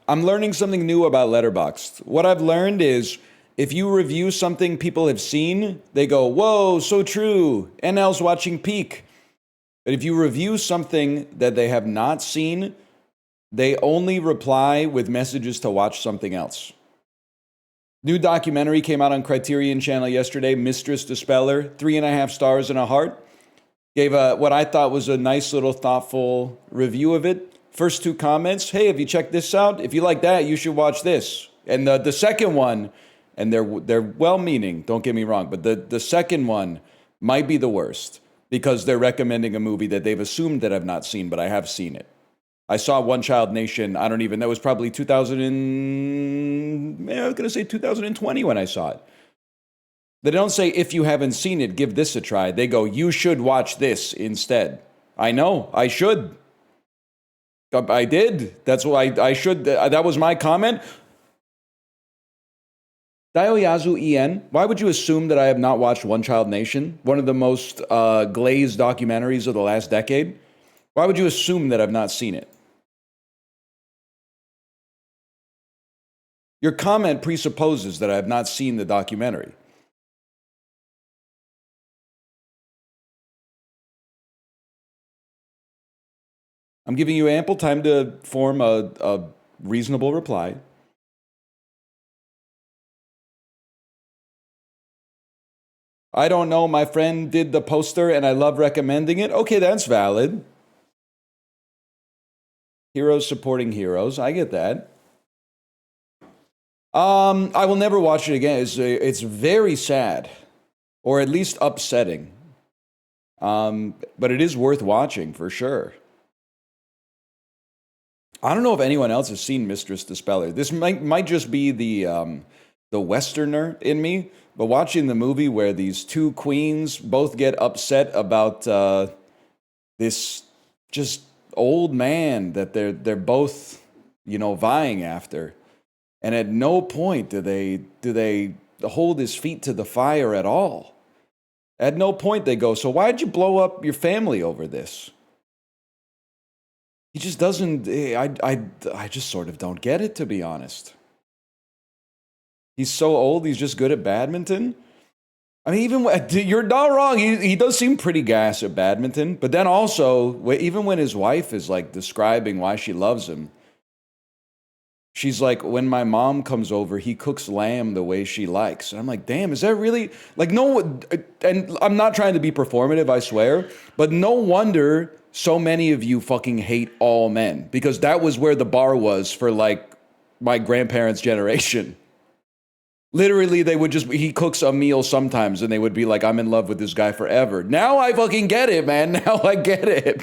I'm learning something new about Letterboxd. What I've learned is if you review something people have seen, they go, whoa, so true. NL's watching Peak. But if you review something that they have not seen, they only reply with messages to watch something else. New documentary came out on Criterion Channel yesterday, Mistress Dispeller, 3.5 stars and a heart. Gave what I thought was a nice little thoughtful review of it. First 2 comments, hey, have you checked this out? If you like that, you should watch this. And the second one, and they're well-meaning, don't get me wrong, but the second one might be the worst because they're recommending a movie that they've assumed that I've not seen, but I have seen it. I saw One Child Nation, I don't even, that was probably 2020 when I saw it. They don't say, if you haven't seen it, give this a try. They go, you should watch this instead. I know, I should. I did. That's why I should. That was my comment. Daioyazu En, why would you assume that I have not watched One Child Nation? One of the most glazed documentaries of the last decade? Why would you assume that I've not seen it? Your comment presupposes that I have not seen the documentary. I'm giving you ample time to form a reasonable reply. I don't know, my friend did the poster and I love recommending it. Okay, that's valid. Heroes supporting heroes, I get that. I will never watch it again. It's very sad, or at least upsetting. But it is worth watching for sure. I don't know if anyone else has seen Mistress Dispeller. This might just be the Westerner in me, but watching the movie where these 2 queens both get upset about this just old man that they're both, you know, vying after, and at no point do they hold his feet to the fire at all. At no point they go, so why'd you blow up your family over this? He just doesn't, I just sort of don't get it, to be honest. He's so old, he's just good at badminton. I mean, you're not wrong, he does seem pretty gas at badminton, but then also, even when his wife is like describing why she loves him, she's like, when my mom comes over, he cooks lamb the way she likes. And I'm like, damn, is that really, like, no, and I'm not trying to be performative, I swear, but no wonder so many of you fucking hate all men, because that was where the bar was for like my grandparents' generation. Literally, they would just, he cooks a meal sometimes and they would be like, I'm in love with this guy forever. Now I fucking get it, man. Now I get it.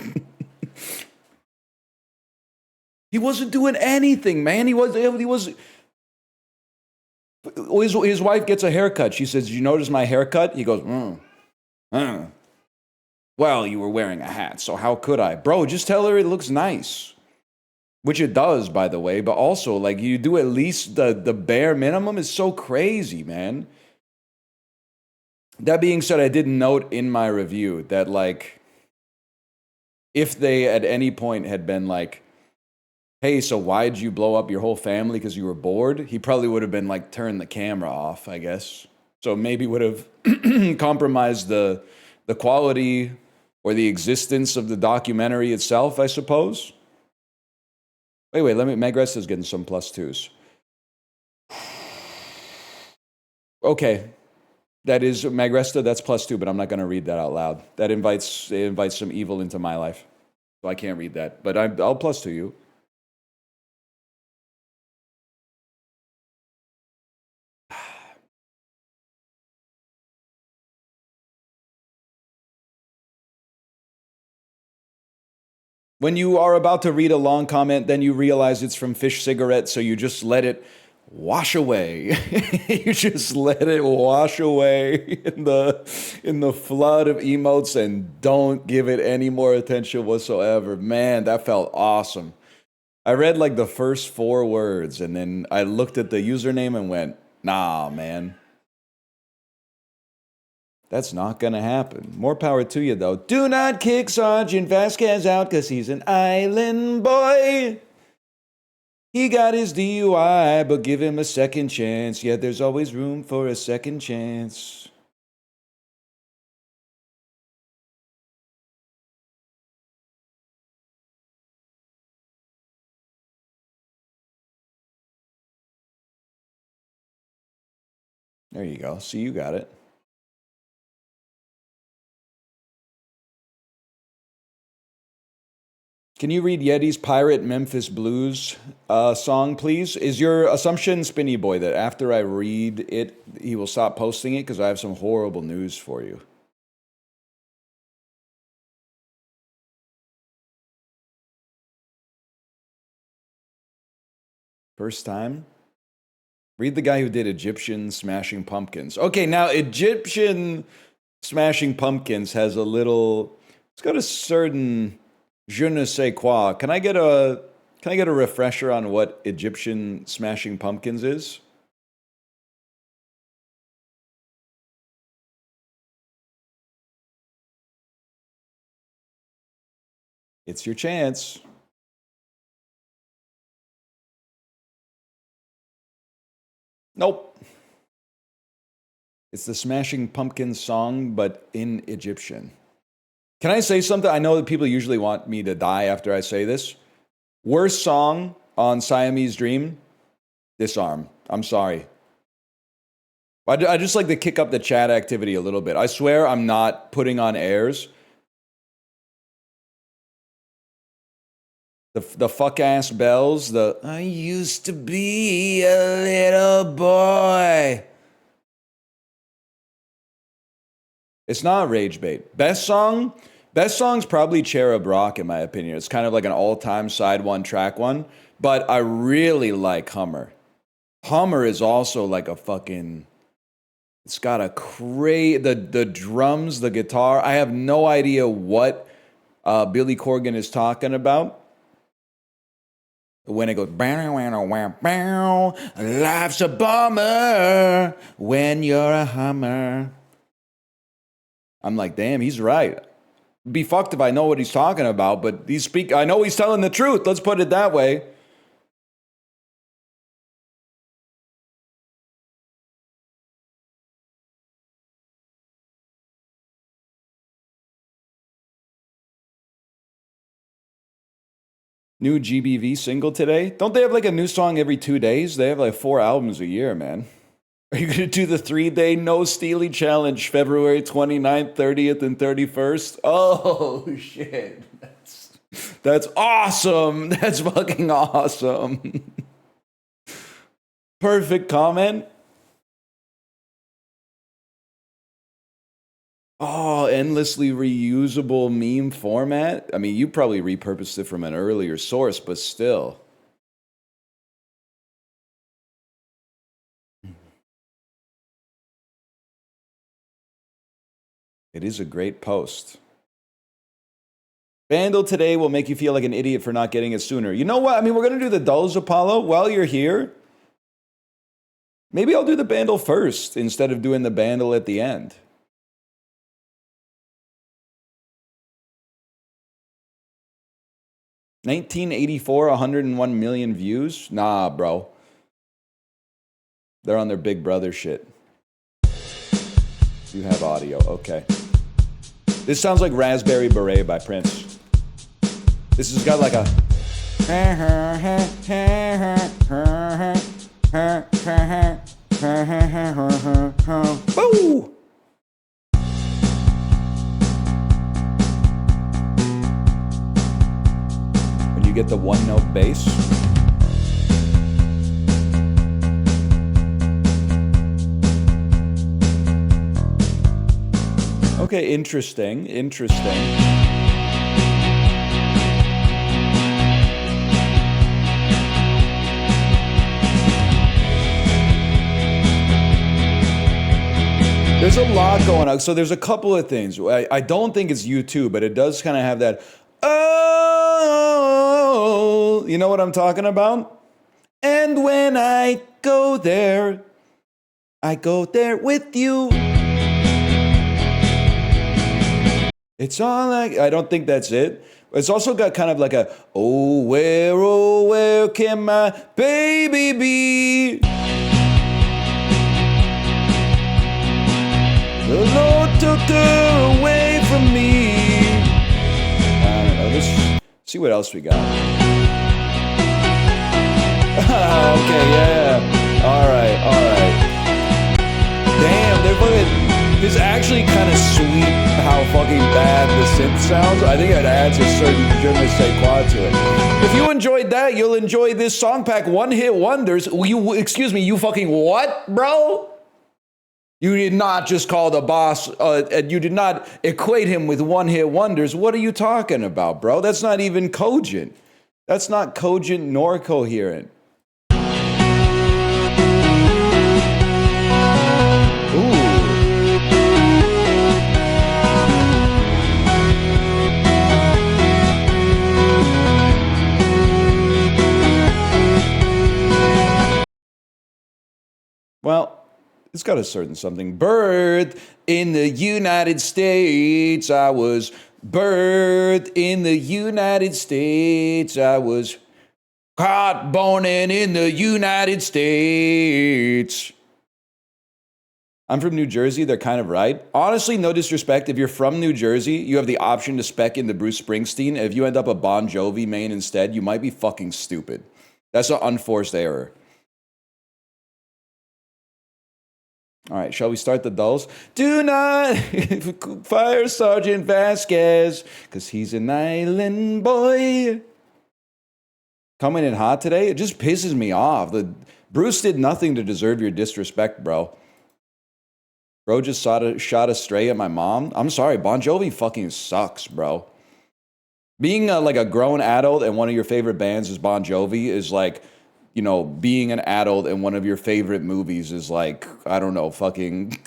He wasn't doing anything, man. He was, his wife gets a haircut. She says, "Did you notice my haircut?" He goes, well, you were wearing a hat, so how could I? Bro, just tell her it looks nice. Which it does, by the way, but also, like, you do at least the bare minimum is so crazy, man. That being said, I did note in my review that, like, if they at any point had been like, hey, so why'd you blow up your whole family because you were bored? He probably would have been like, turn the camera off, I guess. So maybe would have compromised the quality or the existence of the documentary itself, I suppose. Wait, Megresta's getting some +2s. Okay. That is, Magresta, that's +2, but I'm not going to read that out loud. That invites some evil into my life. So I can't read that, but I'll +2 you. When you are about to read a long comment, then you realize it's from Fish Cigarette, so you just let it wash away. You just let it wash away in the flood of emotes and don't give it any more attention whatsoever. Man, that felt awesome. I read like the first 4 words and then I looked at the username and went, nah, man. That's not going to happen. More power to you, though. Do not kick Sergeant Vasquez out because he's an island boy. He got his DUI, but give him a second chance. Yeah, there's always room for a second chance. There you go. See, you got it. Can you read Yeti's Pirate Memphis Blues song, please? Is your assumption, Spinny Boy, that after I read it, he will stop posting it? Because I have some horrible news for you. First time? Read the guy who did Egyptian Smashing Pumpkins. Okay, now Egyptian Smashing Pumpkins has a little... It's got a certain je ne sais quoi. Can I get a refresher on what Egyptian Smashing Pumpkins is? It's your chance. Nope. It's the Smashing Pumpkins song, but in Egyptian. Can I say something? I know that people usually want me to die after I say this. Worst song on Siamese Dream? Disarm. I'm sorry. I just like to kick up the chat activity a little bit. I swear I'm not putting on airs. The fuck-ass bells, the I used to be a little boy. It's not rage bait. Best song's probably Cherub Rock, in my opinion. It's kind of like an all-time side one, track one. But I really like Hummer. Hummer is also like a fucking... It's got a the drums, the guitar. I have no idea what Billy Corgan is talking about. When it goes, life's a bummer when you're a Hummer. I'm like, damn, he's right. Be fucked if I know what he's talking about, but I know he's telling the truth. Let's put it that way. New GBV single today? Don't they have like a new song every 2 days? They have like 4 albums a year, man. Are you going to do the 3-day No Steely Challenge, February 29th, 30th, and 31st? Oh, shit. That's awesome. That's fucking awesome. Perfect comment. Oh, endlessly reusable meme format? I mean, you probably repurposed it from an earlier source, but still. It is a great post. Vandal today will make you feel like an idiot for not getting it sooner. You know what? I mean, we're going to do the dulls, Apollo, while you're here. Maybe I'll do the Bandle first instead of doing the Bandle at the end. $19.84, 101 million views? Nah, bro. They're on their Big Brother shit. You have audio, okay. This sounds like Raspberry Beret by Prince. This has got like a... Boo! When you get the one-note bass. Okay, interesting. There's a lot going on. So there's a couple of things. I don't think it's U2, but it does kind of have that, oh, you know what I'm talking about? And when I go there with you. It's all like, I don't think that's it. It's also got kind of like a, oh, where can my baby be? The Lord took her away from me. I don't know, let's see what else we got. Okay, yeah. Alright. Damn, they're fucking... It's actually kind of sweet how fucking bad the synth sounds. I think it adds a certain je ne sais quoi to it. If you enjoyed that, you'll enjoy this song pack, One Hit Wonders. Excuse me, you fucking what, bro? You did not just call the boss, you did not equate him with One Hit Wonders. What are you talking about, bro? That's not even cogent. That's not cogent nor coherent. Well, it's got a certain something. Birthed in the United States, I was birthed in the United States. I was caught, born in the United States. I'm from New Jersey, they're kind of right. Honestly, no disrespect, if you're from New Jersey, you have the option to spec into Bruce Springsteen. If you end up a Bon Jovi main instead, you might be fucking stupid. That's an unforced error. All right, shall we start the dulls? Do not fire Sergeant Vasquez, because he's an island boy. Coming in hot today, it just pisses me off. Bruce did nothing to deserve your disrespect, bro. Bro just shot a stray at my mom. I'm sorry, Bon Jovi fucking sucks, bro. Being like a grown adult and one of your favorite bands is Bon Jovi is like, you know, being an adult and one of your favorite movies is like, I don't know, fucking,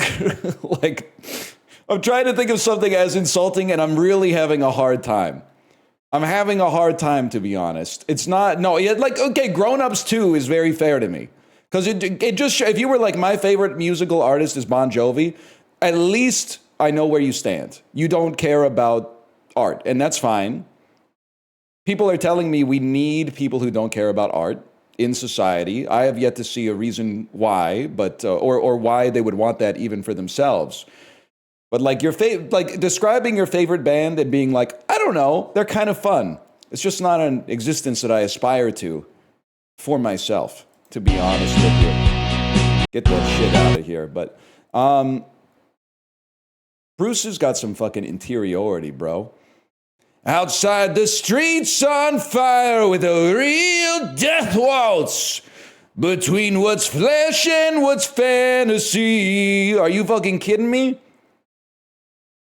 like, I'm trying to think of something as insulting and I'm really having a hard time. I'm having a hard time, to be honest. It's not, no, like, okay, Grown Ups 2 is very fair to me. Because it just, if you were like, my favorite musical artist is Bon Jovi, at least I know where you stand. You don't care about art, and that's fine. People are telling me we need people who don't care about art in society. I have yet to see a reason why, but or why they would want that even for themselves. But like like describing your favorite band and being like, I don't know, they're kind of fun. It's just not an existence that I aspire to for myself, to be honest with you. Get that shit out of here. But Bruce has got some fucking interiority, bro. Outside the streets on fire with a real death waltz between what's flesh and what's fantasy. Are you fucking kidding me?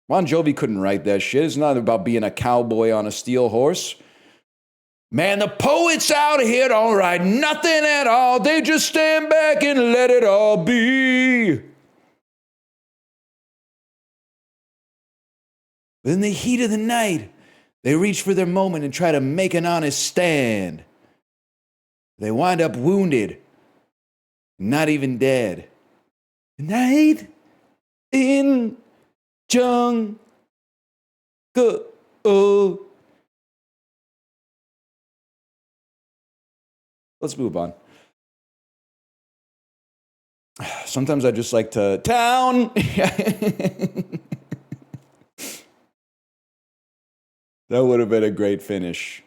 Bon Jovi couldn't write that shit. It's not about being a cowboy on a steel horse. Man, the poets out here don't write nothing at all. They just stand back and let it all be. But in the heat of the night, they reach for their moment and try to make an honest stand. They wind up wounded, not even dead. Night in jungle. Let's move on. Sometimes I just like to town. That would have been a great finish.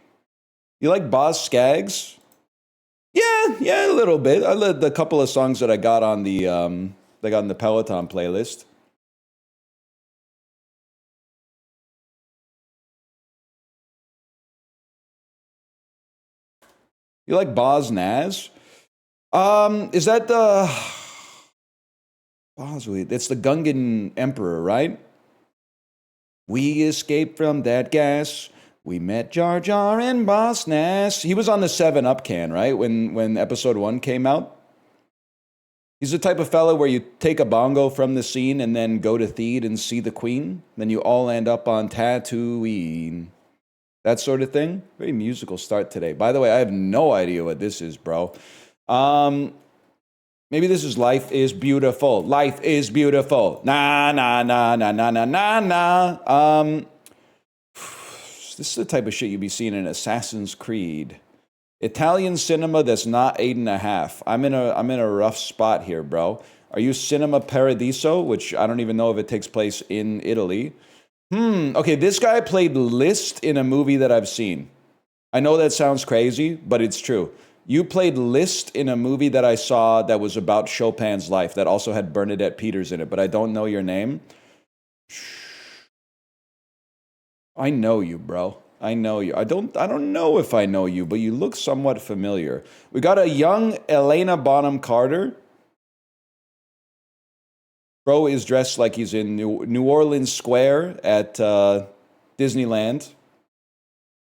You like Boz Scaggs? Yeah, a little bit. I led the couple of songs that I got on the Peloton playlist. You like Boz Naz? Is that the Bosweed? It's the Gungan Emperor, right? We escaped from that gas. We met Jar Jar and Boss Nass. He was on the 7-Up can, right? When episode 1 came out. He's the type of fellow where you take a bongo from the scene and then go to Theed and see the queen. Then you all end up on Tatooine. That sort of thing. Very musical start today. By the way, I have no idea what this is, bro. Maybe this is Life is Beautiful. Life is Beautiful. Na, na, na, na, na, na, na, na. This is the type of shit you'd be seeing in Assassin's Creed. Italian cinema that's not 8.5. I'm in a rough spot here, bro. Are you Cinema Paradiso, which I don't even know if it takes place in Italy? Okay, this guy played Liszt in a movie that I've seen. I know that sounds crazy, but it's true. You played Liszt in a movie that I saw that was about Chopin's life that also had Bernadette Peters in it, but I don't know your name. I know you, bro. I know you. I don't know if I know you, but you look somewhat familiar. We got a young Elena Bonham Carter. Bro is dressed like he's in New Orleans Square at Disneyland.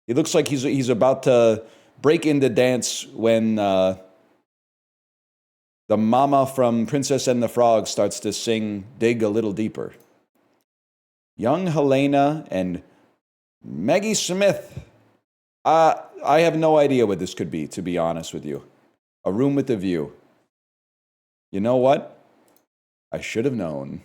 He looks like he's about to break into dance when the mama from Princess and the Frog starts to sing Dig a Little Deeper. Young Helena and Maggie Smith. I have no idea what this could be, to be honest with you. A room with a view. You know what? I should have known.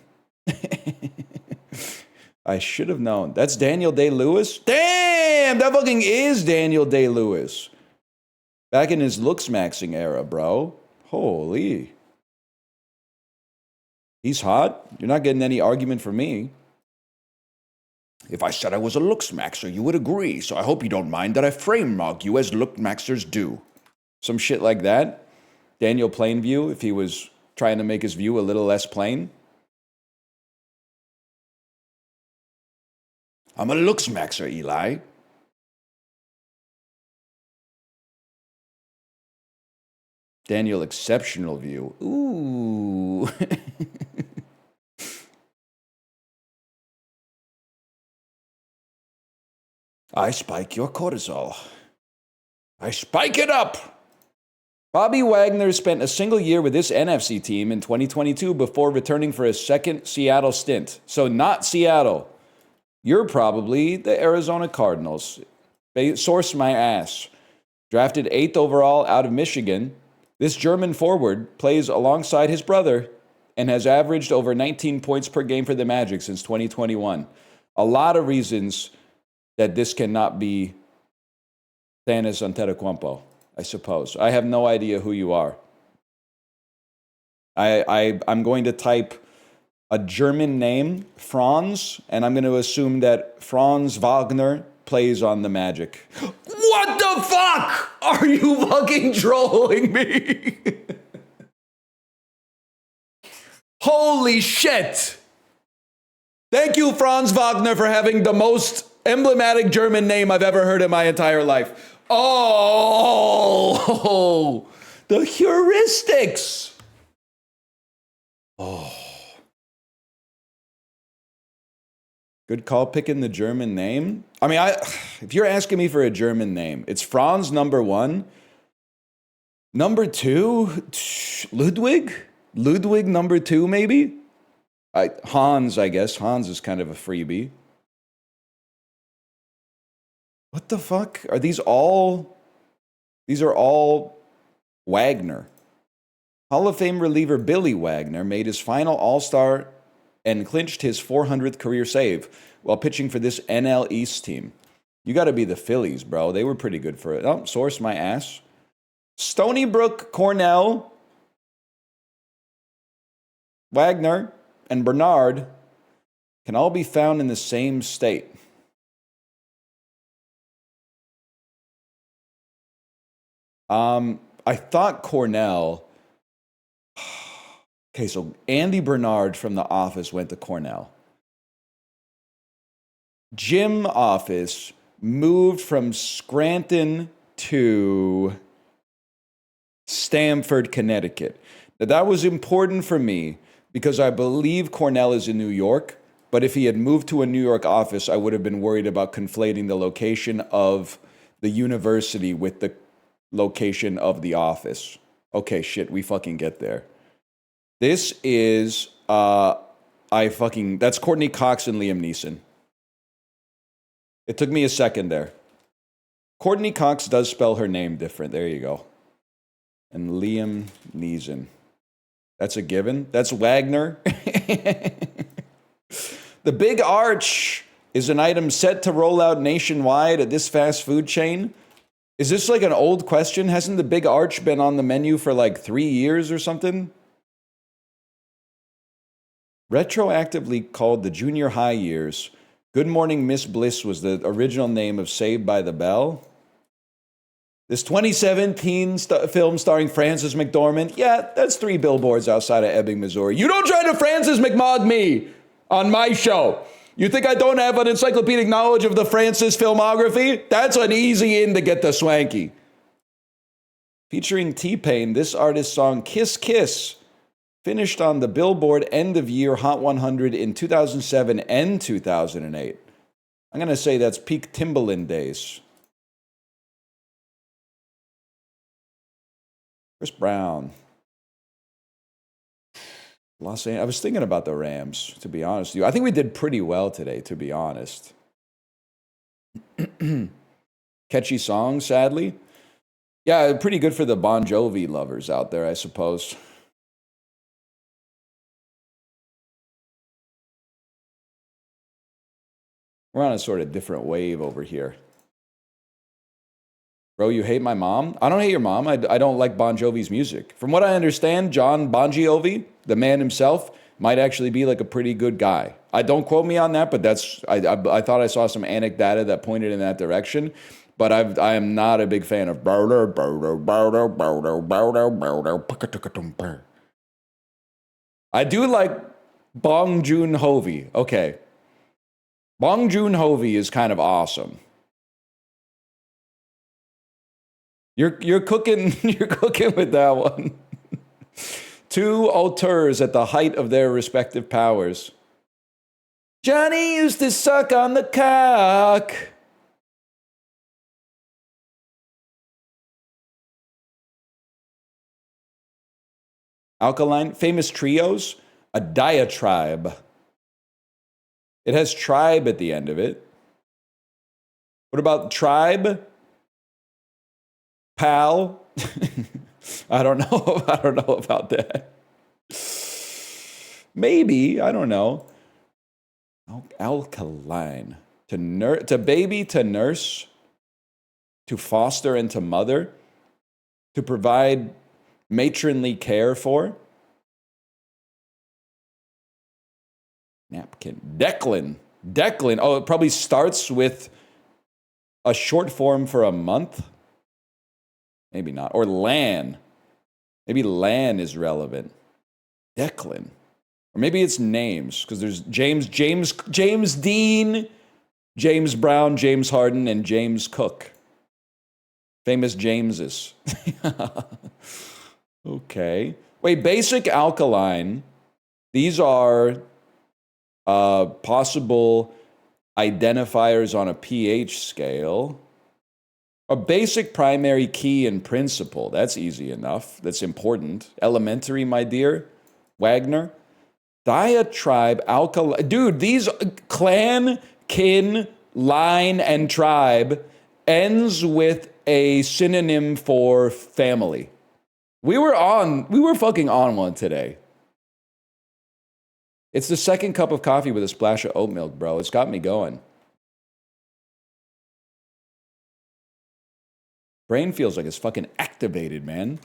I should have known. That's Daniel Day-Lewis? Damn! That fucking is Daniel Day-Lewis. Back in his looks maxing era, bro. Holy. He's hot. You're not getting any argument from me. If I said I was a looks maxer, you would agree. So I hope you don't mind that I frame mark you as look maxers do. Some shit like that. Daniel Plainview, if he was trying to make his view a little less plain. I'm a looks maxer, Eli. Daniel Exceptional View. Ooh. I spike your cortisol. I spike it up. Bobby Wagner spent a single year with this NFC team in 2022 before returning for his second Seattle stint. So not Seattle. You're probably the Arizona Cardinals. Source my ass. Drafted 8th overall out of Michigan, this German forward plays alongside his brother and has averaged over 19 points per game for the Magic since 2021. A lot of reasons that this cannot be Thanos Antetokounmpo, I suppose. I have no idea who you are. I'm going to type a German name, Franz, and I'm going to assume that Franz Wagner plays on the Magic. What the fuck? Are you fucking trolling me? Holy shit. Thank you, Franz Wagner, for having the most emblematic German name I've ever heard in my entire life. Oh, the heuristics. Oh. Good call picking the German name. I mean, if you're asking me for a German name, it's Franz number 1. Number 2, Ludwig? Ludwig number 2, maybe? Hans, I guess. Hans is kind of a freebie. What the fuck? Are these all... These are all Wagner. Hall of Fame reliever Billy Wagner made his final All-Star and clinched his 400th career save while pitching for this NL East team. You got to be the Phillies, bro. They were pretty good for it. Oh, source my ass. Stony Brook, Cornell, Wagner, and Bernard can all be found in the same state. I thought Cornell... Okay, so Andy Bernard from The Office went to Cornell. Jim Office moved from Scranton to Stamford, Connecticut. Now, that was important for me because I believe Cornell is in New York, but if he had moved to a New York office, I would have been worried about conflating the location of the university with the location of the office. Okay, shit, we fucking get there. This is, that's Courtney Cox and Liam Neeson. It took me a second there. Courtney Cox does spell her name different. There you go. And Liam Neeson. That's a given. That's Wagner. The Big Arch. Is an item set to roll out nationwide at this fast food chain? Is this like an old question? Hasn't the Big Arch been on the menu for like 3 years or something? Retroactively called the junior high years, Good Morning Miss Bliss was the original name of Saved by the Bell. This 2017 film starring Frances McDormand, yeah, that's 3 billboards outside of Ebbing, Missouri. You don't try to Frances McMog me on my show. You think I don't have an encyclopedic knowledge of the Frances filmography? That's an easy in to get the swanky. Featuring T-Pain, this artist's song Kiss Kiss finished on the Billboard End of Year Hot 100 in 2007 and 2008. I'm going to say that's peak Timbaland days. Chris Brown. Los Angeles. I was thinking about the Rams, to be honest with you. I think we did pretty well today, to be honest. Catchy song, sadly. Yeah, pretty good for the Bon Jovi lovers out there, I suppose. We're on a sort of different wave over here. Bro, you hate my mom? I don't hate your mom. I don't like Bon Jovi's music. From what I understand, John Bon Jovi, the man himself, might actually be like a pretty good guy. I don't quote me on that, but that's I thought I saw some anecdata that pointed in that direction. But I am not a big fan of. I do like Bong Joon-ho. Okay. Bong Joon-ho is kind of awesome. You're cooking with that one. 2 auteurs at the height of their respective powers. Johnny used to suck on the cock. Alkaline, famous trios, a diatribe. It has tribe at the end of it. What about tribe? Pal? I don't know. I don't know about that. Maybe, I don't know. Alkaline. To baby, to nurse, to foster and to mother, to provide matronly care for. Napkin. Declan. Oh, it probably starts with a short form for a month. Maybe not. Or LAN. Maybe LAN is relevant. Declan. Or maybe it's names, because there's James Dean, James Brown, James Harden, and James Cook. Famous Jameses. Okay. Wait, basic alkaline. These are possible identifiers on a pH scale. A basic primary key and principle. That's easy enough. That's important. Elementary, my dear. Wagner. Diatribe, alkaline. Dude, these clan, kin, line, and tribe ends with a synonym for family. We were fucking on one today. It's the second cup of coffee with a splash of oat milk, bro. It's got me going. Brain feels like it's fucking activated, man. It's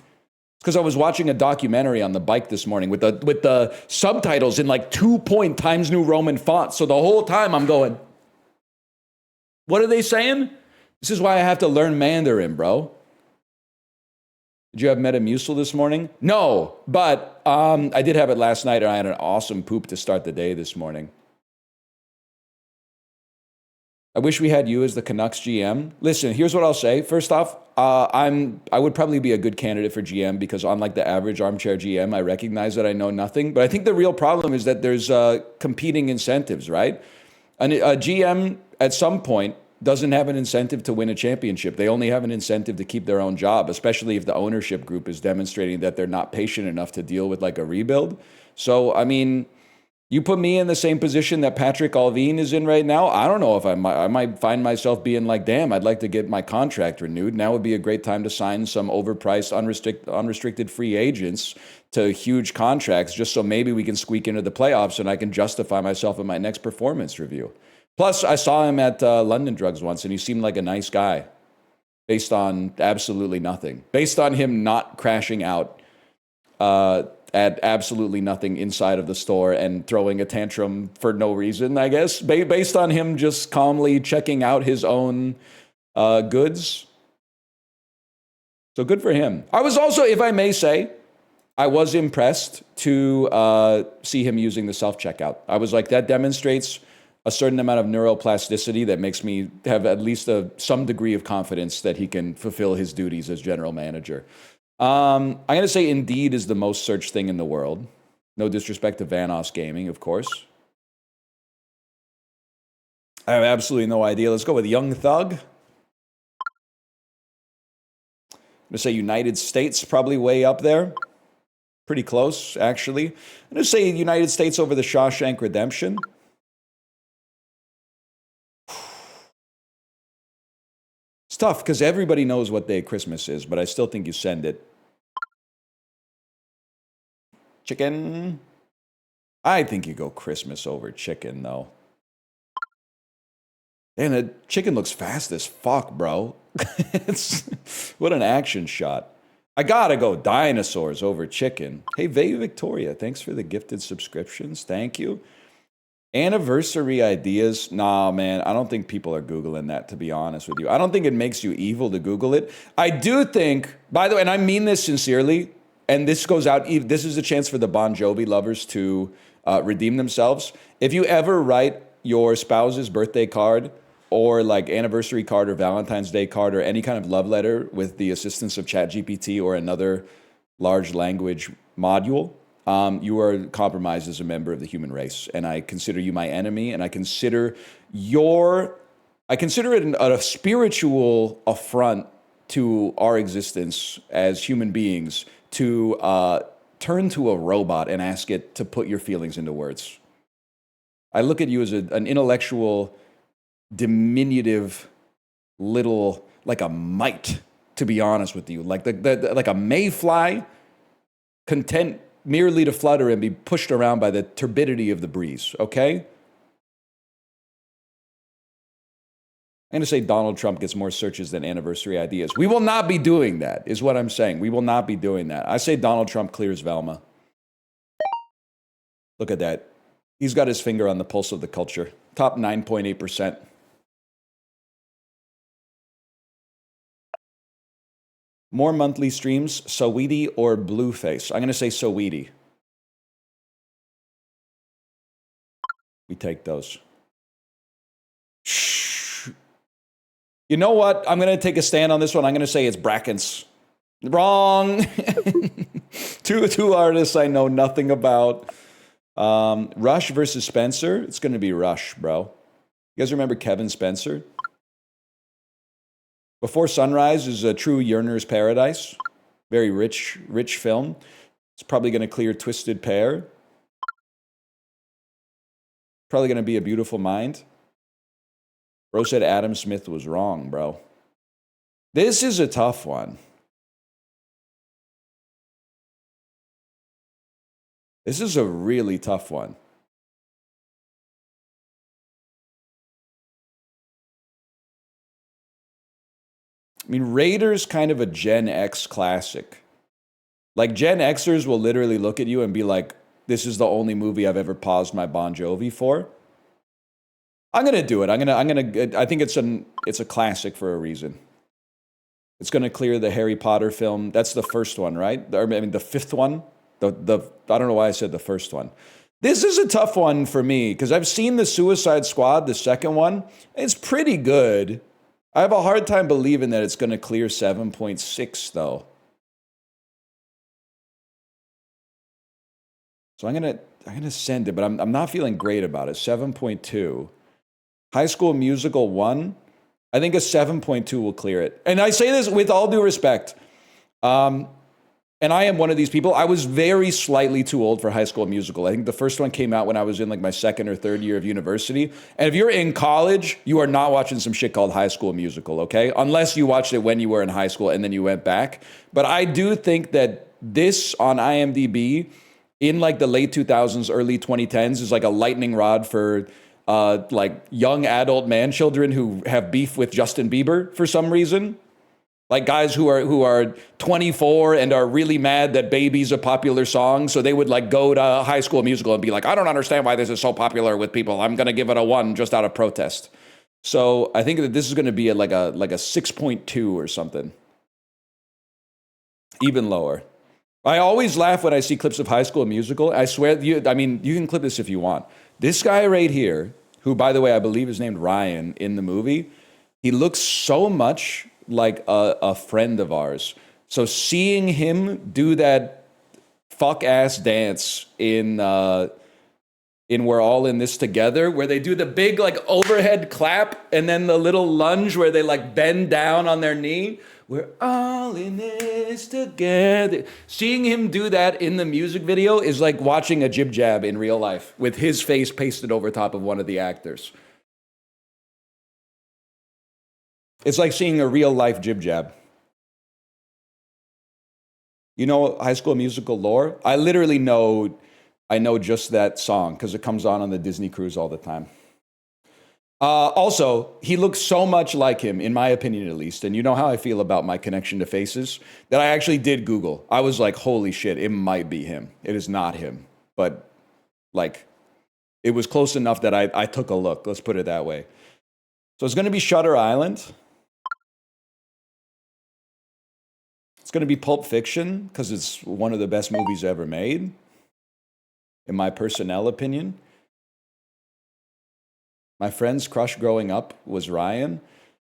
because I was watching a documentary on the bike this morning with the subtitles in like 2-point Times New Roman font. So the whole time I'm going, what are they saying? This is why I have to learn Mandarin, bro. Did you have Metamucil this morning? No, but I did have it last night, and I had an awesome poop to start the day this morning. I wish we had you as the Canucks GM. Listen, here's what I'll say. First off, I would probably be a good candidate for GM because unlike the average armchair GM, I recognize that I know nothing. But I think the real problem is that there's competing incentives, right? And a GM at some point doesn't have an incentive to win a championship. They only have an incentive to keep their own job, especially if the ownership group is demonstrating that they're not patient enough to deal with like a rebuild. So, I mean, you put me in the same position that Patrick Alvin is in right now. I don't know if I might find myself being like, damn, I'd like to get my contract renewed. Now would be a great time to sign some overpriced, unrestricted free agents to huge contracts just so maybe we can squeak into the playoffs and I can justify myself in my next performance review. Plus, I saw him at London Drugs once, and he seemed like a nice guy based on absolutely nothing. Based on him not crashing out at absolutely nothing inside of the store and throwing a tantrum for no reason, I guess. Based on him just calmly checking out his own goods. So good for him. I was also, if I may say, I was impressed to see him using the self-checkout. I was like, that demonstrates a certain amount of neuroplasticity that makes me have at least some degree of confidence that he can fulfill his duties as general manager. I'm going to say Indeed is the most searched thing in the world. No disrespect to Vanoss Gaming, of course. I have absolutely no idea. Let's go with Young Thug. I'm going to say United States, probably way up there. Pretty close, actually. I'm going to say United States over the Shawshank Redemption. It's tough because everybody knows what day Christmas is, but I still think you send it. Chicken. I think you go Christmas over chicken, though. And the chicken looks fast as fuck, bro. What an action shot. I gotta go dinosaurs over chicken. Hey, Vey Victoria, thanks for the gifted subscriptions. Thank you. Anniversary ideas. Nah, man, I don't think people are Googling that, to be honest with you. I don't think it makes you evil to Google it. I do think, by the way, and I mean this sincerely, and this goes out, this is a chance for the Bon Jovi lovers to redeem themselves. If you ever write your spouse's birthday card or like anniversary card or Valentine's Day card or any kind of love letter with the assistance of ChatGPT or another large language module, you are compromised as a member of the human race. And I consider you my enemy, and I consider it a spiritual affront to our existence as human beings to turn to a robot and ask it to put your feelings into words. I look at you as an intellectual, diminutive little, like a mite, to be honest with you. Like like a mayfly, content merely to flutter and be pushed around by the turbidity of the breeze, okay? I'm going to say Donald Trump gets more searches than anniversary ideas. We will not be doing that, is what I'm saying. We will not be doing that. I say Donald Trump clears Velma. Look at that. He's got his finger on the pulse of the culture. Top 9.8%. More monthly streams, Saweetie or Blueface? I'm going to say Saweetie. We take those. Shh. You know what? I'm going to take a stand on this one. I'm going to say it's Brackens. Wrong. two artists I know nothing about. Rush versus Spencer. It's going to be Rush, bro. You guys remember Kevin Spencer? Before Sunrise is a true yearner's paradise. Very rich film. It's probably going to clear Twisted Pair. Probably going to be A Beautiful Mind. Bro said Adam Smith was wrong, bro. This is a tough one. This is a really tough one. I mean, Raiders kind of a Gen X classic. Like, Gen Xers will literally look at you and be like, this is the only movie I've ever paused my Bon Jovi for. I'm going to do it. I think it's a classic for a reason. It's going to clear the Harry Potter film. That's the first one, right? I mean, the fifth one. I don't know why I said the first one. This is a tough one for me because I've seen the Suicide Squad, the second one. It's pretty good. I have a hard time believing that it's going to clear 7.6 though. So I'm gonna send it, but I'm not feeling great about it. 7.2. High School Musical 1. I think a 7.2 will clear it. And I say this with all due respect. And I am one of these people. I was very slightly too old for High School Musical. I think the first one came out when I was in like my second or third year of university. And if you're in college, you are not watching some shit called High School Musical, okay? Unless you watched it when you were in high school and then you went back. But I do think that this on IMDb in like the late 2000s, early 2010s is like a lightning rod for like young adult man children who have beef with Justin Bieber for some reason. Like guys who are 24 and are really mad that Baby's a popular song, so they would like go to High School Musical and be like, I don't understand why this is so popular with people. I'm gonna give it a 1 just out of protest. So I think that this is gonna be like a 6.2 or something. Even lower. I always laugh when I see clips of High School Musical. I swear, you can clip this if you want. This guy right here, who by the way I believe is named Ryan in the movie, he looks so much like a friend of ours. So seeing him do that fuck ass dance in We're All in This Together, where they do the big like overhead clap and then the little lunge where they like bend down on their knee. We're all in this together. Seeing him do that in the music video is like watching a jib jab in real life with his face pasted over top of one of the actors. It's like seeing a real life jib jab. You know High School Musical lore? I literally know, I know just that song because it comes on the Disney cruise all the time. Also, he looks so much like him, in my opinion at least, and you know how I feel about my connection to faces, that I actually did Google. I was like, holy shit, it might be him. It is not him. But, like, it was close enough that I took a look. Let's put it that way. So it's going to be Shutter Island. It's going to be Pulp Fiction, because it's one of the best movies ever made, in my personnel opinion. My friend's crush growing up was Ryan.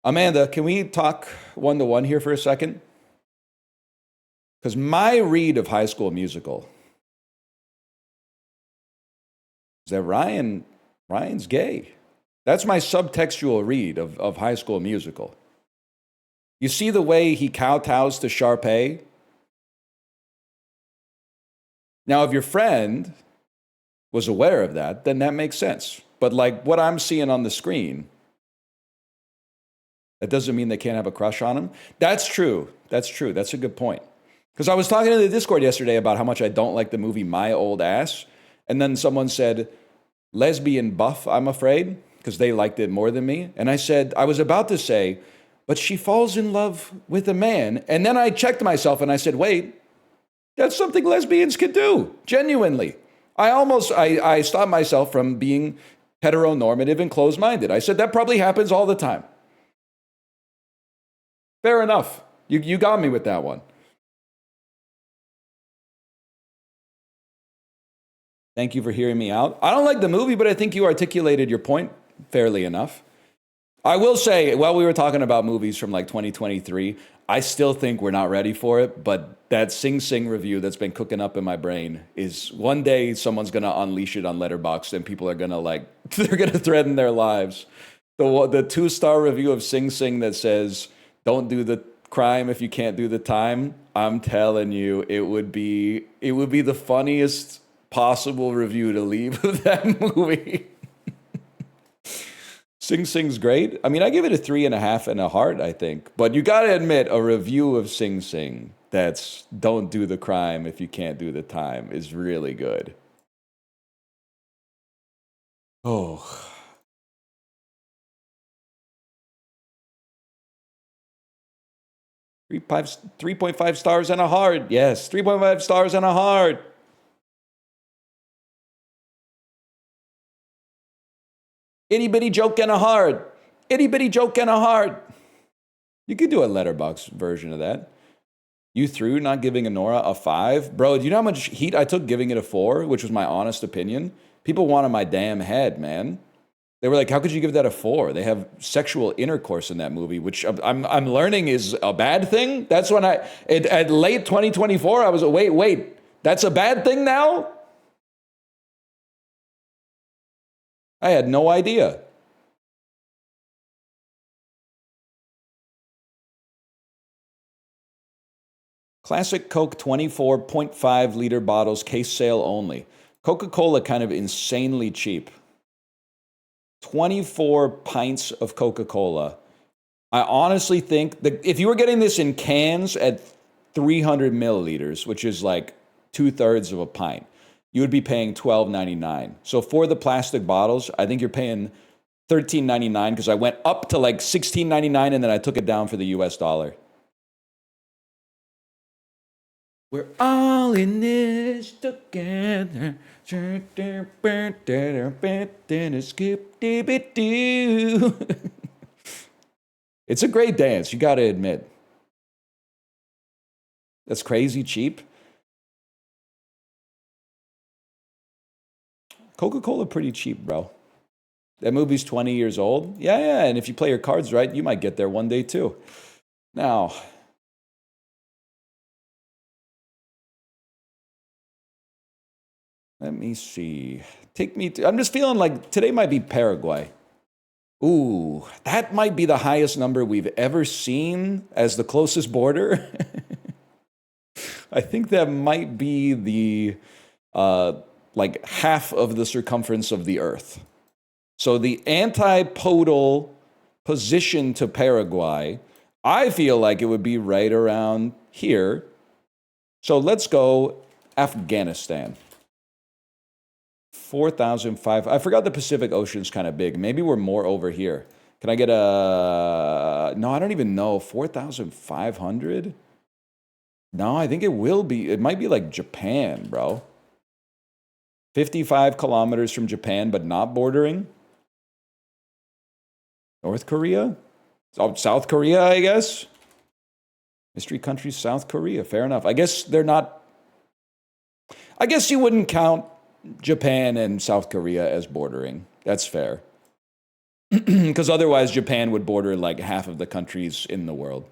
Amanda, can we talk one-to-one here for a second? Because my read of High School Musical is that Ryan's gay. That's my subtextual read of High School Musical. You see the way he kowtows to Sharpay? Now, if your friend was aware of that, then that makes sense. But like what I'm seeing on the screen, that doesn't mean they can't have a crush on him. That's true. That's true. That's a good point. Because I was talking in the Discord yesterday about how much I don't like the movie My Old Ass. And then someone said, lesbian buff, I'm afraid, because they liked it more than me. And I said, I was about to say, but she falls in love with a man. And then I checked myself and I said, wait, that's something lesbians can do, genuinely. I stopped myself from being heteronormative and closed-minded. I said, that probably happens all the time. Fair enough. You got me with that one. Thank you for hearing me out. I don't like the movie, but I think you articulated your point fairly enough. I will say, while we were talking about movies from like 2023, I still think we're not ready for it, but that Sing Sing review that's been cooking up in my brain is one day someone's going to unleash it on Letterboxd and people are going to like, they're going to threaten their lives. The 2-star review of Sing Sing that says, don't do the crime if you can't do the time. I'm telling you, it would be the funniest possible review to leave of that movie. Sing Sing's great. I mean, I give it a 3.5 and a heart, I think. But you got to admit, a review of Sing Sing that's don't do the crime if you can't do the time is really good. Oh. Three 3.5 stars and a heart. Yes, 3.5 stars and a heart. Itty bitty joke and a heart. Itty bitty joke and a heart. You could do a Letterboxd version of that. You threw not giving Anora a 5? Bro, do you know how much heat I took giving it a 4, which was my honest opinion? People wanted my damn head, man. They were like, how could you give that a 4? They have sexual intercourse in that movie, which I'm learning is a bad thing. That's when at late 2024, I was, wait, that's a bad thing now? I had no idea. Classic Coke 24.5 liter bottles, case sale only. Coca-Cola kind of insanely cheap. 24 pints of Coca-Cola. I honestly think that if you were getting this in cans at 300 milliliters, which is like 2/3 of a pint, you would be paying $12.99. So for the plastic bottles, I think you're paying $13.99 because I went up to like $16.99 and then I took it down for the US dollar. We're all in this together. It's a great dance, you gotta admit. That's crazy cheap. Coca-Cola pretty cheap, bro. That movie's 20 years old. Yeah, and if you play your cards right, you might get there one day too. Now, let me see. Take me to, I'm just feeling like today might be Paraguay. Ooh, that might be the highest number we've ever seen as the closest border. I think that might be the like half of the circumference of the Earth. So the antipodal position to Paraguay, I feel like it would be right around here. So let's go Afghanistan. 4,005. I forgot the Pacific Ocean's kind of big. Maybe we're more over here. Can I get a... No, I don't even know. 4,500? No, I think it will be. It might be like Japan, bro. 55 kilometers from Japan, but not bordering. North Korea? Oh, South Korea, I guess? Mystery country, South Korea. Fair enough. I guess they're not... I guess you wouldn't count Japan and South Korea as bordering. That's fair. Because otherwise Japan would border like half of the countries in the world.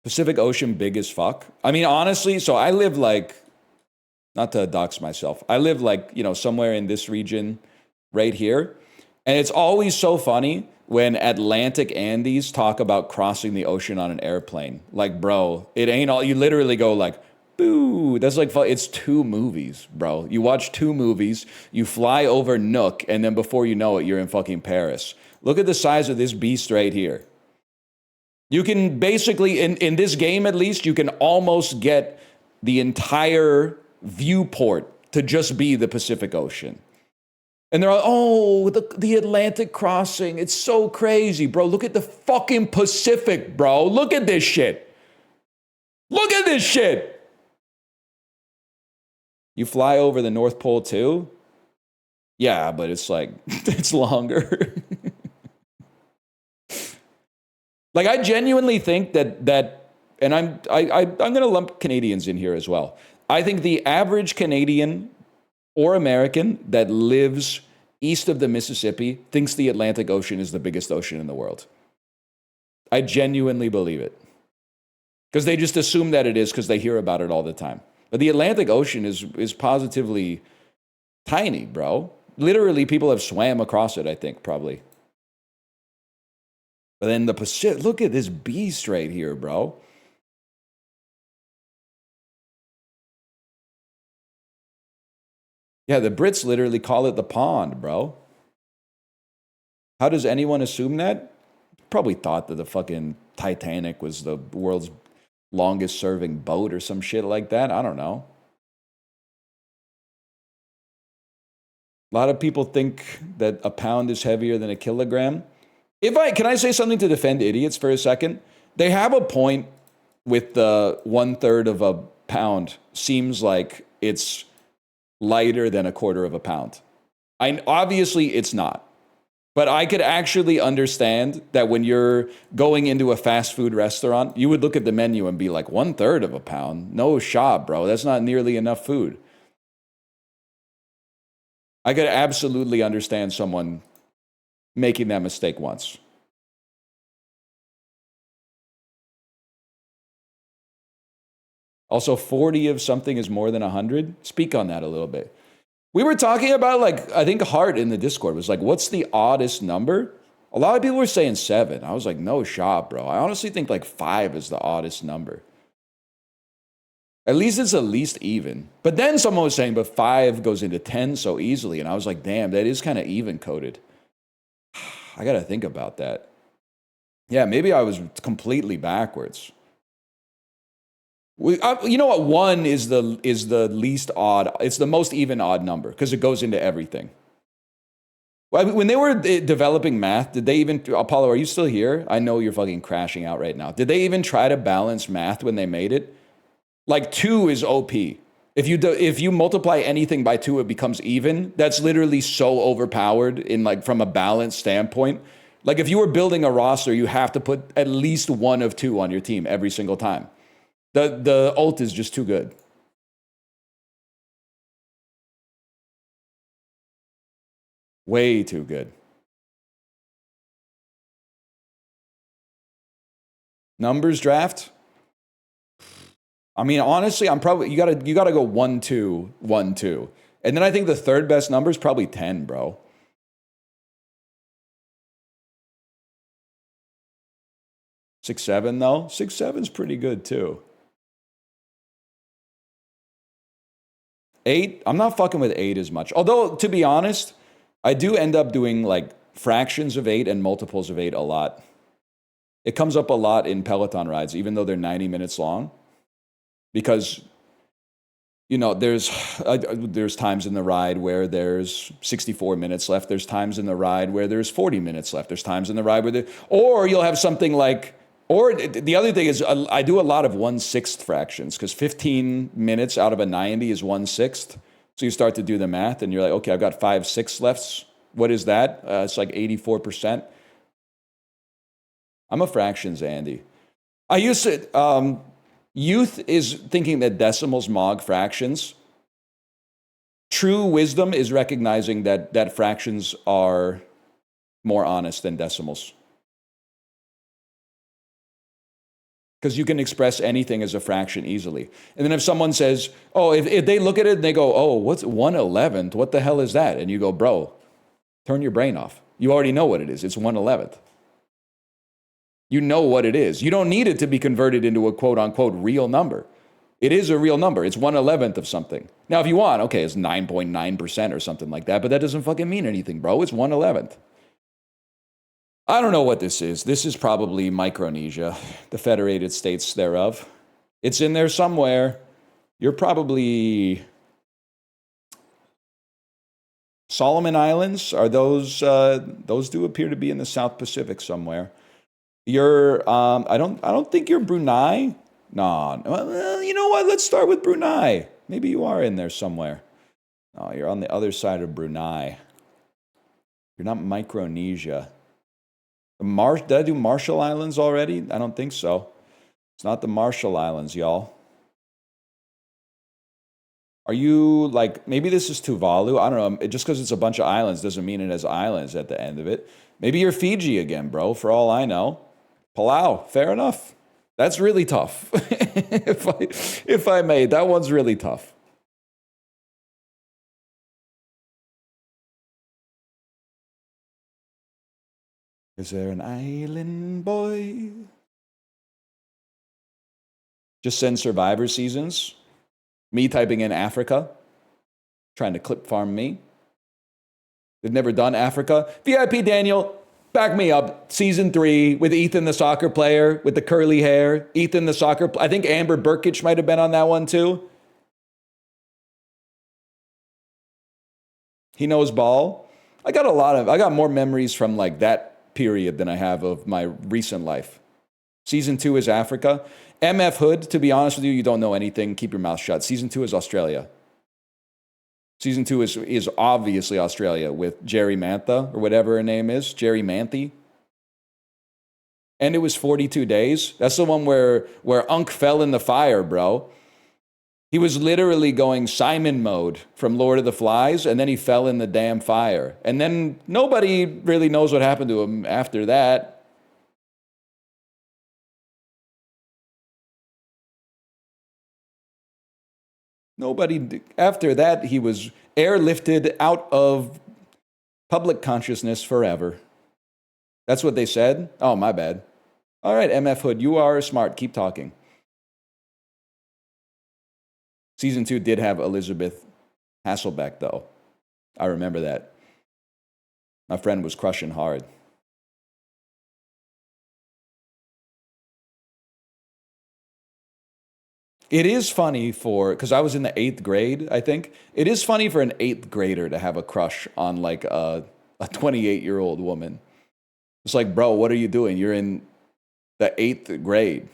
Pacific Ocean big as fuck. I mean, honestly, so I live like, not to dox myself, I live like, you know, somewhere in this region right here. And it's always so funny when Atlantic Andes talk about crossing the ocean on an airplane. Like, bro, it ain't all, you literally go like, boo, that's like, it's 2 movies, bro. You watch 2 movies, you fly over Nook, and then before you know it, you're in fucking Paris. Look at the size of this beast right here. You can basically, in this game at least, you can almost get the entire viewport to just be the Pacific Ocean. And they're like, oh, the Atlantic crossing, it's so crazy, bro. Look at the fucking Pacific, bro. Look at this shit. Look at this shit. You fly over the North Pole too? Yeah, but it's like, it's longer. Like, I genuinely think that, and I'm gonna lump Canadians in here as well. I think the average Canadian or American that lives east of the Mississippi thinks the Atlantic Ocean is the biggest ocean in the world. I genuinely believe it. Because they just assume that it is because they hear about it all the time. But the Atlantic Ocean is positively tiny, bro. Literally, people have swam across it, I think, probably. But then the Pacific, look at this beast right here, bro. Yeah, the Brits literally call it the pond, bro. How does anyone assume that? Probably thought that the fucking Titanic was the world's longest serving boat or some shit like that. I don't know. A lot of people think that a pound is heavier than a kilogram. Can I say something to defend idiots for a second? They have a point with the 1/3 of a pound. Seems like it's lighter than a 1/4 of a pound. Obviously it's not. But I could actually understand that when you're going into a fast food restaurant, you would look at the menu and be like, 1/3 of a pound? No shot, bro. That's not nearly enough food. I could absolutely understand someone making that mistake once. Also, 40 of something is more than 100. Speak on that a little bit. We were talking about, like, I think Hart in the Discord was like, what's the oddest number? A lot of people were saying 7. I was like, no shot, bro. I honestly think like 5 is the oddest number. At least it's at least even. But then someone was saying, but 5 goes into 10 so easily. And I was like, damn, that is kind of even coded. I got to think about that. Yeah, maybe I was completely backwards. You know what? 1 is the least odd. It's the most even odd number because it goes into everything. When they were developing math, did they even, Apollo, are you still here? I know you're fucking crashing out right now. Did they even try to balance math when they made it? Like 2 is OP. If you multiply anything by 2, it becomes even. That's literally so overpowered in like from a balance standpoint. Like if you were building a roster, you have to put at least 1 of 2 on your team every single time. The ult is just too good. Way too good. Numbers draft. I mean, honestly, I'm probably you gotta go 1-2, 1-2. And then I think the third best number is probably 10, bro. 6-7 though. 6-7's pretty good too. 8, I'm not fucking with 8 as much. Although, to be honest, I do end up doing like fractions of 8 and multiples of 8 a lot. It comes up a lot in Peloton rides, even though they're 90 minutes long. Because, you know, there's times in the ride where there's 64 minutes left. There's times in the ride where there's 40 minutes left. There's times in the ride where or you'll have something like, or the other thing is I do a lot of 1/6 fractions because 15 minutes out of a 90 is 1/6. So you start to do the math and you're like, okay, I've got 5/6 left. What is that? It's like 84%. I'm a fractions Andy. I used to, youth is thinking that decimals mog fractions. True wisdom is recognizing that fractions are more honest than decimals. Because you can express anything as a fraction easily. And then if someone says, oh, if they look at it and they go, oh, what's 1/11th? What the hell is that? And you go, bro, turn your brain off. You already know what it is. It's 1/11th. You know what it is. You don't need it to be converted into a quote unquote real number. It is a real number. It's 1/11th of something. Now, if you want, okay, it's 9.9% or something like that, but that doesn't fucking mean anything, bro. It's 1/11th. I don't know what this is. This is probably Micronesia, the Federated States thereof. It's in there somewhere. You're probably Solomon Islands. Are those do appear to be in the South Pacific somewhere. You're I don't think you're Brunei. No. Well, you know what? Let's start with Brunei. Maybe you are in there somewhere. Oh, you're on the other side of Brunei. You're not Micronesia. Did I do Marshall Islands already? I don't think so. It's not the Marshall Islands, y'all. Are you like, maybe this is Tuvalu? I don't know. Just because it's a bunch of islands doesn't mean it has islands at the end of it. Maybe you're Fiji again, bro, for all I know. Palau, fair enough. That's really tough. if I may, that one's really tough. Is there an island boy? Just send Survivor seasons. Me typing in Africa. Trying to clip farm me. They've never done Africa. VIP Daniel, back me up. Season 3 with Ethan the soccer player with the curly hair. Ethan the soccer I think Amber Burkich might have been on that one too. He knows ball. I got more memories from like that period than I have of my recent life. Season 2 is Africa. MF Hood, to be honest with you, you don't know anything. Keep your mouth shut. Season 2 is Australia. Season 2 is obviously Australia with Jerry Mantha, or whatever her name is. Jerry Manthe. And it was 42 days. That's the one where Unk fell in the fire, bro. He was literally going Simon mode from Lord of the Flies, and then he fell in the damn fire. And then nobody really knows what happened to him after that. Nobody, after that, he was airlifted out of public consciousness forever. That's what they said? Oh, my bad. All right, MF Hood, you are smart. Keep talking. Season 2 did have Elizabeth Hasselbeck, though. I remember that. My friend was crushing hard. It is funny because I was in the 8th grade, I think. It is funny for an 8th grader to have a crush on like a 28-year-old woman. It's like, bro, what are you doing? You're in the 8th grade.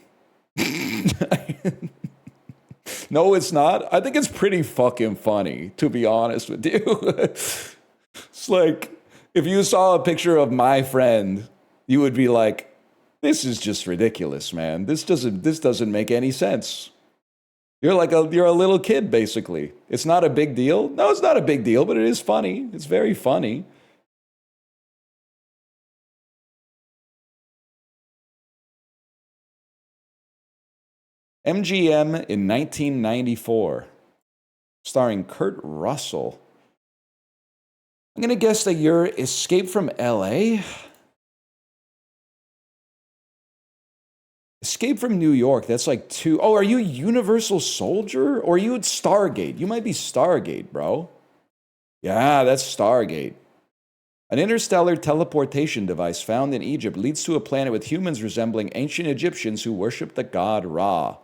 No, it's not. I think it's pretty fucking funny, to be honest with you. It's like, if you saw a picture of my friend, you would be like, this is just ridiculous, man. This doesn't make any sense. You're a little kid, basically. It's not a big deal. No, it's not a big deal, but it is funny. It's very funny. MGM in 1994, starring Kurt Russell. I'm going to guess that you're Escape from LA? Escape from New York, that's like 2. Oh, are you Universal Soldier? Or are you at Stargate? You might be Stargate, bro. Yeah, that's Stargate. An interstellar teleportation device found in Egypt leads to a planet with humans resembling ancient Egyptians who worship the god Ra.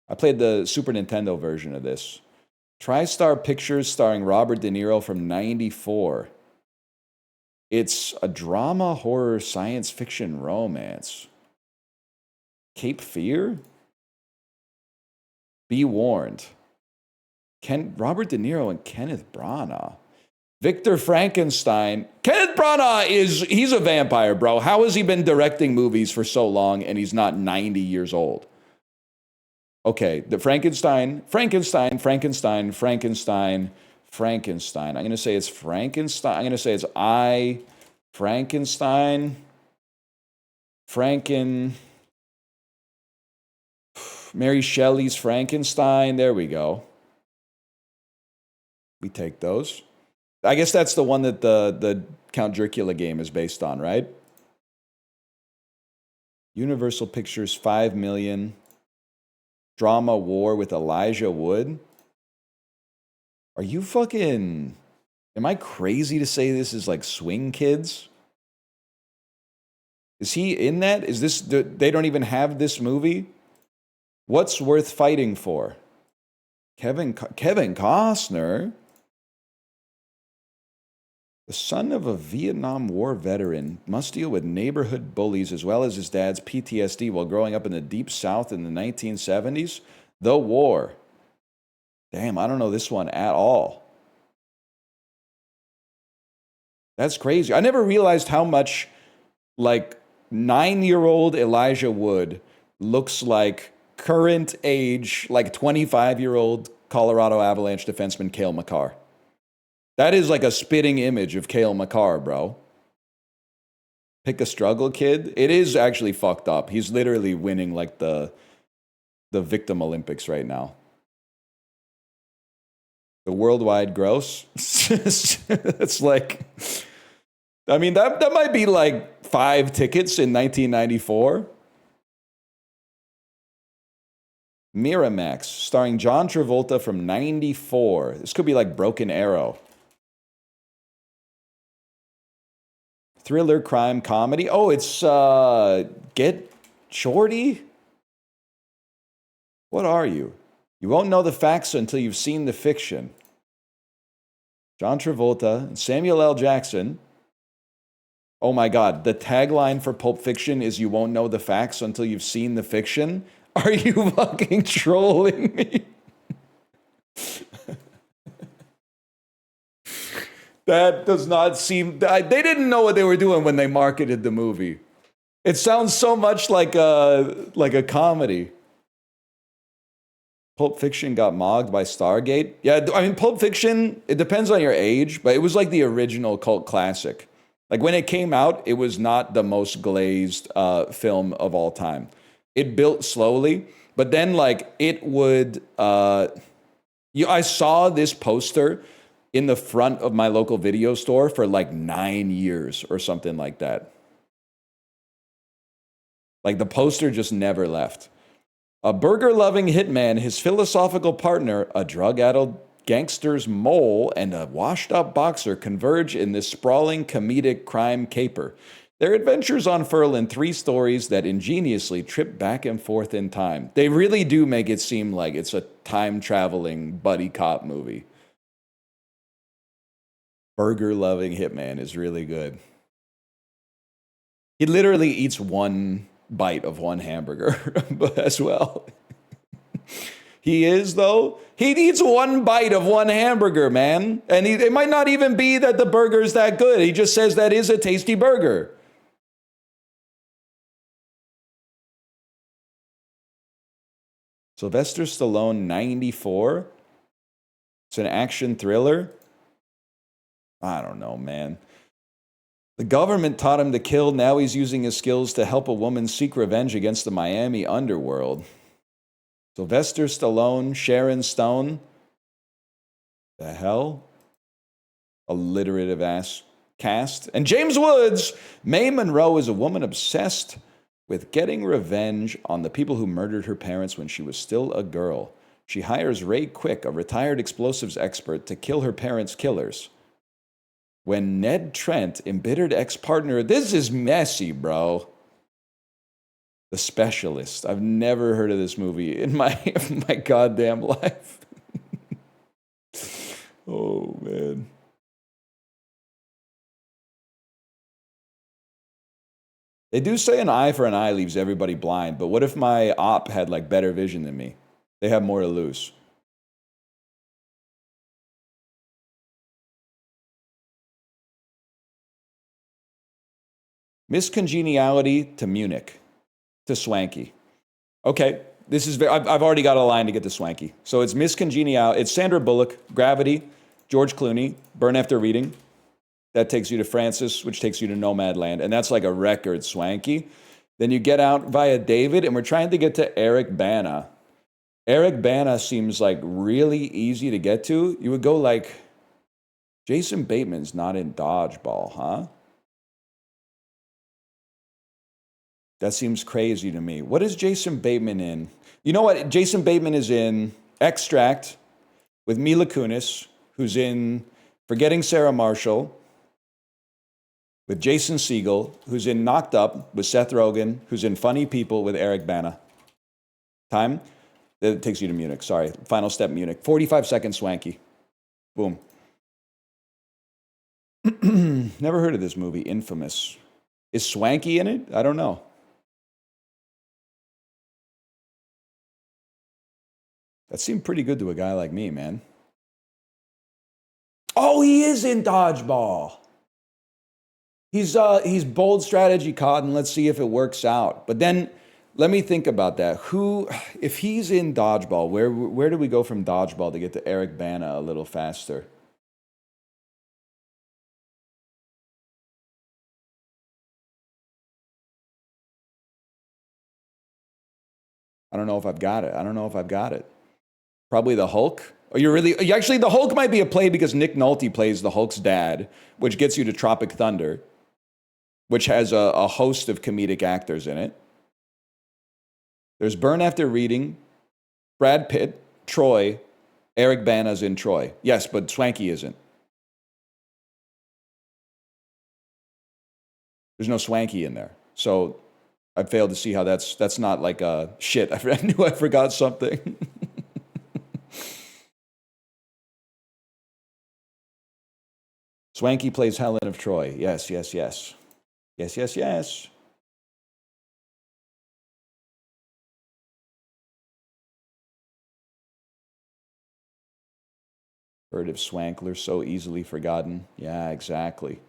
I played the Super Nintendo version of this. TriStar Pictures starring Robert De Niro from 94. It's a drama, horror, science fiction, romance. Cape Fear? Be warned. Robert De Niro and Kenneth Branagh. Victor Frankenstein. Kenneth Branagh he's a vampire, bro. How has he been directing movies for so long and he's not 90 years old? Okay, the Frankenstein. I'm going to say it's Frankenstein. I'm going to say it's Frankenstein. Mary Shelley's Frankenstein. There we go. We take those. I guess that's the one that the Count Dracula game is based on, right? Universal Pictures, 5 million. Drama War with Elijah Wood. Are you fucking... Am I crazy to say this is like Swing Kids? Is he in that? Is this... They don't even have this movie? What's Worth Fighting For? Kevin Costner? The son of a Vietnam War veteran must deal with neighborhood bullies as well as his dad's PTSD while growing up in the Deep South in the 1970s. The War. Damn, I don't know this one at all. That's crazy. I never realized how much, like, 9-year-old Elijah Wood looks like current age, like, 25-year-old Colorado Avalanche defenseman Cale Makar. That is like a spitting image of Cale Makar, bro. Pick a struggle kid. It is actually fucked up. He's literally winning like the victim Olympics right now. The worldwide gross. It's like, I mean, that might be like 5 tickets in 1994. Miramax, starring John Travolta from 94. This could be like Broken Arrow. Thriller, crime, comedy. Oh, it's Get Shorty? What are you? You won't know the facts until you've seen the fiction. John Travolta and Samuel L. Jackson. Oh my God, the tagline for Pulp Fiction is you won't know the facts until you've seen the fiction? Are you fucking trolling me? That does not seem... They didn't know what they were doing when they marketed the movie. It sounds so much like a comedy. Pulp Fiction got mogged by Stargate. Yeah, I mean, Pulp Fiction, it depends on your age, but it was like the original cult classic. Like when it came out, it was not the most glazed film of all time. It built slowly, but then like it would... I saw this poster in the front of my local video store for like 9 years or something like that. Like the poster just never left. A burger-loving hitman, his philosophical partner, a drug-addled gangster's mole, and a washed-up boxer converge in this sprawling comedic crime caper. Their adventures unfurl in 3 stories that ingeniously trip back and forth in time. They really do make it seem like it's a time-traveling buddy cop movie. Burger-loving hitman is really good. He literally eats 1 bite of 1 hamburger as well. He is, though. He eats 1 bite of 1 hamburger, man. And it might not even be that the burger's that good. He just says that is a tasty burger. Sylvester Stallone, 94. It's an action thriller. I don't know, man. The government taught him to kill. Now he's using his skills to help a woman seek revenge against the Miami underworld. Sylvester Stallone, Sharon Stone. The hell? Alliterative ass cast. And James Woods. Mae Monroe is a woman obsessed with getting revenge on the people who murdered her parents when she was still a girl. She hires Ray Quick, a retired explosives expert, to kill her parents' killers. When Ned Trent, embittered ex-partner, this is messy, bro. The Specialist. I've never heard of this movie in my goddamn life. Oh, man. They do say an eye for an eye leaves everybody blind, but what if my op had like better vision than me? They have more to lose. Miscongeniality to Munich, to Swanky. Okay, this is I've already got a line to get to Swanky. So it's miscongeniality. It's Sandra Bullock, Gravity, George Clooney, Burn After Reading. That takes you to Francis, which takes you to Nomadland, and that's like a record Swanky. Then you get out via David, and we're trying to get to Eric Bana. Eric Bana seems like really easy to get to. You would go like, Jason Bateman's not in Dodgeball, huh? That seems crazy to me. What is Jason Bateman in? You know what? Jason Bateman is in Extract with Mila Kunis, who's in Forgetting Sarah Marshall, with Jason Segel, who's in Knocked Up with Seth Rogen, who's in Funny People with Eric Bana. Time? That takes you to Munich. Sorry. Final step, Munich. 45 seconds, Swanky. Boom. Never heard of this movie, Infamous. Is Swanky in it? I don't know. That seemed pretty good to a guy like me, man. Oh, he is in Dodgeball. He's bold strategy, Cotton. Let's see if it works out. But then, let me think about that. If he's in Dodgeball, where do we go from Dodgeball to get to Eric Bana a little faster? I don't know if I've got it. Probably the Hulk. Actually, the Hulk might be a play because Nick Nolte plays the Hulk's dad, which gets you to Tropic Thunder, which has a host of comedic actors in it. There's Burn After Reading, Brad Pitt, Troy, Eric Bana's in Troy. Yes, but Swanky isn't. There's no Swanky in there. So I failed to see how that's not like a shit. I knew I forgot something. Swanky plays Helen of Troy. Yes. Heard of Swankler, so easily forgotten. Yeah, exactly.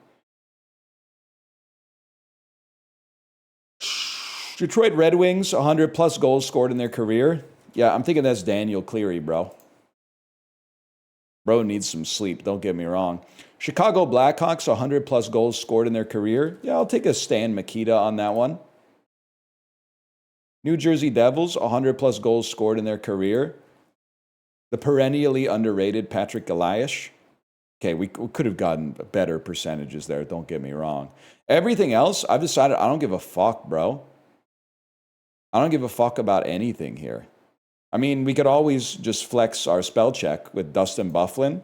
Detroit Red Wings, 100 plus goals scored in their career. Yeah, I'm thinking that's Daniel Cleary, bro. Bro needs some sleep, don't get me wrong. Chicago Blackhawks, 100 plus goals scored in their career. Yeah, I'll take a Stan Mikita on that one. New Jersey Devils, 100 plus goals scored in their career. The perennially underrated Patrick Elias. Okay, we could have gotten better percentages there, don't get me wrong. Everything else, I've decided I don't give a fuck, bro. I don't give a fuck about anything here. I mean, we could always just flex our spell check with Dustin Byfuglien.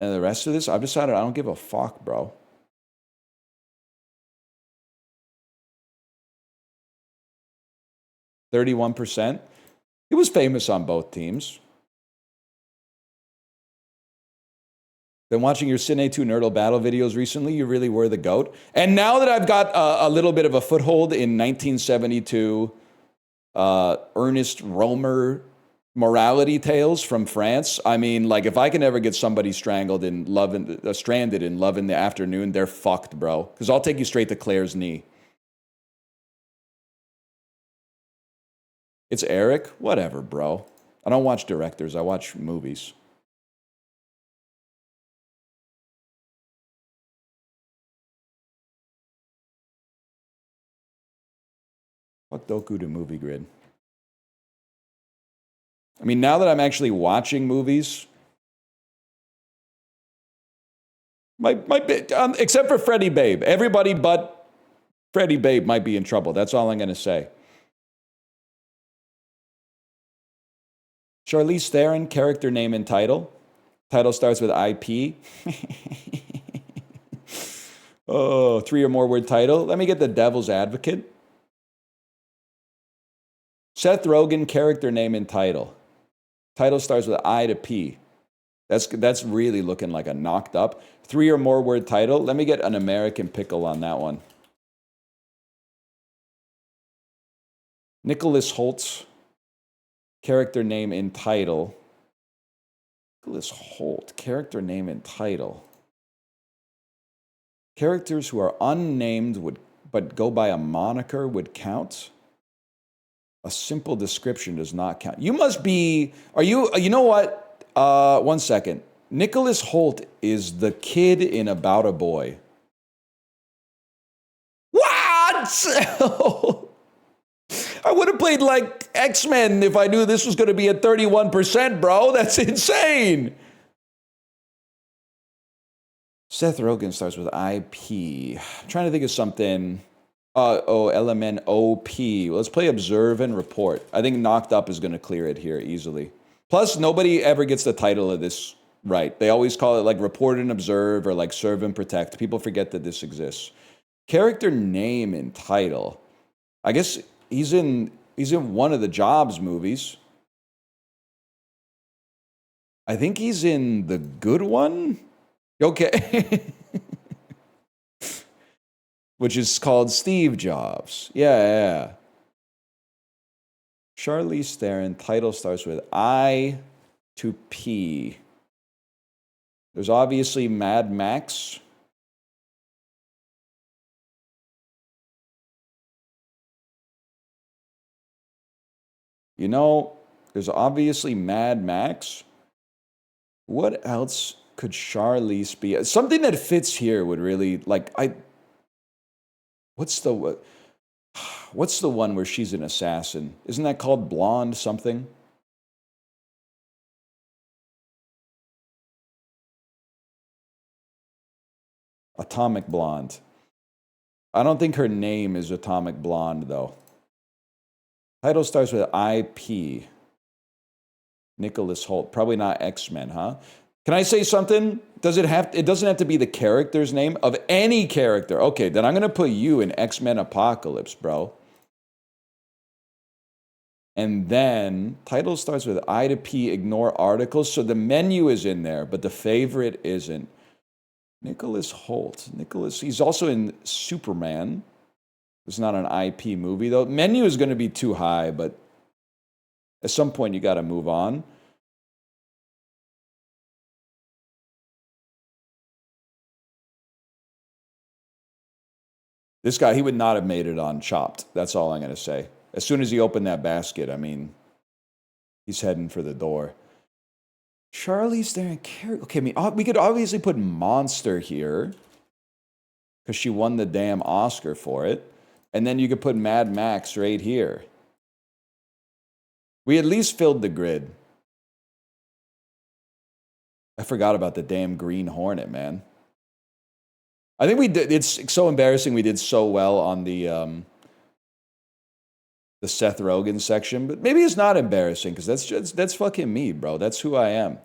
And the rest of this, I've decided I don't give a fuck, bro. %31%. He was famous on both teams. Been watching your Cine 2 Nerdle battle videos recently. You really were the GOAT. And now that I've got a little bit of a foothold in 1972 Ernest Romer morality tales from France, I mean, like, if I can ever get somebody stranded in Love in the Afternoon, they're fucked, bro. Because I'll take you straight to Claire's knee. It's Eric? Whatever, bro. I don't watch directors. I watch movies. Fuck Doku to Movie Grid. I mean, now that I'm actually watching movies, except for Freddie Babe. Everybody but Freddie Babe might be in trouble. That's all I'm going to say. Charlize Theron, character name and title. Title starts with IP. Oh, 3 or more word title. Let me get the Devil's Advocate. Seth Rogen, character name and title. Title starts with I to P. That's really looking like a knocked up. 3 or more word title. Let me get an American Pickle on that one. Nicholas Holt, character name and title. Nicholas Holt, character name and title. Characters who are unnamed but go by a moniker would count. A simple description does not count. You must be, you know what? 1 second. Nicholas Holt is the kid in About a Boy. What? I would have played like X-Men if I knew this was going to be at 31%, bro. That's insane. Seth Rogen starts with IP. I'm trying to think of something. LMNOP. Well, let's play Observe and Report. I think Knocked Up is going to clear it here easily. Plus, nobody ever gets the title of this right. They always call it like Report and Observe or like Serve and Protect. People forget that this exists. Character name and title. I guess he's in one of the Jobs movies. I think he's in the good one. Okay. Which is called Steve Jobs. Yeah. Charlize Theron, title starts with I to P. There's obviously Mad Max. You know, there's obviously Mad Max. What else could Charlize be? Something that fits here would really, like, What's the one where she's an assassin? Isn't that called Blonde something? Atomic Blonde. I don't think her name is Atomic Blonde, though. Title starts with IP. Nicholas Holt. Probably not X-Men, huh? Can I say something? It doesn't have to be the character's name of any character. Okay, then I'm going to put you in X-Men Apocalypse, bro. And then title starts with I to P, ignore articles. So the menu is in there, but the favorite isn't. Nicholas Holt. He's also in Superman. It's not an IP movie, though. Menu is going to be too high, but at some point you got to move on. This guy, he would not have made it on Chopped. That's all I'm going to say. As soon as he opened that basket, I mean, he's heading for the door. Charlize Theron. Okay, I mean, we could obviously put Monster here because she won the damn Oscar for it. And then you could put Mad Max right here. We at least filled the grid. I forgot about the damn Green Hornet, man. I think we did. It's so embarrassing we did so well on the Seth Rogen section, but maybe it's not embarrassing because that's fucking me, bro. That's who I am.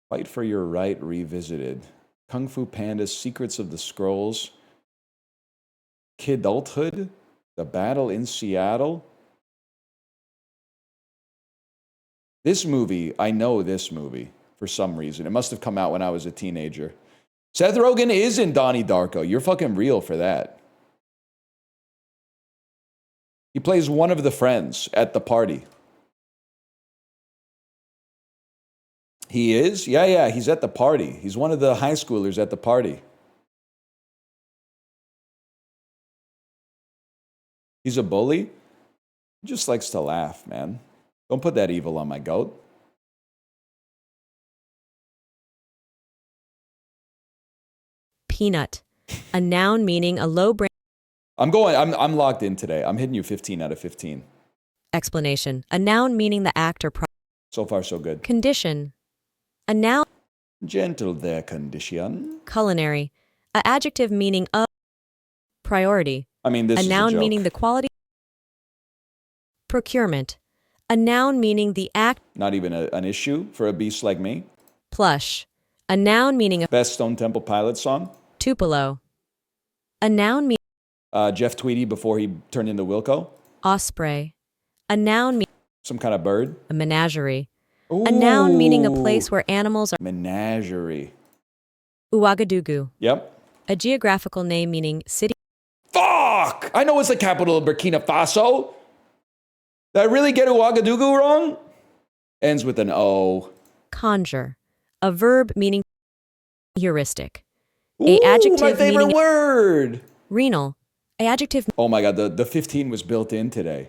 Fight for Your Right Revisited. Kung Fu Panda, Secrets of the Scrolls. Kidulthood. The Battle in Seattle. This movie, I know this movie for some reason. It must have come out when I was a teenager. Seth Rogen is in Donnie Darko. You're fucking real for that. He plays one of the friends at the party. He is? Yeah, he's at the party. He's one of the high schoolers at the party. He's a bully? He just likes to laugh, man. Don't put that evil on my goat. Peanut. A noun meaning a low brain. I'm locked in today. I'm hitting you 15 out of 15. Explanation. A noun meaning the act or So far, so good. condition. A noun. Gentle there, condition. Culinary. A adjective meaning of priority. I mean, this is a noun a joke. meaning the quality. Procurement. A noun meaning the act. Not even an issue for a beast like me. Plush. A noun meaning a Best Stone Temple Pilots song. Tupelo. A noun meaning Jeff Tweedy before he turned into Wilco. osprey. A noun meaning Some kind of bird. a menagerie. Ooh. A noun meaning a place where animals are. Menagerie. Ouagadougou. Yep. A geographical name meaning city. Fuck! I know it's the capital of Burkina Faso. Did I really get Ouagadougou wrong? Ends with an O. Conjure. A verb meaning heuristic. Ooh, adjective my favorite meaning word. renal. A adjective Oh my God, the 15 was built in today.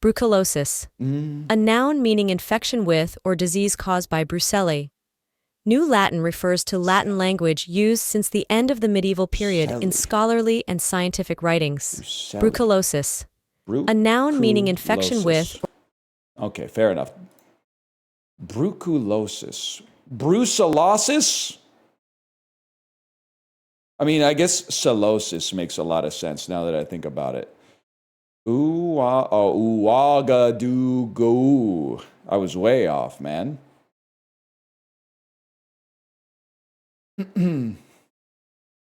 brucellosis. A noun meaning infection with or disease caused by brucelli. New Latin refers to Latin language used since the end of the medieval period in scholarly and scientific writings. Brucellosis. A noun meaning infection with. Okay, fair enough. Brucellosis. Brucellosis? I mean, I guess cellosis makes a lot of sense now that I think about it. Ouagadougou. I was way off, man.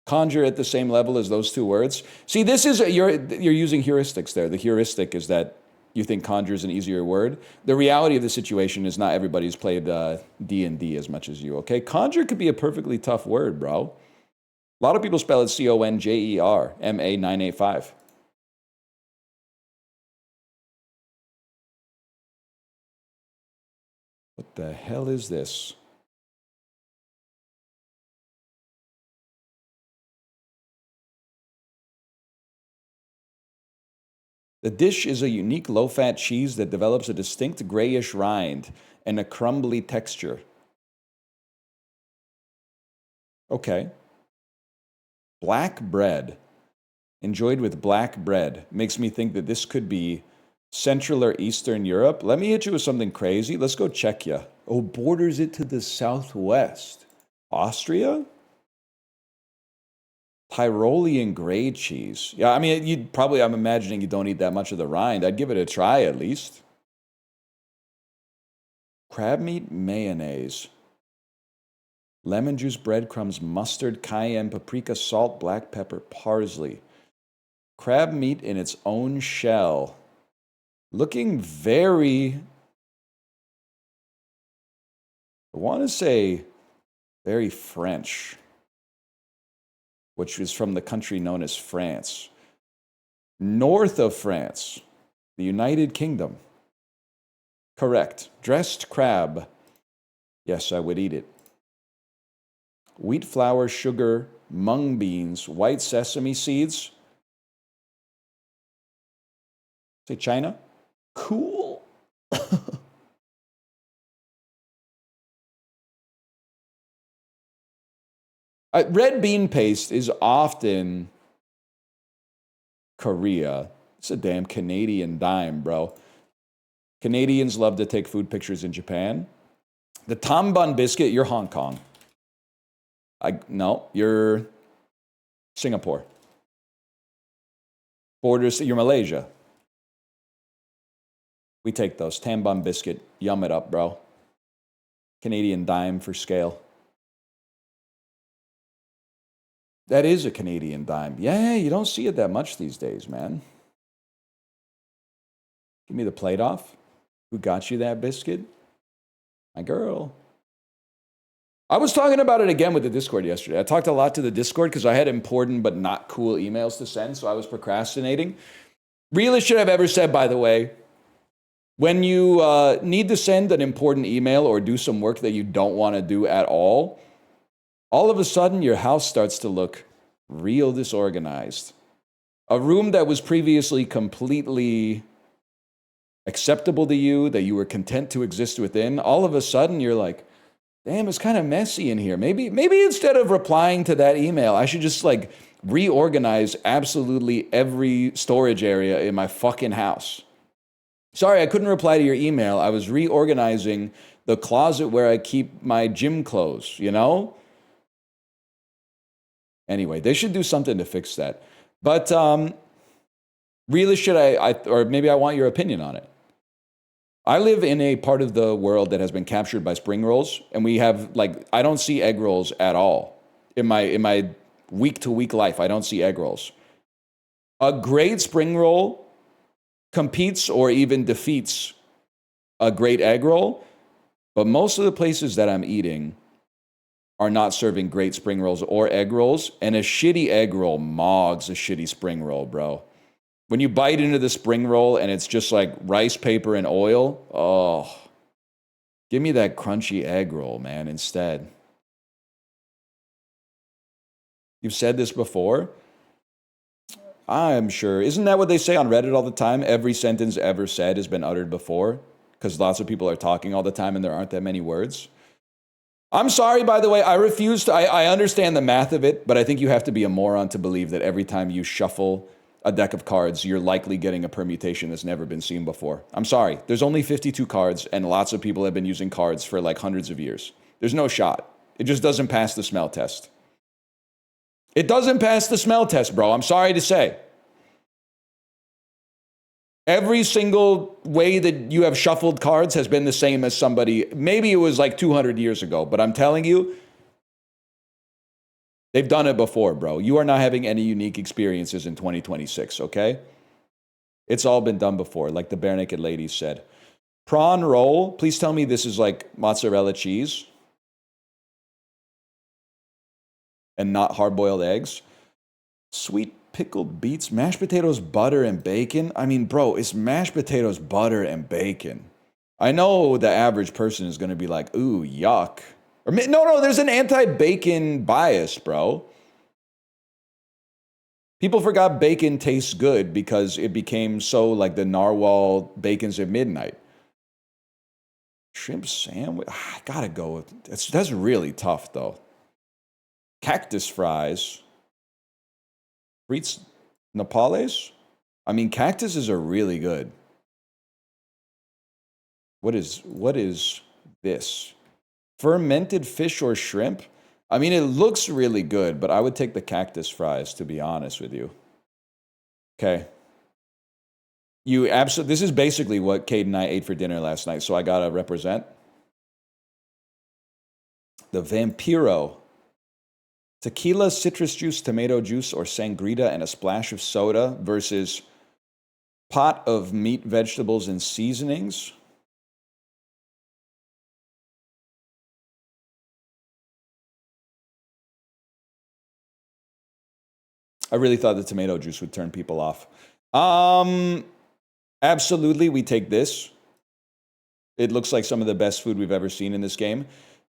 Conjure at the same level as those two words. See, this is you're using heuristics there. The heuristic is that you think conjure is an easier word. The reality of the situation is not everybody's played D&D as much as you. Okay, conjure could be a perfectly tough word, bro. A lot of people spell it CONJER, MA985. What the hell is this? The dish is a unique low-fat cheese that develops a distinct grayish rind and a crumbly texture. Okay. Black bread. Enjoyed with black bread. Makes me think that this could be Central or Eastern Europe. Let me hit you with something crazy. Let's go Czechia. Oh, borders it to the southwest. Austria? Tyrolean grade cheese. Yeah, I mean, you'd probably, I'm imagining you don't eat that much of the rind. I'd give it a try at least. Crab meat mayonnaise. Lemon juice, breadcrumbs, mustard, cayenne, paprika, salt, black pepper, parsley. Crab meat in its own shell. Looking very, I want to say, very French, which is from the country known as France. North of France, the United Kingdom. Correct. Dressed crab. Yes, I would eat it. Wheat flour, sugar, mung beans, white sesame seeds. Say China? Cool. Red bean paste is often Korea. It's a damn Canadian dime, bro. Canadians love to take food pictures in Japan. The Tom Bun biscuit, you're Hong Kong. No, you're Singapore. Borders, you're Malaysia. We take those. Tam Bun biscuit, yum it up, bro. Canadian dime for scale. That is a Canadian dime. Yeah, you don't see it that much these days, man. Give me the plate off. Who got you that biscuit? My girl. I was talking about it again with the Discord yesterday. I talked a lot to the Discord because I had important but not cool emails to send, so I was procrastinating. Realest shit I've ever said, by the way. When you need to send an important email or do some work that you don't want to do at all of a sudden your house starts to look real disorganized. A room that was previously completely acceptable to you, that you were content to exist within, all of a sudden you're like, damn, it's kind of messy in here. Maybe instead of replying to that email, I should just like reorganize absolutely every storage area in my fucking house. Sorry, I couldn't reply to your email. I was reorganizing the closet where I keep my gym clothes, you know? Anyway, they should do something to fix that. But really, or maybe I want your opinion on it. I live in a part of the world that has been captured by spring rolls, and we have I don't see egg rolls at all in my week-to-week life. I don't see egg rolls. A great spring roll competes or even defeats a great egg roll, but most of the places that I'm eating are not serving great spring rolls or egg rolls, and a shitty egg roll mogs a shitty spring roll, bro. When you bite into the spring roll and it's just like rice paper and oil, oh, give me that crunchy egg roll, man, instead. You've said this before? I'm sure. Isn't that what they say on Reddit all the time? Every sentence ever said has been uttered before, because lots of people are talking all the time and there aren't that many words. I'm sorry, by the way, I refuse to, I understand the math of it, but I think you have to be a moron to believe that every time you shuffle a deck of cards, you're likely getting a permutation that's never been seen before. I'm sorry. There's only 52 cards, and lots of people have been using cards for like hundreds of years. There's no shot. It just doesn't pass the smell test. It doesn't pass the smell test, bro. I'm sorry to say. Every single way that you have shuffled cards has been the same as somebody. Maybe it was like 200 years ago, but I'm telling you, they've done it before, bro. You are not having any unique experiences in 2026, okay? It's all been done before, like the Bare Naked Ladies said. Prawn roll, please tell me this is like mozzarella cheese and not hard-boiled eggs. Sweet pickled beets, mashed potatoes, butter, and bacon. I mean, bro, it's mashed potatoes, butter, and bacon. I know the average person is going to be like, ooh, yuck. Or no, there's an anti-bacon bias, bro. People forgot bacon tastes good because it became so like the narwhal bacons at midnight. Shrimp sandwich, I gotta go with that's really tough though. Cactus fries. Frites Napales? I mean, cactuses are really good. What is this? Fermented fish or shrimp? I mean, it looks really good, but I would take the cactus fries, to be honest with you. Okay. This is basically what Cade and I ate for dinner last night, so I gotta represent. The Vampiro. Tequila, citrus juice, tomato juice, or sangria and a splash of soda versus pot of meat, vegetables, and seasonings. I really thought the tomato juice would turn people off. Absolutely, we take this. It looks like some of the best food we've ever seen in this game.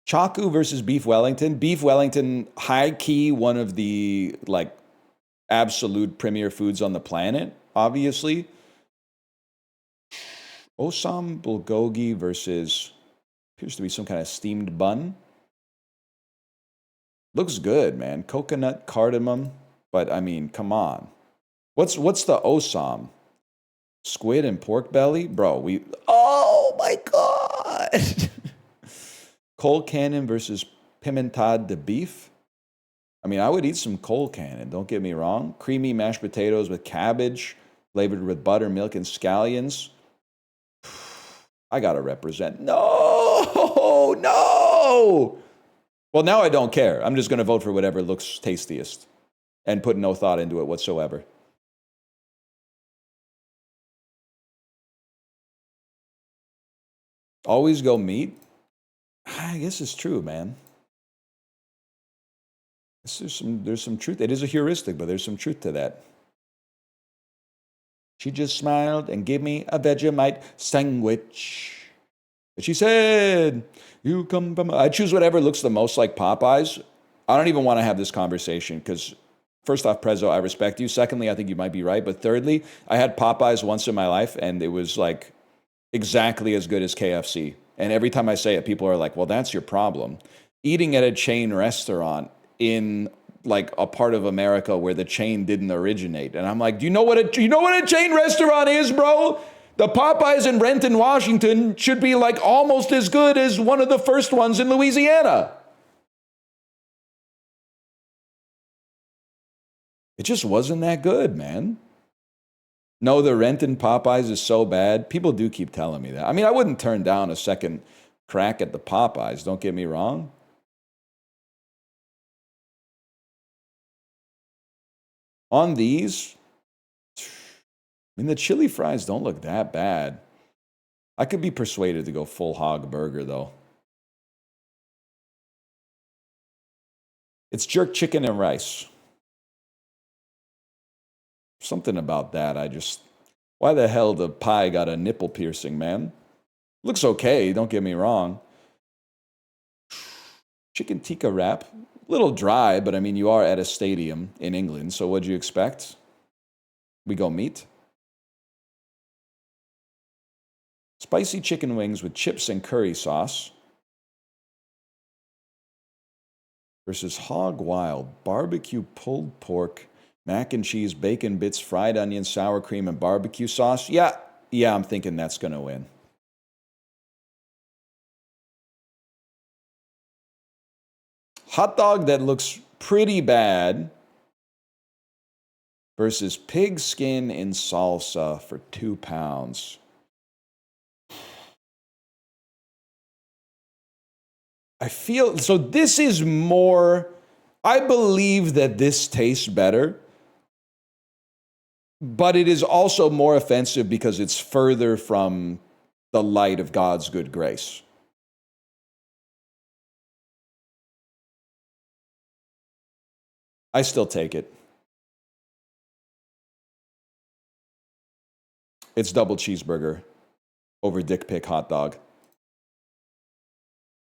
Chaku versus Beef Wellington. Beef Wellington, high key, one of the like absolute premier foods on the planet, obviously. Osam bulgogi versus appears to be some kind of steamed bun. Looks good, man. Coconut, cardamom, but I mean, come on. What's the osam? Squid and pork belly? Bro, oh my God. Coal cannon versus pimentade de beef. I mean, I would eat some coal cannon, don't get me wrong. Creamy mashed potatoes with cabbage, flavored with butter, milk, and scallions. I gotta represent. No! no! Well, now I don't care. I'm just going to vote for whatever looks tastiest and put no thought into it whatsoever. Always go meat? I guess it's true, man. There's some truth. It is a heuristic, but there's some truth to that. She just smiled and gave me a Vegemite sandwich. She said, you come from... I choose whatever looks the most like Popeyes. I don't even want to have this conversation because, first off, Prezzo, I respect you. Secondly, I think you might be right. But thirdly, I had Popeyes once in my life, and it was like exactly as good as KFC. And every time I say it, people are like, well, that's your problem. Eating at a chain restaurant in like a part of America where the chain didn't originate. And I'm like, do you know what a chain restaurant is, bro? The Popeyes in Renton, Washington should be like almost as good as one of the first ones in Louisiana. It just wasn't that good, man. No, the Renton Popeyes is so bad. People do keep telling me that. I mean, I wouldn't turn down a second crack at the Popeyes, don't get me wrong. On these, I mean, the chili fries don't look that bad. I could be persuaded to go full hog burger, though. It's jerk chicken and rice. Something about that, why the hell the pie got a nipple piercing, man? Looks okay, don't get me wrong. Chicken tikka wrap. A little dry, but I mean, you are at a stadium in England, so what'd you expect? We go meat. Spicy chicken wings with chips and curry sauce. Versus hog wild, barbecue pulled pork, mac and cheese, bacon bits, fried onion, sour cream, and barbecue sauce. Yeah, I'm thinking that's going to win. Hot dog that looks pretty bad versus pig skin in salsa for 2 pounds. I feel, so this is more, I believe that this tastes better, but it is also more offensive because it's further from the light of God's good grace. I still take it. It's double cheeseburger over dick pic hot dog.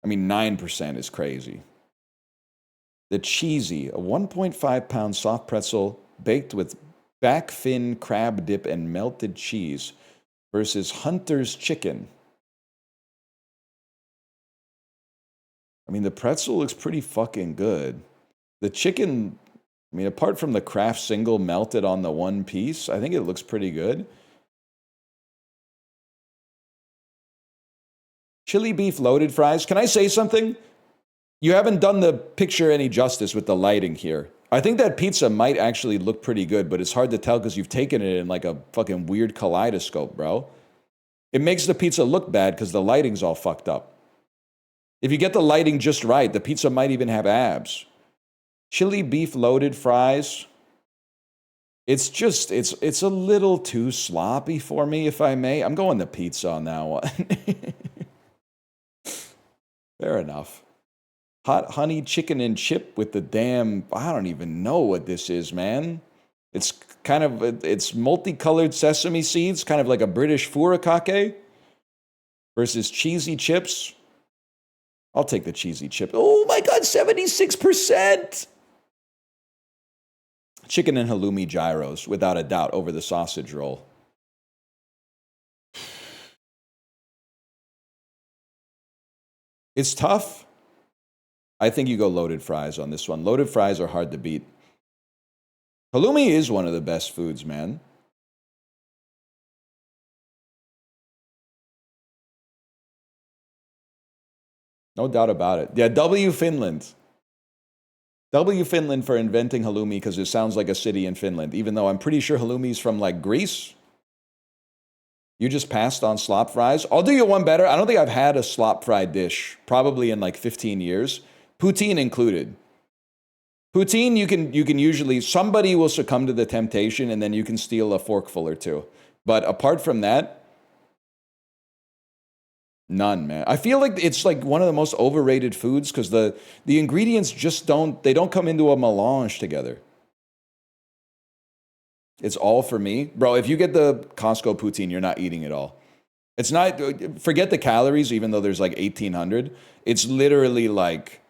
I mean, 9% is crazy. The cheesy, a 1.5 pound soft pretzel baked with back fin crab dip and melted cheese versus Hunter's chicken. I mean, the pretzel looks pretty fucking good. The chicken, I mean, apart from the Kraft single melted on the one piece, I think it looks pretty good. Chili beef loaded fries. Can I say something? You haven't done the picture any justice with the lighting here. I think that pizza might actually look pretty good, but it's hard to tell because you've taken it in like a fucking weird kaleidoscope, bro. It makes the pizza look bad because the lighting's all fucked up. If you get the lighting just right, the pizza might even have abs. Chili beef loaded fries. It's just, it's a little too sloppy for me, if I may. I'm going to pizza on that one. Fair enough. Hot honey chicken and chip with the damn, I don't even know what this is, man. It's kind of, it's multicolored sesame seeds, kind of like a British furikake versus cheesy chips. I'll take the cheesy chip. Oh my God, 76%. Chicken and halloumi gyros, without a doubt, over the sausage roll. It's tough. I think you go loaded fries on this one. Loaded fries are hard to beat. Halloumi is one of the best foods, man. No doubt about it. Yeah, W Finland. W Finland for inventing halloumi because it sounds like a city in Finland, even though I'm pretty sure halloumi's from like Greece. You just passed on slop fries. I'll do you one better. I don't think I've had a slop fried dish probably in like 15 years. Poutine included. Poutine, you can usually, somebody will succumb to the temptation and then you can steal a forkful or two. But apart from that, none, man. I feel like it's like one of the most overrated foods because the ingredients just don't come into a melange together. It's all for me. Bro, if you get the Costco poutine, you're not eating it all. It's not, forget the calories, even though there's like 1,800. It's literally like,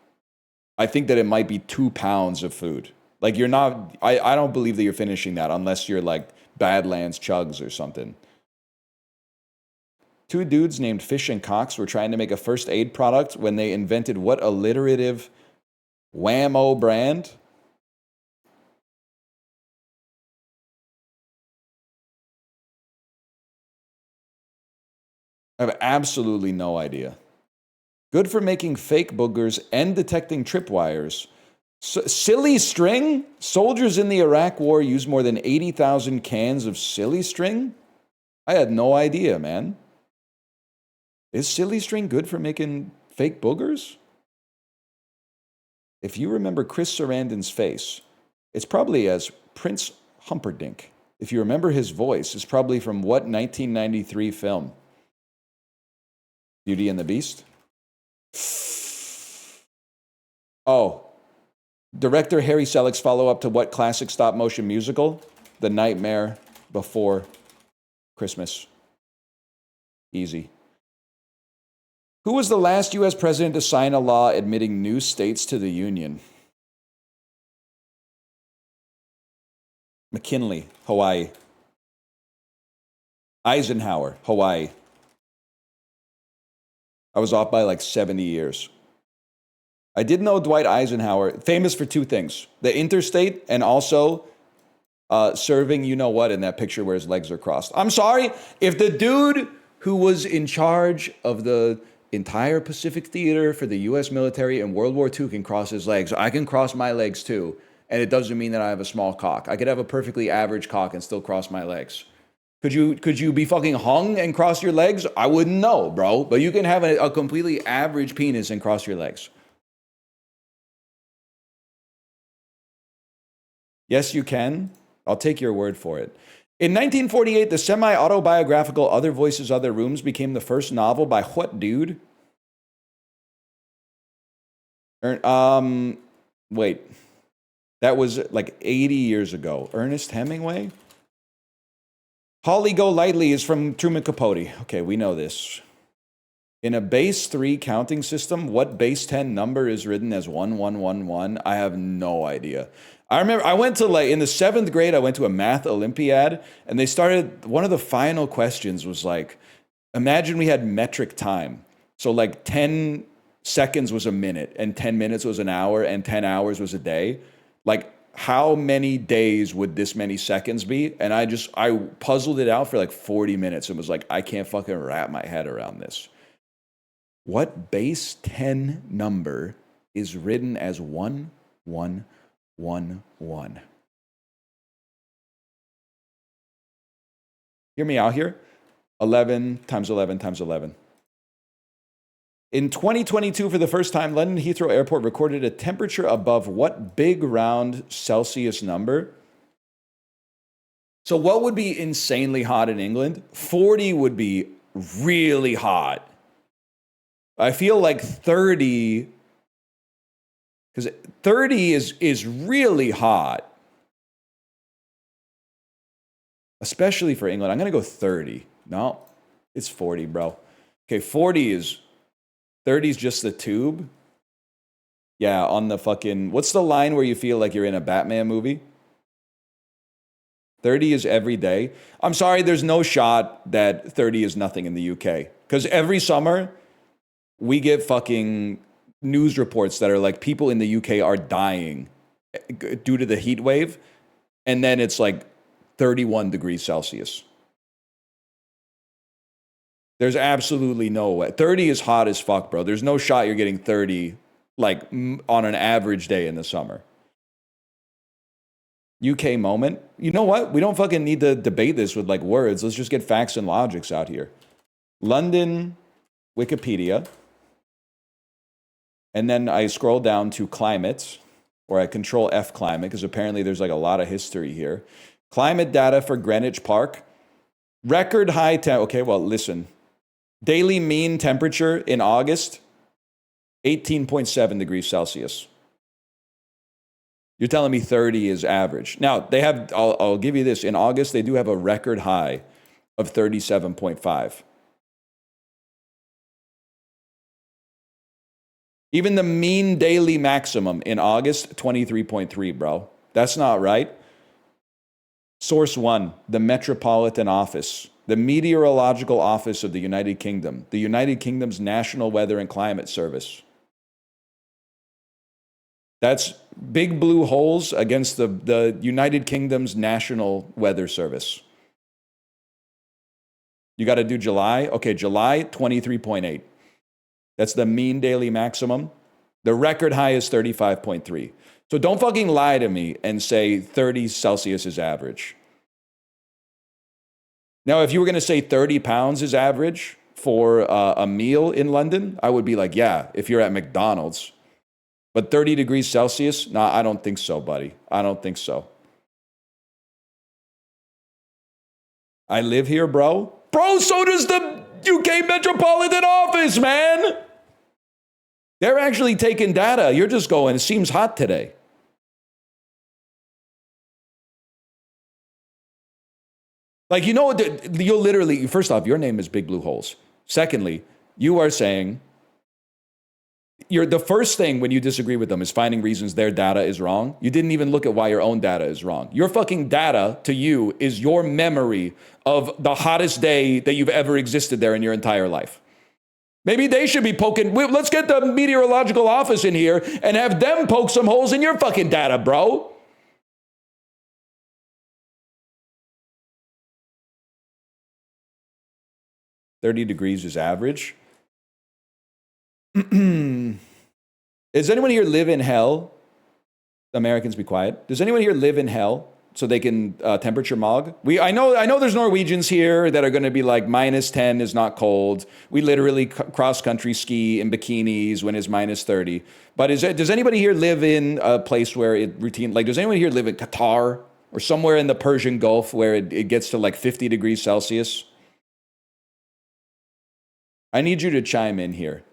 I think that it might be 2 pounds of food. Like you're not, I don't believe that you're finishing that unless you're like Badlands Chugs or something. 2 dudes named Fish and Cox were trying to make a first aid product when they invented what alliterative whammo brand? I have absolutely no idea. Good for making fake boogers and detecting tripwires. Silly string? Soldiers in the Iraq War used more than 80,000 cans of silly string? I had no idea, man. Is silly string good for making fake boogers? If you remember Chris Sarandon's face, it's probably as Prince Humperdinck. If you remember his voice, it's probably from what 1993 film? Beauty and the Beast? Oh. Director Harry Selick's follow-up to what classic stop-motion musical? The Nightmare Before Christmas. Easy. Who was the last U.S. president to sign a law admitting new states to the Union? McKinley, Hawaii. Eisenhower, Hawaii. I was off by like 70 years. I did know Dwight Eisenhower, famous for 2 things. The interstate and also serving you-know-what in that picture where his legs are crossed. I'm sorry, if the dude who was in charge of the entire Pacific Theater for the U.S. military in World War II can cross his legs, I can cross my legs too. And it doesn't mean that I have a small cock. I could have a perfectly average cock and still cross my legs. Could you be fucking hung and cross your legs? I wouldn't know, bro. But you can have a completely average penis and cross your legs. Yes, you can. I'll take your word for it. In 1948, the semi-autobiographical Other Voices, Other Rooms became the first novel by what dude? Wait. That was like 80 years ago. Ernest Hemingway? Holly Golightly is from Truman Capote. Okay, we know this. In a base 3 counting system, what base 10 number is written as 1111? I have no idea. I remember I went to like in the 7th grade, I went to a math Olympiad and they started, one of the final questions was like, imagine we had metric time. So like 10 seconds was a minute and 10 minutes was an hour and 10 hours was a day. Like how many days would this many seconds be? And I puzzled it out for like 40 minutes and was like, I can't fucking wrap my head around this. What base 10 number is written as 1111? Hear me out here. 11 times 11 times 11. In 2022, for the first time, London Heathrow Airport recorded a temperature above what big round Celsius number? So what would be insanely hot in England? 40 would be really hot. I feel like 30, because 30 is really hot. Especially for England. I'm going to go 30. No, it's 40, bro. Okay, 30 is just the tube. Yeah, on the fucking, what's the line where you feel like you're in a Batman movie? 30 is every day. I'm sorry, there's no shot that 30 is nothing in the UK. Because every summer, we get fucking news reports that are like people in the UK are dying due to the heat wave. And then it's like 31 degrees Celsius. There's absolutely no way. 30 is hot as fuck, bro. There's no shot you're getting 30 like on an average day in the summer. UK moment. You know what? We don't fucking need to debate this with like words. Let's just get facts and logics out here. London, Wikipedia. And then I scroll down to climate, or I control F climate, because apparently there's like a lot of history here. Climate data for Greenwich Park. Record high okay, well, listen. Daily mean temperature in August, 18.7 degrees Celsius. You're telling me 30 is average. Now, they have, I'll give you this. In August, they do have a record high of 37.5. Even the mean daily maximum in August, 23.3, bro. That's not right. Source 1, the Metropolitan Office, the Meteorological Office of the United Kingdom, the United Kingdom's National Weather and Climate Service. That's big blue holes against the United Kingdom's National Weather Service. You got to do July? Okay, July, 23.8. That's the mean daily maximum. The record high is 35.3. So don't fucking lie to me and say 30 Celsius is average. Now, if you were going to say 30 pounds is average for a meal in London, I would be like, yeah, if you're at McDonald's. But 30 degrees Celsius? Nah, I don't think so, buddy. I don't think so. I live here, bro. Bro, so does the UK Metropolitan Office, man. They're actually taking data. You're just going, it seems hot today. Like, you know, you'll literally, first off, your name is Big Blue Holes. Secondly, you are saying, the first thing when you disagree with them is finding reasons their data is wrong. You didn't even look at why your own data is wrong. Your fucking data to you is your memory of the hottest day that you've ever existed there in your entire life. Maybe they should be poking. Let's get the meteorological office in here and have them poke some holes in your fucking data, bro. "30 degrees is average." Does anyone here live in hell? Americans, be quiet. Does anyone here live in hell so they can temperature mog? I know there's Norwegians here that are going to be like -10 is not cold. We literally cross country ski in bikinis when it's -30. But does anybody here live in a place where does anyone here live in Qatar or somewhere in the Persian Gulf where it gets to like 50 degrees Celsius? I need you to chime in here.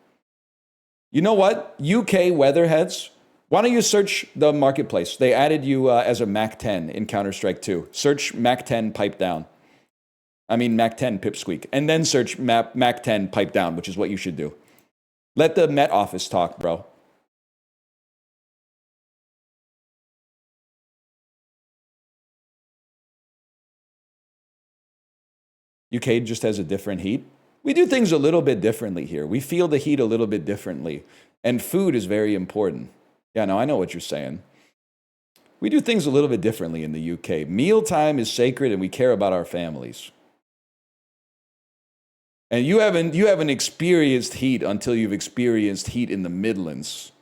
You know what? UK weatherheads, why don't you search the marketplace? They added you as a Mac 10 in Counter-Strike 2. Search Mac 10 pipe down. I mean Mac 10 pipsqueak. And then search Mac 10 pipe down, which is what you should do. Let the Met Office talk, bro. UK just has a different heat. We do things a little bit differently here. We feel the heat a little bit differently. And food is very important. Yeah, no, I know what you're saying. We do things a little bit differently in the UK. Mealtime is sacred and we care about our families. And you haven't experienced heat until you've experienced heat in the Midlands.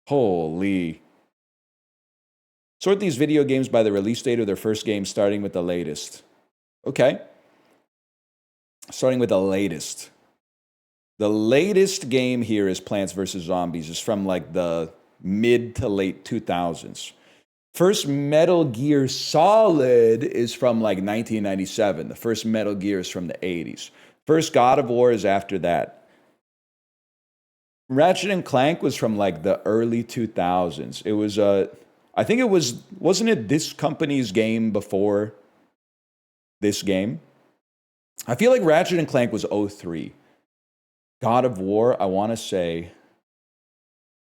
Holy. Sort these video games by the release date of their first game, starting with the latest. Okay. Starting with the latest. The latest game here is Plants vs. Zombies. It's from like the mid to late 2000s. First Metal Gear Solid is from like 1997. The first Metal Gear is from the 80s. First God of War is after that. Ratchet and Clank was from like the early 2000s. It was, I think it wasn't it this company's game before this game? I feel like Ratchet and Clank was 03. God of War, I want to say,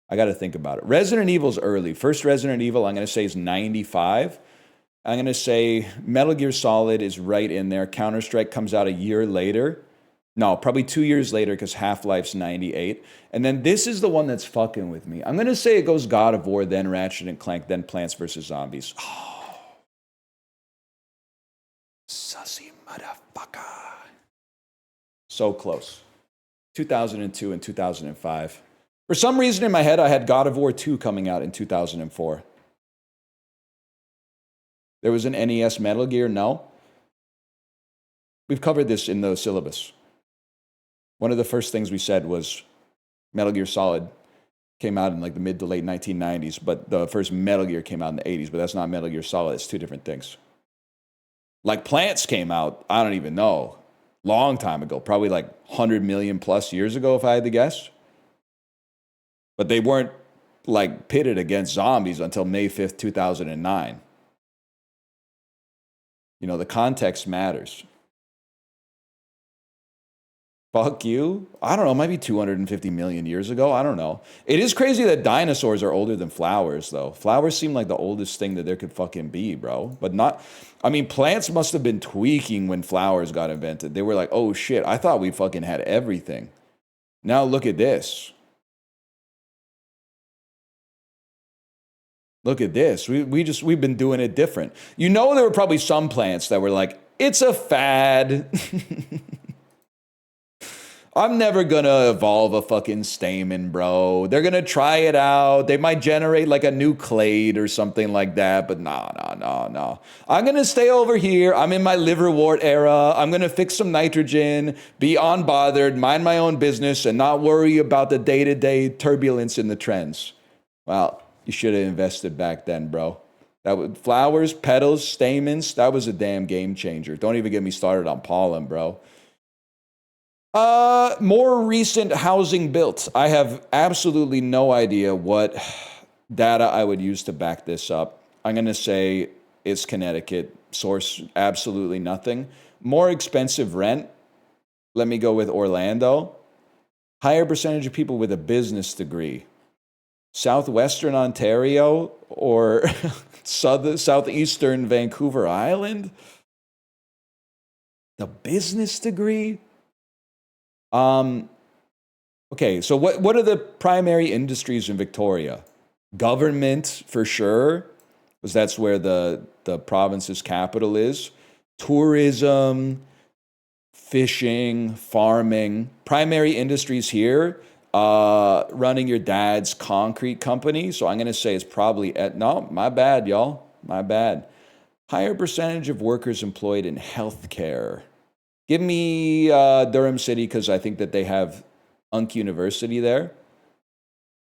I got to think about it. Resident Evil's early. First Resident Evil, I'm going to say, is 95. I'm going to say Metal Gear Solid is right in there. Counter-Strike comes out a year later. No, probably 2 years later because Half-Life's 98. And then this is the one that's fucking with me. I'm going to say it goes God of War, then Ratchet and Clank, then Plants vs. Zombies. Oh. Sussy motherfucker. So close. 2002 and 2005. For some reason in my head, I had God of War 2 coming out in 2004. There was an NES Metal Gear? No. We've covered this in the syllabus. One of the first things we said was Metal Gear Solid came out in like the mid to late 1990s, but the first Metal Gear came out in the 80s, but that's not Metal Gear Solid. It's two different things. Like Plants came out, I don't even know, long time ago, probably like 100 million plus years ago, if I had to guess. But they weren't like pitted against zombies until May 5th, 2009. You know, the context matters. Fuck you? I don't know, maybe 250 million years ago. I don't know. It is crazy that dinosaurs are older than flowers, though. Flowers seem like the oldest thing that there could fucking be, bro. But not, I mean, plants must have been tweaking when flowers got invented. They were like, oh shit, I thought we fucking had everything. Now look at this. Look at this. We've been doing it different. You know, there were probably some plants that were like, it's a fad. I'm never gonna evolve a fucking stamen, bro. They're gonna try it out. They might generate like a new clade or something like that, but no. I'm gonna stay over here. I'm in my liverwort era. I'm gonna fix some nitrogen, be unbothered, mind my own business, and not worry about the day-to-day turbulence in the trends. Well, you should have invested back then, bro. That was flowers, petals, stamens. That was a damn game changer. Don't even get me started on pollen, bro. More recent housing built. I have absolutely no idea what data I would use to back this up. I'm going to say it's Connecticut. Source, absolutely nothing. More expensive rent. Let me go with Orlando. Higher percentage of people with a business degree. Southwestern Ontario or southeastern Vancouver Island? The business degree? Okay, so what are the primary industries in Victoria? Government, for sure, because that's where the province's capital is. Tourism, fishing, farming. Primary industries here, running your dad's concrete company. So I'm going to say it's probably, no, my bad, y'all. My bad. Higher percentage of workers employed in healthcare. Give me Durham City because I think that they have Unk University there.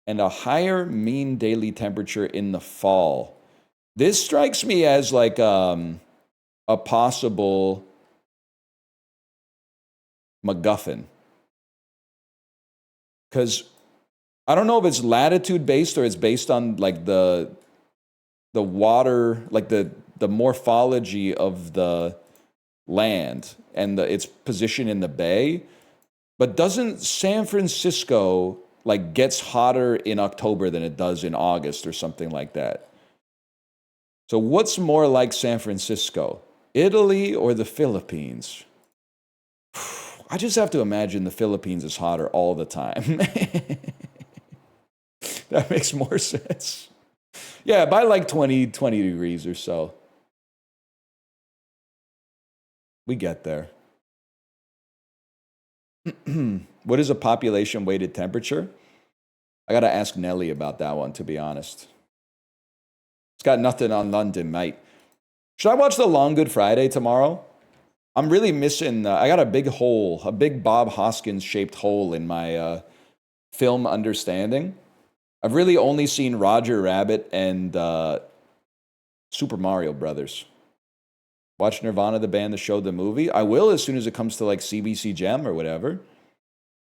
And a higher mean daily temperature in the fall. This strikes me as like a possible MacGuffin. Because I don't know if it's latitude based or it's based on like the water, like the morphology of the land and its position in the bay. But doesn't San Francisco like gets hotter in October than it does in August or something like that? So what's more like San Francisco, Italy or the Philippines? I just have to imagine the Philippines is hotter all the time. That makes more sense. Yeah, by like 20 degrees or so. We get there. What is a population weighted temperature? I got to ask Nelly about that one, to be honest. It's got nothing on London, mate. Should I watch the Long Good Friday tomorrow? I'm really missing, I got a big hole, a big Bob Hoskins shaped hole in my film understanding. I've really only seen Roger Rabbit and Super Mario Brothers. Watch Nirvana, the band, the show, the movie. I will as soon as it comes to like CBC Gem or whatever.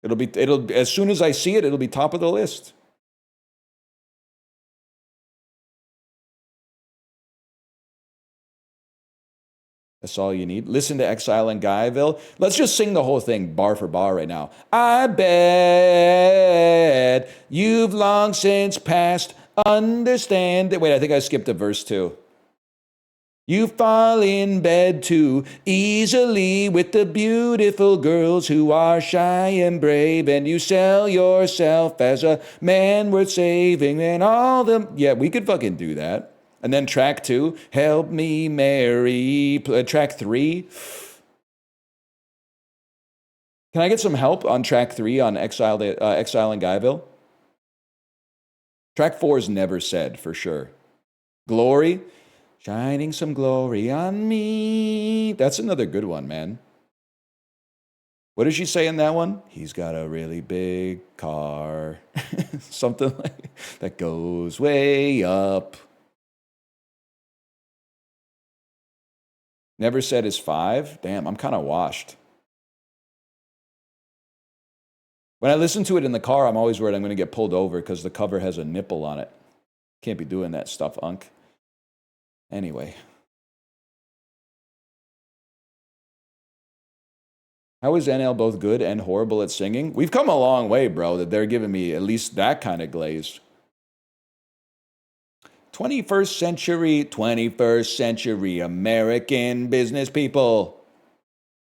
It'll as soon as I see it, it'll be top of the list. That's all you need. Listen to Exile in Guyville. Let's just sing the whole thing bar for bar right now. I bet you've long since passed understand. Wait, I think I skipped a verse too. You fall in bed too easily with the beautiful girls who are shy and brave, and you sell yourself as a man worth saving, and all the... Yeah, we could fucking do that. And then track 2, Help Me Mary. Track 3. Can I get some help on track 3 on Exile in Guyville? Track 4 is Never Said, for sure. Glory. Shining some glory on me. That's another good one, man. What does she say in that one? He's got a really big car. Something like that goes way up. Never said is 5. Damn, I'm kind of washed. When I listen to it in the car, I'm always worried I'm going to get pulled over because the cover has a nipple on it. Can't be doing that stuff, Unc. Anyway. How is NL both good and horrible at singing? We've come a long way, bro, that they're giving me at least that kind of glaze. 21st century American business people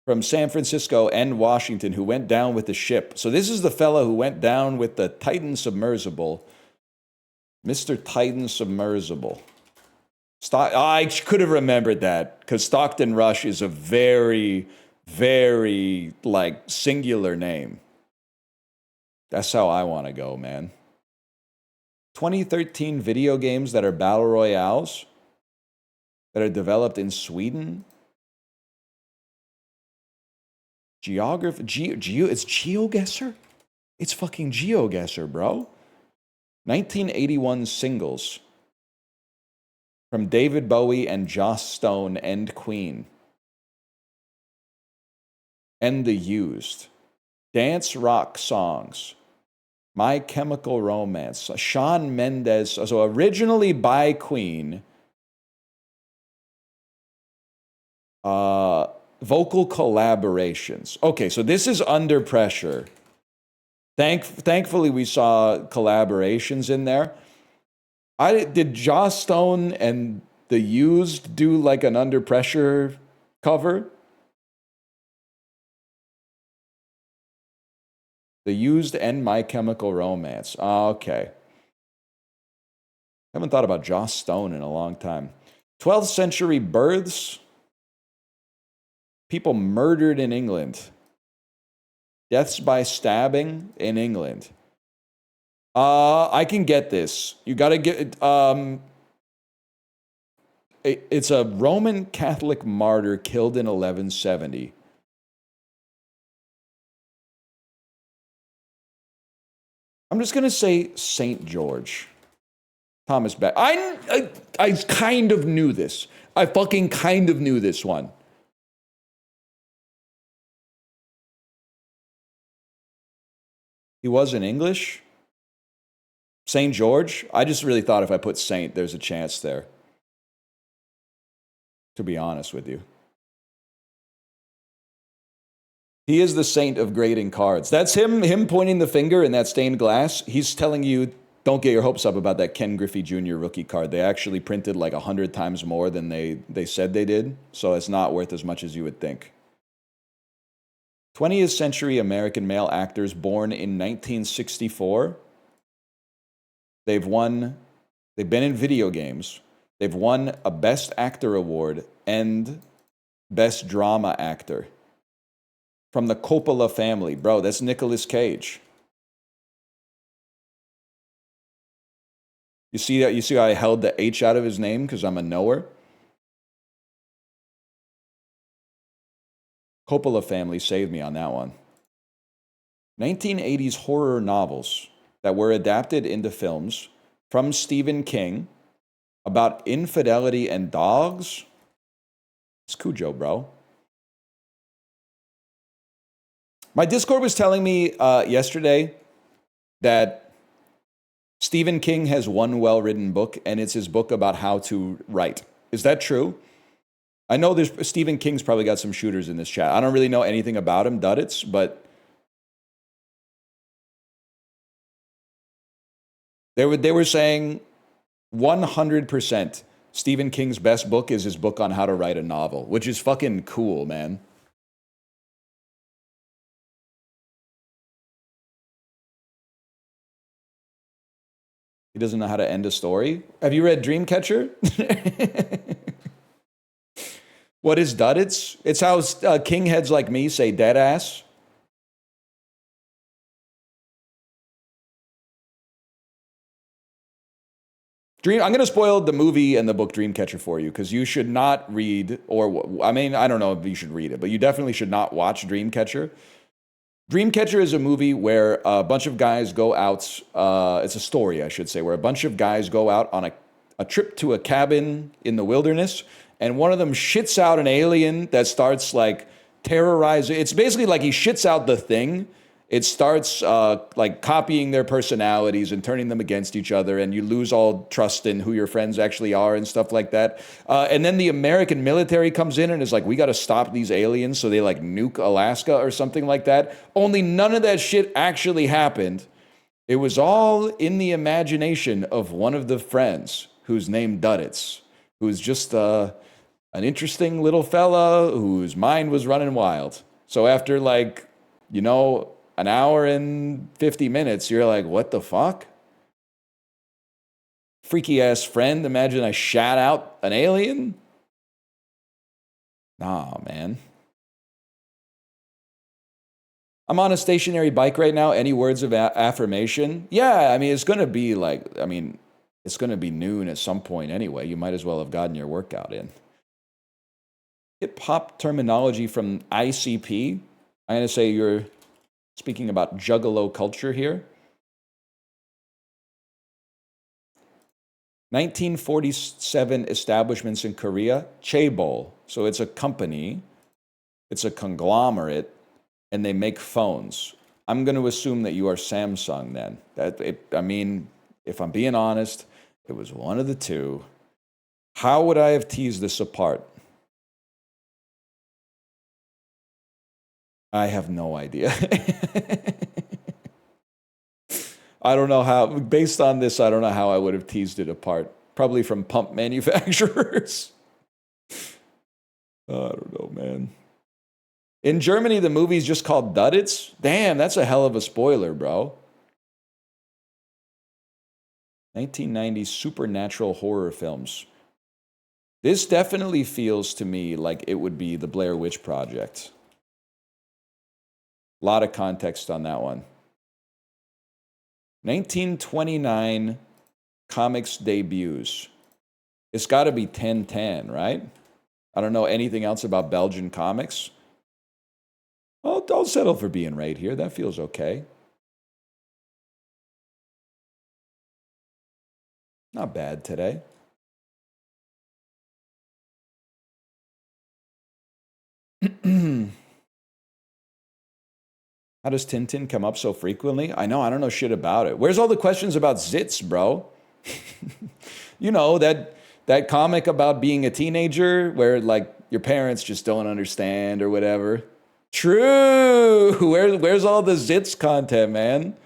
from San Francisco and Washington who went down with the ship. So this is the fellow who went down with the Titan submersible. Mr. Titan submersible. I could have remembered that because Stockton Rush is a very, very, like, singular name. That's how I want to go, man. 2013 video games that are battle royales that are developed in Sweden. Geography, it's GeoGuessr? It's fucking GeoGuessr, bro. 1981 singles from David Bowie and Joss Stone and Queen. And The Used. Dance rock songs. My Chemical Romance. Shawn Mendes. So originally by Queen. Vocal collaborations. Okay, so this is Under Pressure. Thankfully, we saw collaborations in there. Did Joss Stone and The Used do like an Under Pressure cover? The Used and My Chemical Romance. Okay. Haven't thought about Joss Stone in a long time. 12th century births. People murdered in England. Deaths by stabbing in England. I can get this. You got to get... it's a Roman Catholic martyr killed in 1170. I'm just going to say St. George. Thomas Beck. I kind of knew this. I fucking kind of knew this one. He was in English? St. George? I just really thought if I put Saint, there's a chance there. To be honest with you. He is the saint of grading cards. That's him pointing the finger in that stained glass. He's telling you, don't get your hopes up about that Ken Griffey Jr. rookie card. They actually printed like 100 times more than they said they did. So it's not worth as much as you would think. 20th century American male actors born in 1964. They've been in video games. They've won a Best Actor award and Best Drama Actor. From the Coppola family. Bro, that's Nicolas Cage. You see that? You see how I held the H out of his name because I'm a knower? Coppola family saved me on that one. 1980s horror novels that were adapted into films from Stephen King about infidelity and dogs. It's Cujo, bro. My Discord was telling me yesterday that Stephen King has one well-written book, and it's his book about how to write. Is that true? I know Stephen King's probably got some shooters in this chat. I don't really know anything about him, Duddits, but they were saying 100% Stephen King's best book is his book on how to write a novel, which is fucking cool, man. He doesn't know how to end a story. Have you read Dreamcatcher? What is Duddits? It's how king heads like me say dead ass. I'm going to spoil the movie and the book Dreamcatcher for you because you should not read, or I mean, I don't know if you should read it, but you definitely should not watch Dreamcatcher. Dreamcatcher is a movie where a bunch of guys go out. It's a story, I should say, where a bunch of guys go out on a trip to a cabin in the wilderness, and one of them shits out an alien that starts like terrorizing. It's basically like he shits out the thing. It starts like copying their personalities and turning them against each other, and you lose all trust in who your friends actually are and stuff like that. And then the American military comes in and is like, we got to stop these aliens, so they like nuke Alaska or something like that. Only none of that shit actually happened. It was all in the imagination of one of the friends who's named Duddits, who's just an interesting little fella whose mind was running wild. So after like, you know, an hour and 50 minutes, you're like, what the fuck? Freaky ass friend, imagine I shat out an alien? Nah, man. I'm on a stationary bike right now. Any words of affirmation? Yeah, I mean, it's going to be like, it's going to be noon at some point anyway. You might as well have gotten your workout in. Hip-hop terminology from ICP. I'm going to say you're speaking about juggalo culture here. 1947 establishments in Korea, chaebol. So it's a company, it's a conglomerate, and they make phones. I'm going to assume that you are Samsung then. I mean, if I'm being honest, it was one of the two. How would I have teased this apart? I have no idea. I don't know how, based on this, I don't know how I would have teased it apart. Probably from pump manufacturers. I don't know, man. In Germany, the movie's just called Duddits? Damn, that's a hell of a spoiler, bro. 1990s supernatural horror films. This definitely feels to me like it would be the Blair Witch Project. A lot of context on that one. 1929 comics debuts. It's got to be 1010, right? I don't know anything else about Belgian comics. I'll settle for being right here. That feels okay. Not bad today. How does Tintin come up so frequently? I know, I don't know shit about it. Where's all the questions about zits, bro? You know, that comic about being a teenager where, like, your parents just don't understand or whatever. True! Where's all the zits content, man?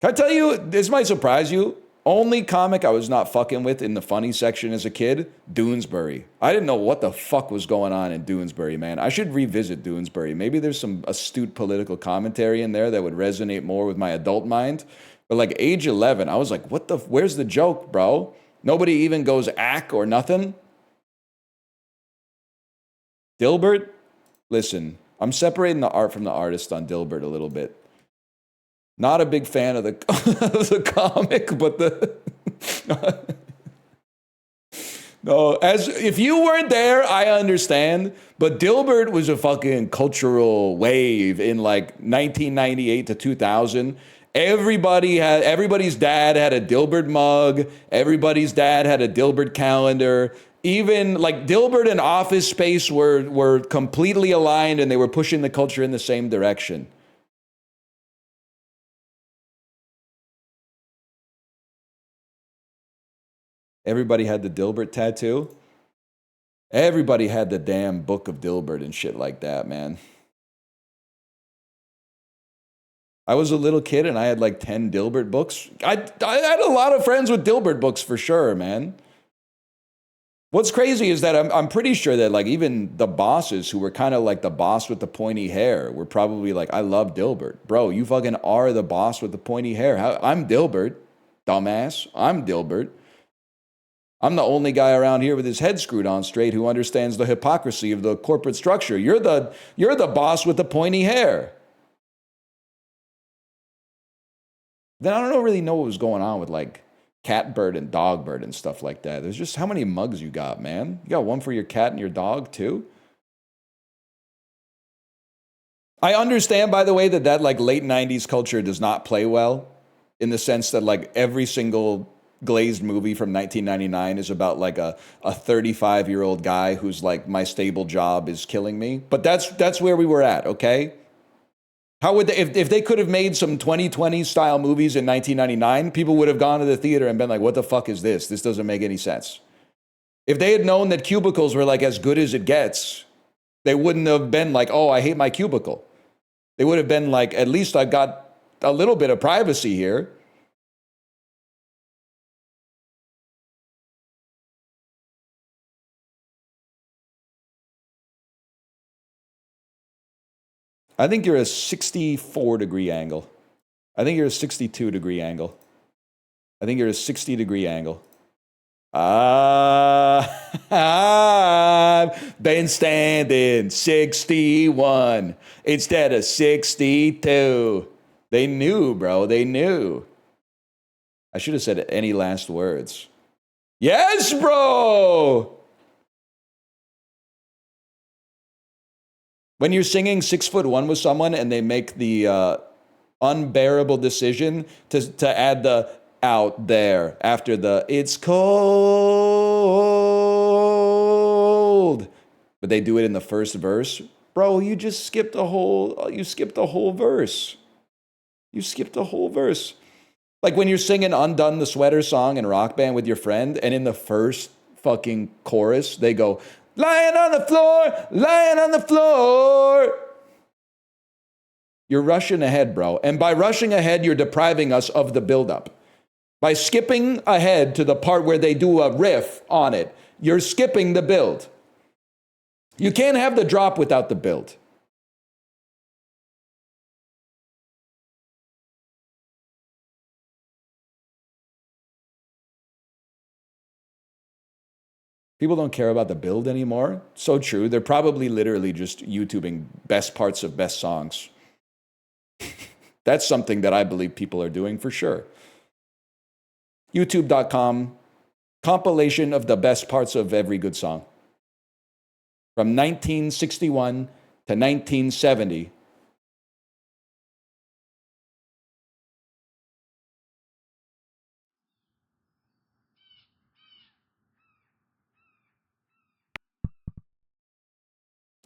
Can I tell you, this might surprise you. Only comic I was not fucking with in the funny section as a kid, Doonesbury. I didn't know what the fuck was going on in Doonesbury, man. I should revisit Doonesbury. Maybe there's some astute political commentary in there that would resonate more with my adult mind. But like age 11, I was like, where's the joke, bro? Nobody even goes ack or nothing. Dilbert? Listen, I'm separating the art from the artist on Dilbert a little bit. Not a big fan of the, the comic, but the... No, if you weren't there, I understand. But Dilbert was a fucking cultural wave in like 1998 to 2000. Everybody's dad had a Dilbert mug. Everybody's dad had a Dilbert calendar. Even like Dilbert and Office Space were completely aligned, and they were pushing the culture in the same direction. Everybody had the Dilbert tattoo. Everybody had the damn book of Dilbert and shit like that, man. I was a little kid and I had like 10 Dilbert books. I had a lot of friends with Dilbert books for sure, man. What's crazy is that I'm pretty sure that like even the bosses who were kind of like the boss with the pointy hair were probably like, I love Dilbert. Bro, you fucking are the boss with the pointy hair. I'm Dilbert, dumbass. I'm Dilbert. I'm the only guy around here with his head screwed on straight who understands the hypocrisy of the corporate structure. You're the boss with the pointy hair. Then I don't really know what was going on with like cat bird and dog bird and stuff like that. There's just how many mugs you got, man? You got one for your cat and your dog too? I understand, by the way, that like late 90s culture does not play well, in the sense that like every single glazed movie from 1999 is about like a 35-year-old guy who's like, my stable job is killing me. But that's where we were at, okay? How would they, if they could have made some 2020 style movies in 1999, people would have gone to the theater and been like, what the fuck is this? This doesn't make any sense. If they had known that cubicles were like as good as it gets, they wouldn't have been like, oh, I hate my cubicle. They would have been like, at least I've got a little bit of privacy here. I think you're a 64-degree angle. I think you're a 62-degree angle. I think you're a 60-degree angle. I've been standing 61 instead of 62. They knew, bro. They knew. I should have said any last words. Yes, bro! When you're singing 6'1" with someone and they make the unbearable decision to add the out there after the it's cold, but they do it in the first verse, bro, you just skipped a whole verse. You skipped a whole verse. Like when you're singing Undone the Sweater song in Rock Band with your friend, and in the first fucking chorus they go, lying on the floor, lying on the floor. You're rushing ahead, bro. And by rushing ahead, you're depriving us of the buildup. By skipping ahead to the part where they do a riff on it, you're skipping the build. You can't have the drop without the build. People don't care about the build anymore. So true. They're probably literally just YouTubing best parts of best songs. That's something that I believe people are doing for sure. YouTube.com, compilation of the best parts of every good song. From 1961 to 1970.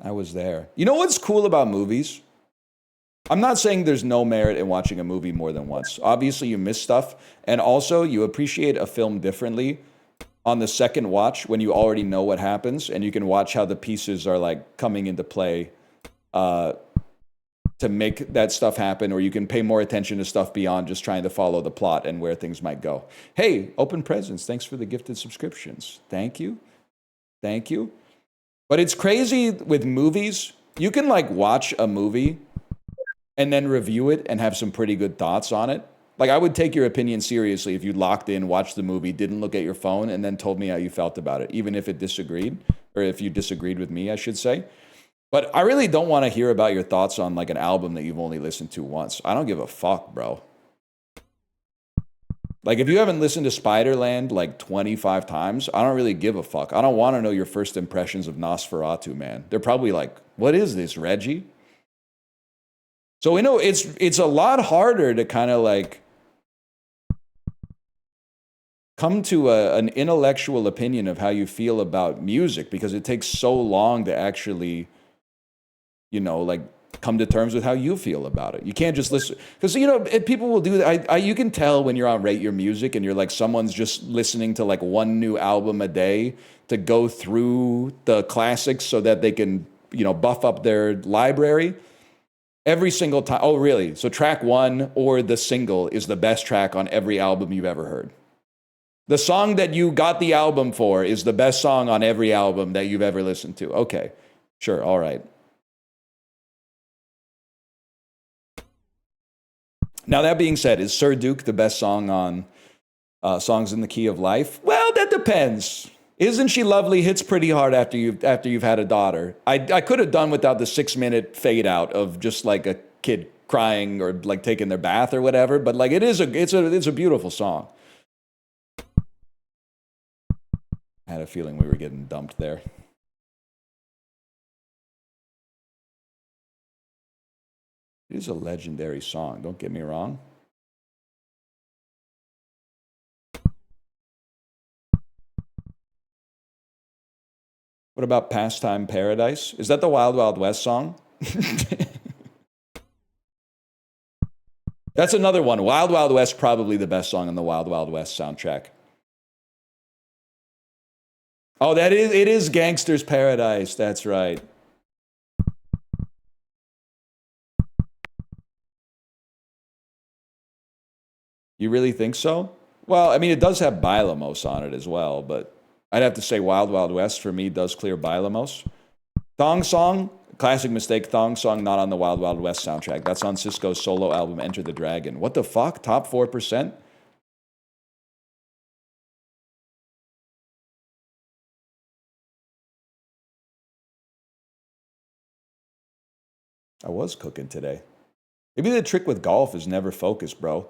I was there. You know what's cool about movies? I'm not saying there's no merit in watching a movie more than once. Obviously, you miss stuff. And also, you appreciate a film differently on the second watch when you already know what happens. And you can watch how the pieces are like coming into play to make that stuff happen. Or you can pay more attention to stuff beyond just trying to follow the plot and where things might go. Hey, Open Presents, thanks for the gifted subscriptions. Thank you. Thank you. But it's crazy with movies. You can like watch a movie and then review it and have some pretty good thoughts on it. Like I would take your opinion seriously if you locked in, watched the movie, didn't look at your phone, and then told me how you felt about it, even if it disagreed, or if you disagreed with me, I should say. But I really don't want to hear about your thoughts on like an album that you've only listened to once. I don't give a fuck, bro. Like if you haven't listened to Spiderland like 25 times, I don't really give a fuck. I don't want to know your first impressions of Nosferatu, man. They're probably like, what is this, Reggie? So, you know, it's a lot harder to kind of like come to an intellectual opinion of how you feel about music, because it takes so long to actually, you know, like come to terms with how you feel about it. You can't just listen, because, you know, people will do that. You can tell when you're on Rate Your Music and you're like, someone's just listening to like one new album a day to go through the classics so that they can, you know, buff up their library. Every single time. Oh, really? So track one or the single is the best track on every album you've ever heard. The song that you got the album for is the best song on every album that you've ever listened to. Okay, sure, all right. Now, that being said, is Sir Duke the best song on Songs in the Key of Life? Well, that depends. Isn't She Lovely hits pretty hard after you've had a daughter. I could have done without the 6-minute fade out of just like a kid crying or like taking their bath or whatever, but like it's a beautiful song. I had a feeling we were getting dumped there. It is a legendary song, don't get me wrong. What about Pastime Paradise? Is that the Wild Wild West song? That's another one. Wild Wild West, probably the best song on the Wild Wild West soundtrack. Oh, it is Gangster's Paradise. That's right. You really think so? Well, I mean, it does have Bailamos on it as well, but I'd have to say Wild Wild West for me does clear Bailamos. Thong Song, classic mistake. Thong Song not on the Wild Wild West soundtrack. That's on Sisqo's solo album, Enter the Dragon. What the fuck? Top 4%? I was cooking today. Maybe the trick with golf is never focus, bro.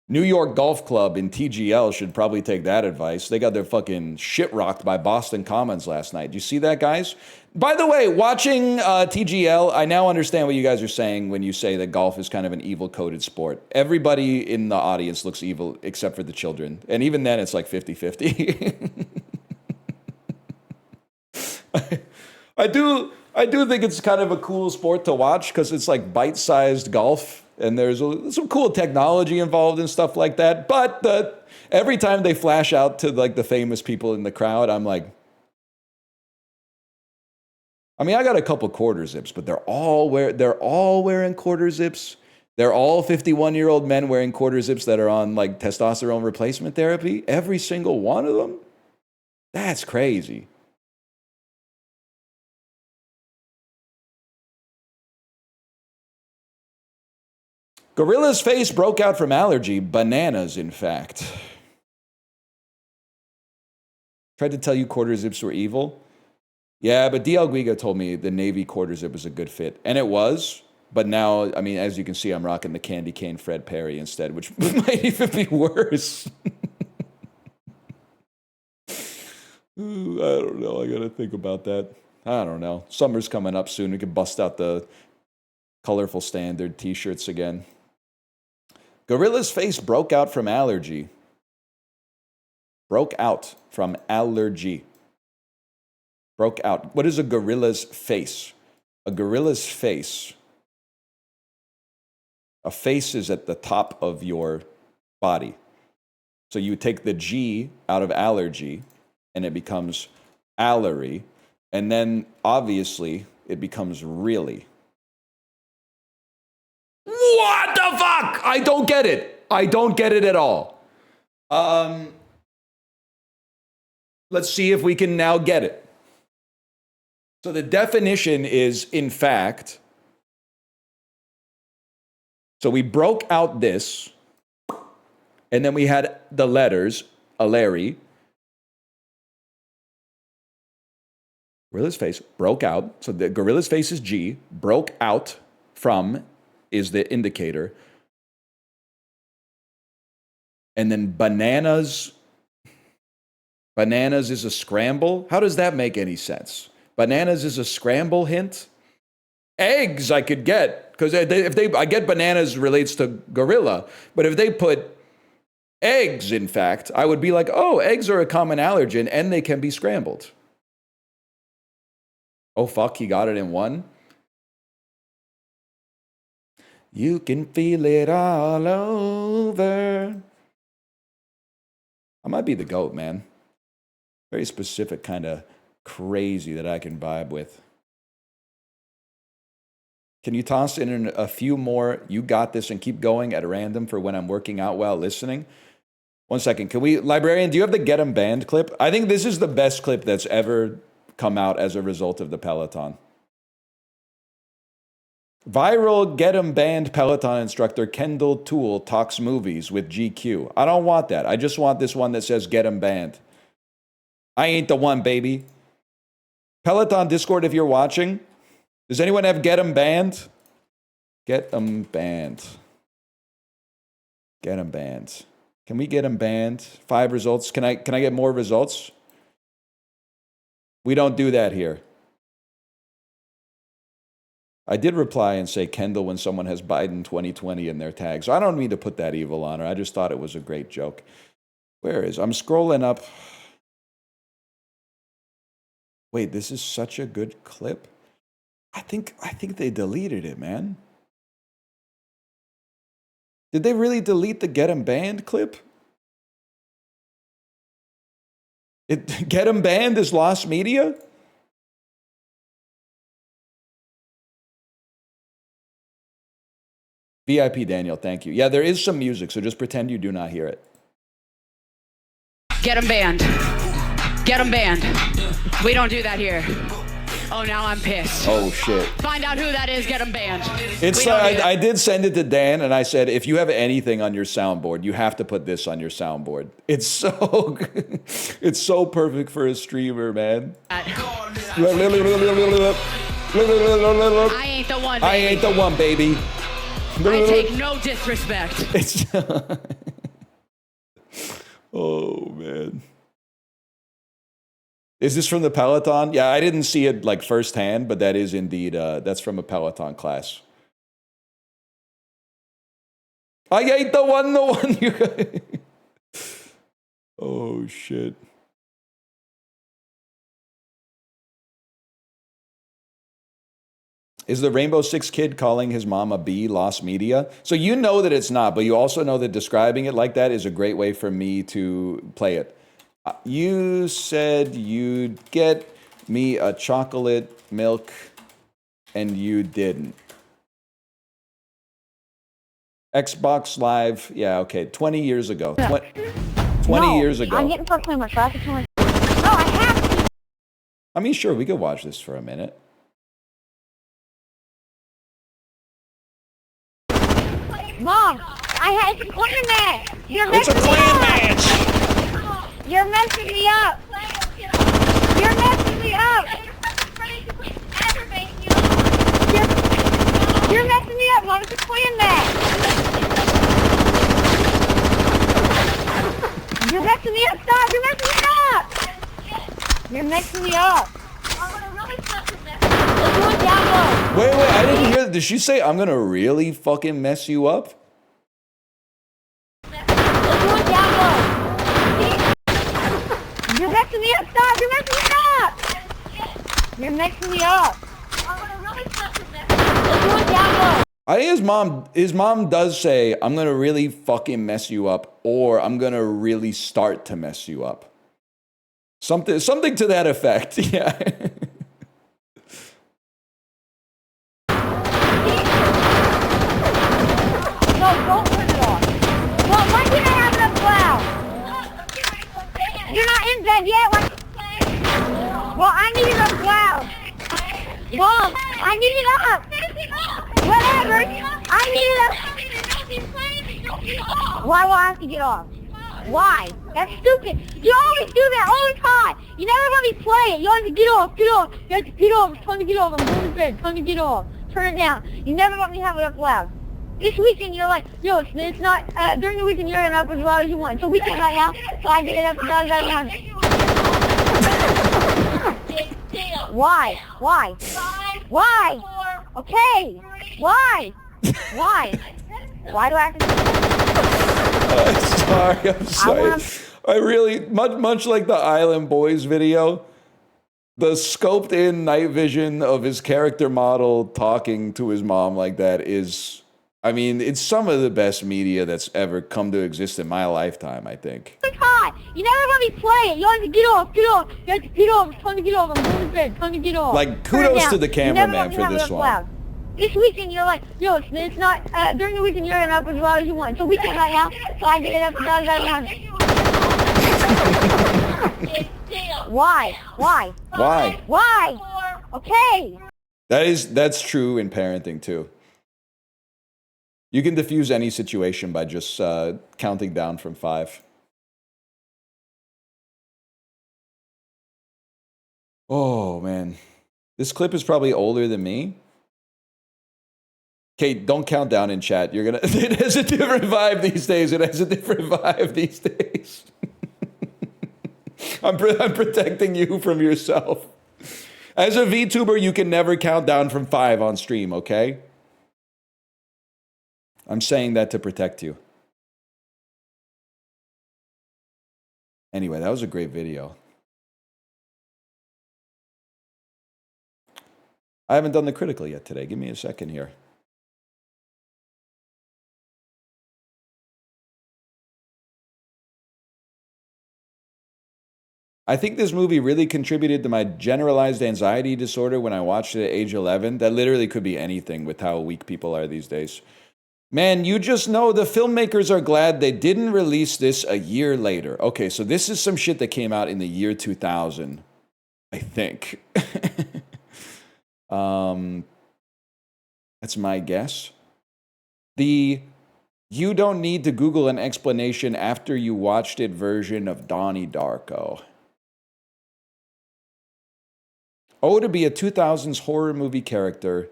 New York Golf Club in TGL should probably take that advice. They got their fucking shit rocked by Boston Commons last night. Do you see that, guys? By the way, watching TGL, I now understand what you guys are saying when you say that golf is kind of an evil-coded sport. Everybody in the audience looks evil except for the children. And even then, it's like 50-50. I do think it's kind of a cool sport to watch because it's like bite-sized golf. And there's some cool technology involved and stuff like that. But every time they flash out to like the famous people in the crowd, I'm like, I mean, I got a couple quarter zips, but they're all wearing quarter zips. They're all 51-year-old men wearing quarter zips that are on like testosterone replacement therapy. Every single one of them. That's crazy. Gorilla's face broke out from allergy. Bananas, in fact. Tried to tell you quarter zips were evil. Yeah, but DL Guiga told me the Navy quarter zip was a good fit. And it was. But now, I mean, as you can see, I'm rocking the Candy Cane Fred Perry instead, which might even be worse. Ooh, I don't know. I got to think about that. I don't know. Summer's coming up soon. We can bust out the colorful standard t-shirts again. Gorilla's face broke out from allergy. Broke out from allergy. Broke out. What is a gorilla's face? A gorilla's face. A face is at the top of your body. So you take the G out of allergy, and it becomes allery. And then, obviously, it becomes really. What the fuck? I don't get it. I don't get it at all. Let's see if we can now get it. So the definition is, in fact, so we broke out this, and then we had the letters, Alary. Gorilla's face broke out. So the gorilla's face is G. Broke out from is the indicator. And then bananas. Bananas is a scramble. How does that make any sense? Bananas is a scramble hint. Eggs I could get, because I get bananas relates to gorilla, but if they put eggs, in fact, I would be like, oh, eggs are a common allergen and they can be scrambled. Oh, fuck, he got it in one. You can feel it all over. I might be the GOAT, man. Very specific kind of crazy that I can vibe with. Can you toss in a few more "you got this" and keep going at random for when I'm working out while listening? 1 second. Can we, Librarian, do you have the Get 'em Banned clip? I think this is the best clip that's ever come out as a result of the Peloton. Viral Get 'em Banned Peloton instructor Kendall Toole talks movies with GQ. I don't want that. I just want this one that says Get 'em Banned. I ain't the one, baby. Peloton Discord, if you're watching, does anyone have Get 'em Banned? Get 'em banned. Get 'em banned. Can we get 'em banned? 5 results. Can I get more results? We don't do that here. I did reply and say Kendall when someone has Biden 2020 in their tag. So I don't mean to put that evil on her. I just thought it was a great joke. Where is... I'm scrolling up. Wait, this is such a good clip. I think they deleted it, man. Did they really delete the Get 'em Banned clip? Get 'em Banned is lost media? VIP Daniel, thank you. Yeah, there is some music, so just pretend you do not hear it. Get 'em banned. Get 'em banned. We don't do that here. Oh, now I'm pissed. Oh, shit. Find out who that is, get 'em banned. It's I did send it to Dan, and I said, if you have anything on your soundboard, you have to put this on your soundboard. It's so it's so perfect for a streamer, man. I ain't the one, baby. I ain't the one, baby. I take no disrespect. It's oh, man. Is this from the Peloton? Yeah, I didn't see it like firsthand, but that is indeed, that's from a Peloton class. I ain't the one you oh, shit. Is the Rainbow Six kid calling his mom a B lost media? So you know that it's not, but you also know that describing it like that is a great way for me to play it. You said you'd get me a chocolate milk, and you didn't. Xbox Live, yeah, okay, 20 years ago. 20 years ago. I'm getting fucked with my traffic. No, I have to. I mean, sure, we could watch this for a minute. Mom, it's a clan match. It's a clan match. You're messing me up. You're messing me up. You're messing me up, Mom. It's a clan match. You're messing me up. Stop. You're messing me up. You're messing me up. I'm gonna really fucking mess you up. Let's do it down low. Wait, I didn't hear. Did she say, I'm gonna really fucking mess you up? Let's do it down low. You're messing me up. Stop. You're messing me up. You're messing me up. I'm gonna really fucking mess you up. Let's do it down low. I think his mom does say, I'm gonna really fucking mess you up, or I'm gonna really start to mess you up. Something to that effect, yeah. No, don't turn it off. Well, why can't I have it up loud? You're not in bed yet. Why? Well, I need it up loud. Mom, I need it up. Whatever. I need it up. Why will I have to get off? Why? That's stupid. You always do that all the time. You never let me play it. You always get off, get off. You have to get off. It's time to get off. I'm going to bed. It's time to get off. Turn it down. You never let me have it up loud. This weekend you're like, yo, it's not, during the weekend you're up as loud as you want. It's a weekend right now, so I get it up as loud as I want. Why? Why? Why? Okay. Why? Why? Why do I have to... I'm sorry. I really, much like the Island Boys video, the scoped in night vision of his character model talking to his mom like that is, I mean, it's some of the best media that's ever come to exist in my lifetime, I think. It's hot. You never let me play it. You have to get off, get off. You have to get off. It's time to get off. I'm going to bed. It's time to get off. Like, kudos to the cameraman for this one. Loud. This weekend you're like, yo, it's not, during the weekend you're up as loud as you want. It's a weekend right now, so I get it up as loud as I want. Why? Why? Why? Why? Okay. That's true in parenting too. You can diffuse any situation by just counting down from 5. Oh man, this clip is probably older than me. Kate, don't count down in chat. You're gonna. It has a different vibe these days. It has a different vibe these days. I'm protecting you from yourself. As a VTuber, you can never count down from 5 on stream, okay? I'm saying that to protect you. Anyway, that was a great video. I haven't done the critical yet today. Give me a second here. I think this movie really contributed to my generalized anxiety disorder when I watched it at age 11. That literally could be anything with how weak people are these days. Man, you just know the filmmakers are glad they didn't release this a year later. Okay, so this is some shit that came out in the year 2000, I think. That's my guess. The you don't need to Google an explanation after you watched it version of Donnie Darko. Oh, to be a 2000s horror movie character,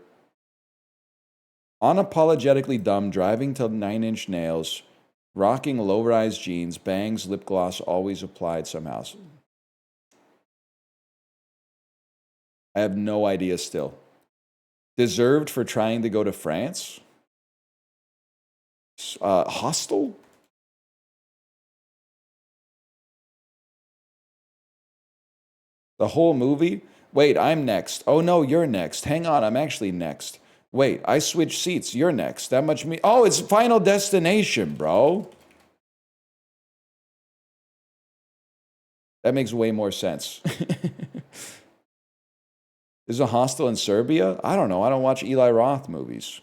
unapologetically dumb, driving to 9 Inch Nails, rocking low-rise jeans, bangs, lip gloss, always applied somehow. I have no idea still. Deserved for trying to go to France? Hostel? The whole movie? Wait, I'm next. Oh no, you're next. Hang on, I'm actually next. Wait, I switched seats. You're next. That much me. Oh, it's Final Destination, bro. That makes way more sense. Is a hostel in Serbia? I don't know. I don't watch Eli Roth movies.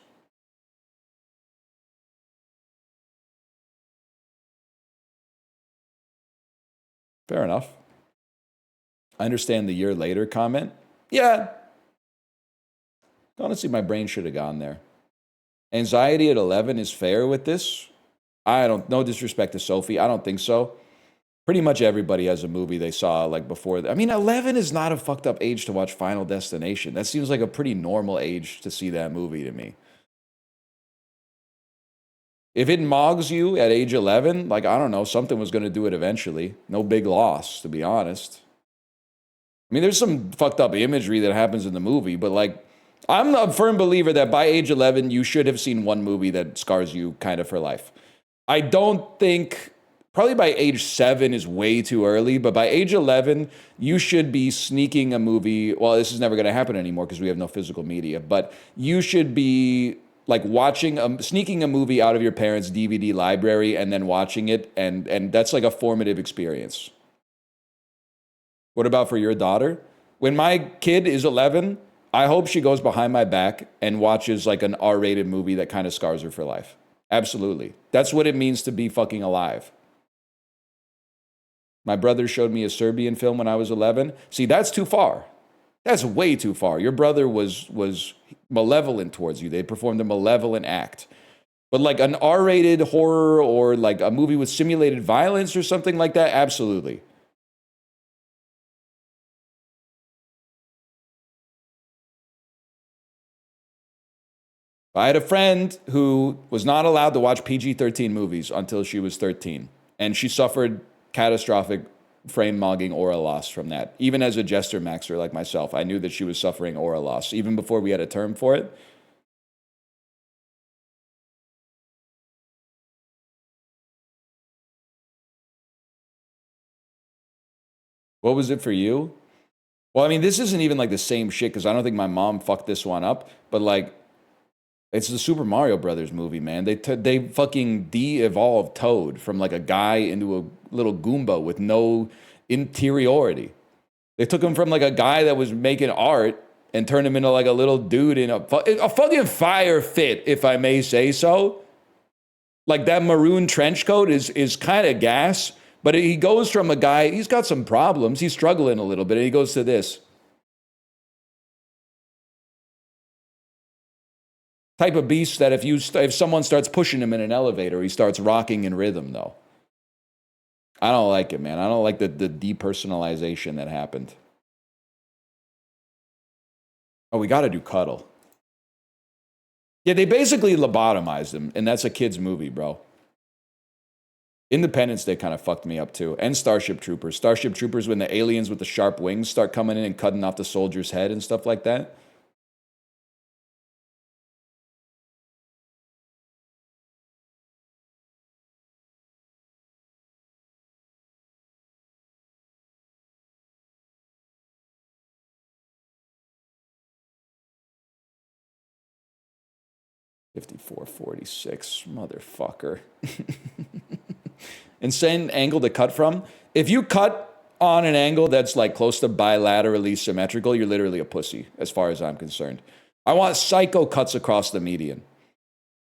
Fair enough. I understand the year later comment. Yeah. Honestly, my brain should have gone there. Anxiety at 11 is fair with this. No disrespect to Sophie. I don't think so. Pretty much everybody has a movie they saw like before. I mean, 11 is not a fucked up age to watch Final Destination. That seems like a pretty normal age to see that movie to me. If it mogs you at age 11, like, I don't know, something was going to do it eventually. No big loss, to be honest. I mean, there's some fucked up imagery that happens in the movie, but like, I'm a firm believer that by age 11, you should have seen one movie that scars you kind of for life. I don't think, probably by age 7 is way too early, but by age 11, you should be sneaking a movie. Well, this is never going to happen anymore because we have no physical media, but you should be like sneaking a movie out of your parents' DVD library and then watching it, and that's like a formative experience. What about for your daughter? When my kid is 11, I hope she goes behind my back and watches like an R-rated movie that kind of scars her for life. Absolutely. That's what it means to be fucking alive. My brother showed me a Serbian film when I was 11. See, that's too far. That's way too far. Your brother was malevolent towards you. They performed a malevolent act. But like an R-rated horror or like a movie with simulated violence or something like that, absolutely. I had a friend who was not allowed to watch PG-13 movies until she was 13. And she suffered catastrophic frame mogging aura loss from that. Even as a jester maxer like myself, I knew that she was suffering aura loss, even before we had a term for it. What was it for you? Well, I mean, this isn't even like the same shit because I don't think my mom fucked this one up. But like, it's the Super Mario Brothers movie, man. They fucking de-evolved Toad from like a guy into a little Goomba with no interiority. They took him from like a guy that was making art and turned him into like a little dude in a fucking fire fit, if I may say so. Like that maroon trench coat is kind of gas, but he goes from a guy, he's got some problems, he's struggling a little bit, and he goes to this. Type of beast that if someone starts pushing him in an elevator, he starts rocking in rhythm, though. I don't like it, man. I don't like the depersonalization that happened. Oh, we got to do Cuddle. Yeah, they basically lobotomized him, and that's a kid's movie, bro. Independence Day kind of fucked me up too. And Starship Troopers. Starship Troopers, when the aliens with the sharp wings start coming in and cutting off the soldier's head and stuff like that. $54.46, motherfucker. Insane angle to cut from. If you cut on an angle that's like close to bilaterally symmetrical, you're literally a pussy, as far as I'm concerned. I want psycho cuts across the median.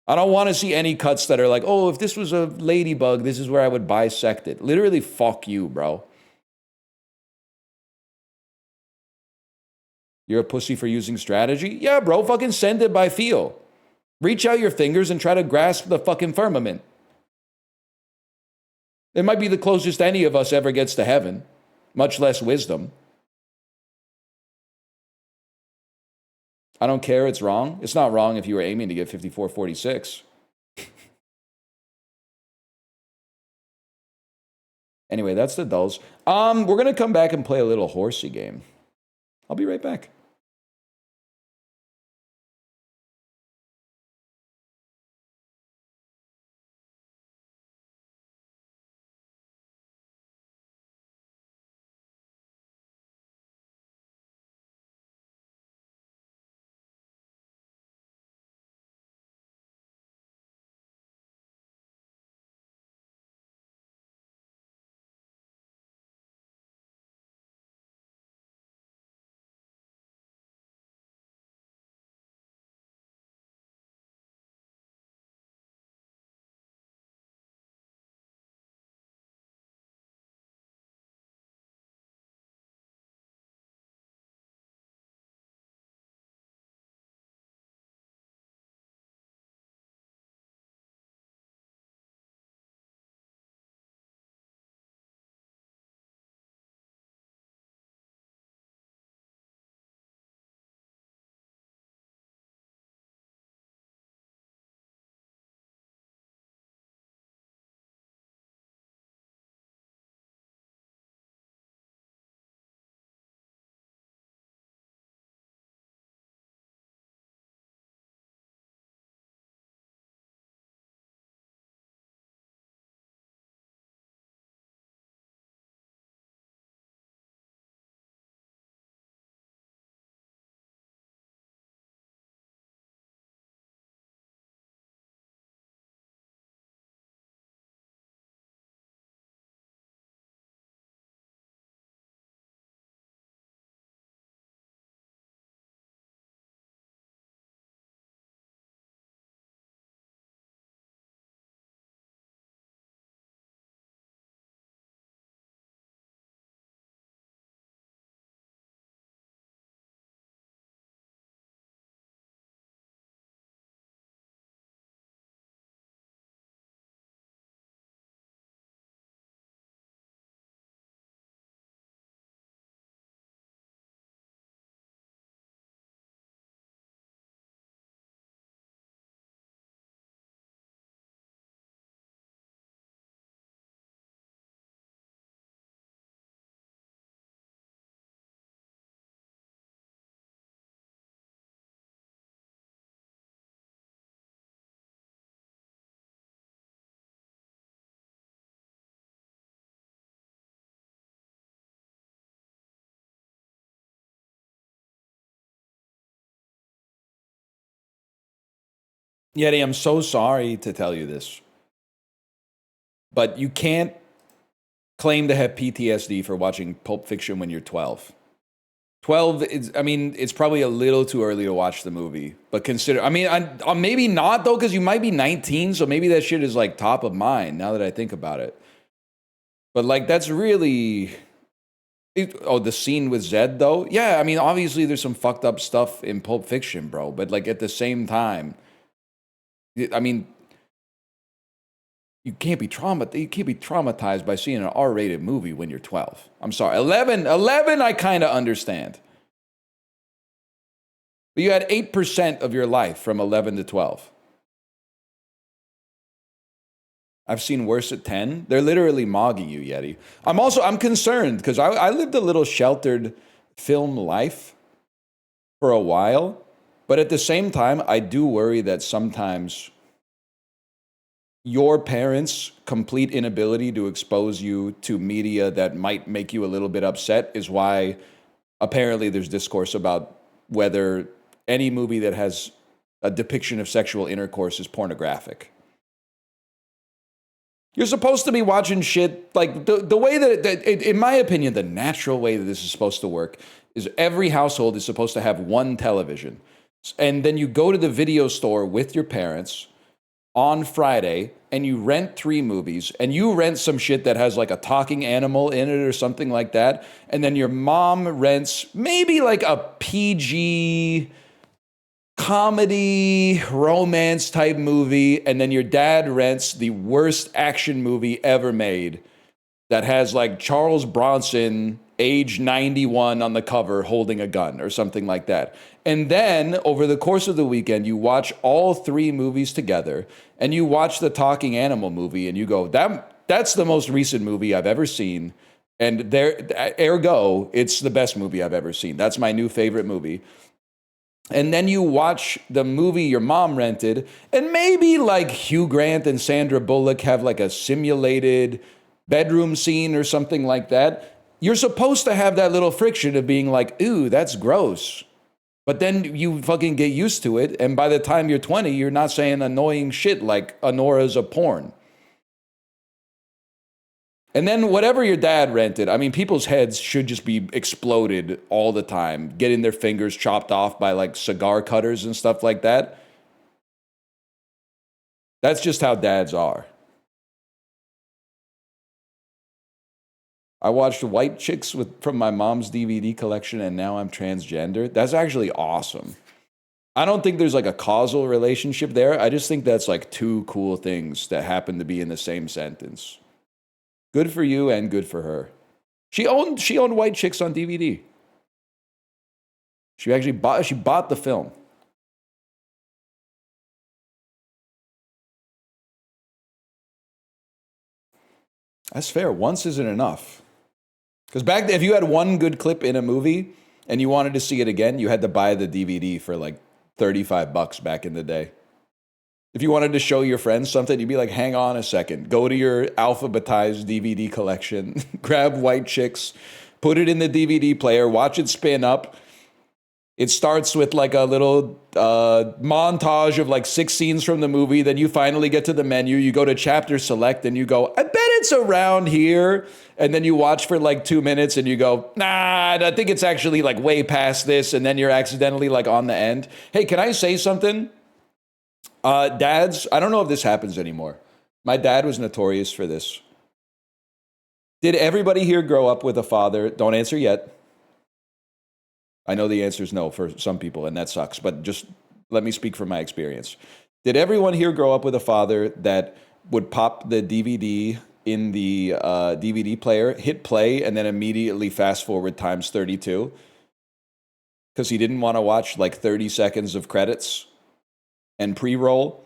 I don't want to see any cuts that are like, oh, if this was a ladybug, this is where I would bisect it. Literally, fuck you, bro. You're a pussy for using strategy? Yeah, bro, fucking send it by feel. Reach out your fingers and try to grasp the fucking firmament. It might be the closest any of us ever gets to heaven, much less wisdom. I don't care, it's wrong. It's not wrong if you were aiming to get 54.46. Anyway, that's the dulls. We're going to come back and play a little Horsey Game. I'll be right back. Yeti, I'm so sorry to tell you this, but you can't claim to have PTSD for watching Pulp Fiction when you're 12. 12 is, I mean, it's probably a little too early to watch the movie, but consider, I mean, maybe not though, because you might be 19, so maybe that shit is like top of mind now that I think about it. But like, that's really, the scene with Zed though? Yeah, I mean, obviously there's some fucked up stuff in Pulp Fiction, bro, but like at the same time, I mean, you can't be traumatized by seeing an R-rated movie when you're 12. I'm sorry. 11 I kind of understand. But you had 8% of your life from 11 to 12. I've seen worse at 10. They're literally mogging you, Yeti. I'm concerned because I lived a little sheltered film life for a while. But at the same time, I do worry that sometimes your parents' complete inability to expose you to media that might make you a little bit upset is why apparently there's discourse about whether any movie that has a depiction of sexual intercourse is pornographic. You're supposed to be watching shit like the way in my opinion, the natural way that this is supposed to work is every household is supposed to have one television. And then you go to the video store with your parents on Friday and you rent 3 movies and you rent some shit that has like a talking animal in it or something like that. And then your mom rents maybe like a PG comedy romance type movie. And then your dad rents the worst action movie ever made that has like Charles Bronson, age 91 on the cover holding a gun or something like that. And then over the course of the weekend, you watch all 3 movies together and you watch the talking animal movie and you go, that's the most recent movie I've ever seen. And ergo, it's the best movie I've ever seen. That's my new favorite movie. And then you watch the movie your mom rented and maybe like Hugh Grant and Sandra Bullock have like a simulated bedroom scene or something like that. You're supposed to have that little friction of being like, ooh, that's gross. But then you fucking get used to it. And by the time you're 20, you're not saying annoying shit like Anora's a porn. And then whatever your dad rented, I mean, people's heads should just be exploded all the time, getting their fingers chopped off by like cigar cutters and stuff like that. That's just how dads are. I watched White Chicks from my mom's DVD collection, and now I'm transgender. That's actually awesome. I don't think there's like a causal relationship there. I just think that's like 2 cool things that happen to be in the same sentence. Good for you and good for her. She owned White Chicks on DVD. She bought the film. That's fair. Once isn't enough. Because back then, if you had one good clip in a movie and you wanted to see it again, you had to buy the DVD for like $35 back in the day. If you wanted to show your friends something, you'd be like, hang on a second. Go to your alphabetized DVD collection, grab White Chicks, put it in the DVD player, watch it spin up. It starts with like a little montage of like 6 scenes from the movie. Then you finally get to the menu. You go to chapter select and you go, I bet it's around here. And then you watch for like 2 minutes and you go, nah, I think it's actually like way past this. And then you're accidentally like on the end. Hey, can I say something? Dads, I don't know if this happens anymore. My dad was notorious for this. Did everybody here grow up with a father? Don't answer yet. I know the answer is no for some people, and that sucks, but just let me speak from my experience. Did everyone here grow up with a father that would pop the DVD in the DVD player, hit play, and then immediately fast forward times 32? Because he didn't want to watch like 30 seconds of credits and pre-roll.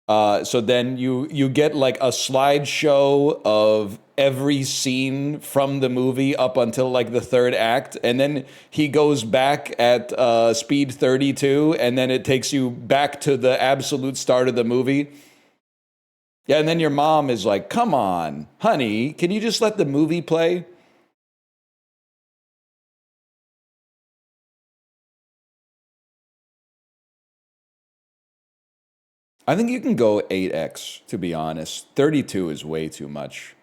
So then you get like a slideshow of every scene from the movie up until like the 3rd act. And then he goes back at speed 32 and then it takes you back to the absolute start of the movie. Yeah, and then your mom is like, come on, honey, can you just let the movie play? I think you can go 8x, to be honest. 32 is way too much.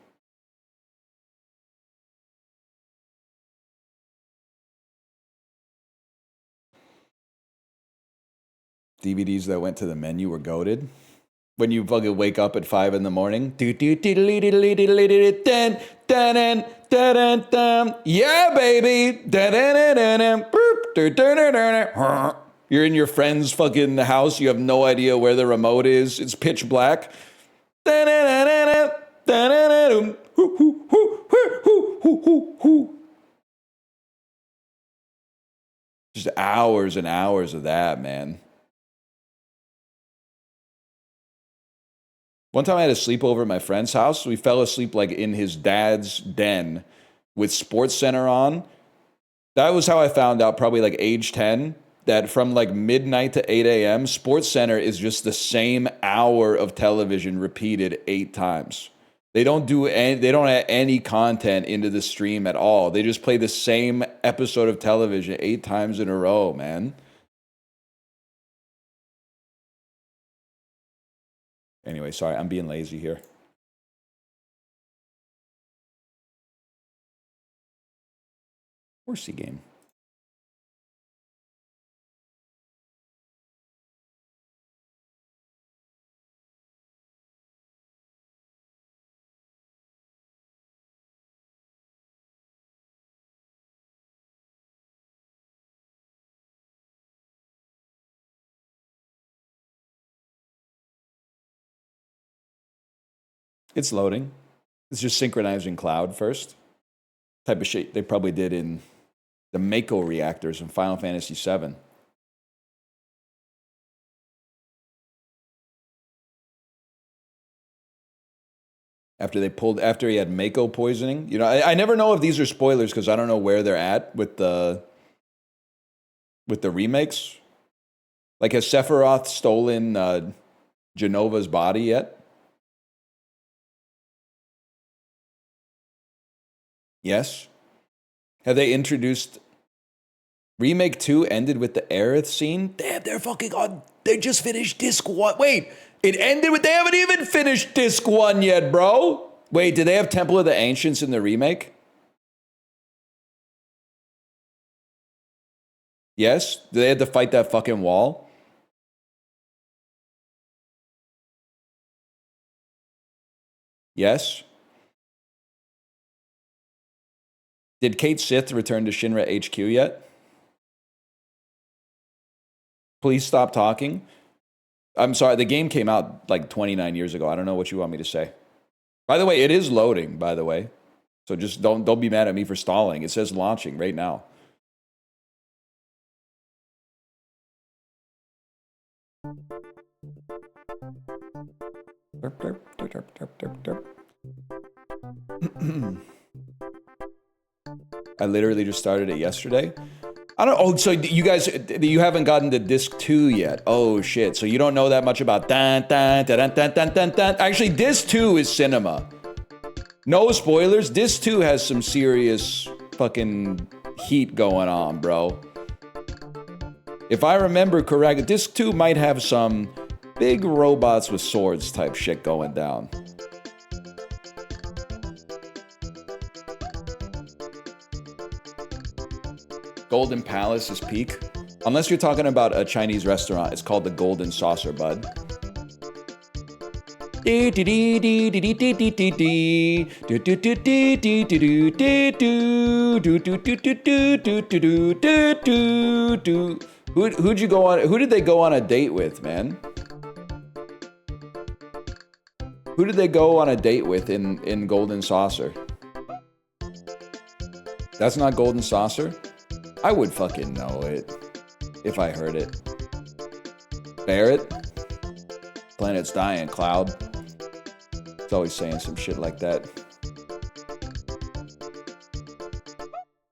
DVDs that went to the menu were goated. When you fucking wake up at 5 in the morning. Yeah, baby. You're in your friend's fucking house. You have no idea where the remote is. It's pitch black. Just hours and hours of that, man. One time I had a sleepover at my friend's house. We fell asleep like in his dad's den with SportsCenter on. That was how I found out, probably like age 10, that from like midnight to 8 a.m., SportsCenter is just the same hour of television repeated 8 times. They don't add any content into the stream at all. They just play the same episode of television 8 times in a row, man. Anyway, sorry, I'm being lazy here. Horsey Game. It's loading. It's just synchronizing cloud first. Type of shit they probably did in the Mako reactors in Final Fantasy VII. After he had Mako poisoning. You know, I never know if these are spoilers because I don't know where they're at with the remakes. Like, has Sephiroth stolen Genova's body yet? Yes. Have they introduced... Remake 2 ended with the Aerith scene? Damn, they're fucking on... They just finished disc 1. Wait, it ended with... They haven't even finished disc 1 yet, bro. Wait, did they have Temple of the Ancients in the remake? Yes? Did they have to fight that fucking wall? Yes? Did Kate Sith return to Shinra HQ yet? Please stop talking. I'm sorry, the game came out like 29 years ago. I don't know what you want me to say. By the way, it is loading, by the way. So just don't be mad at me for stalling. It says launching right now. Derp, derp, derp, derp, derp, derp. I literally just started it yesterday. I don't. Oh, so you haven't gotten to disc 2 yet. Oh shit. So you don't know that much about dun dun dun dun dun dun dun. Actually, disc 2 is cinema. No spoilers. Disc 2 has some serious fucking heat going on, bro. If I remember correctly, disc 2 might have some big robots with swords type shit going down. Golden Palace is peak. Unless you're talking about a Chinese restaurant, it's called the Golden Saucer, bud. Who'd you go on? Who did they go on a date with, man? Who did they go on a date with in Golden Saucer? That's not Golden Saucer? I would fucking know it if I heard it. Barrett? Planet's dying, Cloud. It's always saying some shit like that.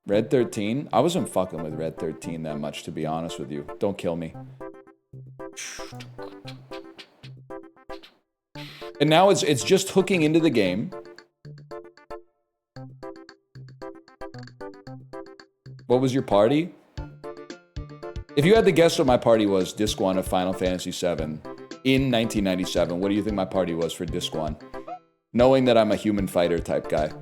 Red 13? I wasn't fucking with Red 13 that much, to be honest with you. Don't kill me. And now it's just hooking into the game. What was your party? If you had to guess what my party was, Disc 1 of Final Fantasy VII in 1997, what do you think my party was for Disc 1? Knowing that I'm a human fighter type guy.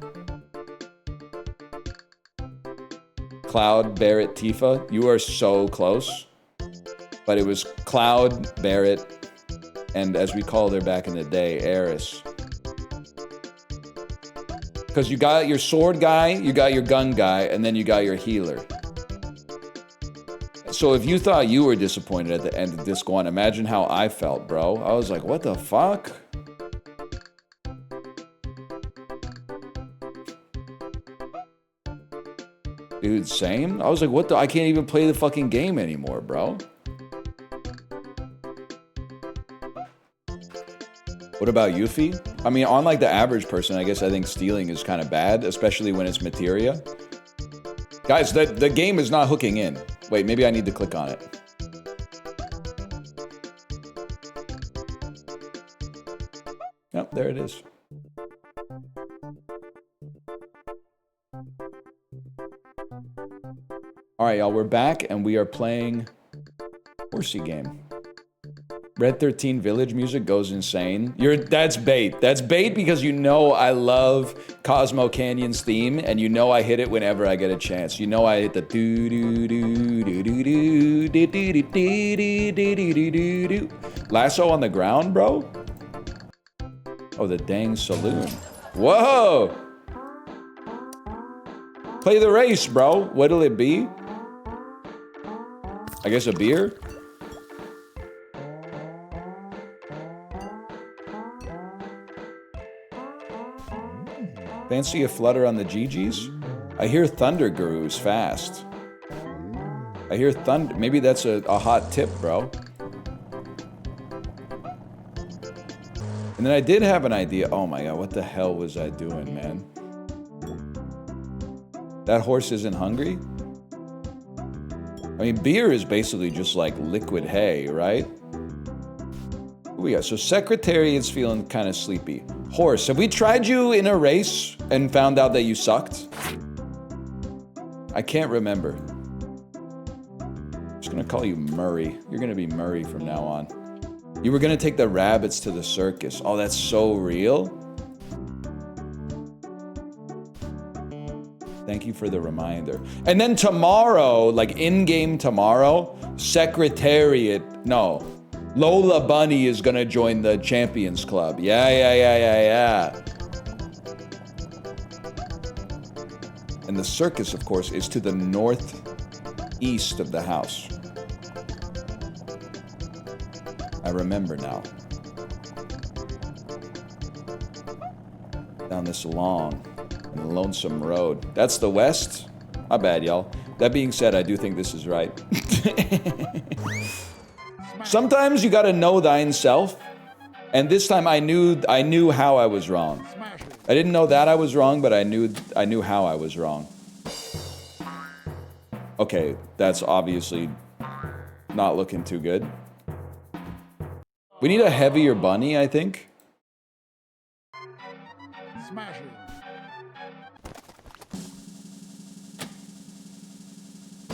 Cloud, Barrett, Tifa, you are so close. But it was Cloud, Barrett, and as we called her back in the day, Eris. Because you got your sword guy, you got your gun guy, and then you got your healer. So if you thought you were disappointed at the end of Disc 1, imagine how I felt, bro. I was like, what the fuck? Dude, same? I was like, what the? I can't even play the fucking game anymore, bro. What about Yuffie? I mean, unlike the average person, I guess I think stealing is kind of bad, especially when it's materia. Guys, the game is not hooking in. Wait, maybe I need to click on it. Yep, there it is. All right, y'all, we're back and we are playing Horsey Game. Red 13 Village music goes insane. That's bait. That's bait because you know I love Cosmo Canyon's theme, and you know I hit it whenever I get a chance. You know I hit the doo doo doo doo doo doo doo doo doo doo doo doo doo doo. Lasso on the ground, bro. Oh, the dang saloon. Whoa! Play the race, bro. What'll it be? I guess a beer? Fancy a flutter on the GGs? I hear Thunder Guru's fast. I hear thunder. Maybe that's a hot tip, bro. And then I did have an idea. Oh my god, what the hell was I doing, man? That horse isn't hungry? I mean, beer is basically just like liquid hay, right? Who we got? So Secretariat's feeling kind of sleepy. Horse, have we tried you in a race and found out that you sucked? I can't remember. I'm just gonna call you Murray. You're gonna be Murray from now on. You were gonna take the rabbits to the circus. Oh, that's so real. Thank you for the reminder. And then tomorrow, like in-game tomorrow, Lola Bunny is gonna join the Champions Club. Yeah. And the circus, of course, is to the northeast of the house. I remember now. Down this long and lonesome road. That's the west? My bad, y'all. That being said, I do think this is right. Sometimes you gotta know thine self, and this time I knew how I was wrong. I didn't know that I was wrong, but I knew how I was wrong. Okay, that's obviously not looking too good. We need a heavier bunny, I think.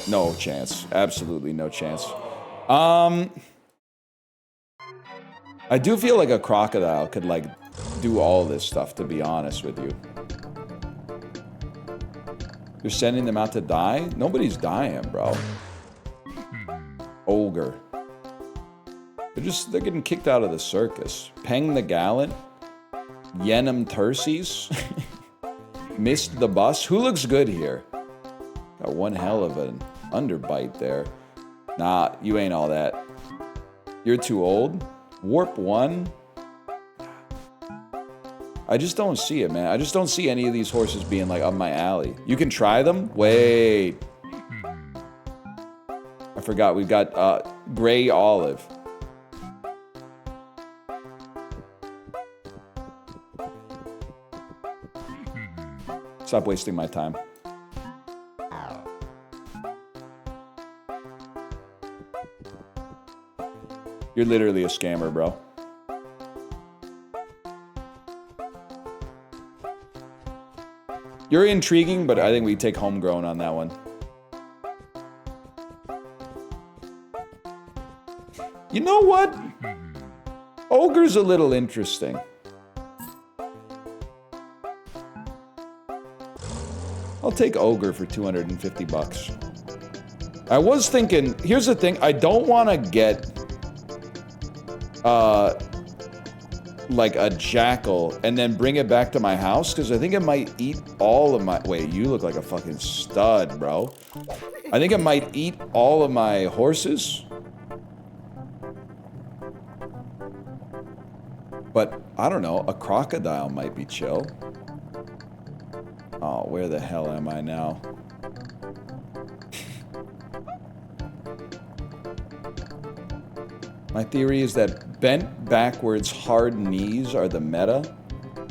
No chance. Absolutely no chance. I do feel like a crocodile could, like, do all this stuff, to be honest with you. You're sending them out to die? Nobody's dying, bro. Ogre. They're getting kicked out of the circus. Peng the Gallant. Yenum Terces. Missed the bus. Who looks good here? Got one hell of an underbite there. Nah, you ain't all that. You're too old. Warp 1? I just don't see it, man. I just don't see any of these horses being, like, up my alley. You can try them? Wait. I forgot. We've got Gray Olive. Stop wasting my time. You're literally a scammer, bro. You're intriguing, but I think we take homegrown on that one. You know what? Ogre's a little interesting. I'll take Ogre for 250 bucks. I was thinking, here's the thing, I don't want to get like a jackal and then bring it back to my house because I think it might eat all of my... Wait, you look like a fucking stud, bro. I think it might eat all of my horses. But I don't know, a crocodile might be chill. Oh, where the hell am I now? My theory is that bent backwards hard knees are the meta.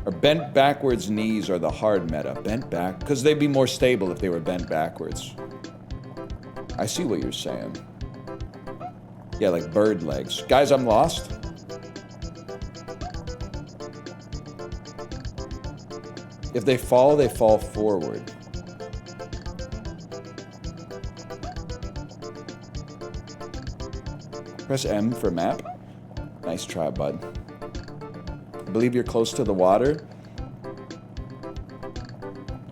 Or bent backwards knees are the hard meta. Bent back, because they'd be more stable if they were bent backwards. I see what you're saying. Yeah, like bird legs. Guys, I'm lost. If they fall forward. Press M for map. Nice try, bud. I believe you're close to the water.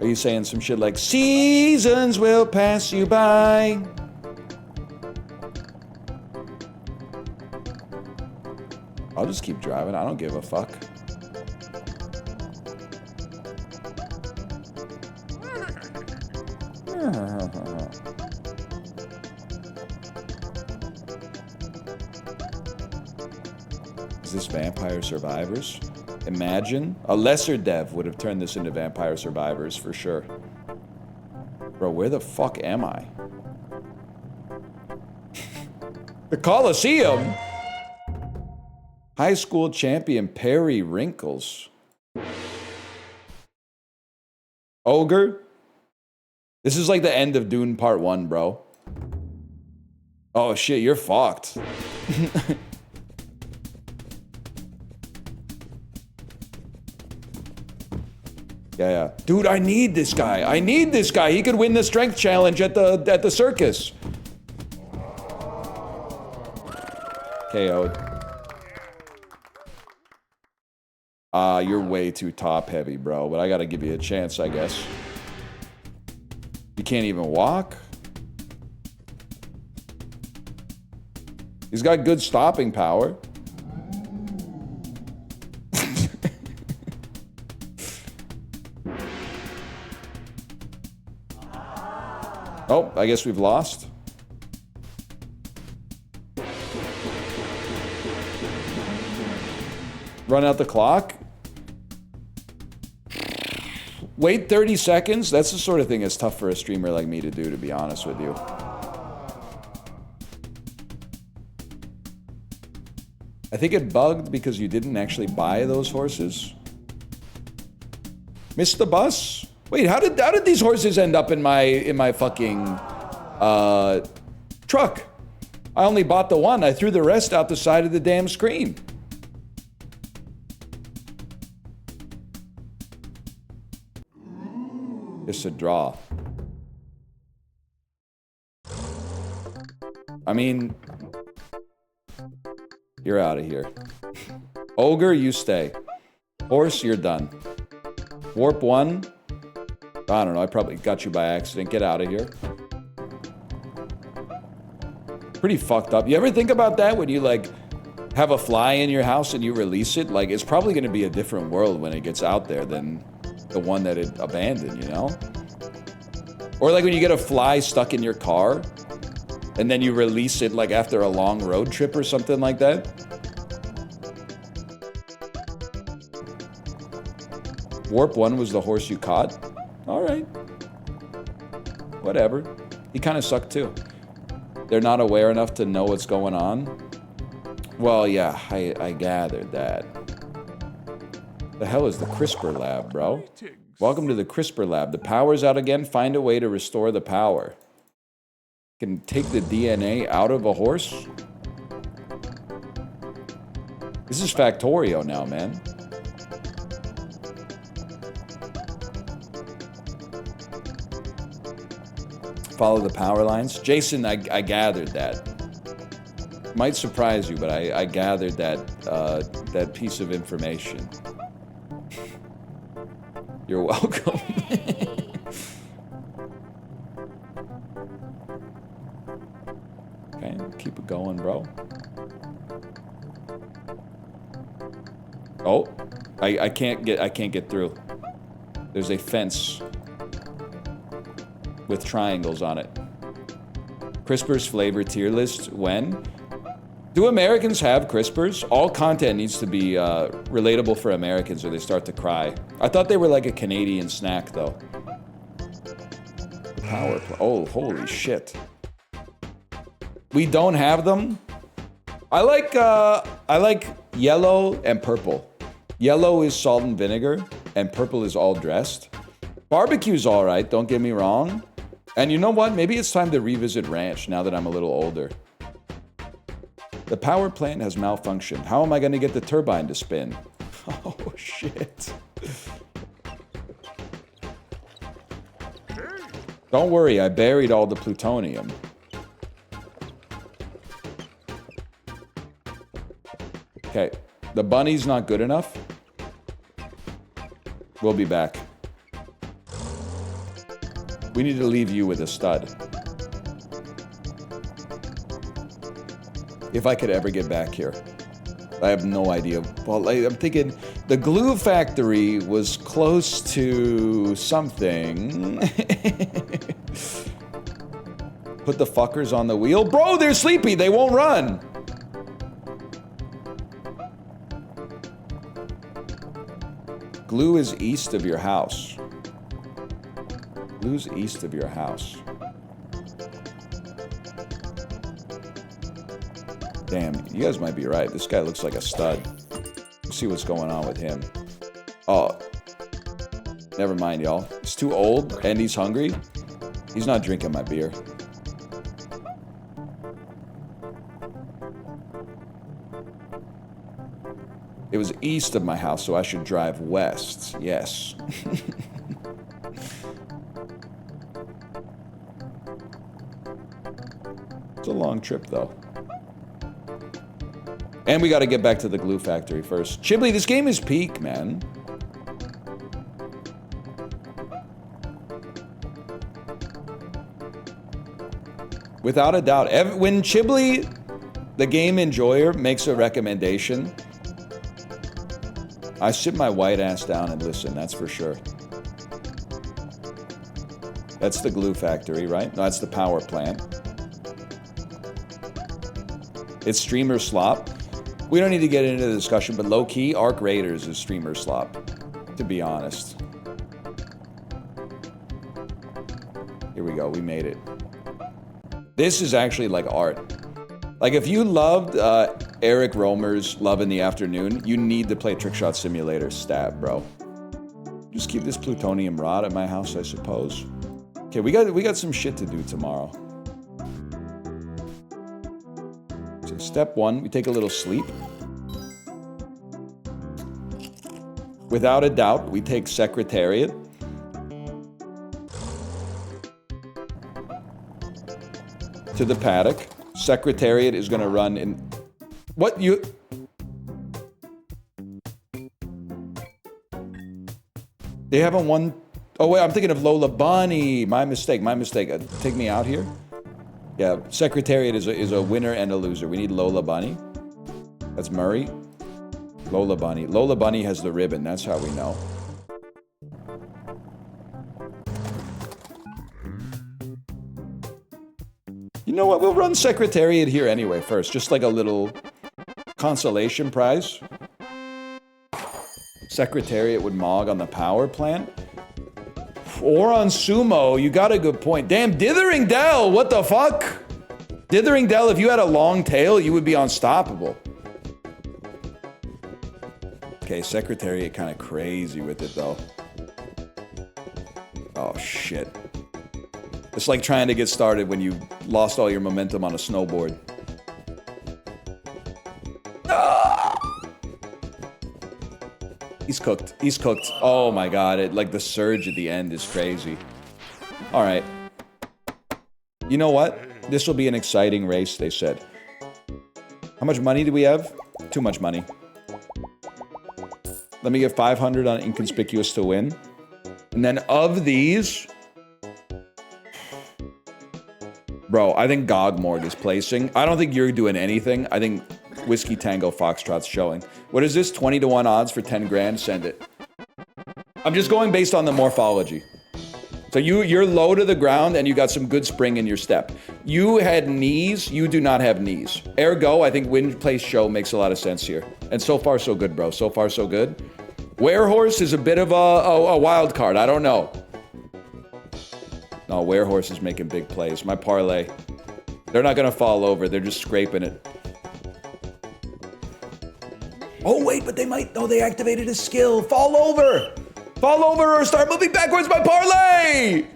Are you saying some shit like, seasons will pass you by? I'll just keep driving. I don't give a fuck. Is this Vampire Survivors? Imagine. A lesser dev would have turned this into Vampire Survivors for sure. Bro, where the fuck am I? The Coliseum? High school champion Perry Wrinkles. Ogre? This is like the end of Dune Part 1, bro. Oh shit, you're fucked. Yeah. Dude, I need this guy. I need this guy. He could win the strength challenge at the circus. KO'd. You're way too top heavy, bro, but I gotta give you a chance, I guess. You can't even walk? He's got good stopping power. Oh, I guess we've lost. Run out the clock? Wait 30 seconds? That's the sort of thing that's tough for a streamer like me to do, to be honest with you. I think it bugged because you didn't actually buy those horses. Missed the bus? Wait, how did these horses end up in my fucking truck? I only bought the one. I threw the rest out the side of the damn screen. It's a draw. I mean, you're out of here. Ogre, you stay. Horse, you're done. Warp 1. I don't know, I probably got you by accident. Get out of here. Pretty fucked up. You ever think about that when you, like, have a fly in your house and you release it? Like, it's probably gonna be a different world when it gets out there than the one that it abandoned, you know? Or like when you get a fly stuck in your car and then you release it, like, after a long road trip or something like that. Warp 1 was the horse you caught? Alright. Whatever. He kind of sucked too. They're not aware enough to know what's going on. Well, yeah, I gathered that. The hell is the CRISPR lab, bro? Welcome to the CRISPR lab. The power's out again. Find a way to restore the power. Can take the DNA out of a horse? This is Factorio now, man. Follow the power lines. Jason, I gathered that. Might surprise you, but I gathered that piece of information. You're welcome. Okay, keep it going, bro. Oh, I can't get through. There's a fence with triangles on it. CRISPR's flavor tier list, when? Do Americans have CRISPRs? All content needs to be relatable for Americans or they start to cry. I thought they were like a Canadian snack, though. Power play. Oh, holy shit. We don't have them? I like yellow and purple. Yellow is salt and vinegar, and purple is all dressed. Barbecue's all right, don't get me wrong. And you know what? Maybe it's time to revisit ranch now that I'm a little older. The power plant has malfunctioned. How am I going to get the turbine to spin? Oh, shit. Don't worry, I buried all the plutonium. Okay, the bunny's not good enough. We'll be back. We need to leave you with a stud. If I could ever get back here. I have no idea. Well, I'm thinking the glue factory was close to something. Put the fuckers on the wheel. Bro, they're sleepy. They won't run. Glue is east of your house. Glue's east of your house. Damn, you guys might be right. This guy looks like a stud. Let's see what's going on with him. Oh, never mind, y'all. He's too old and he's hungry. He's not drinking my beer. It was east of my house, so I should drive west. Yes. It's a long trip, though. And we gotta get back to the glue factory first. Chibli, this game is peak, man. Without a doubt. When Chibli, the game enjoyer, makes a recommendation, I sit my white ass down and listen, that's for sure. That's the glue factory, right? No, that's the power plant. It's streamer slop. We don't need to get into the discussion, but low-key, Arc Raiders is streamer slop, to be honest. Here we go, we made it. This is actually like art. Like, if you loved Eric Romer's Love in the Afternoon, you need to play Trickshot Simulator stat, bro. Just keep this plutonium rod at my house, I suppose. Okay, we got some shit to do tomorrow. So step one, we take a little sleep. Without a doubt, we take Secretariat. To the paddock. Secretariat is gonna run in... What, you... They haven't won... Oh wait, I'm thinking of Lola Bunny. My mistake. Take me out here. Yeah, Secretariat is a winner and a loser. We need Lola Bunny. That's Murray. Lola Bunny. Lola Bunny has the ribbon. That's how we know. You know what? We'll run Secretariat here anyway first. Just like a little consolation prize. Secretariat would mog on the power plant. Or on Sumo. You got a good point. Damn, Dithering Dell. What the fuck? Dithering Dell, if you had a long tail, you would be unstoppable. Okay, Secretariat kind of crazy with it, though. Oh, shit. It's like trying to get started when you lost all your momentum on a snowboard. Ah! He's cooked. He's cooked. Oh my god, like the surge at the end is crazy. Alright. You know what? This will be an exciting race, they said. How much money do we have? Too much money. Let me get 500 on Inconspicuous to win. And then of these... Bro, I think Gogmorg is placing. I don't think you're doing anything. I think Whiskey Tango Foxtrot's showing. What is this? 20 to 1 odds for 10 grand? Send it. I'm just going based on the morphology. So you're low to the ground and you got some good spring in your step. You had knees. You do not have knees. Ergo, I think win, place, show makes a lot of sense here. And so far, so good, bro. So far, so good. Werehorse is a bit of a wild card. I don't know. No, Werehorse is making big plays. My parlay. They're not going to fall over. They're just scraping it. Oh, wait, but they might... Oh, they activated a skill. Fall over. Fall over or start moving backwards by parlay.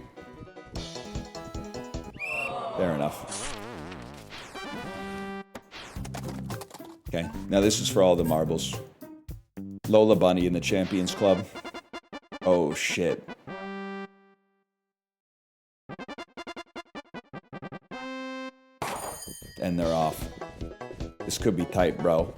Fair enough. Okay, now this is for all the marbles. Lola Bunny in the Champions Club. Oh, shit. And they're off. This could be tight, bro.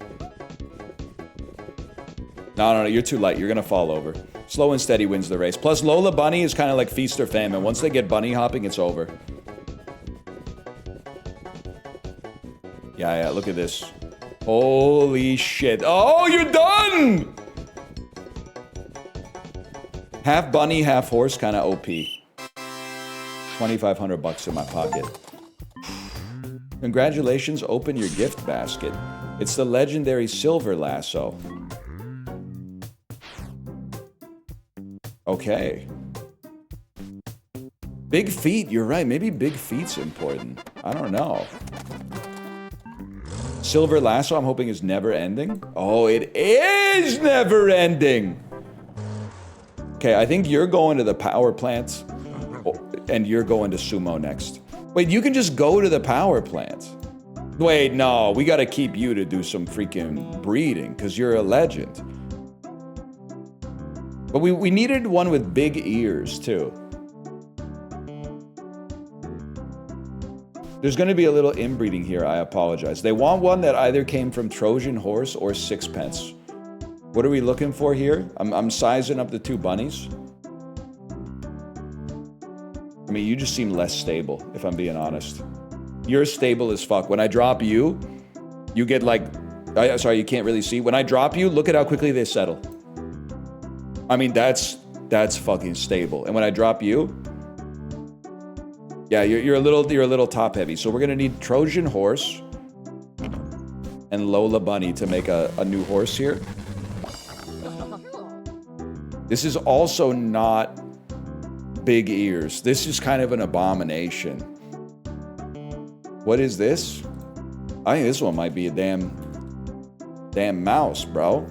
No, you're too light. You're gonna fall over. Slow and steady wins the race. Plus, Lola Bunny is kind of like feast or famine. Once they get bunny hopping, it's over. Yeah, look at this. Holy shit. Oh, you're done! Half bunny, half horse, kind of OP. 2,500 bucks in my pocket. Congratulations, open your gift basket. It's the legendary silver lasso. Okay. Big feet, you're right. Maybe big feet's important. I don't know. Silver lasso, I'm hoping is never ending. Oh, it is never ending. Okay, I think you're going to the power plant. And you're going to sumo next. Wait, you can just go to the power plant. Wait, no, we gotta keep you to do some freaking breeding, because you're a legend. But we needed one with big ears, too. There's gonna be a little inbreeding here, I apologize. They want one that either came from Trojan Horse or Sixpence. What are we looking for here? I'm sizing up the two bunnies. I mean, you just seem less stable, if I'm being honest. You're stable as fuck. When I drop you, you get like... sorry, you can't really see. When I drop you, look at how quickly they settle. I mean, that's fucking stable. And when I drop you... Yeah, you're a little top heavy. So we're gonna need Trojan Horse and Lola Bunny to make a new horse here. This is also not big ears. This is kind of an abomination. What is this? I think this one might be a damn mouse, bro.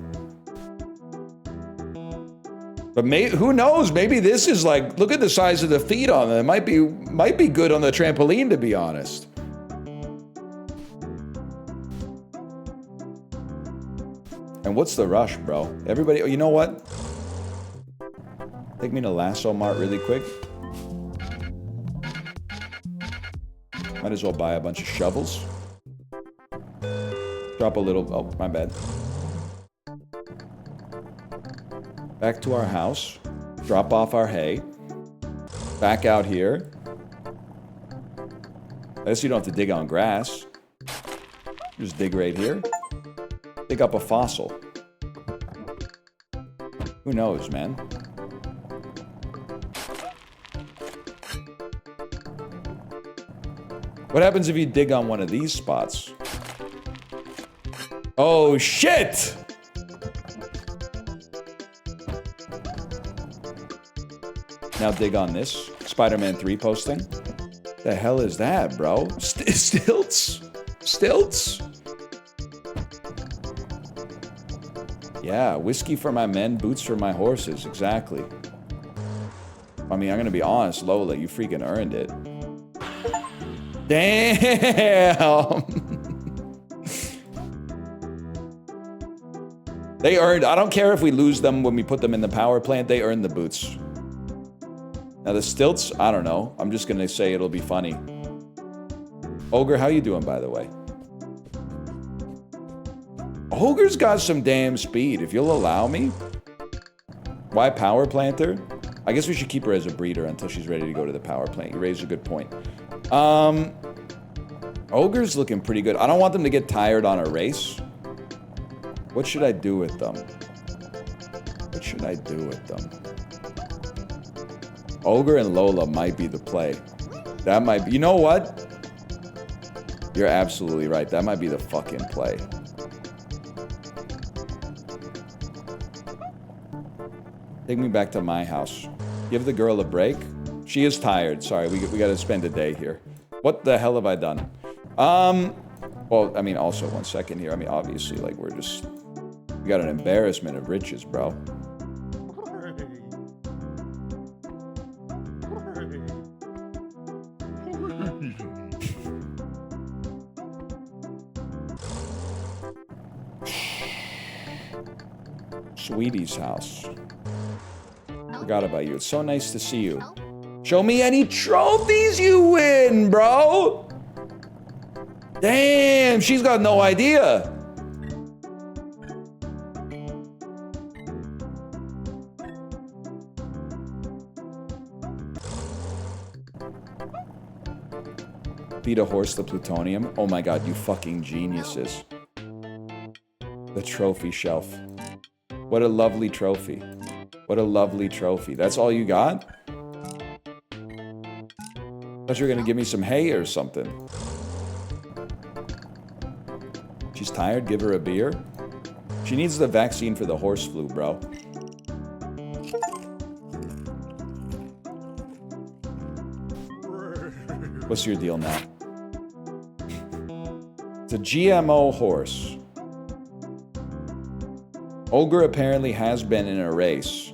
But who knows? Maybe this is like, look at the size of the feet on them. It might be good on the trampoline, to be honest. And what's the rush, bro? Everybody, you know what? Take me to Lasso Mart really quick. Might as well buy a bunch of shovels. Drop a little, oh, my bad. Back to our house. Drop off our hay. Back out here. I guess you don't have to dig on grass. Just dig right here. Dig up a fossil. Who knows, man? What happens if you dig on one of these spots? Oh, shit! Now dig on this. Spider-Man 3 posting. The hell is that, bro? Stilts? Stilts? Yeah, whiskey for my men, boots for my horses. Exactly. I mean, I'm gonna be honest, Lola, you freaking earned it. Damn! They earned... I don't care if we lose them when we put them in the power plant. They earned the boots. Now the stilts, I don't know. I'm just gonna say it'll be funny. Ogre, how you doing, by the way? Ogre's got some damn speed, if you'll allow me. Why power planter? I guess we should keep her as a breeder until she's ready to go to the power plant. You raised a good point. Ogre's looking pretty good. I don't want them to get tired on a race. What should I do with them? What should I do with them? Ogre and Lola might be the play. That might be... You know what? You're absolutely right. That might be the fucking play. Take me back to my house. Give the girl a break. She is tired. Sorry, we gotta spend a day here. What the hell have I done? Well, I mean, also, one second here. I mean, obviously, like, we're just... You got an embarrassment of riches, bro. Sweetie's house. Forgot about you. It's so nice to see you. Show me any trophies you win, bro. Damn, she's got no idea. Feed a horse the plutonium. Oh my god, you fucking geniuses. The trophy shelf. What a lovely trophy. What a lovely trophy. That's all you got? Thought you were gonna give me some hay or something. She's tired, give her a beer. She needs the vaccine for the horse flu, bro. What's your deal now? It's a GMO horse. Ogre apparently has been in a race.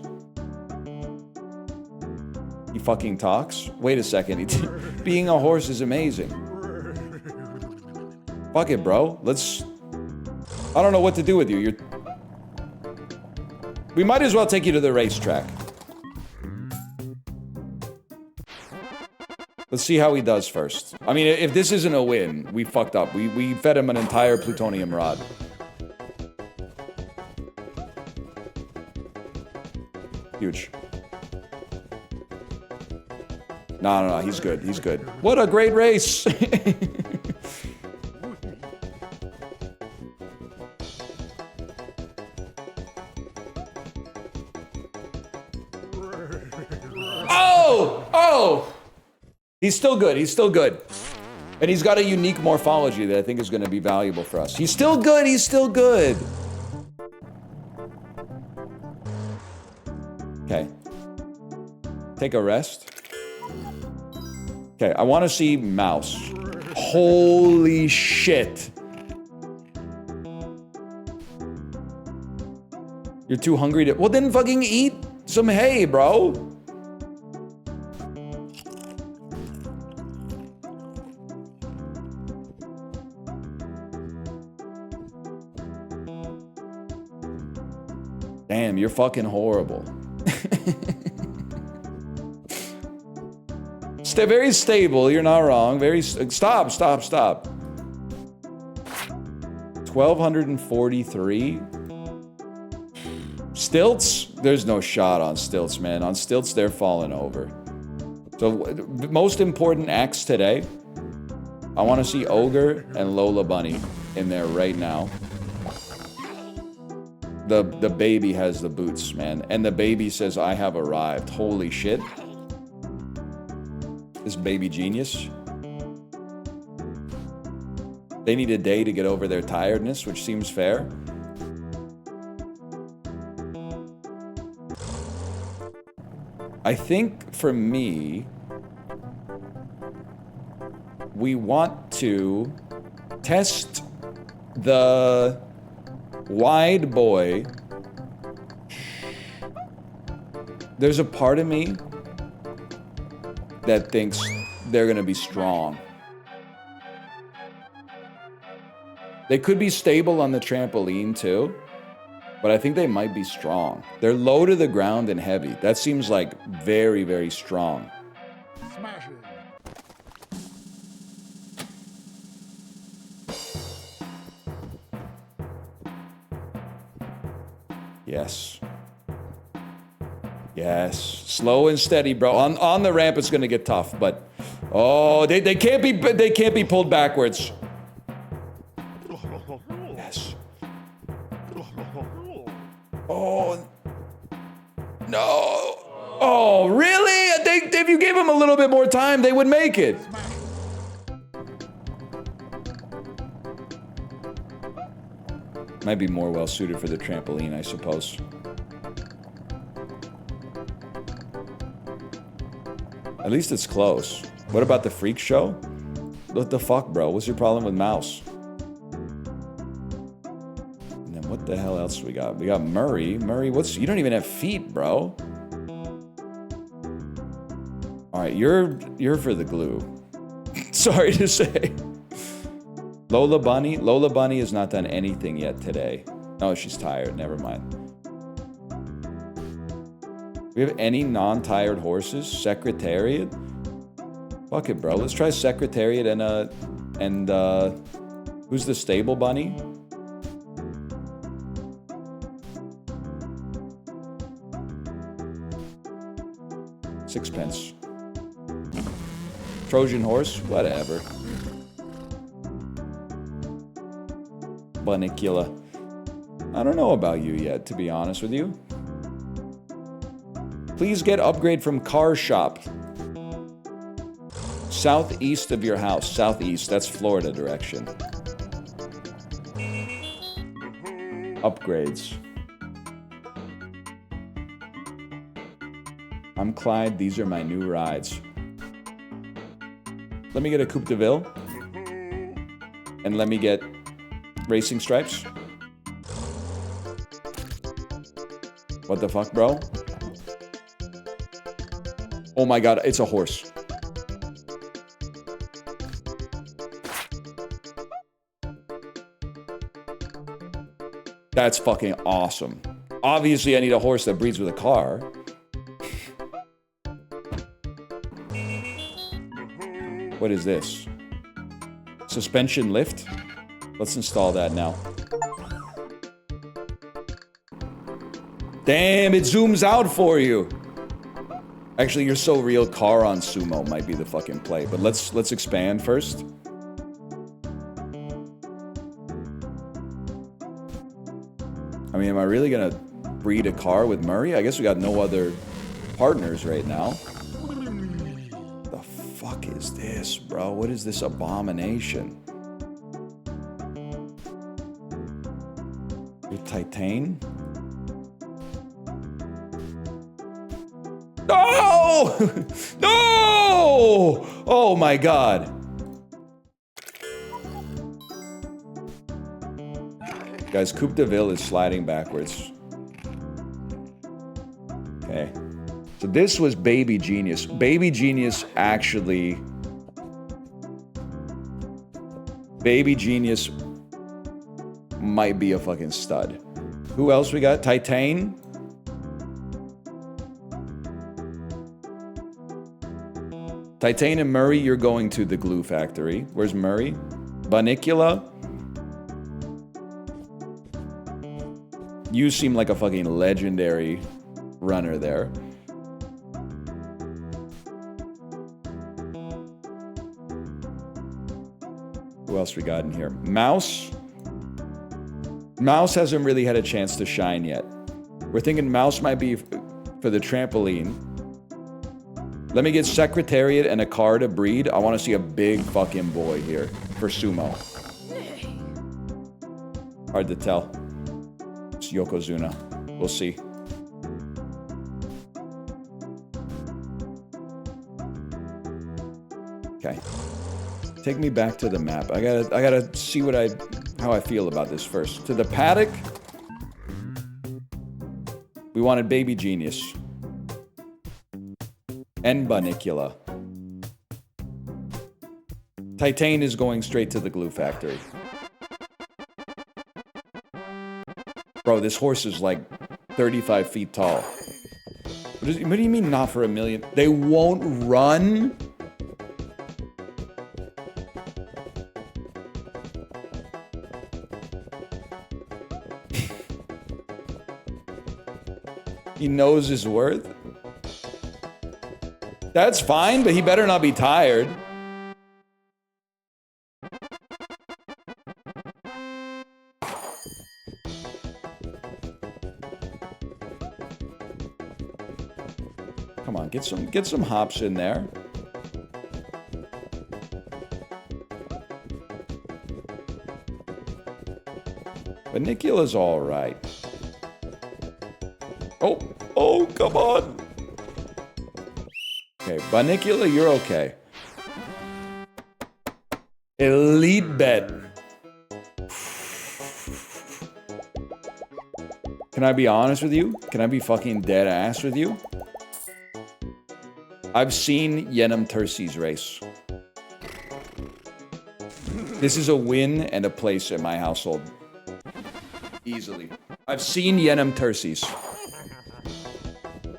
He fucking talks? Wait a second. Being a horse is amazing. Fuck it, bro. Let's... I don't know what to do with you. We might as well take you to the racetrack. Let's see how he does first. I mean, if this isn't a win, we fucked up. We fed him an entire plutonium rod. Huge. No, he's good. He's good. What a great race! Oh! He's still good. He's still good. And he's got a unique morphology that I think is going to be valuable for us. He's still good. He's still good. Okay. Take a rest. Okay, I want to see mouse. Holy shit. You're too hungry to... Well, then fucking eat some hay, bro. Damn, you're fucking horrible. Stay very stable, you're not wrong. Very... Stop. 1243? Stilts? There's no shot on stilts, man. On stilts, they're falling over. So, the most important acts today, I want to see Ogre and Lola Bunny in there right now. The baby has the boots, man. And the baby says, I have arrived. Holy shit. This baby genius. They need a day to get over their tiredness, which seems fair. I think for me, we want to test the wide boy. There's a part of me that thinks they're gonna be strong. They could be stable on the trampoline too, but I think they might be strong. They're low to the ground and heavy. That seems like very, very strong. Smash it. Yes. Yes. Slow and steady, bro. On the ramp, it's gonna get tough, but oh, they can't be pulled backwards. Yes. Oh no. Oh, really? I think if you gave them a little bit more time, they would make it. Might be more well suited for the trampoline, I suppose. At least it's close. What about the freak show? What the fuck, bro? What's your problem with mouse? And then what The hell else we got? We got Murray. Murray, what's... You don't even have feet, bro. Alright, you're for the glue. Sorry to say. Lola Bunny? Lola Bunny has not done anything yet today. Oh, she's tired. Never mind. We have any non-tired horses? Secretariat? Fuck it, bro. Let's try Secretariat and who's the stable bunny? Sixpence. Trojan horse? Whatever. Bunnicula. I don't know about you yet, to be honest with you. Please get upgrade from car shop. Southeast of your house. Southeast. That's Florida direction. Upgrades. I'm Clyde. These are my new rides. Let me get a Coupe de Ville. And let me get racing stripes. What the fuck, bro? Oh my god, it's a horse. That's fucking awesome. Obviously, I need a horse that breeds with a car. What is this? Suspension lift? Let's install that now. Damn, it zooms out for you. Actually, you're so real, car on sumo might be the fucking play. But let's expand first. I mean, am I really gonna breed a car with Murray? I guess we got no other partners right now. The fuck is this, bro? What is this abomination? Your Titan? No! No! Oh my god. Guys, Coupe de Ville is sliding backwards. Okay. So this was Baby Genius. Baby Genius actually... Baby Genius might be a fucking stud. Who else we got? Titan? Titan and Murray, you're going to the glue factory. Where's Murray? Bunnicula? You seem like a fucking legendary runner there. Who else we got in here? Mouse? Mouse hasn't really had a chance to shine yet. We're thinking Mouse might be for the trampoline. Let me get Secretariat and a car to breed. I want to see a big fucking boy here for sumo. Hard to tell. It's Yokozuna. We'll see. Okay. Take me back to the map. I gotta see how I feel about this first. To the paddock. We wanted Baby Genius. And Bunnicula. Titan is going straight to the glue factory. Bro, this horse is like 35 feet tall. What do you mean not for a million? They won't run? He knows his worth? That's fine, but he better not be tired. Come on, get some hops in there. But Nicula's all right. Oh, come on. Okay, Bunnicula, you're okay. Elite bet. Can I be honest with you? Can I be fucking dead ass with you? I've seen Yenam Tersi's race. This is a win and a place in my household. Easily. I've seen Yenam Tersi's.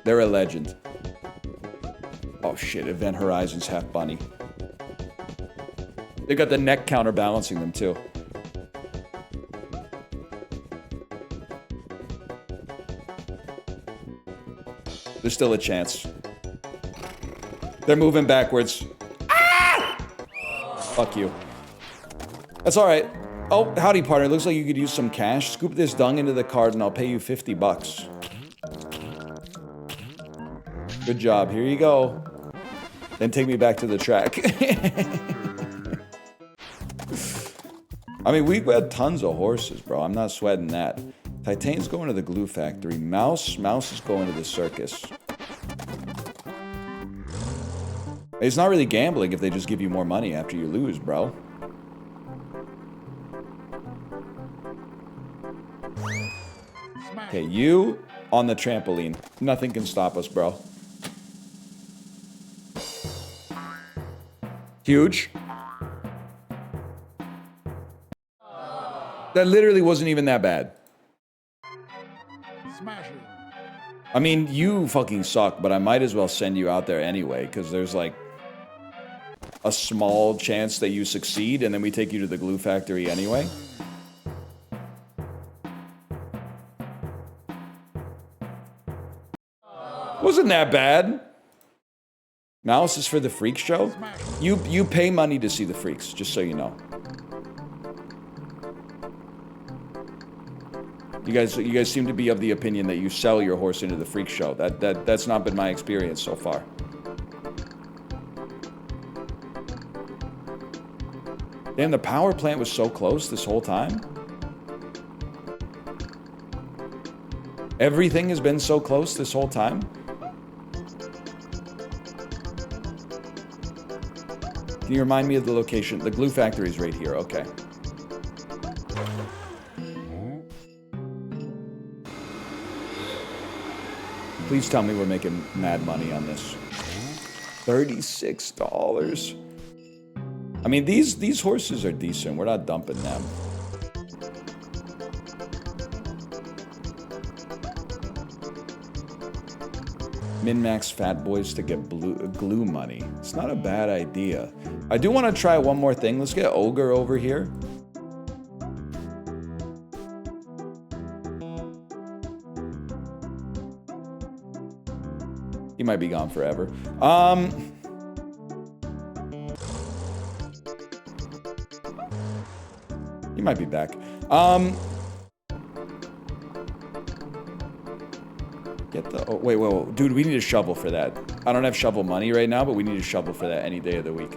They're a legend. Oh shit, Event Horizon's half bunny. They got the neck counterbalancing them too. There's still a chance. They're moving backwards. Ah! Fuck you. That's alright. Oh, howdy partner. Looks like you could use some cash. Scoop this dung into the cart and I'll pay you 50 bucks. Good job. Here you go. Then take me back to the track. I mean, we've had tons of horses, bro. I'm not sweating that. Titane's going to the glue factory. Mouse is going to the circus. It's not really gambling if they just give you more money after you lose, bro. Okay, you on the trampoline. Nothing can stop us, bro. Huge. That literally wasn't even that bad. I mean, you fucking suck, but I might as well send you out there anyway, because there's like a small chance that you succeed, and then we take you to the glue factory anyway. Wasn't that bad. Mouse is for the freak show. You pay money to see the freaks, just so you know. You guys seem to be of the opinion that you sell your horse into the freak show. That's not been my experience so far. Damn, the power plant was so close this whole time. Everything has been so close this whole time. Can you remind me of the location? The glue factory is right here. Okay. Please tell me we're making mad money on this. $36. I mean, these horses are decent. We're not dumping them. Min-max fat boys to get glue money. It's not a bad idea. I do want to try one more thing. Let's get Ogre over here. He might be gone forever. He might be back. Get the... Oh, wait. Dude, we need a shovel for that. I don't have shovel money right now, but we need a shovel for that any day of the week.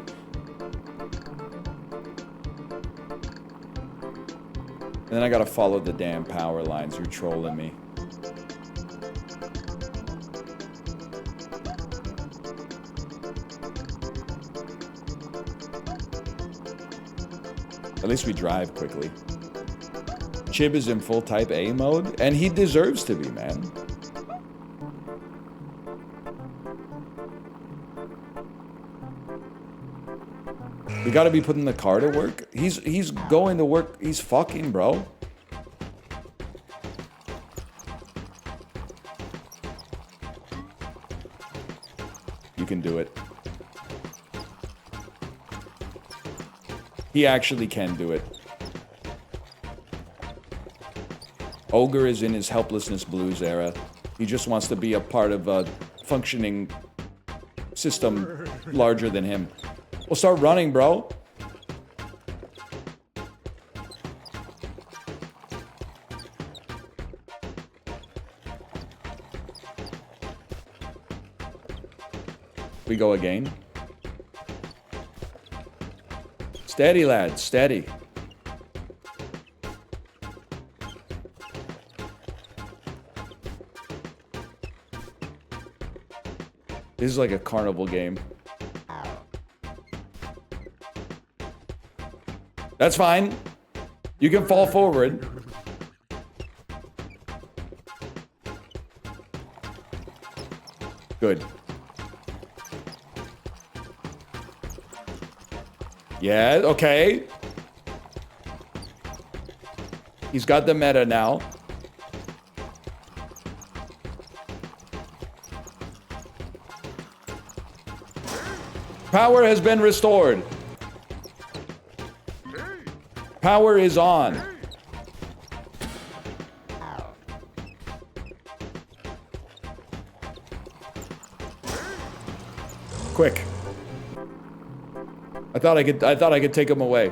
And then I gotta follow the damn power lines. You're trolling me. At least we drive quickly. Chib is in full type A mode, and he deserves to be, man. We gotta be putting the car to work. He's going to work. He's fucking, bro. You can do it. He actually can do it. Ogre is in his helplessness blues era. He just wants to be a part of a functioning system larger than him. We'll start running, bro. We go again. Steady, lad, steady. This is like a carnival game. That's fine. You can fall forward. Good. Yeah, okay. He's got the meta now. Power has been restored. Power is on. Quick. I thought I could take him away.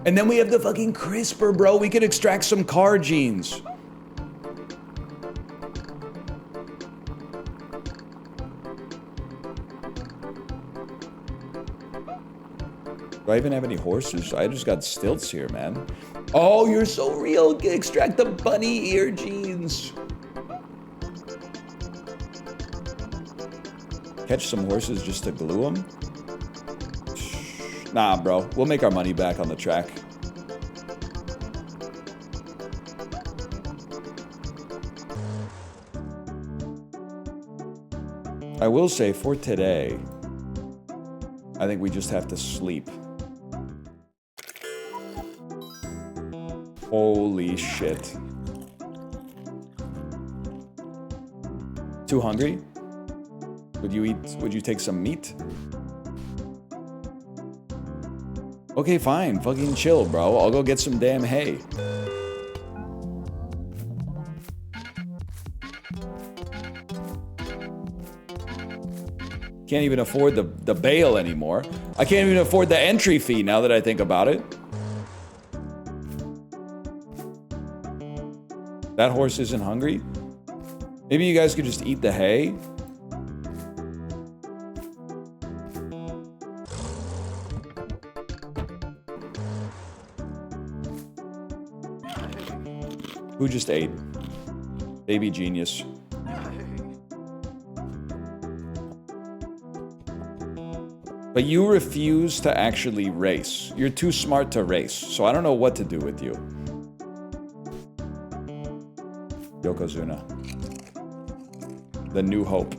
And then we have the fucking CRISPR, bro. We could extract some car genes. Do I even have any horses? I just got stilts here, man. Oh, you're so real. Extract the bunny ear genes. Catch some horses just to glue them? Nah, bro. We'll make our money back on the track. I will say, for today, I think we just have to sleep. Holy shit. Too hungry? Would you take some meat? Okay, fine. Fucking chill, bro. I'll go get some damn hay. Can't even afford the bail anymore. I can't even afford the entry fee now that I think about it. That horse isn't hungry? Maybe you guys could just eat the hay? Who just ate? Baby genius. But you refuse to actually race. You're too smart to race, so I don't know what to do with you. Yokozuna. The new hope.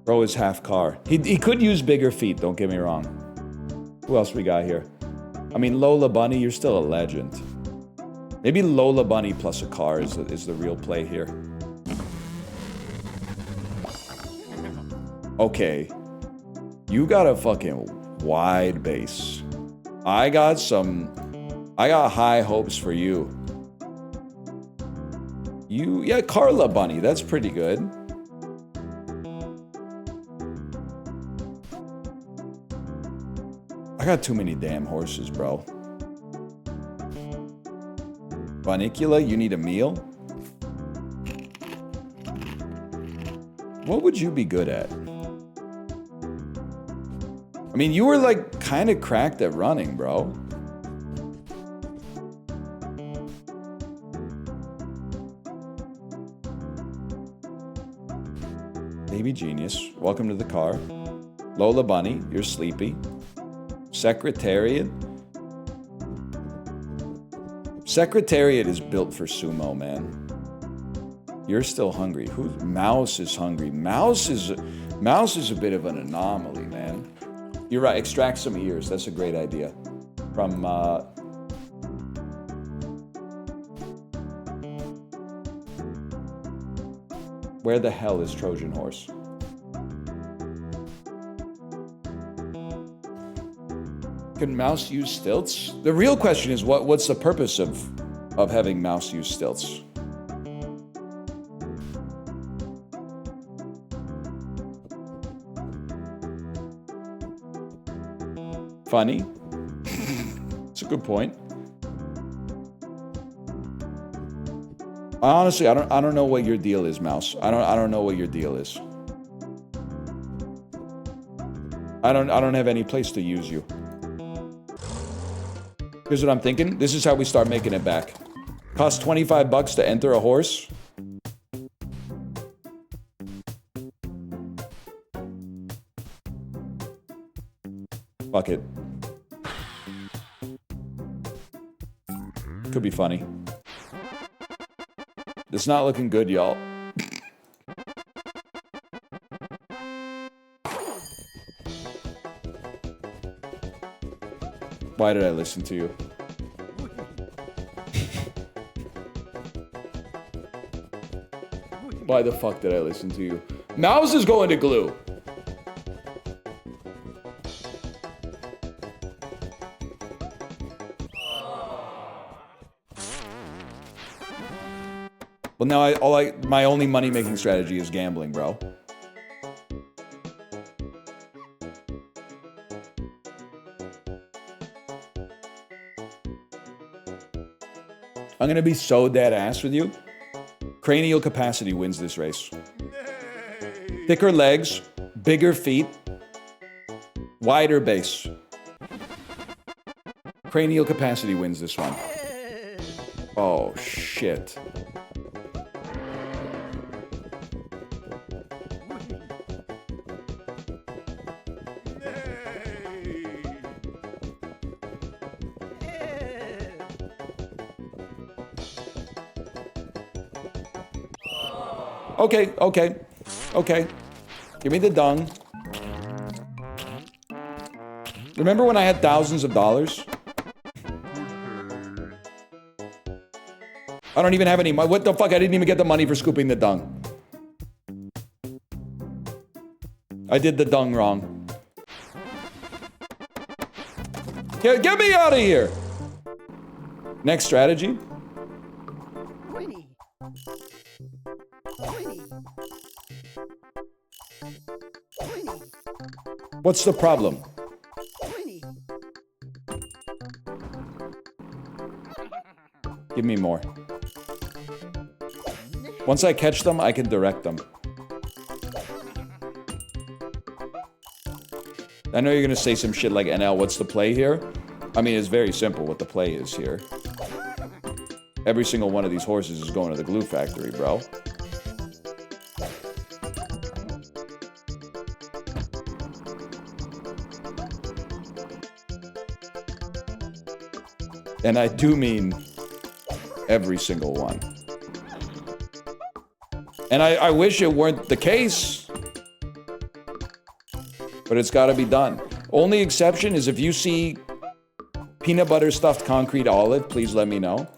Bro is half car. He could use bigger feet, don't get me wrong. Who else we got here? I mean, Lola Bunny, you're still a legend. Maybe Lola Bunny plus a car is the real play here. Okay. You got a fucking wide base. I got high hopes for you. Yeah, Carla Bunny, that's pretty good. I got too many damn horses, bro. Bunicula, you need a meal? What would you be good at? I mean, you were like kind of cracked at running, bro. Baby genius, welcome to the car. Lola Bunny, you're sleepy. Secretariat? Secretariat is built for sumo, man. You're still hungry. Mouse is hungry. Mouse is a bit of an anomaly, man. You're right, extract some ears. That's a great idea. From, where the hell is Trojan Horse? Can Mouse use stilts? The real question is what's the purpose of having Mouse use stilts? Funny. It's a good point. Honestly, I don't know what your deal is, Mouse. I don't know what your deal is. I don't have any place to use you. Here's what I'm thinking. This is how we start making it back. Costs 25 bucks to enter a horse. Fuck it. Could be funny. It's not looking good, y'all. Why did I listen to you? Why the fuck did I listen to you? Mouse is going to glue. Well, now my only money-making strategy is gambling, bro. I'm gonna be so dead ass with you. Cranial capacity wins this race. Thicker legs, bigger feet, wider base. Cranial capacity wins this one. Oh, shit. Okay. Give me the dung. Remember when I had thousands of dollars? I don't even have any money. What the fuck? I didn't even get the money for scooping the dung. I did the dung wrong. Get me out of here! Next strategy. What's the problem? Give me more. Once I catch them, I can direct them. I know you're gonna say some shit like, NL, what's the play here? I mean, it's very simple what the play is here. Every single one of these horses is going to the glue factory, bro. And I do mean every single one. And I wish it weren't the case. But it's gotta be done. Only exception is if you see peanut butter stuffed concrete olive, please let me know.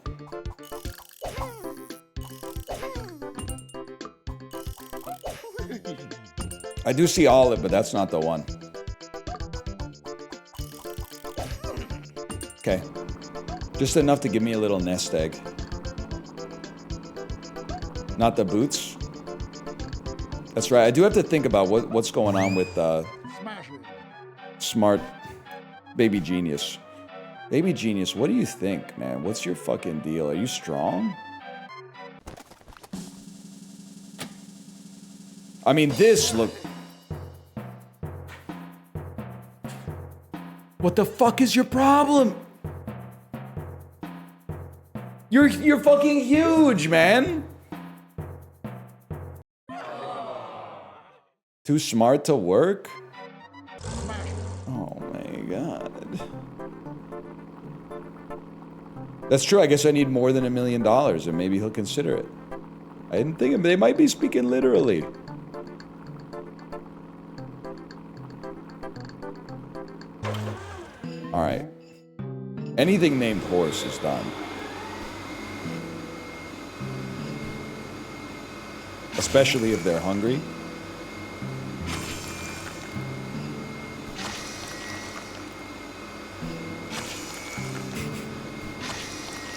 I do see olive, but that's not the one. Okay. Just enough to give me a little nest egg. Not the boots. That's right. I do have to think about what's going on with smart baby genius. Baby genius, what do you think, man? What's your fucking deal? Are you strong? I mean, this look. What the fuck is your problem? You're fucking huge, man. Too smart to work? Oh my god. That's true. I guess I need more than $1 million, and maybe he'll consider it. I didn't think they might be speaking literally. All right. Anything named horse is done. Especially if they're hungry.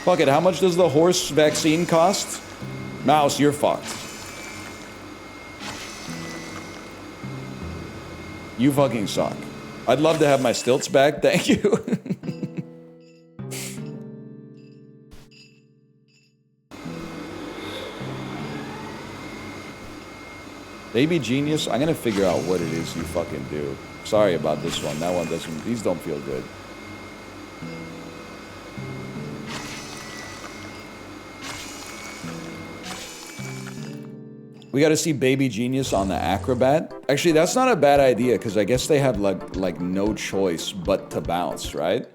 Fuck it, how much does the horse vaccine cost? Mouse, you're fucked. You fucking suck. I'd love to have my stilts back, thank you. Baby genius, I'm gonna figure out what it is you fucking do. Sorry about this one. That one doesn't, these don't feel good. We got to see Baby Genius on the Acrobat. Actually, that's not a bad idea because I guess they have like no choice but to bounce, right?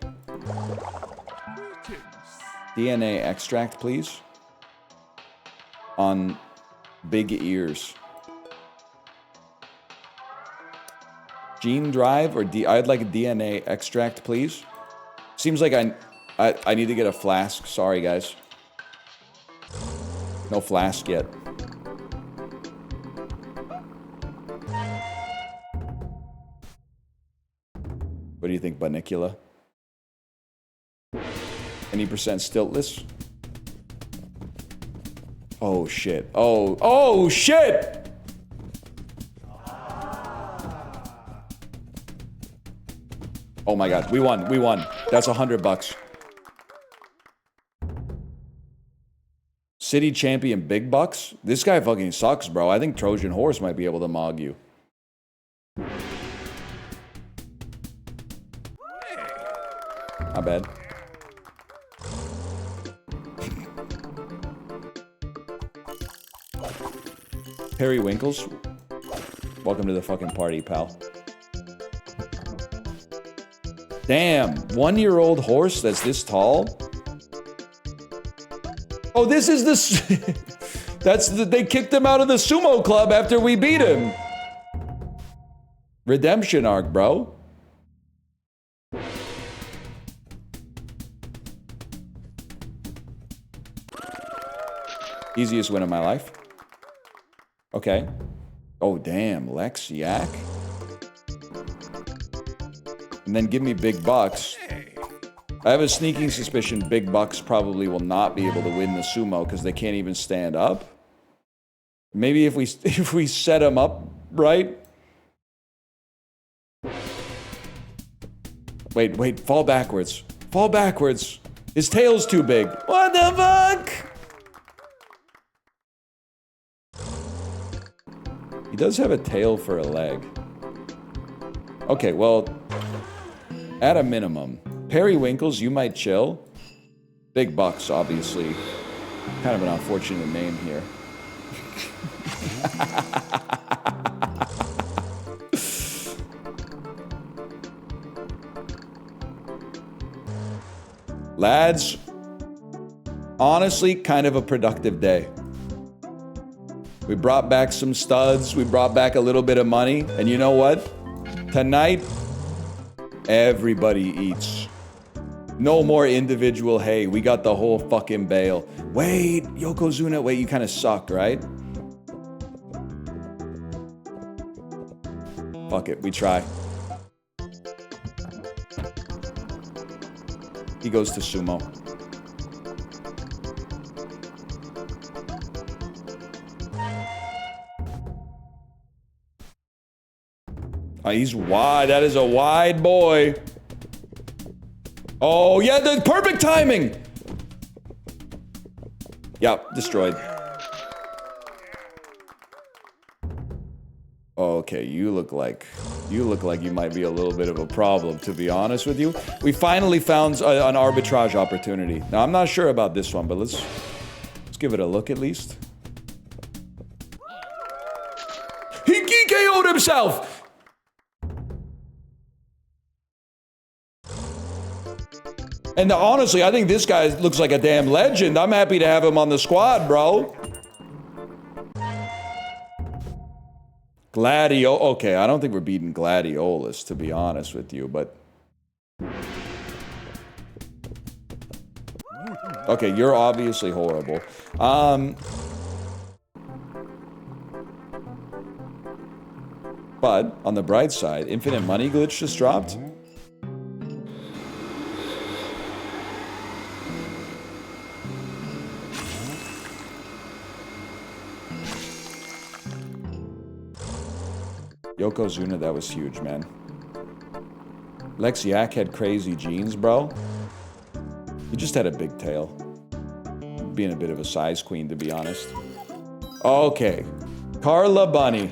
DNA extract, please. On big ears. Gene drive or I'd like a DNA extract, please. Seems like I need to get a flask. Sorry, guys. No flask yet. What do you think, Banicula? Any percent stiltless? Oh shit. Oh shit! Oh my god, we won. That's $100. City champion big bucks? This guy fucking sucks, bro. I think Trojan Horse might be able to mog you. Not bad. Perry Winkles. Welcome to the fucking party, pal. Damn, 1-year-old horse that's this tall? Oh, this is the... they kicked him out of the sumo club after we beat him. Redemption arc, bro. Easiest win of my life. Okay. Oh, damn. Lex Yak. And then give me big bucks. I have a sneaking suspicion big bucks probably will not be able to win the sumo because they can't even stand up. Maybe if we set them up right. Wait, fall backwards. Fall backwards. His tail's too big. What the fuck? He does have a tail for a leg. Okay, well, at a minimum, Periwinkles, you might chill. Big bucks, obviously. Kind of an unfortunate name here. Lads, honestly, kind of a productive day. We brought back some studs, we brought back a little bit of money, and you know what? Tonight, everybody eats. No more individual, hey, we got the whole fucking bale. Wait, Yokozuna, wait, you kind of sucked, right? Fuck it, we try. He goes to sumo. Oh, he's wide. That is a wide boy. Oh, yeah, the perfect timing. Yep, destroyed. Okay, you look like you might be a little bit of a problem, to be honest with you. We finally found an arbitrage opportunity. Now, I'm not sure about this one, but let's give it a look at least. He KO'd himself! And honestly, I think this guy looks like a damn legend. I'm happy to have him on the squad, bro. Gladio. Okay, I don't think we're beating Gladiolus, to be honest with you, but... Okay, you're obviously horrible. But, on the bright side, Infinite Money Glitch just dropped. Yokozuna, that was huge, man. Lexiak had crazy genes, bro. He just had a big tail. Being a bit of a size queen, to be honest. Okay. Carla Bunny.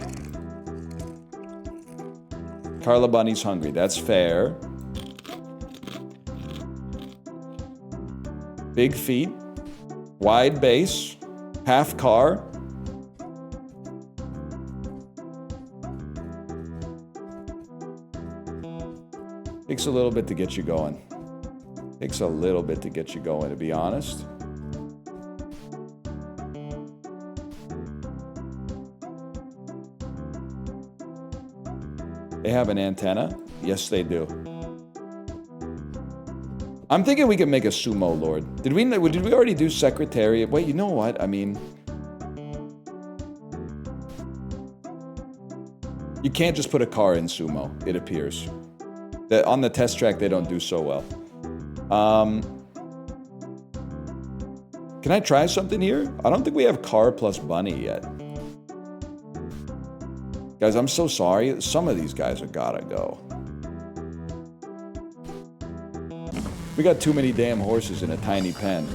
Carla Bunny's hungry. That's fair. Big feet. Wide base. Half car. Takes a little bit to get you going. Takes a little bit to get you going, to be honest. They have an antenna? Yes, they do. I'm thinking we can make a sumo lord. Did we already do secretariat? Wait, you know what? I mean, you can't just put a car in sumo, it appears. On the test track, they don't do so well. Can I try something here? I don't think we have car plus bunny yet. Guys, I'm so sorry. Some of these guys have gotta go. We got too many damn horses in a tiny pen.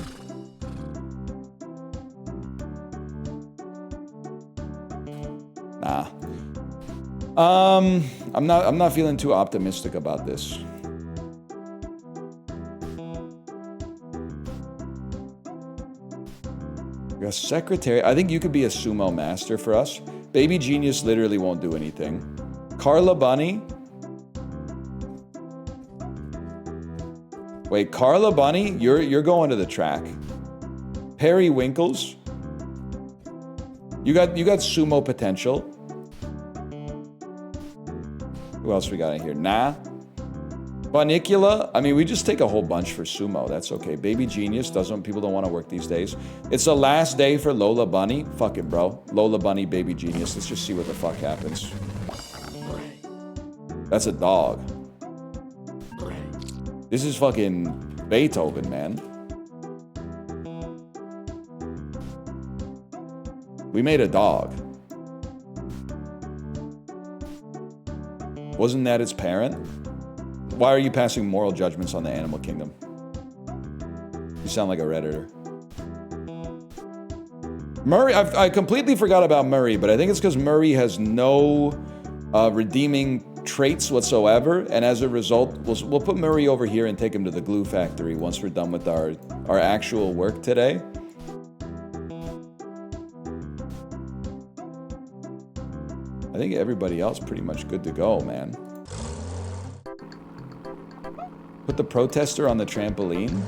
Nah. I'm not feeling too optimistic about this. We got secretary. I think you could be a sumo master for us. Baby Genius literally won't do anything. Carla Bunny. Wait, Carla Bunny, you're going to the track. Perry Winkles. You got sumo potential. Who else we got in here? Nah. Bunicula. I mean, we just take a whole bunch for sumo. That's okay. Baby Genius people don't want to work these days. It's the last day for Lola Bunny. Fuck it, bro. Lola Bunny, Baby Genius. Let's just see what the fuck happens. That's a dog. This is fucking Beethoven, man. We made a dog. Wasn't that its parent? Why are you passing moral judgments on the animal kingdom? You sound like a Redditor. Murray, I completely forgot about Murray, but I think it's because Murray has no redeeming traits whatsoever, and as a result, we'll put Murray over here and take him to the glue factory once we're done with our actual work today. I think everybody else pretty much good to go, man. Put the protester on the trampoline.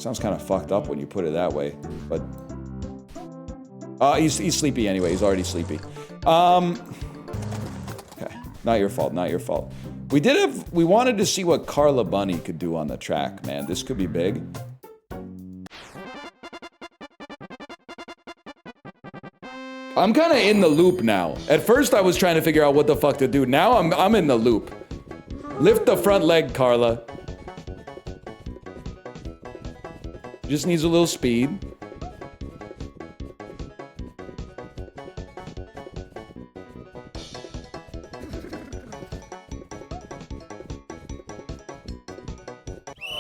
Sounds kind of fucked up when you put it that way, but he's sleepy anyway. He's already sleepy. Okay, not your fault. Not your fault. We wanted to see what Carla Bunny could do on the track, man. This could be big. I'm kind of in the loop now. At first, I was trying to figure out what the fuck to do. Now I'm in the loop. Lift the front leg, Carla. Just needs a little speed.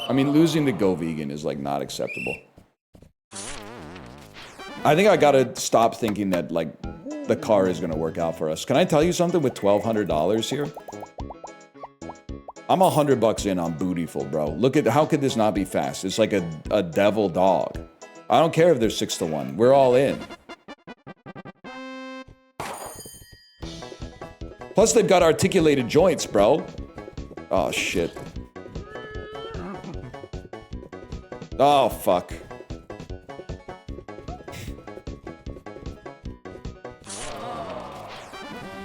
I mean, losing to Go Vegan is like not acceptable. I think I gotta stop thinking that like the car is gonna work out for us. Can I tell you something with $1,200 here? I'm $100 in on Bootyful, bro. Look at, how could this not be fast? It's like a devil dog. I don't care if they're 6-1. We're all in. Plus they've got articulated joints, bro. Oh, shit. Oh, fuck.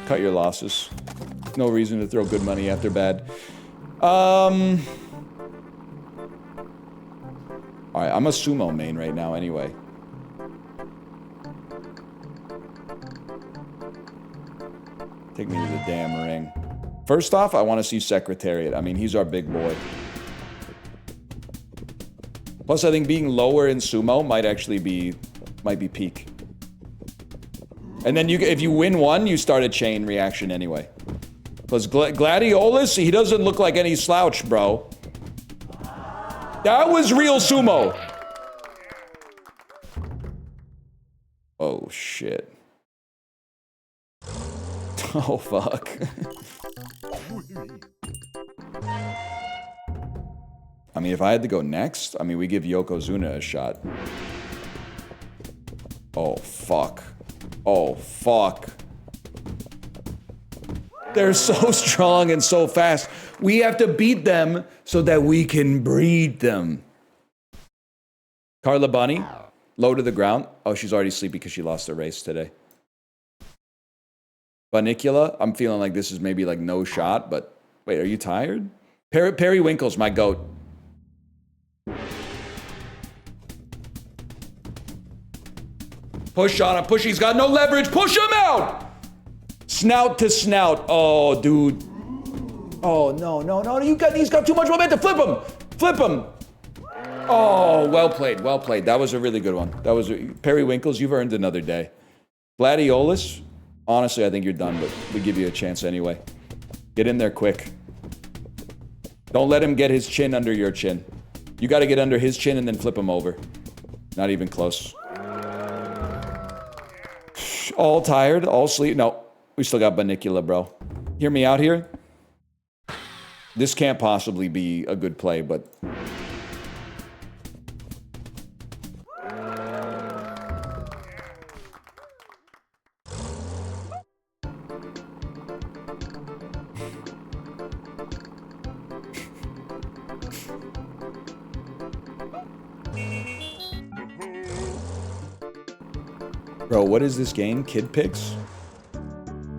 Cut your losses. No reason to throw good money after bad. Alright, I'm a sumo main right now anyway. Take me to the damn ring. First off, I want to see Secretariat. I mean, he's our big boy. Plus, I think being lower in sumo might actually be peak. And then if you win one, you start a chain reaction anyway. Plus Gladiolus, he doesn't look like any slouch, bro. That was real sumo. Oh, shit. Oh, fuck. I mean, if I had to go next, I mean, we give Yokozuna a shot. Oh, fuck. Oh, fuck. They're so strong and so fast. We have to beat them so that we can breed them. Carla Bunny, low to the ground. Oh, she's already sleepy because she lost a race today. Bunnicula, I'm feeling like this is maybe like no shot, but wait, are you tired? Periwinkle's my goat. Push on him, push, he's got no leverage, push him out! Snout to snout, oh dude. Oh no, he's got too much momentum, flip him! Oh, well played. That was a really good one. That was, Periwinkles, you've earned another day. Gladiolus, honestly, I think you're done, but we give you a chance anyway. Get in there quick. Don't let him get his chin under your chin. You got to get under his chin and then flip him over. Not even close. All tired, all sleep. No, we still got Bunnicula, bro. Hear me out here. This can't possibly be a good play, but... Bro, what is this game? Kid Picks?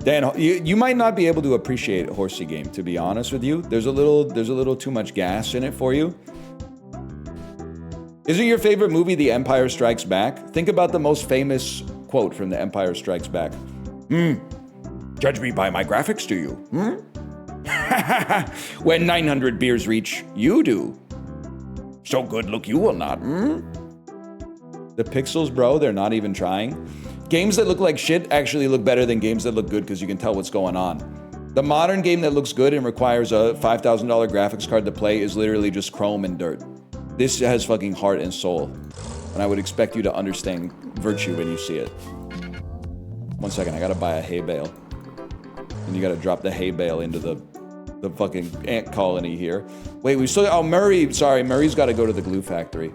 Dan, you might not be able to appreciate Horsey Game, to be honest with you. There's a little too much gas in it for you. Isn't your favorite movie The Empire Strikes Back? Think about the most famous quote from The Empire Strikes Back. Judge me by my graphics, do you? When 900 beers reach, you do. So good look you will not, The pixels, bro, they're not even trying. Games that look like shit actually look better than games that look good because you can tell what's going on. The modern game that looks good and requires a $5,000 graphics card to play is literally just chrome and dirt. This has fucking heart and soul. And I would expect you to understand virtue when you see it. 1 second, I gotta buy a hay bale. And you gotta drop the hay bale into the fucking ant colony here. Wait, we still, oh, Murray, sorry, Murray's gotta go to the glue factory.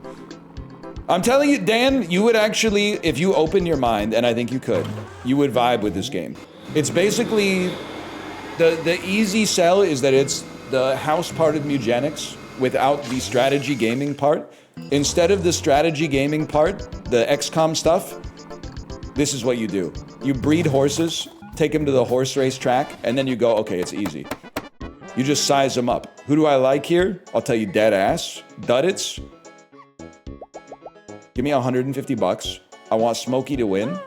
I'm telling you, Dan, you would actually, if you open your mind, and I think you could, you would vibe with this game. It's basically, the easy sell is that it's the house part of Mugenics without the strategy gaming part. Instead of the strategy gaming part, the XCOM stuff, this is what you do. You breed horses, take them to the horse race track, and then you go, okay, it's easy. You just size them up. Who do I like here? I'll tell you dead ass. Duddits. Give me 150 bucks. I want Smokey to win.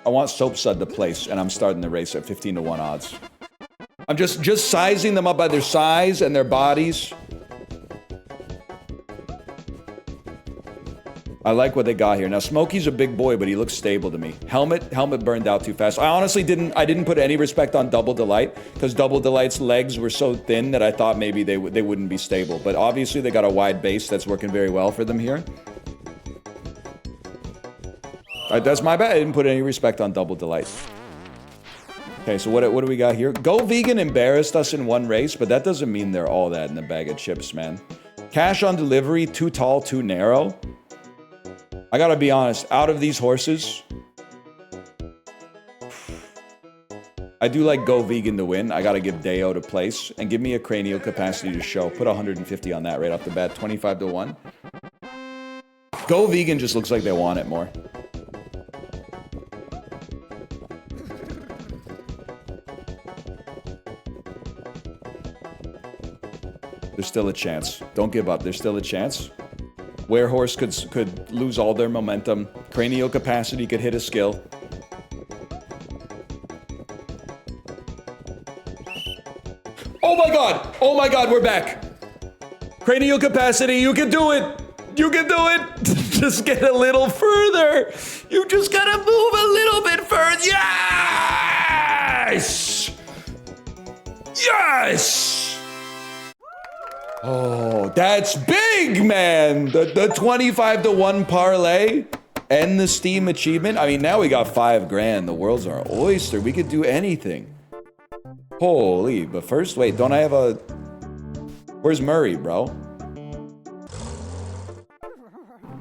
I want Soapsud to place, and I'm starting the race at 15-1 odds. I'm just sizing them up by their size and their bodies. I like what they got here. Now, Smokey's a big boy, but he looks stable to me. Helmet burned out too fast. I honestly didn't put any respect on Double Delight, because Double Delight's legs were so thin that I thought maybe they wouldn't be stable. But obviously, they got a wide base that's working very well for them here. That's my bad. I didn't put any respect on Double Delight. Okay, so what do we got here? Go Vegan embarrassed us in one race, but that doesn't mean they're all that in a bag of chips, man. Cash on delivery, too tall, too narrow. I gotta be honest, out of these horses, I do like Go Vegan to win. I gotta give Deo to place, and give me a cranial capacity to show. Put 150 on that right off the bat, 25-1. Go Vegan just looks like they want it more. There's still a chance. Don't give up, there's still a chance. Werehorse could lose all their momentum. Cranial capacity could hit a skill. Oh my god! Oh my god, we're back! Cranial capacity, you can do it! You can do it! Just get a little further! You just gotta move a little bit further! Yes! Yes! Oh, that's big, man! The 25-1 parlay and the Steam achievement. I mean, now we got 5 grand. The world's our oyster. We could do anything. Holy, but first, wait, don't I have a... Where's Murray, bro?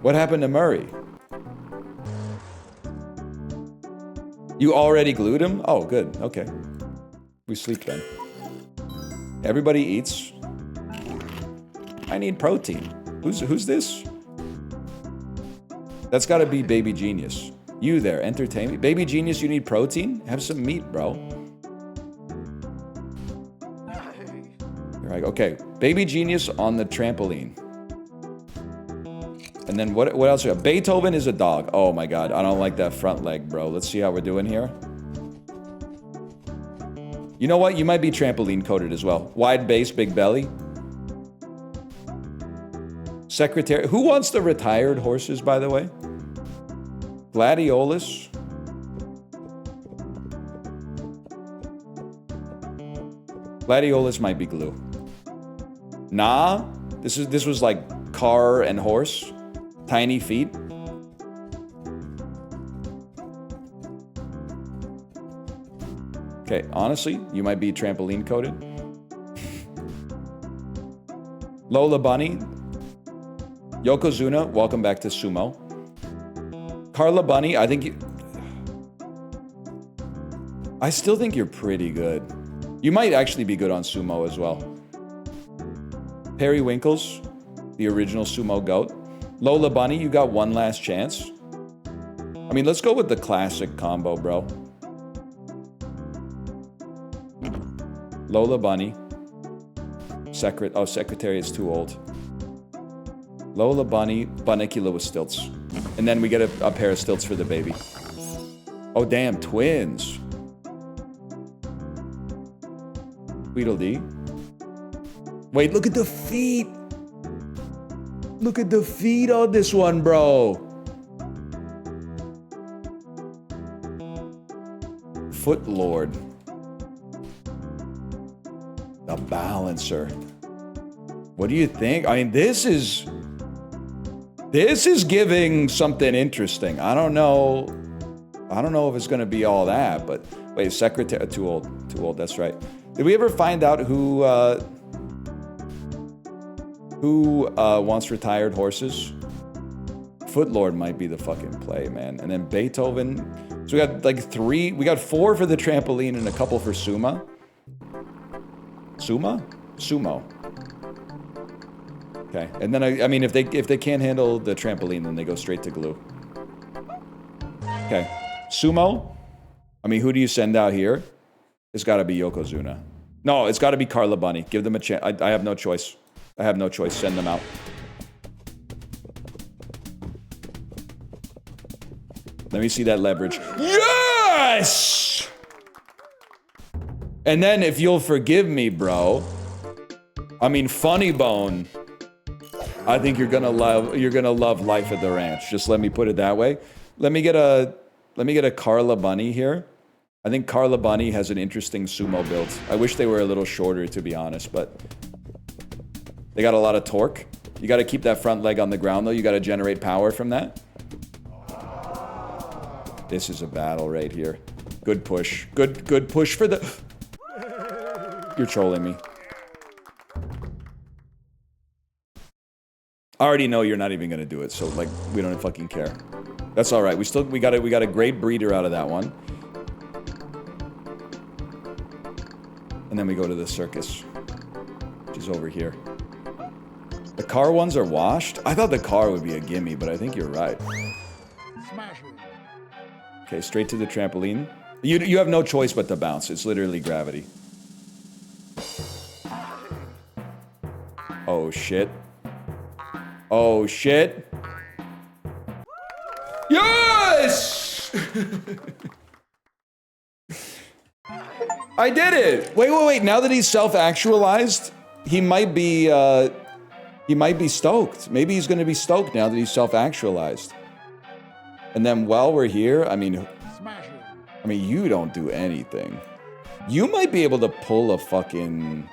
What happened to Murray? You already glued him? Oh, good. Okay. We sleep then. Everybody eats. I need protein. Who's this? That's gotta be Baby Genius. You there, entertain me. Baby Genius, you need protein? Have some meat, bro. Right, okay. Baby Genius on the trampoline. And then what else we got? Beethoven is a dog. Oh my god, I don't like that front leg, bro. Let's see how we're doing here. You know what? You might be trampoline coated as well. Wide base, big belly. Secretary. Who wants the retired horses, by the way? Gladiolus. Gladiolus might be glue. Nah. This was like car and horse. Tiny feet. Okay, honestly, you might be trampoline coated. Lola Bunny. Yokozuna, welcome back to Sumo. Carla Bunny, I still think you're pretty good. You might actually be good on Sumo as well. Periwinkles, the original Sumo goat. Lola Bunny, you got one last chance. I mean, let's go with the classic combo, bro. Lola Bunny. Secretary is too old. Lola Bunny, Bunnicula with stilts. And then we get a pair of stilts for the baby. Oh, damn, twins. Tweedledee. Wait, look at the feet. Look at the feet on this one, bro. Footlord. The balancer. What do you think? I mean, this is giving something interesting. I don't know if it's gonna be all that, but wait, secretary, too old, that's right. Did we ever find out who wants retired horses? Footlord might be the fucking play, man. And then Beethoven. So we got like we got 4 for the trampoline and a couple for Suma. Suma? Sumo. Okay, and then I mean, if they can't handle the trampoline, then they go straight to glue. Okay, Sumo. I mean, who do you send out here? It's got to be Yokozuna. No, it's got to be Carla Bunny. Give them a chance. I have no choice. I have no choice. Send them out. Let me see that leverage. Yes! And then, if you'll forgive me, bro. I mean, Funny Bone. I think you're gonna love life at the ranch. Just let me put it that way. Let me get a Carla Bunny here. I think Carla Bunny has an interesting sumo build. I wish they were a little shorter, to be honest, but they got a lot of torque. You got to keep that front leg on the ground, though. You got to generate power from that. This is a battle right here. Good push. Good push for the... You're trolling me. I already know you're not even gonna do it, so like we don't fucking care. That's all right. We got a great breeder out of that one. And then we go to the circus, which is over here. The car ones are washed. I thought the car would be a gimme, but I think you're right. Okay, straight to the trampoline. You have no choice but to bounce. It's literally gravity. Oh shit. Oh shit. Yes! I did it! Wait. Now that he's self-actualized, he might be stoked. Maybe he's gonna be stoked now that he's self-actualized. And then while we're here, I mean, you don't do anything. You might be able to pull a fucking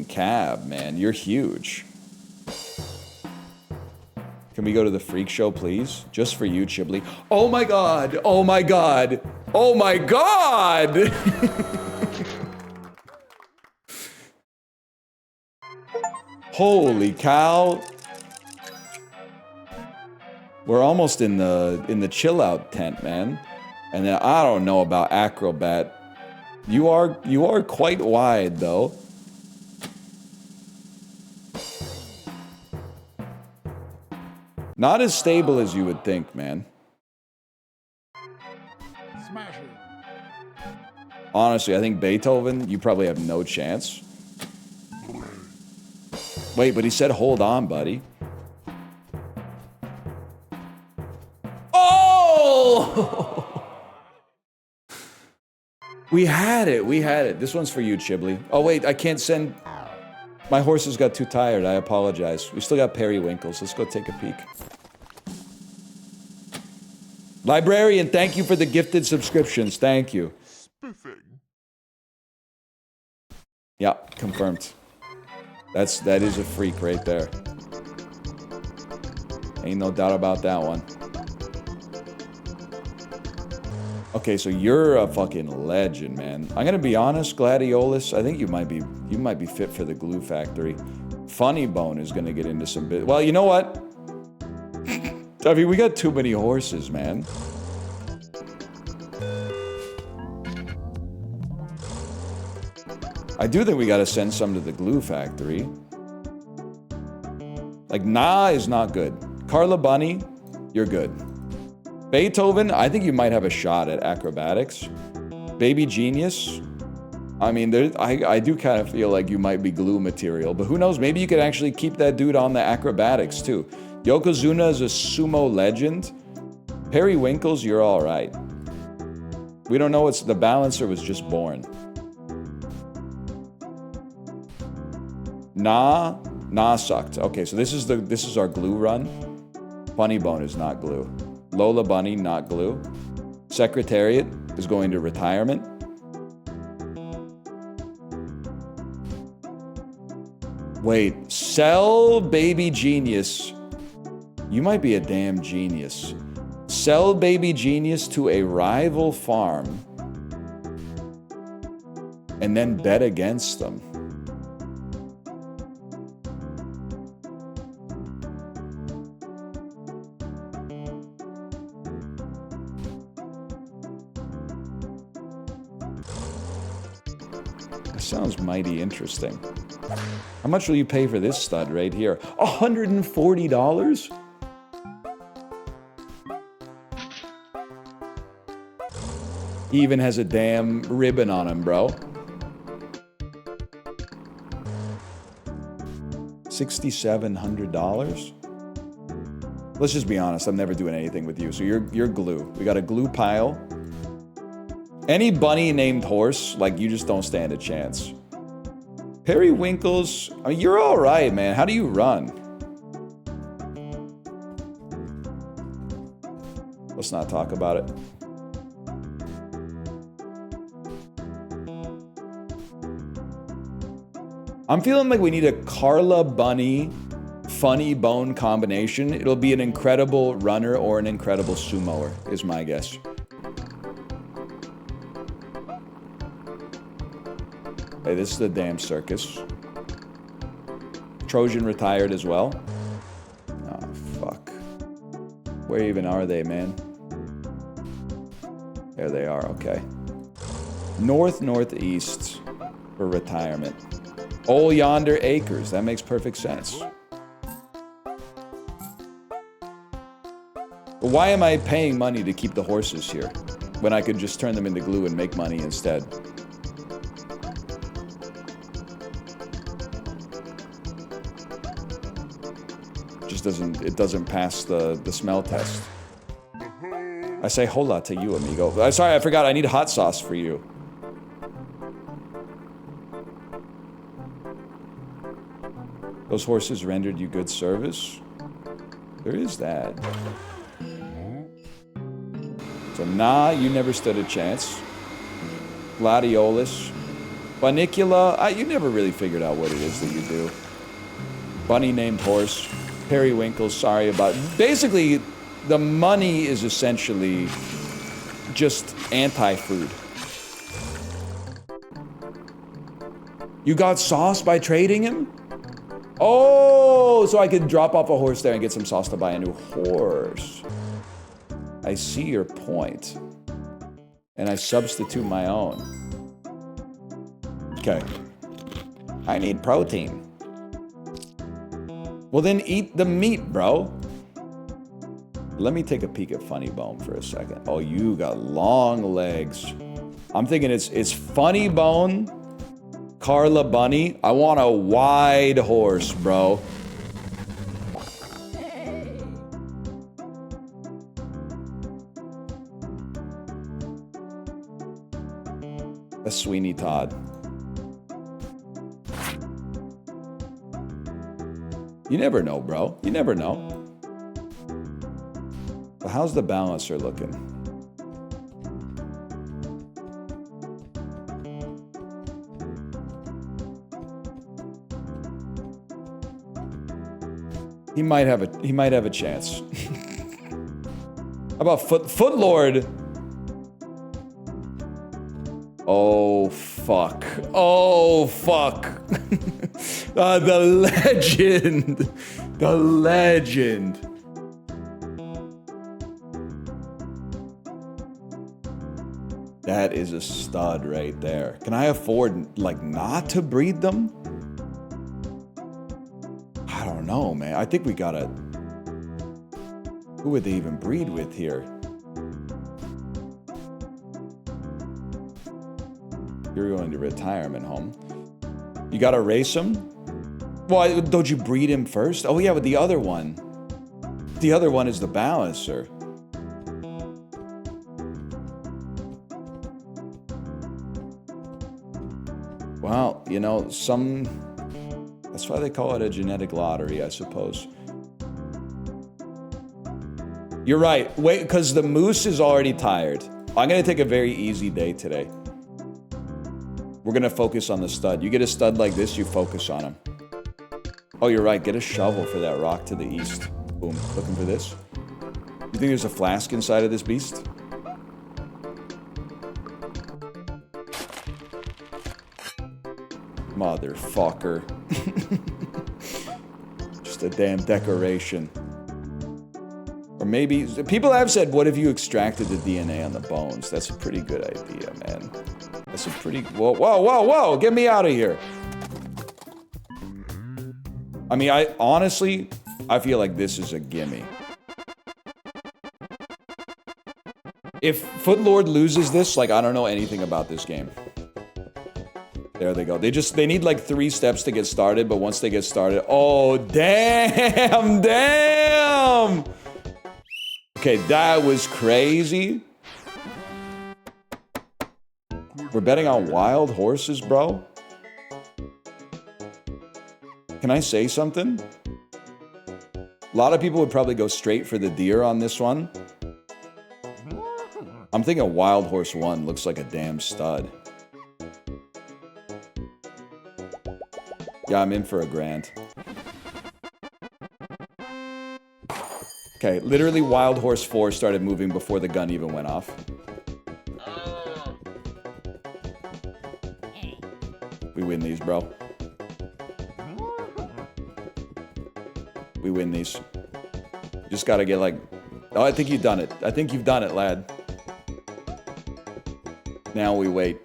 cab, man. You're huge. Can we go to the freak show, please? Just for you, Chibli. Oh my god! Oh my god! Oh my god! Holy cow. We're almost in the chill out tent, man. And then I don't know about acrobat. You are quite wide though. Not as stable as you would think, man. Smash it. Honestly, I think Beethoven, you probably have no chance. Wait, but he said hold on, buddy. Oh! We had it. This one's for you, Chiblee. Oh, wait, I can't send... My horses got too tired. I apologize. We still got periwinkles. Let's go take a peek. Librarian, thank you for the gifted subscriptions. Thank you. Spiffing. Yeah, confirmed. That is a freak right there. Ain't no doubt about that one. Okay, so you're a fucking legend, man. I'm gonna be honest, Gladiolus. I think you might be fit for the glue factory. Funny Bone is gonna get into some bit. Well, you know what? I mean, we got too many horses, man. I do think we gotta send some to the glue factory. Like, Nah is not good. Carla Bunny, you're good. Beethoven, I think you might have a shot at acrobatics. Baby Genius, I mean, I do kind of feel like you might be glue material, but who knows? Maybe you could actually keep that dude on the acrobatics too. Yokozuna is a sumo legend. Periwinkles, you're all right. We don't know what's the balancer was just born. Nah sucked. Okay, so this is our glue run. Funny Bone is not glue. Lola Bunny, not glue. Secretariat is going to retirement. Wait, sell Baby Genius. You might be a damn genius. Sell Baby Genius to a rival farm and then bet against them. Sounds mighty interesting. How much will you pay for this stud right here? $140? He even has a damn ribbon on him, bro. $6,700? Let's just be honest, I'm never doing anything with you, so you're glue. We got a glue pile. Any bunny named Horse, like, you just don't stand a chance. Periwinkles, I mean, you're all right, man. How do you run? Let's not talk about it. I'm feeling like we need a Carla Bunny Funny Bone combination. It'll be an incredible runner or an incredible sumoer, is my guess. Hey, this is the damn circus. Trojan retired as well. Oh, fuck. Where even are they, man? There they are, okay. Northeast for retirement. Old Yonder Acres, that makes perfect sense. But why am I paying money to keep the horses here when I could just turn them into glue and make money instead? It doesn't pass the smell test. I say hola to you, amigo. Sorry, I forgot. I need hot sauce for you. Those horses rendered you good service? There is that. So, nah, you never stood a chance. Gladiolus. Bunnicula, you never really figured out what it is that you do. Bunny named Horse. Periwinkles, sorry about it. Basically, the money is essentially just anti-food. You got sauce by trading him? Oh, so I could drop off a horse there and get some sauce to buy a new horse. I see your point. And I substitute my own. Okay. I need protein. Well, then eat the meat, bro. Let me take a peek at Funny Bone for a second. Oh, you got long legs. I'm thinking it's Funny Bone, Carla Bunny. I want a wide horse, bro. A Sweeney Todd. You never know, bro. You never know. But how's the balancer looking? He might have a chance. How about Footlord? Oh fuck. Oh fuck. The legend. The legend. That is a stud right there. Can I afford, like, not to breed them? I don't know, man. I think we gotta... Who would they even breed with here? You're going to retirement home. You gotta race him? Well, don't you breed him first? Oh yeah, with the other one. The other one is the balancer. Well, you know, that's why they call it a genetic lottery, I suppose. You're right. Wait, because the moose is already tired. I'm going to take a very easy day today. We're going to focus on the stud. You get a stud like this, you focus on him. Oh, you're right. Get a shovel for that rock to the east. Boom. Looking for this. You think there's a flask inside of this beast? Motherfucker. Just a damn decoration. Or maybe... People have said, what if you extracted the DNA on the bones? That's a pretty good idea, man. That's a pretty... Whoa, whoa, whoa, whoa! Get me out of here! I mean, honestly, I feel like this is a gimme. If Footlord loses this, like, I don't know anything about this game. There they go. They need like 3 steps to get started, but once they get started... Oh, damn! Damn! Okay, that was crazy. We're betting on wild horses, bro? Can I say something? A lot of people would probably go straight for the deer on this one. I'm thinking Wild Horse 1 looks like a damn stud. Yeah, I'm in for a grand. Okay, literally Wild Horse 4 started moving before the gun even went off. We win these, bro. We win these. Just gotta get like... Oh, I think you've done it. I think you've done it, lad. Now we wait.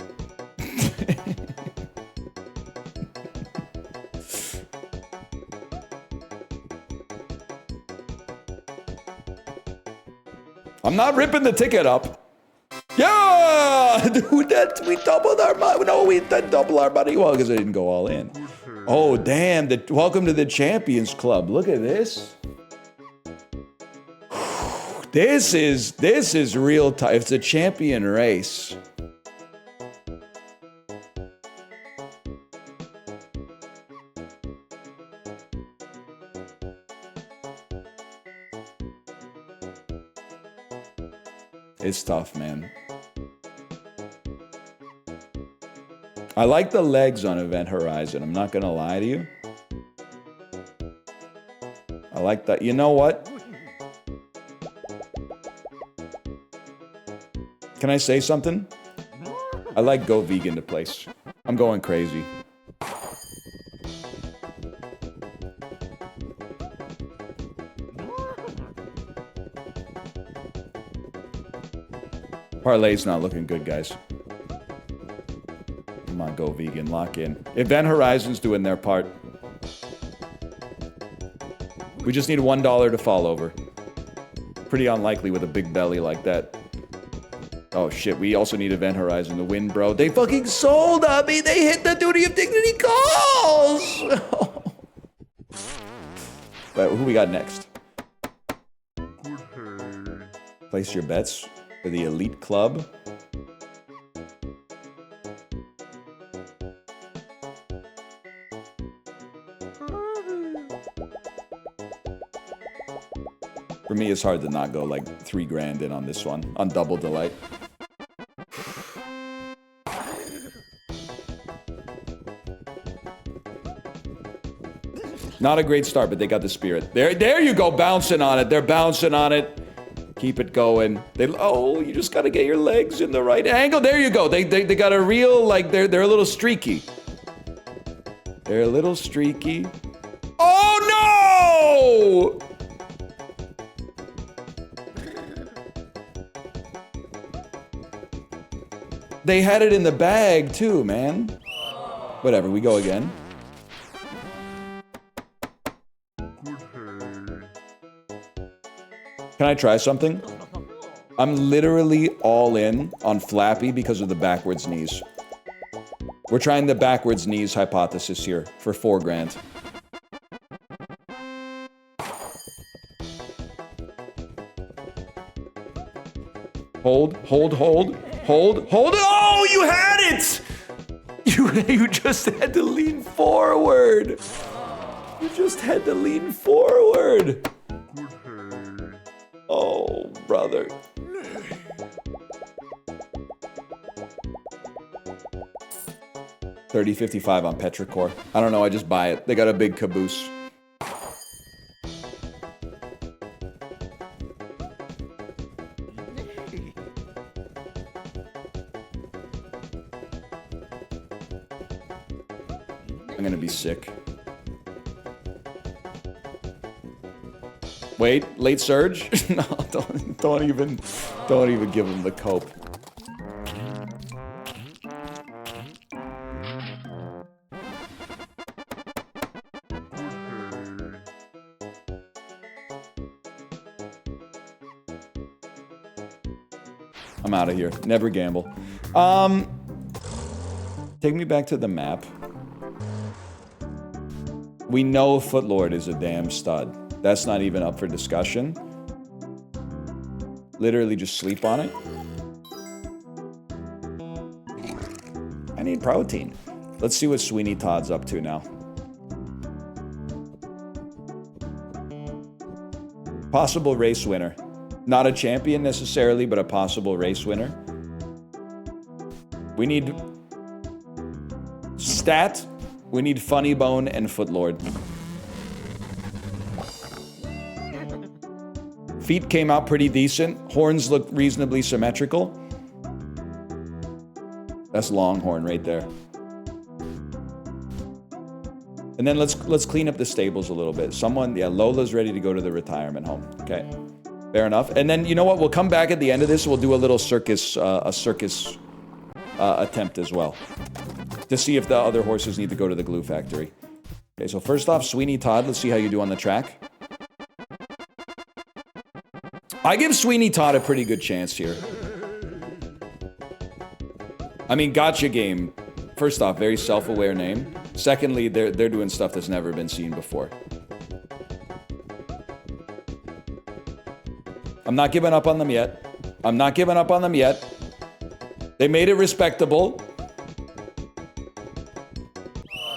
I'm not ripping the ticket up. Yeah! Dude, we doubled our money. No, we didn't double our money. Well, because I didn't go all in. Oh, damn. Welcome to the Champions Club. Look at this. This is real time. It's a champion race. It's tough, man. I like the legs on Event Horizon. I'm not gonna lie to you. I like that. You know what? Can I say something? I like Go Vegan to place. I'm going crazy. Parlay's not looking good, guys. Come on, go vegan. Lock in. Event Horizon's doing their part. We just need $1 to fall over. Pretty unlikely with a big belly like that. Oh shit, we also need Event Horizon to win, bro. They fucking sold on me! They hit the duty of dignity calls! But who we got next? Place your bets for the Elite Club. For me, it's hard to not go like 3 grand in on this one, on Double Delight. Not a great start, but they got the spirit. There you go, bouncing on it. They're bouncing on it. Keep it going. Oh, you just gotta get your legs in the right angle. There you go. They got a real, like, they're a little streaky. They're a little streaky. Oh no! They had it in the bag too, man. Whatever, we go again. Can I try something? I'm literally all in on Flappy because of the backwards knees. We're trying the backwards knees hypothesis here for 4 grand. Hold. Oh, you had it! You just had to lean forward. You just had to lean forward. Oh, brother. $30.55 on Petrichor. I don't know, I just buy it. They got a big caboose. I'm gonna be sick. Wait, late surge? No, don't even give him the cope. I'm out of here. Never gamble. Take me back to the map. We know Footlord is a damn stud. That's not even up for discussion. Literally just sleep on it. I need protein. Let's see what Sweeney Todd's up to now. Possible race winner. Not a champion necessarily, but a possible race winner. We need stat. We need Funny Bone and Footlord. Feet came out pretty decent. Horns look reasonably symmetrical. That's Longhorn right there. And then let's clean up the stables a little bit. Lola's ready to go to the retirement home. Okay, fair enough. And then you know what? We'll come back at the end of this. We'll do a little circus, attempt as well, to see if the other horses need to go to the glue factory. Okay, so first off, Sweeney Todd. Let's see how you do on the track. I give Sweeney Todd a pretty good chance here. I mean, Gotcha Game. First off, very self-aware name. Secondly, they're doing stuff that's never been seen before. I'm not giving up on them yet. They made it respectable.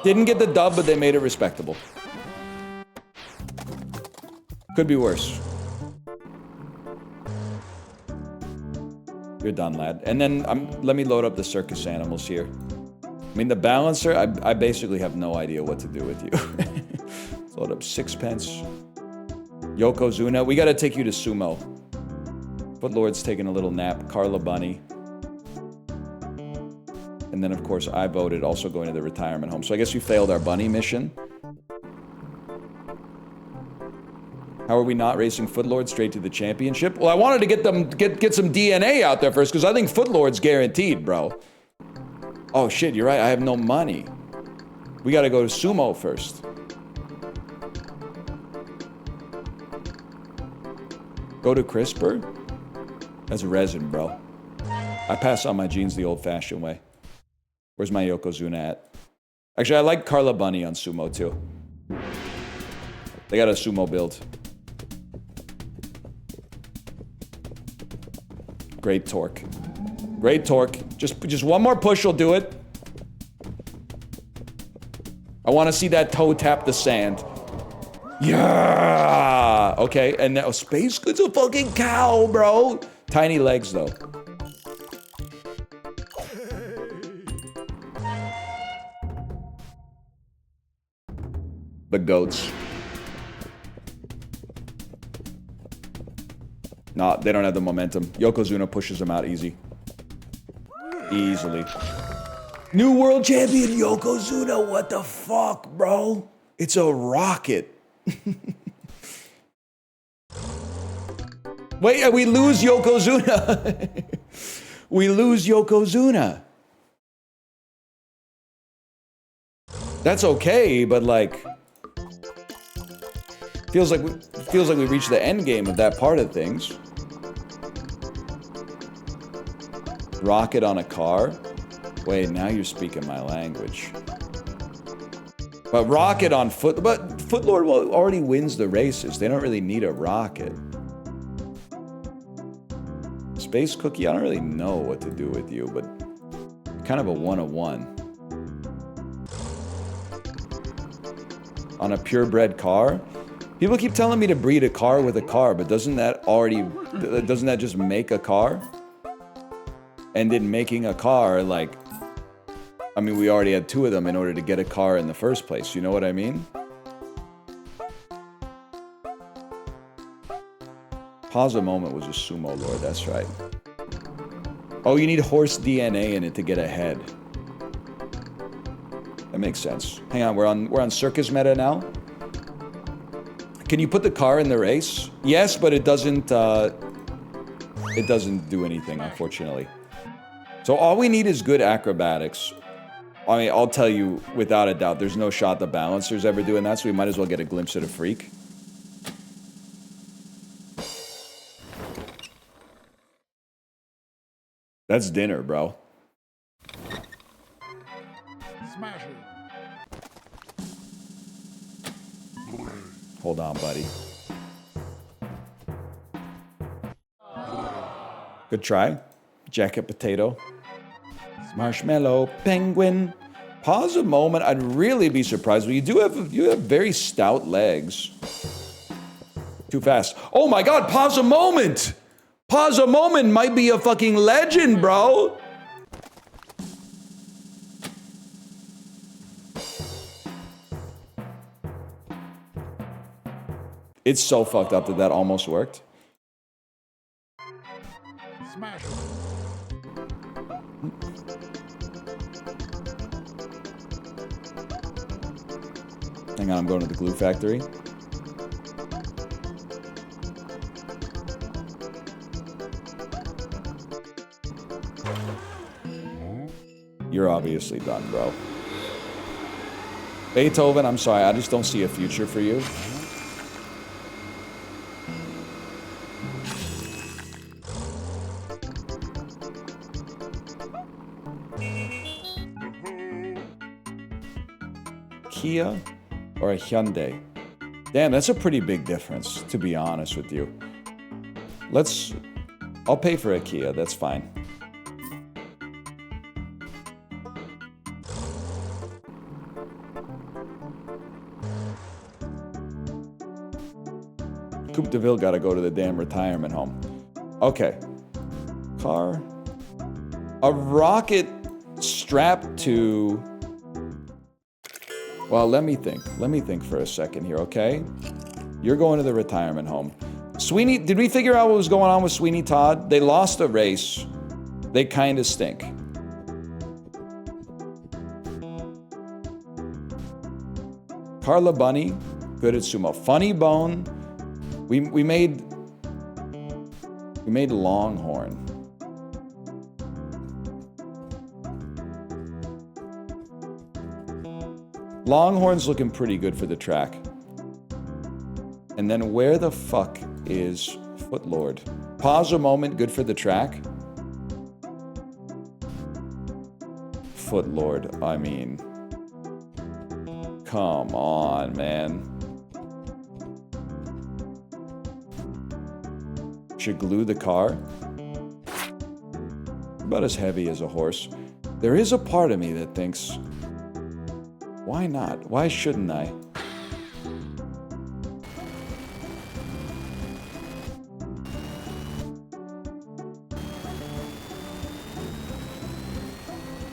Didn't get the dub, but they made it respectable. Could be worse. You're done, lad. And then let me load up the circus animals here. I mean, the balancer, I basically have no idea what to do with you. Let's load up Sixpence. Yokozuna, we gotta take you to sumo. Footlord's taking a little nap. Carla Bunny. And then, of course, I voted also going to the retirement home. So I guess we failed our bunny mission. How are we not racing Footlord straight to the championship? Well, I wanted to get some DNA out there first, because I think Footlord's guaranteed, bro. Oh shit, you're right, I have no money. We gotta go to Sumo first. Go to CRISPR? That's resin, bro. I pass on my jeans the old-fashioned way. Where's my Yokozuna at? Actually, I like Carla Bunny on Sumo, too. They got a Sumo build. Great torque. Great torque. Just one more push will do it. I want to see that toe tap the sand. Yeah! Okay, and now Space Good's a fucking cow, bro! Tiny legs, though. The goats. Nah, they don't have the momentum. Yokozuna pushes them out easy. Easily. New world champion Yokozuna, what the fuck, bro? It's a rocket. Wait, we lose Yokozuna. We lose Yokozuna. That's okay, but like... Feels like we reached the end game of that part of things. Rocket on a car? Wait, now you're speaking my language. But rocket on but Footlord already wins the races. They don't really need a rocket. Space Cookie, I don't really know what to do with you, but kind of a 1-on-1. On a purebred car? People keep telling me to breed a car with a car, but doesn't that just make a car? And in making a car, like, I mean, we already had 2 of them in order to get a car in the first place, you know what I mean? Pause a Moment was a Sumo Lord, that's right. Oh, you need horse DNA in it to get ahead. That makes sense. Hang on, we're on circus meta now? Can you put the car in the race? Yes, but it doesn't do anything, unfortunately. So all we need is good acrobatics. I mean, I'll tell you without a doubt, there's no shot the balancer's ever doing that, so we might as well get a glimpse at a freak. That's dinner, bro. Smash it. Hold on, buddy. Good try. Jacket potato. Marshmallow penguin. Pause a moment. I'd really be surprised, but you have very stout legs. Too fast. Oh my god, pause a moment! Pause a moment might be a fucking legend, bro! It's so fucked up that almost worked. Smash it. Hang on, I'm going to the glue factory. You're obviously done, bro. Beethoven, I'm sorry, I just don't see a future for you. Kia or a Hyundai? Damn, that's a pretty big difference, to be honest with you. I'll pay for a Kia, that's fine. Coupe de Ville gotta go to the damn retirement home. Okay. Car. A rocket strapped to... Well, let me think. Let me think for a second here, okay? You're going to the retirement home. Sweeney, did we figure out what was going on with Sweeney Todd? They lost a race. They kind of stink. Carla Bunny, good at sumo. Funny Bone, We made Longhorn. Longhorn's looking pretty good for the track. And then where the fuck is Footlord? Pause a moment, good for the track. Footlord, I mean. Come on, man. Should glue the car. About as heavy as a horse. There is a part of me that thinks, why not? Why shouldn't I?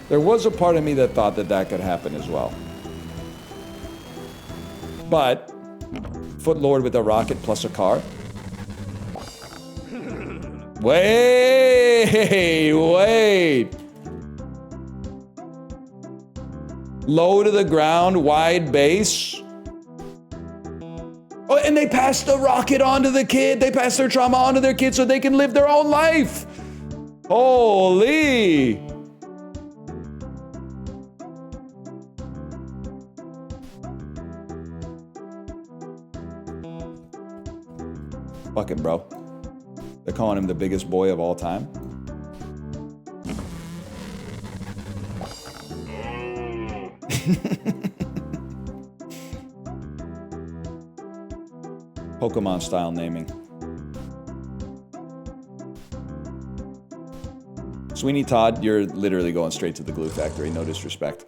There was a part of me that thought that that could happen as well. But, Footlord with a rocket plus a car. Wait! Low to the ground, wide base. Oh, and they passed the rocket on to the kid. They passed their trauma on to their kid so they can live their own life. Holy. Fuck it, bro. They're calling him the biggest boy of all time. Pokemon style naming. Sweeney Todd, you're literally going straight to the glue factory, no disrespect.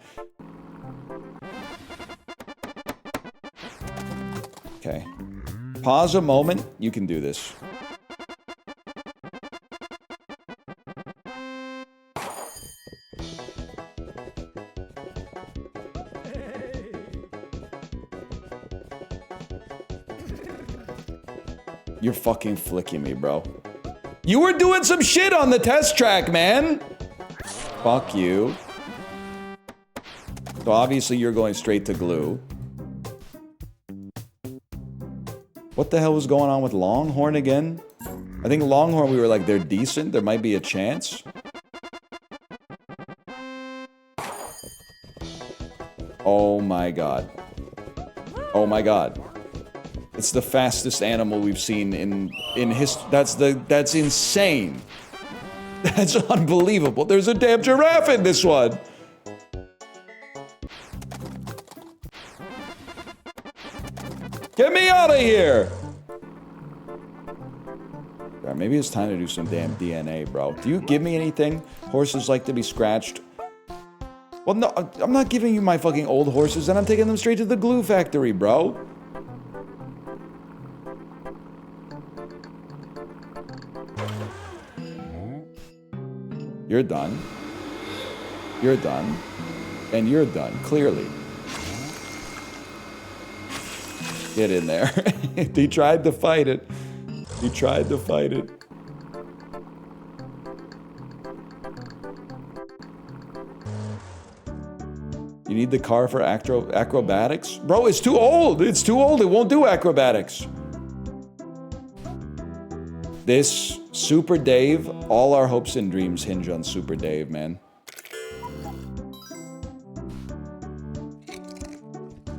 Okay. Pause a moment, you can do this. You're fucking flicking me, bro. You were doing some shit on the test track, man! Fuck you. So obviously you're going straight to glue. What the hell was going on with Longhorn again? I think Longhorn, we were like, they're decent. There might be a chance. Oh my god. Oh my god. It's the fastest animal we've seen in history. That's insane. That's unbelievable. There's a damn giraffe in this one. Get me out of here. Right, maybe it's time to do some damn DNA, bro. Do you give me anything? Horses like to be scratched. Well, no, I'm not giving you my fucking old horses, and I'm taking them straight to the glue factory, bro. You're done. You're done. And you're done, clearly. Get in there. He tried to fight it. He tried to fight it. You need the car for acrobatics? Bro, it's too old. It's too old. It won't do acrobatics. This Super Dave, all our hopes and dreams hinge on Super Dave, man.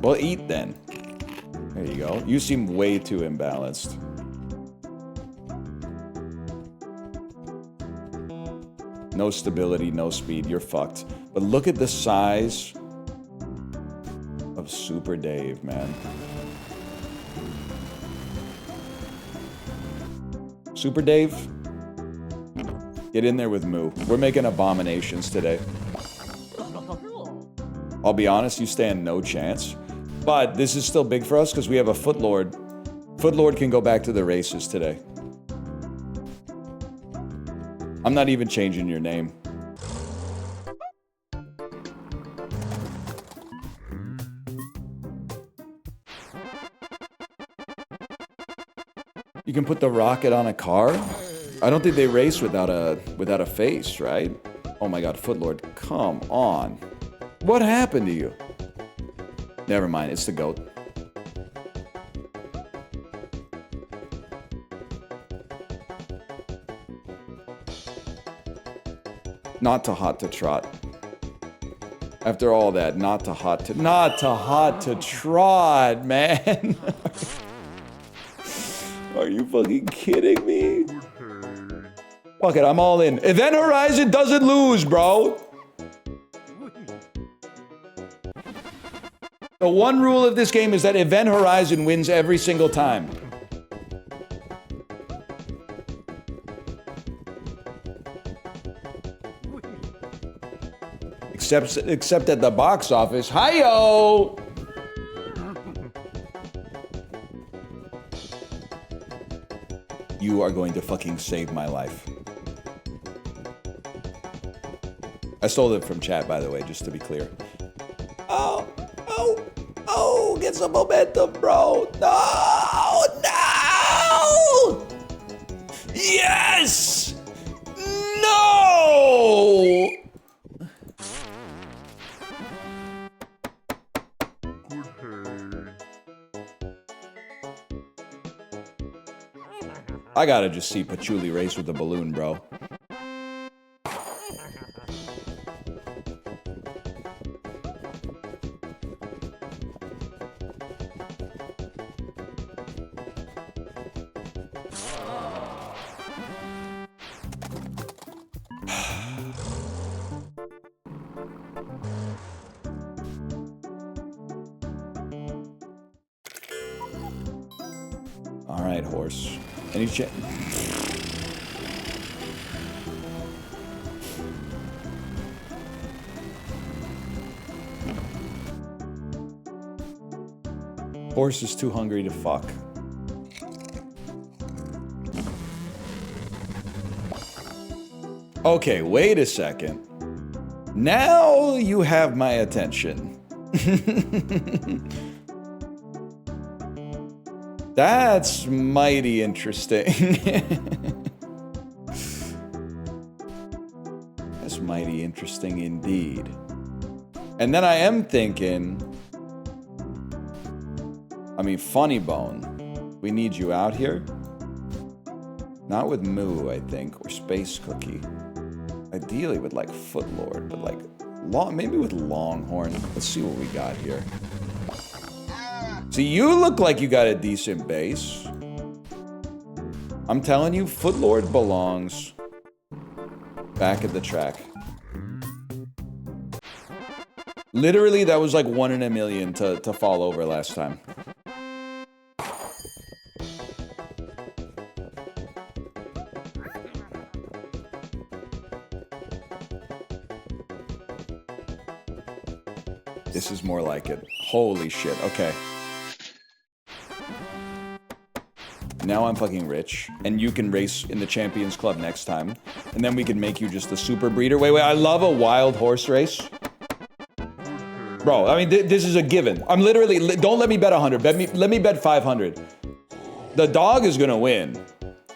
Well, eat then. There you go. You seem way too imbalanced. No stability, no speed. You're fucked. But look at the size of Super Dave, man. Super Dave, get in there with Moo. We're making abominations today. I'll be honest, you stand no chance. But this is still big for us because we have a Footlord. Footlord can go back to the races today. I'm not even changing your name. You can put the rocket on a car? I don't think they race without a face, right? Oh my god, Footlord, come on. What happened to you? Never mind, it's the goat. Not too hot to trot. After all that, not too hot to trot, man. Are you fucking kidding me? Fuck it, I'm all in. Event Horizon doesn't lose, bro. The one rule of this game is that Event Horizon wins every single time. Except at the box office. Hi-yo! You are going to fucking save my life. I stole it from chat, by the way, just to be clear. Oh, get some momentum, bro. No! Yes! No! I gotta just see Patchouli race with the balloon, bro. All right, horse. Any check? Horse is too hungry to fuck. Okay, wait a second. Now you have my attention. That's mighty interesting. That's mighty interesting indeed. And then I am thinking, I mean, Funny Bone, we need you out here. Not with Moo, I think, or Space Cookie. Ideally with like Footlord, but like maybe with Longhorn. Let's see what we got here. See, you look like you got a decent base. I'm telling you, Footlord belongs back at the track. Literally, that was like 1 in a million to fall over last time. This is more like it. Holy shit, okay. Now I'm fucking rich, and you can race in the Champions Club next time. And then we can make you just a super breeder. Wait, I love a wild horse race. Bro, I mean, this is a given. I'm literally, don't let me bet 100. Let me bet 500. The dog is gonna win.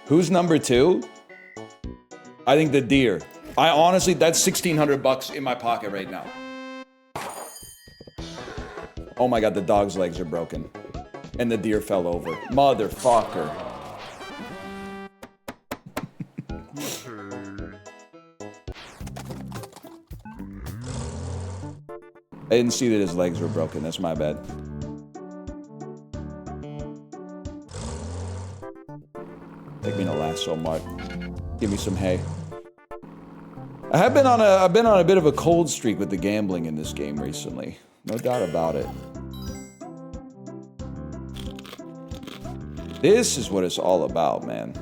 Who's number 2? I think the deer. I honestly, that's 1,600 bucks in my pocket right now. Oh my god, the dog's legs are broken. And the deer fell over. Motherfucker. I didn't see that his legs were broken. That's my bad. Take me to Lasso Mart. Give me some hay. I've been on a bit of a cold streak with the gambling in this game recently. No doubt about it. This is what it's all about, man.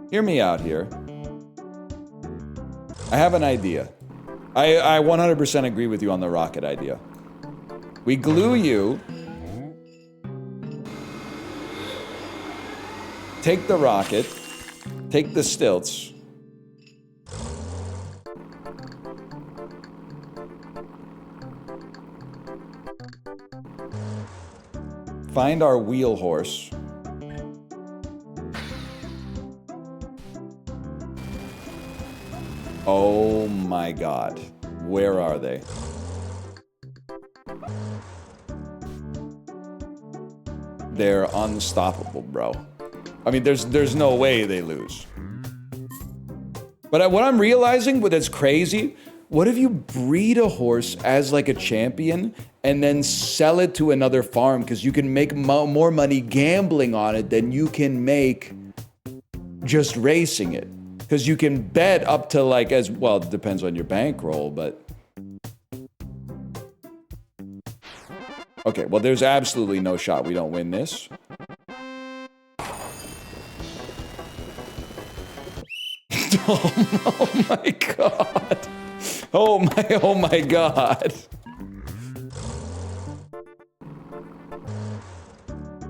Hear me out here. I have an idea. I 100% agree with you on the rocket idea. We glue you. Take the rocket. Take the stilts. Find our wheel horse. Oh my god. Where are they're unstoppable, bro. I mean, there's no way they lose. But what I'm realizing, that's crazy, what if you breed a horse as like a champion and then sell it to another farm? Because you can make more money gambling on it than you can make just racing it. Because you can bet up to like, as well, it depends on your bankroll, but... Okay, well, there's absolutely no shot we don't win this. Oh my god. Oh my god.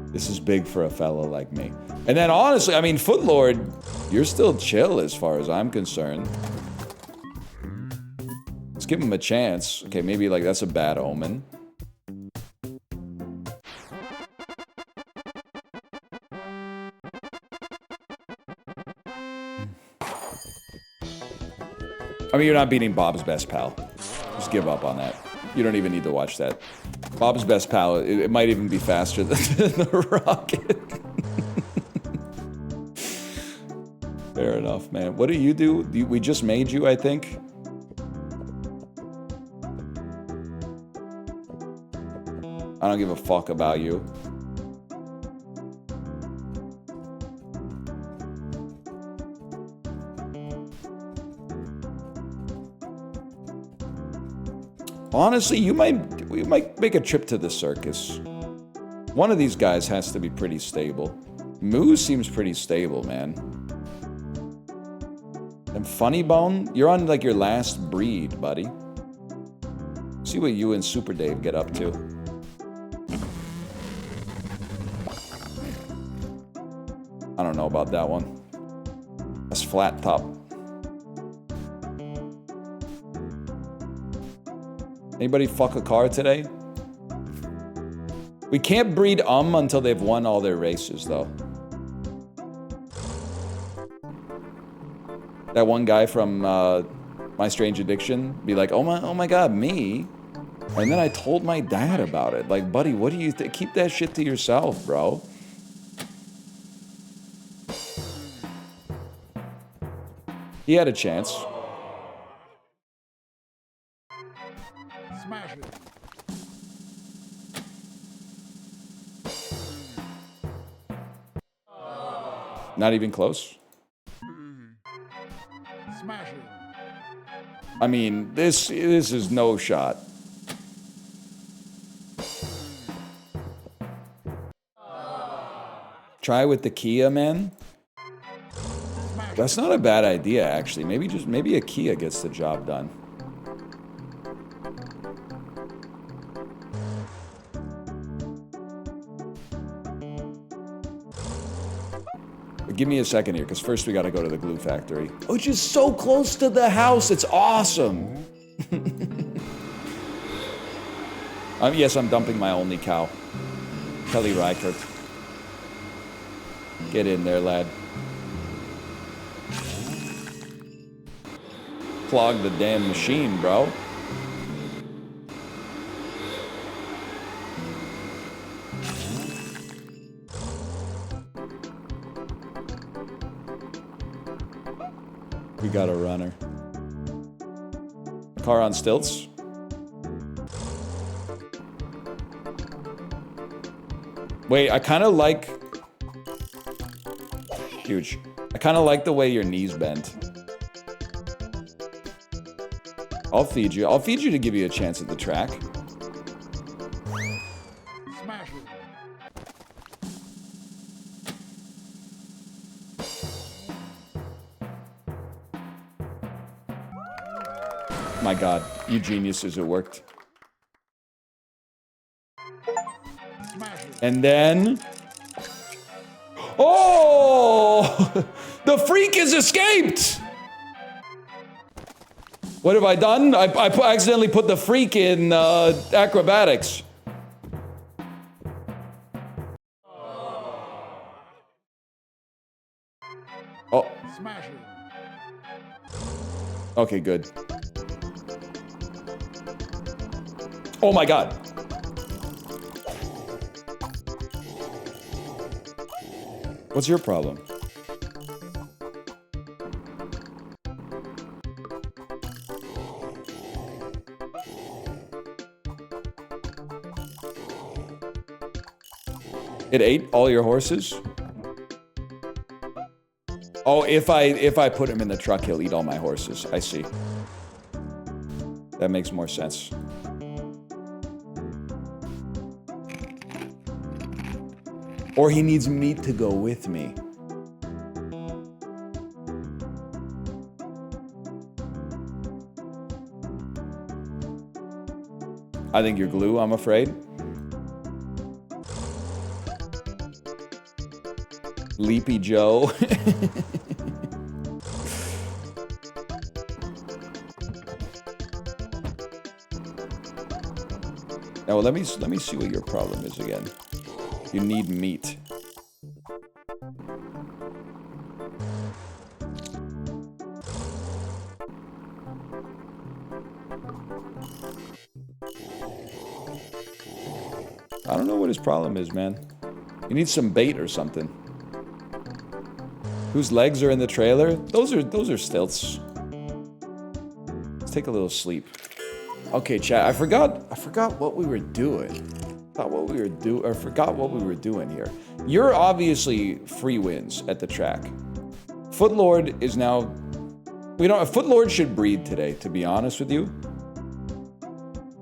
This is big for a fella like me. And then honestly, I mean, Footlord, you're still chill as far as I'm concerned. Let's give him a chance. Okay, maybe like that's a bad omen. I mean, you're not beating Bob's Best Pal. Just give up on that. You don't even need to watch that. Bob's Best Pal, it might even be faster than the Rocket. Fair enough, man. What do? We just made you, I think. I don't give a fuck about you. Honestly, we might make a trip to the circus. One of these guys has to be pretty stable. Moose seems pretty stable, man. And Funny Bone, you're on like your last breed, buddy. See what you and Super Dave get up to. I don't know about that one. That's Flat Top. Anybody fuck a car today? We can't breed until they've won all their races, though. That one guy from My Strange Addiction be like, oh my god, me? And then I told my dad about it. Like, buddy, what do you think? Keep that shit to yourself, bro. He had a chance. Smash it. Not even close. Smash it. I mean, this is no shot. Try with the Kia, man. That's not a bad idea, actually. Maybe a Kia gets the job done. But give me a second here, because first we got to go to the glue factory, which is so close to the house. It's awesome. Yes, I'm dumping my only cow, Kelly Reichert. Get in there, lad. Clog the damn machine, bro. We got a runner. Car on stilts. Wait, I kind of like... Huge. I kind of like the way your knees bend. I'll feed you. I'll feed you to give you a chance at the track. Smash it. My god, you geniuses, it worked. Smash it. And then... Oh! The freak has escaped! What have I done? I accidentally put the freak in acrobatics. Oh. Smash it. Okay, good. Oh my god. What's your problem? It ate all your horses? Oh, if I put him in the truck, he'll eat all my horses. I see. That makes more sense. Or he needs meat to go with me. I think you're glue, I'm afraid. Leapy Joe. Now, let me see what your problem is again. You need meat. I don't know what his problem is, man. He needs some bait or something. Whose legs are in the trailer? Those are stilts. Let's take a little sleep. Okay, chat. I forgot what we were doing. I forgot what we were doing here. You're obviously free wins at the track. Footlord is now. Footlord should breed today, to be honest with you.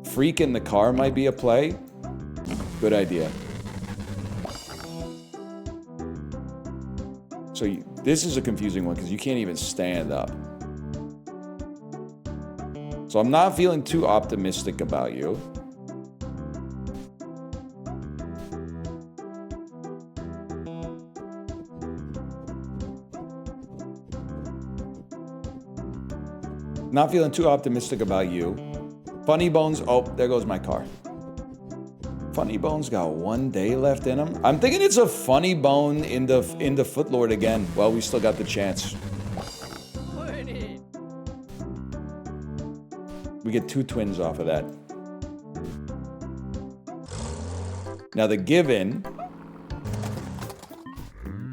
Freak in the car might be a play. Good idea. So this is a confusing one because you can't even stand up. So I'm not feeling too optimistic about you. Not feeling too optimistic about you. Funny Bones, oh, there goes my car. Funny Bones got 1 day left in him. I'm thinking it's a Funny Bone in the Footlord again. Well, we still got the chance. We get 2 twins off of that. Now the given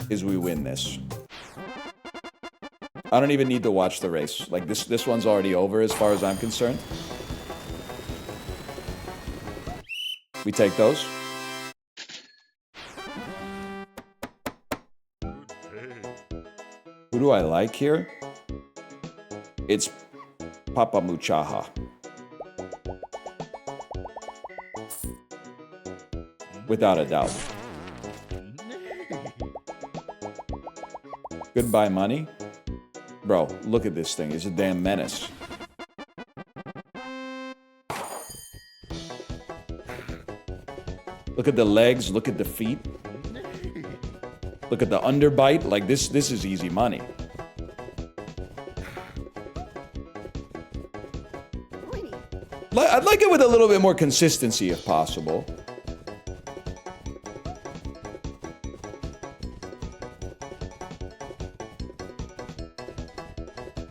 is we win this. I don't even need to watch the race. Like this one's already over as far as I'm concerned. We take those. Who do I like here? It's Papa Muchaha. Without a doubt. Goodbye money. Bro, look at this thing. It's a damn menace. Look at the legs, look at the feet. Look at the underbite. Like this is easy money. I'd like it with a little bit more consistency if possible.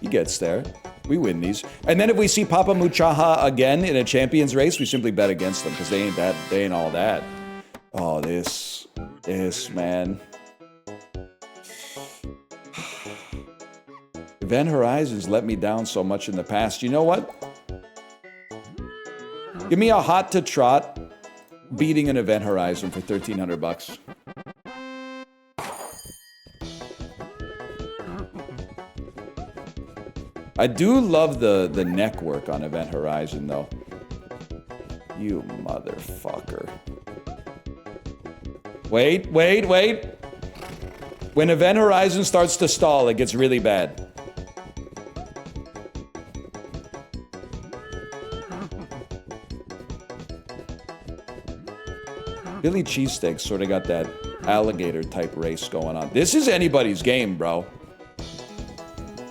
He gets there. We win these. And then if we see Papa Muchaha again in a champions race, we simply bet against them because they ain't all that. Oh, this, man. Event Horizons let me down so much in the past. You know what? Give me a hot to trot beating an Event Horizon for 1,300 bucks. I do love the neck work on Event Horizon, though. You motherfucker. Wait. When Event Horizon starts to stall, it gets really bad. Philly cheesesteaks sort of got that alligator type race going on. This is anybody's game, bro.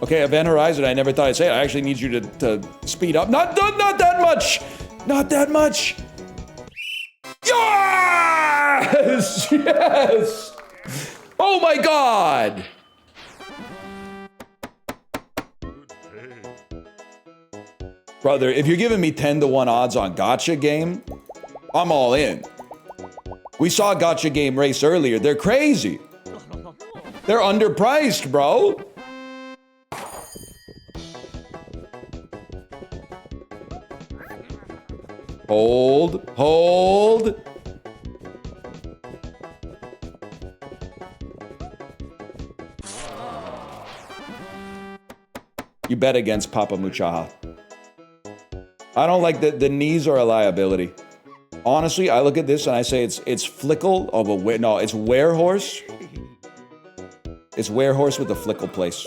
Okay, Event Horizon, I never thought I'd say it. I actually need you to speed up. Not that much! Not that much! Yes! Yes! Oh my god! Brother, if you're giving me 10-to-1 odds on Gacha Game, I'm all in. We saw Gacha Game race earlier. They're crazy. They're underpriced, bro. Hold, hold. You bet against Papa Muchaha. I don't like the knees are a liability. Honestly, I look at this and I say it's Flickle. Oh, but no, it's Werehorse. It's Werehorse with the Flickle place.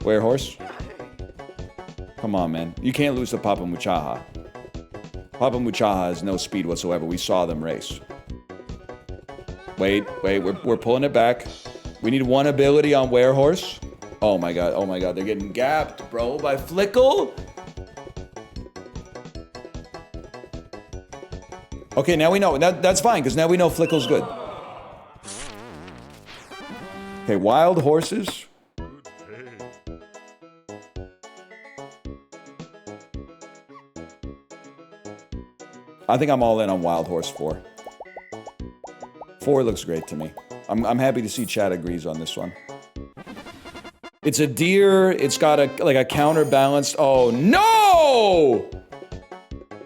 Werehorse? Come on, man. You can't lose to Papa Muchaha. Papa Muchaha has no speed whatsoever. We saw them race. Wait, we're pulling it back. We need one ability on Werehorse. Oh my god, they're getting gapped, bro, by Flickle. Okay, now we know. That's fine, because now we know Flickle's good. Okay, wild horses. I think I'm all in on Wild Horse 4. 4 looks great to me. I'm happy to see Chad agrees on this one. It's a deer. It's got a counterbalanced. Oh no!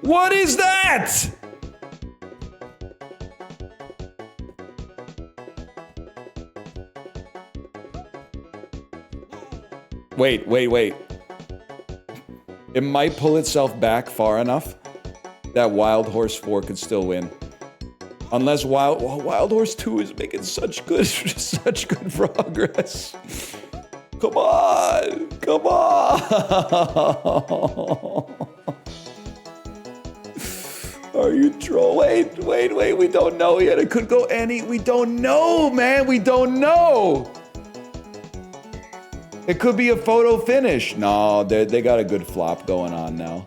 What is that? Wait. It might pull itself back far enough that Wild Horse 4 could still win. Unless Wild Horse 2 is making such good progress. Come on! Are you trolling? Wait, we don't know yet. It could go any, we don't know, man, we don't know. It could be a photo finish. No, they got a good flop going on now.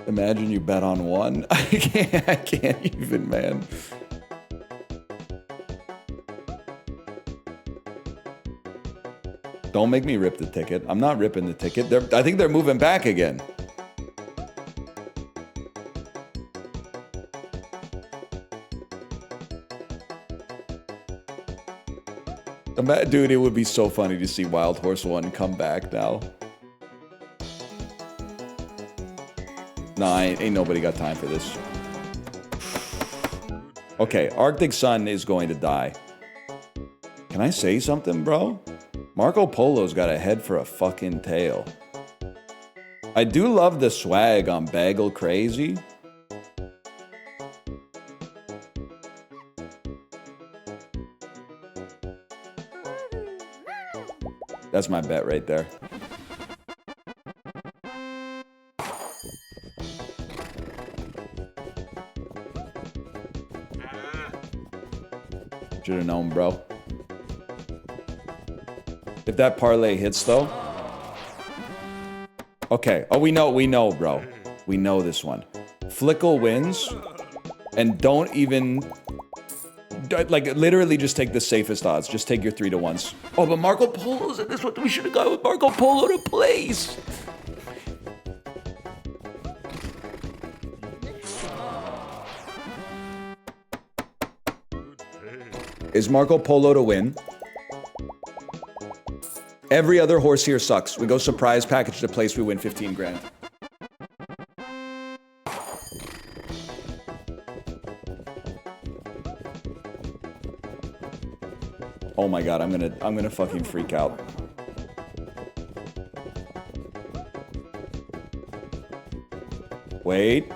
Imagine you bet on one. I can't even, man. Don't make me rip the ticket. I'm not ripping the ticket. I think they're moving back again. Dude, it would be so funny to see Wild Horse 1 come back now. Nah, ain't nobody got time for this. Okay, Arctic Sun is going to die. Can I say something, bro? Marco Polo's got a head for a fucking tail. I do love the swag on Bagel Crazy. That's my bet right there. Should have known, bro. If that parlay hits, though. Okay. Oh, we know, bro. We know this one. Flickle wins. And don't even... Like, literally just take the safest odds. Just take your 3-to-1s. Oh, but Marco Polo's in this one. We should have gone with Marco Polo to place. Is Marco Polo to win? Every other horse here sucks. We go surprise package to place, we win 15 grand. Oh my god, I'm gonna fucking freak out. Wait.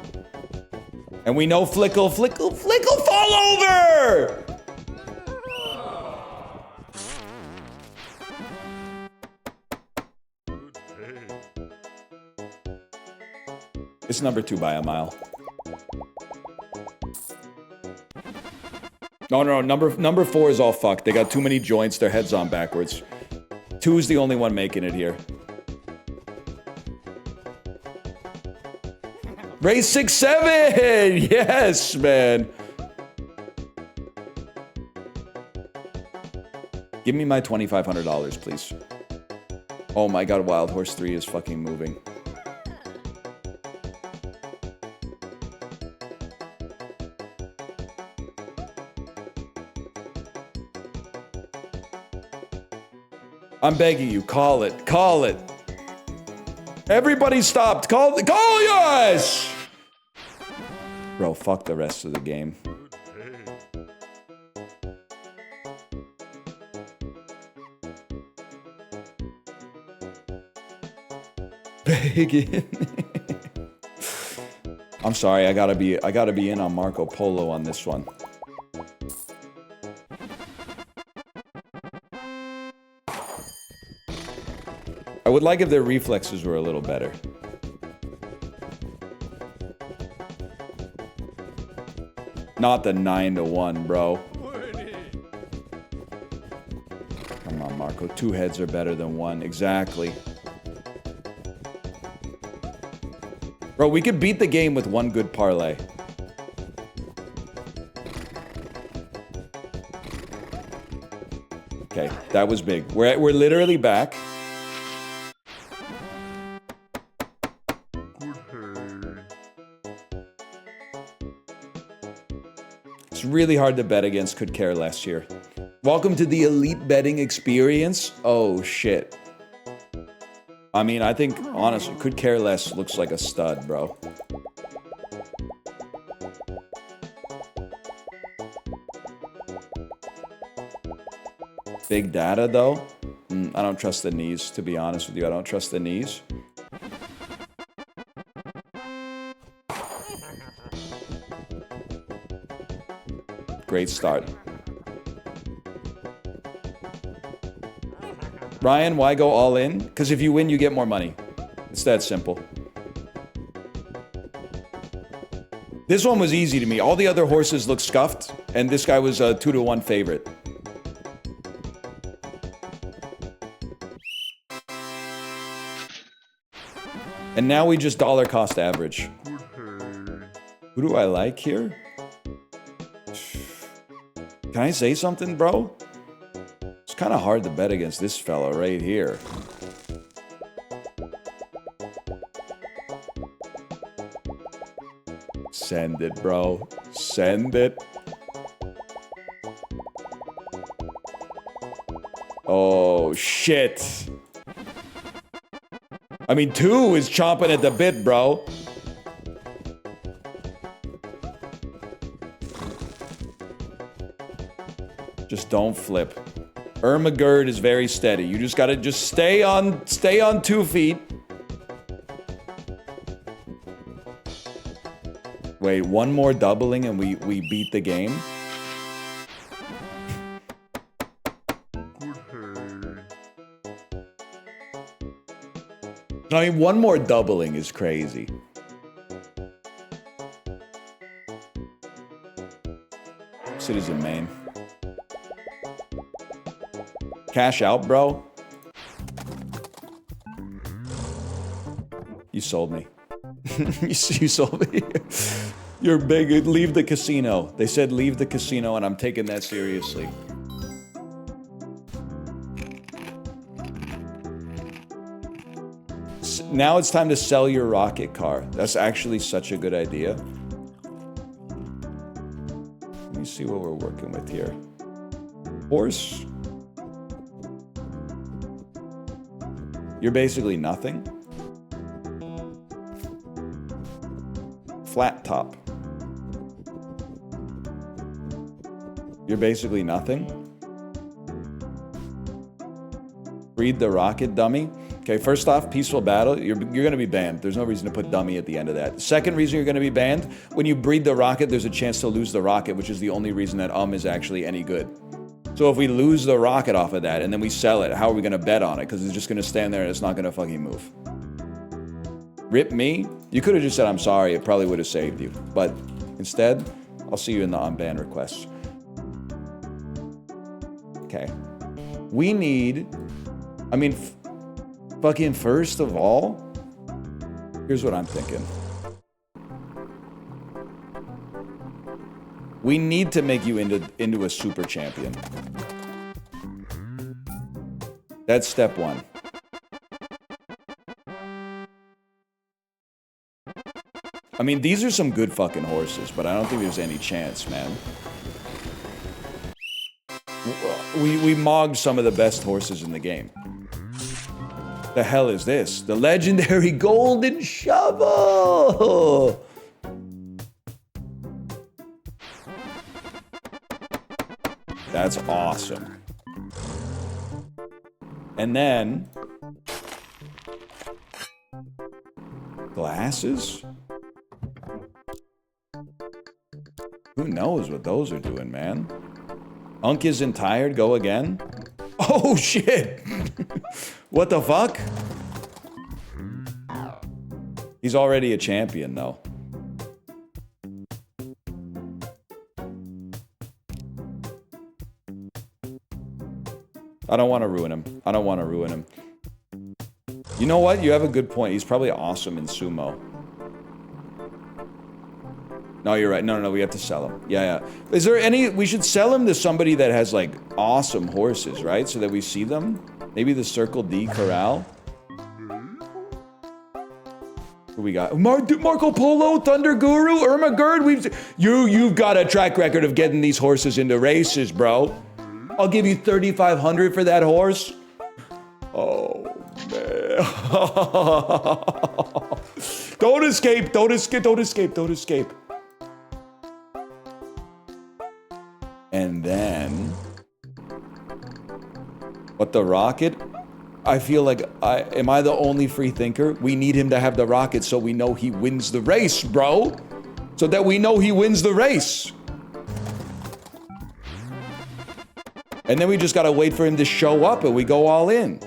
And we know Flickle fall over! It's number 2 by a mile. No, number 4 is all fucked. They got too many joints, their head's on backwards. 2 is the only one making it here. Race 6-7! Yes, man. Give me my $2,500, please. Oh my god, Wild Horse 3 is fucking moving. I'm begging you, call it. Call it. Everybody stopped. Call yours! Bro, fuck the rest of the game. Begging. I'm sorry, I gotta be in on Marco Polo on this one. I would like if their reflexes were a little better. Not the 9-1, bro. Come on, Marco. 2 heads are better than 1. Exactly. Bro, we could beat the game with 1 good parlay. Okay, that was big. We're literally back. It's really hard to bet against Could Care Less here. Welcome to the elite betting experience. Oh, shit. I mean, I think, honestly, Could Care Less looks like a stud, bro. Big data, though? I don't trust the knees, to be honest with you. I don't trust the knees. Great start. Ryan, why go all in? Because if you win, you get more money. It's that simple. This one was easy to me. All the other horses look scuffed, and this guy was a 2-to-1 favorite. And now we just dollar cost average. Who do I like here? Can I say something, bro? It's kind of hard to bet against this fella right here. Send it, bro. Send it. Oh, shit. I mean, 2 is chomping at the bit, bro. Just don't flip. Ermagerd is very steady. You just gotta just stay on 2 feet. Wait, 1 more doubling and we beat the game? I mean, 1 more doubling is crazy. Citizen Main. Cash out, bro. You sold me. You sold me. You're big. Leave the casino. They said leave the casino, and I'm taking that seriously. Now it's time to sell your rocket car. That's actually such a good idea. Let me see what we're working with here. Horse. You're basically nothing. Flat top. You're basically nothing. Breed the rocket, dummy. Okay, first off, peaceful battle. You're going to be banned. There's no reason to put dummy at the end of that. Second reason you're going to be banned, when you breed the rocket, there's a chance to lose the rocket, which is the only reason that is actually any good. So if we lose the rocket off of that and then we sell it, how are we going to bet on it? Because it's just going to stand there and it's not going to fucking move. Rip me? You could have just said, I'm sorry. It probably would have saved you. But instead, I'll see you in the unban requests. Okay. We need... I mean, fucking first of all, here's what I'm thinking. We need to make you into a super champion. That's step one. I mean, these are some good fucking horses, but I don't think there's any chance, man. We mogged some of the best horses in the game. The hell is this? The legendary golden shovel! That's awesome. And then... glasses? Who knows what those are doing, man? Unk isn't tired, go again? Oh, shit! What the fuck? He's already a champion, though. I don't want to ruin him. I don't want to ruin him. You know what? You have a good point. He's probably awesome in sumo. No, you're right. No, we have to sell him. Yeah. Is there any... we should sell him to somebody that has, like, awesome horses, right? So that we see them? Maybe the Circle D Corral? Who we got? Marco Polo, Thunder Guru, Irma Gerd. You've got a track record of getting these horses into races, bro. I'll give you 3,500 for that horse. Oh, man. Don't escape. Don't escape. Don't escape. Don't escape. And then... what, the rocket? I feel like am I the only free thinker? We need him to have the rocket so we know he wins the race, bro. So that we know he wins the race. And then we just gotta wait for him to show up and we go all in.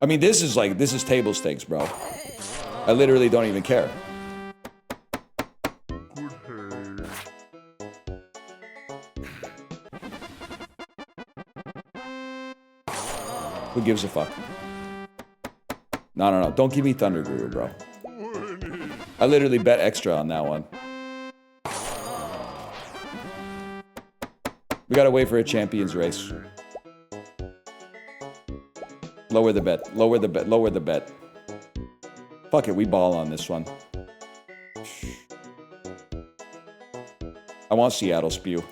I mean, this is table stakes, bro. I literally don't even care. Who gives a fuck? No. Don't give me Thunder Guru, bro. I literally bet extra on that one. We gotta wait for a champions race. Lower the bet. Lower the bet. Lower the bet. Fuck it, we ball on this one. I want Seattle Spew.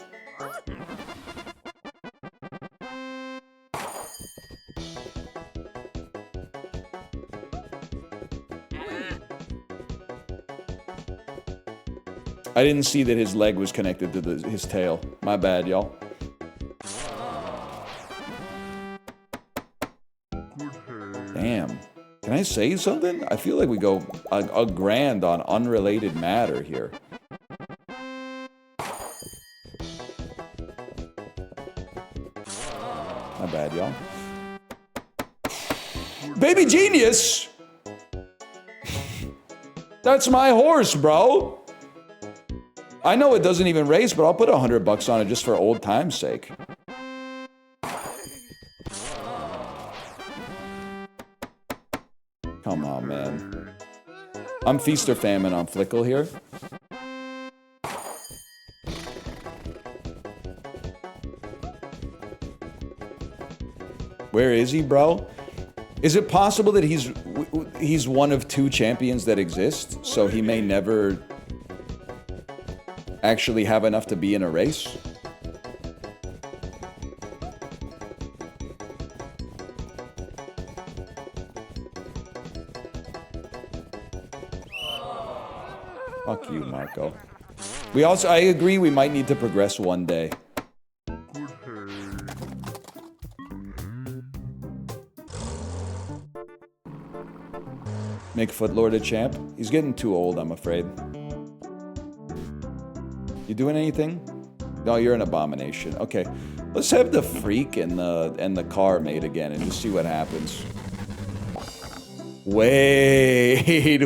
I didn't see that his leg was connected to his tail. My bad, y'all. Damn. Can I say something? I feel like we go a grand on unrelated matter here. My bad, y'all. Baby genius! That's my horse, bro. I know it doesn't even race, but I'll put $100 on it just for old time's sake. Come on, man. I'm feast or famine on Flickle here. Where is he, bro? Is it possible that he's one of two champions that exist, so he may never actually have enough to be in a race? Fuck you, Marco. I agree we might need to progress one day. Make Footlord a champ? He's getting too old, I'm afraid. You doing anything? No, you're an abomination. Okay, let's have the freak and the car mate again and just see what happens. Wait.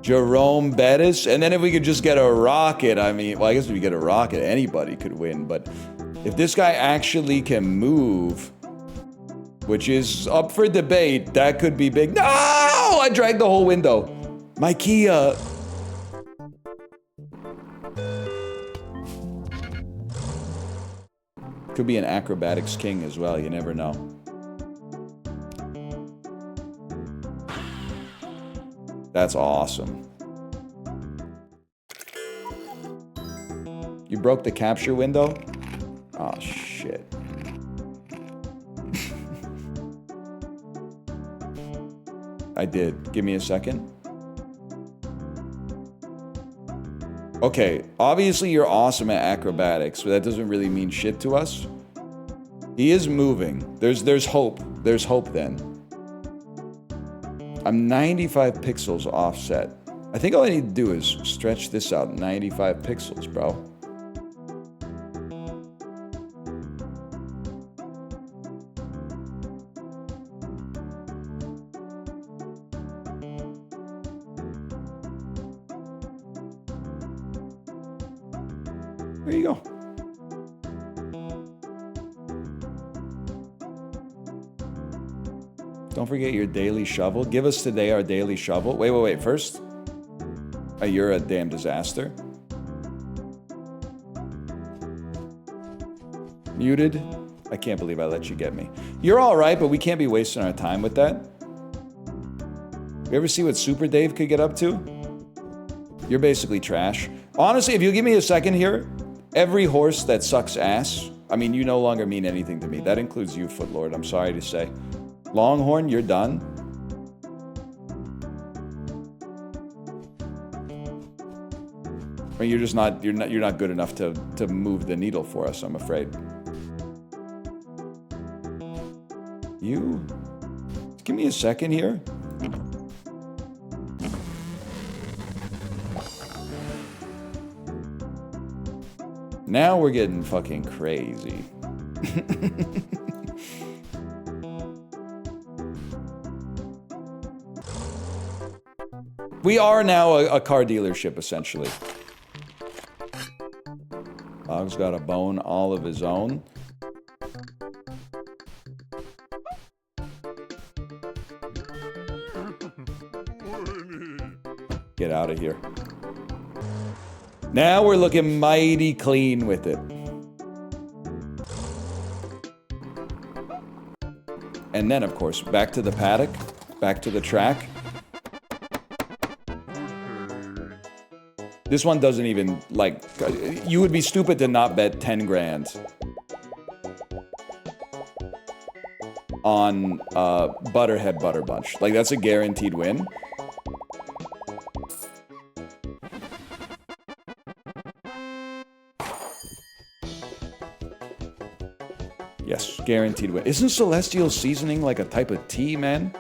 Jerome Bettis, and then if we could just get a rocket, I mean, well, I guess if we get a rocket, anybody could win. But if this guy actually can move, which is up for debate, that could be big. No, I dragged the whole window. My Kia. Could be an acrobatics king as well, you never know. That's awesome. You broke the capture window? Oh, shit. I did. Give me a second. Okay, obviously you're awesome at acrobatics, but that doesn't really mean shit to us. He is moving. There's hope. There's hope then. I'm 95 pixels offset. I think all I need to do is stretch this out 95 pixels, bro. There you go. Don't forget your daily shovel. Give us today our daily shovel. Wait. First, you're a damn disaster. Muted. I can't believe I let you get me. You're all right, but we can't be wasting our time with that. You ever see what Super Dave could get up to? You're basically trash. Honestly, if you give me a second here, every horse that sucks ass, I mean, you no longer mean anything to me. That includes you, Footlord. I'm sorry to say. Longhorn, you're done. Or you're just not. You're not good enough to move the needle for us, I'm afraid. You. Give me a second here. Now we're getting fucking crazy. We are now a car dealership, essentially. Dog's got a bone all of his own. Get out of here. Now we're looking mighty clean with it. And then, of course, back to the paddock, back to the track. This one doesn't even, like, you would be stupid to not bet 10 grand on Butterhead Butter Bunch. Like, that's a guaranteed win. Yes, guaranteed win. Isn't Celestial Seasoning like a type of tea, man?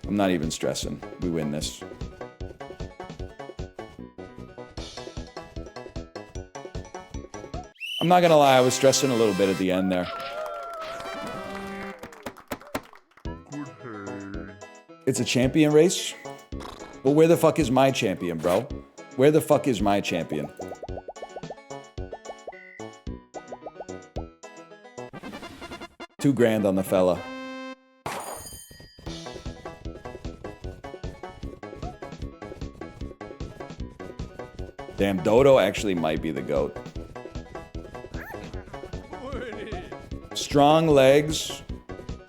I'm not even stressing. We win this. I'm not gonna lie, I was stressing a little bit at the end there. It's a champion race? But where the fuck is my champion, bro? Where the fuck is my champion? $2 grand on the fella. Damn, Dodo actually might be the GOAT. Strong legs,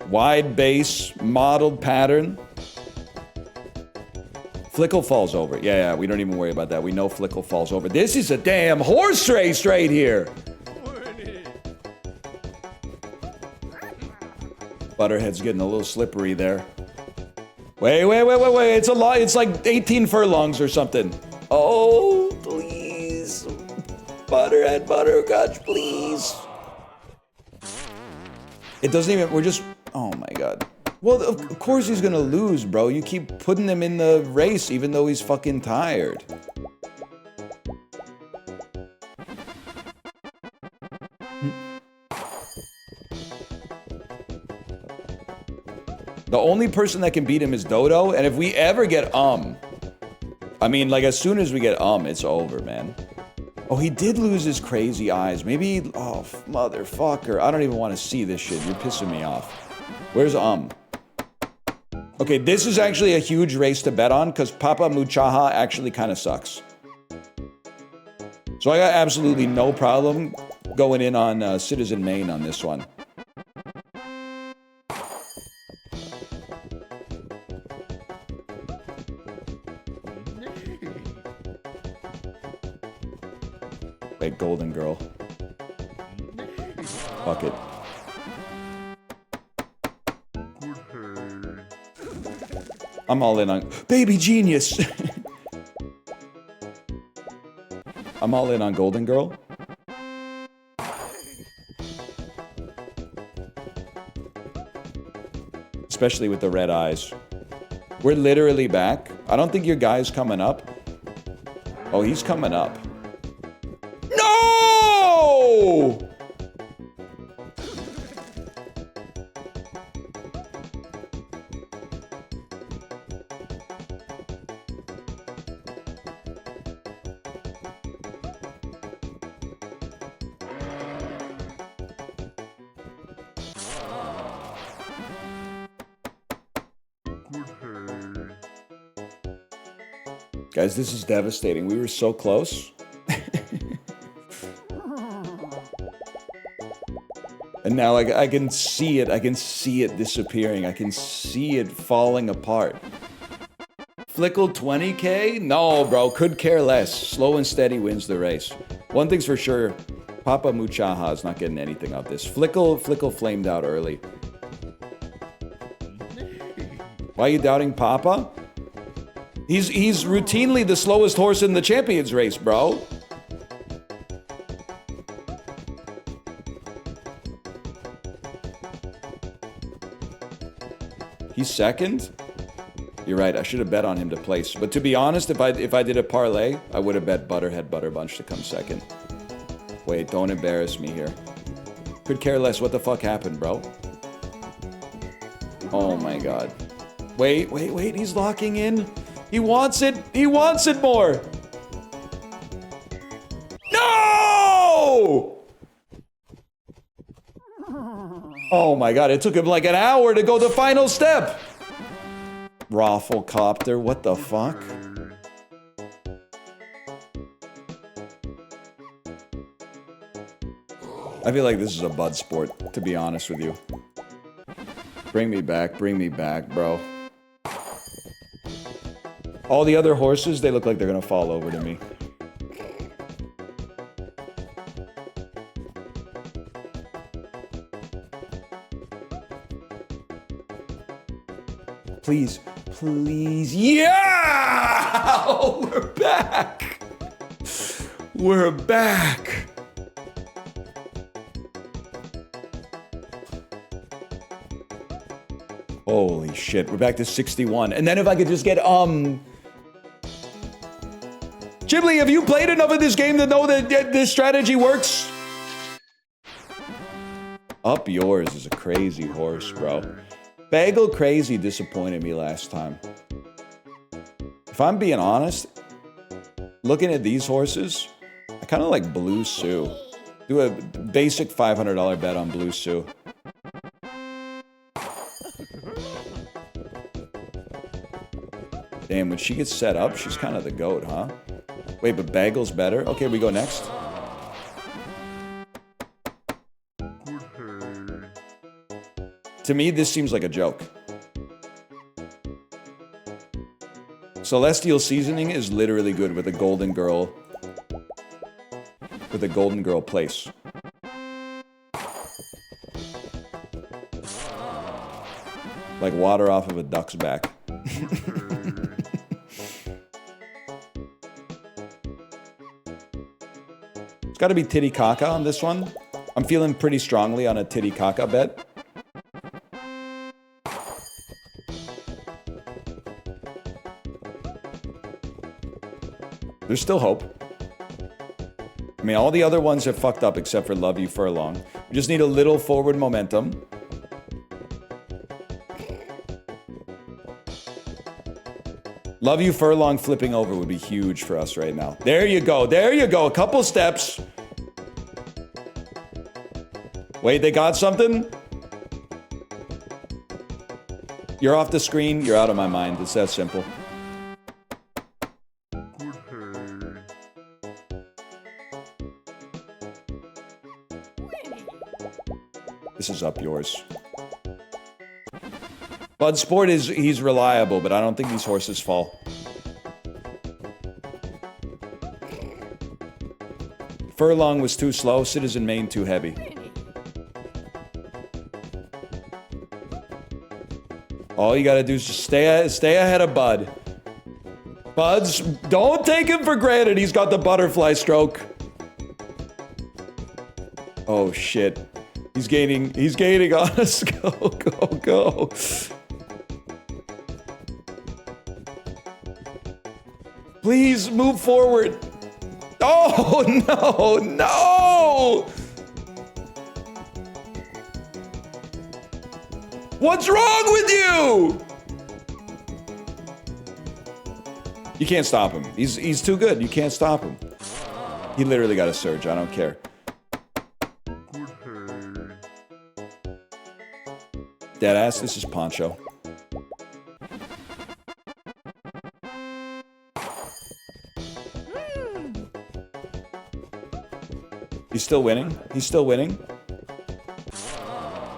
wide base, modeled pattern. Flickle falls over. Yeah, we don't even worry about that. We know Flickle falls over. This is a damn horse race right here. Butterhead's getting a little slippery there. Wait. It's a lot. It's like 18 furlongs or something. Oh, please. Butterhead, Butterscotch, please. It doesn't even, we're just, oh my God. Well, of course he's gonna lose, bro. You keep putting him in the race even though he's fucking tired. The only person that can beat him is Dodo, and if we ever get I mean, like, as soon as we get it's over, man. Oh, he did lose his crazy eyes. Maybe, oh, motherfucker. I don't even want to see this shit. You're pissing me off. Where's Okay, this is actually a huge race to bet on, because Papa Muchaha actually kind of sucks. So I got absolutely no problem going in on Citizen Maine on this one. Wait, Golden Girl. Fuck it. I'm all in on Baby Genius. I'm all in on Golden Girl. Especially with the red eyes. We're literally back. I don't think your guy's coming up. Oh, he's coming up. No! Guys, this is devastating. We were so close. And now I can see it. I can see it disappearing. I can see it falling apart. Flickle 20k? No, bro. Could care less. Slow and steady wins the race. One thing's for sure. Papa Muchaha is not getting anything out of this. Flickle flamed out early. Why are you doubting Papa? He's routinely the slowest horse in the Champions race, bro. He's second? You're right, I should have bet on him to place. But to be honest, if I did a parlay, I would have bet Butterhead Butterbunch to come second. Wait, don't embarrass me here. Could care less what the fuck happened, bro. Oh my god. Wait, he's locking in. He wants it more. No! Oh my god, it took him like an hour to go the final step. Rafflecopter, what the fuck? I feel like this is a bud sport, to be honest with you. Bring me back, bro. All the other horses, they look like they're gonna fall over to me. Please, please, yeah! Oh, we're back! We're back! Holy shit, we're back to 61. And then if I could just get, Ghibli, have you played enough of this game to know that this strategy works? Up Yours is a crazy horse, bro. Bagel Crazy disappointed me last time. If I'm being honest, looking at these horses, I kind of like Blue Sue. Do a basic $500 bet on Blue Sue. Damn, when she gets set up, she's kind of the GOAT, huh? Wait, but Bagel's better? Okay, we go next. To me, this seems like a joke. Celestial Seasoning is literally good with a Golden Girl. With a Golden Girl place. Like water off of a duck's back. It's got to be Titicaca on this one. I'm feeling pretty strongly on a Titicaca bet. There's still hope. I mean, all the other ones have fucked up except for Love You Furlong. We just need a little forward momentum. Love You Furlong flipping over would be huge for us right now. There you go. There you go. A couple steps. Wait, they got something? You're off the screen. You're out of my mind. It's that simple. This is up yours. Bloodsport he's reliable, but I don't think these horses fall. Furlong was too slow, Citizen Mane too heavy. All you gotta do is just stay ahead of Bud. Buds, don't take him for granted. He's got the butterfly stroke. Oh shit. He's gaining on us. Go. Please move forward. Oh no. What's wrong with you? You can't stop him. He's too good. You can't stop him. He literally got a surge. I don't care. Deadass, this is Poncho. He's still winning? He's still winning?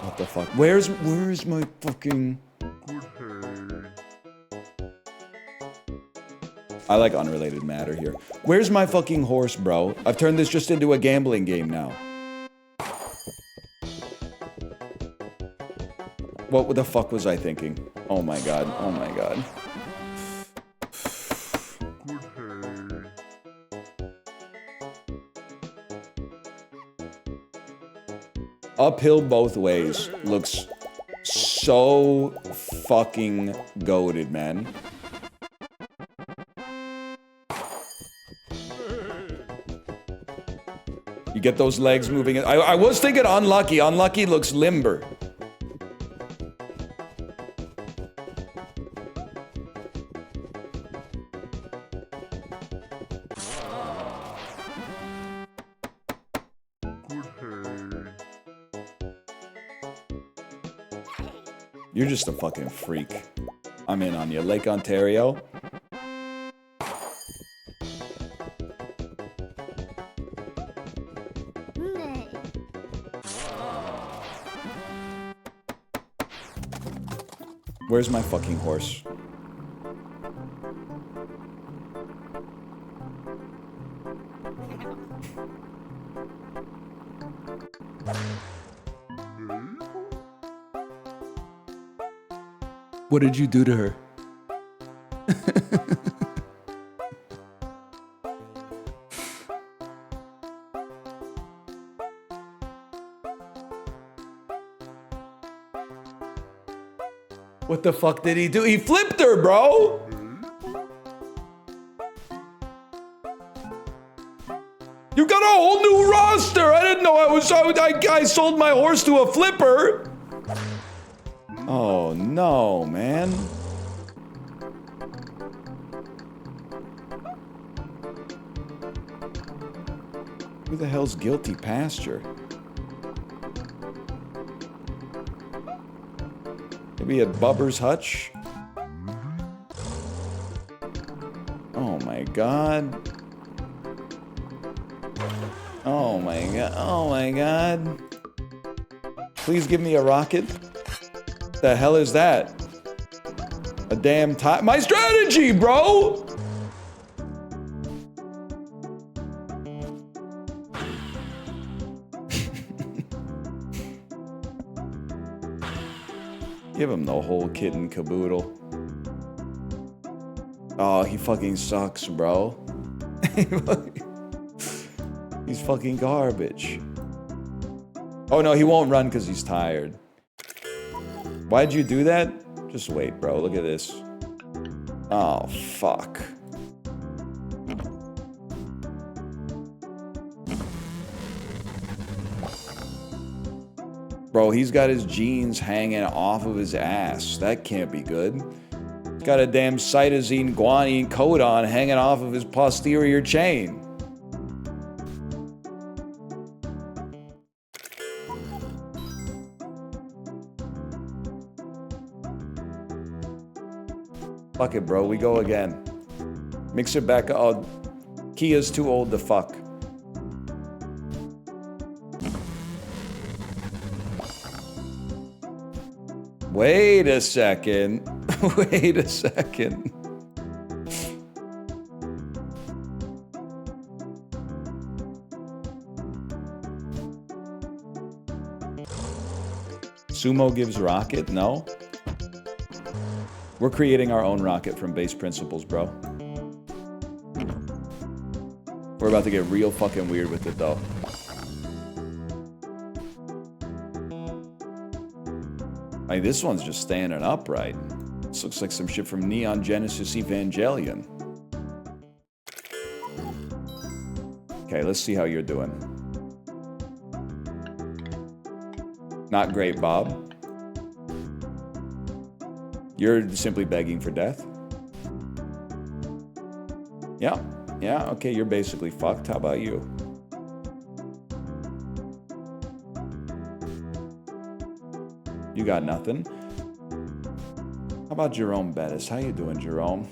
What the fuck? Where's my fucking... I like unrelated matter here. Where's my fucking horse, bro? I've turned this just into a gambling game now. What the fuck was I thinking? Oh my god, oh my god. Uphill both ways looks so fucking goated, man. You get those legs moving. I was thinking unlucky. Unlucky looks limber. You're just a fucking freak. I'm in on you. Lake Ontario. Where's my fucking horse? What did you do to her? What the fuck did he do? He flipped her, bro! You got a whole new roster! I didn't know I sold my horse to a flipper! Oh no, man. Who the hell's Guilty Pasture? Maybe at Bubber's Hutch? Oh my god. Oh my god. Oh my god. Please give me a rocket. The hell is that? A damn tie. My strategy, bro! Give him the whole kit and caboodle. Oh, he fucking sucks, bro. He's fucking garbage. Oh no, he won't run because he's tired. Why'd you do that? Just wait, bro. Look at this. Oh, fuck. Bro, he's got his jeans hanging off of his ass. That can't be good. He's got a damn cytosine guanine coat on hanging off of his posterior chain. Fuck it, bro. We go again. Mix it back. Oh, Kia's too old to fuck. Wait a second. Wait a second. Sumo gives rocket? No. We're creating our own rocket from base principles, bro. We're about to get real fucking weird with it, though. Like, this one's just standing upright. This looks like some shit from Neon Genesis Evangelion. Okay, let's see how you're doing. Not great, Bob. You're simply begging for death? Yeah. Yeah, okay, you're basically fucked. How about you? You got nothing. How about Jerome Bettis? How you doing, Jerome?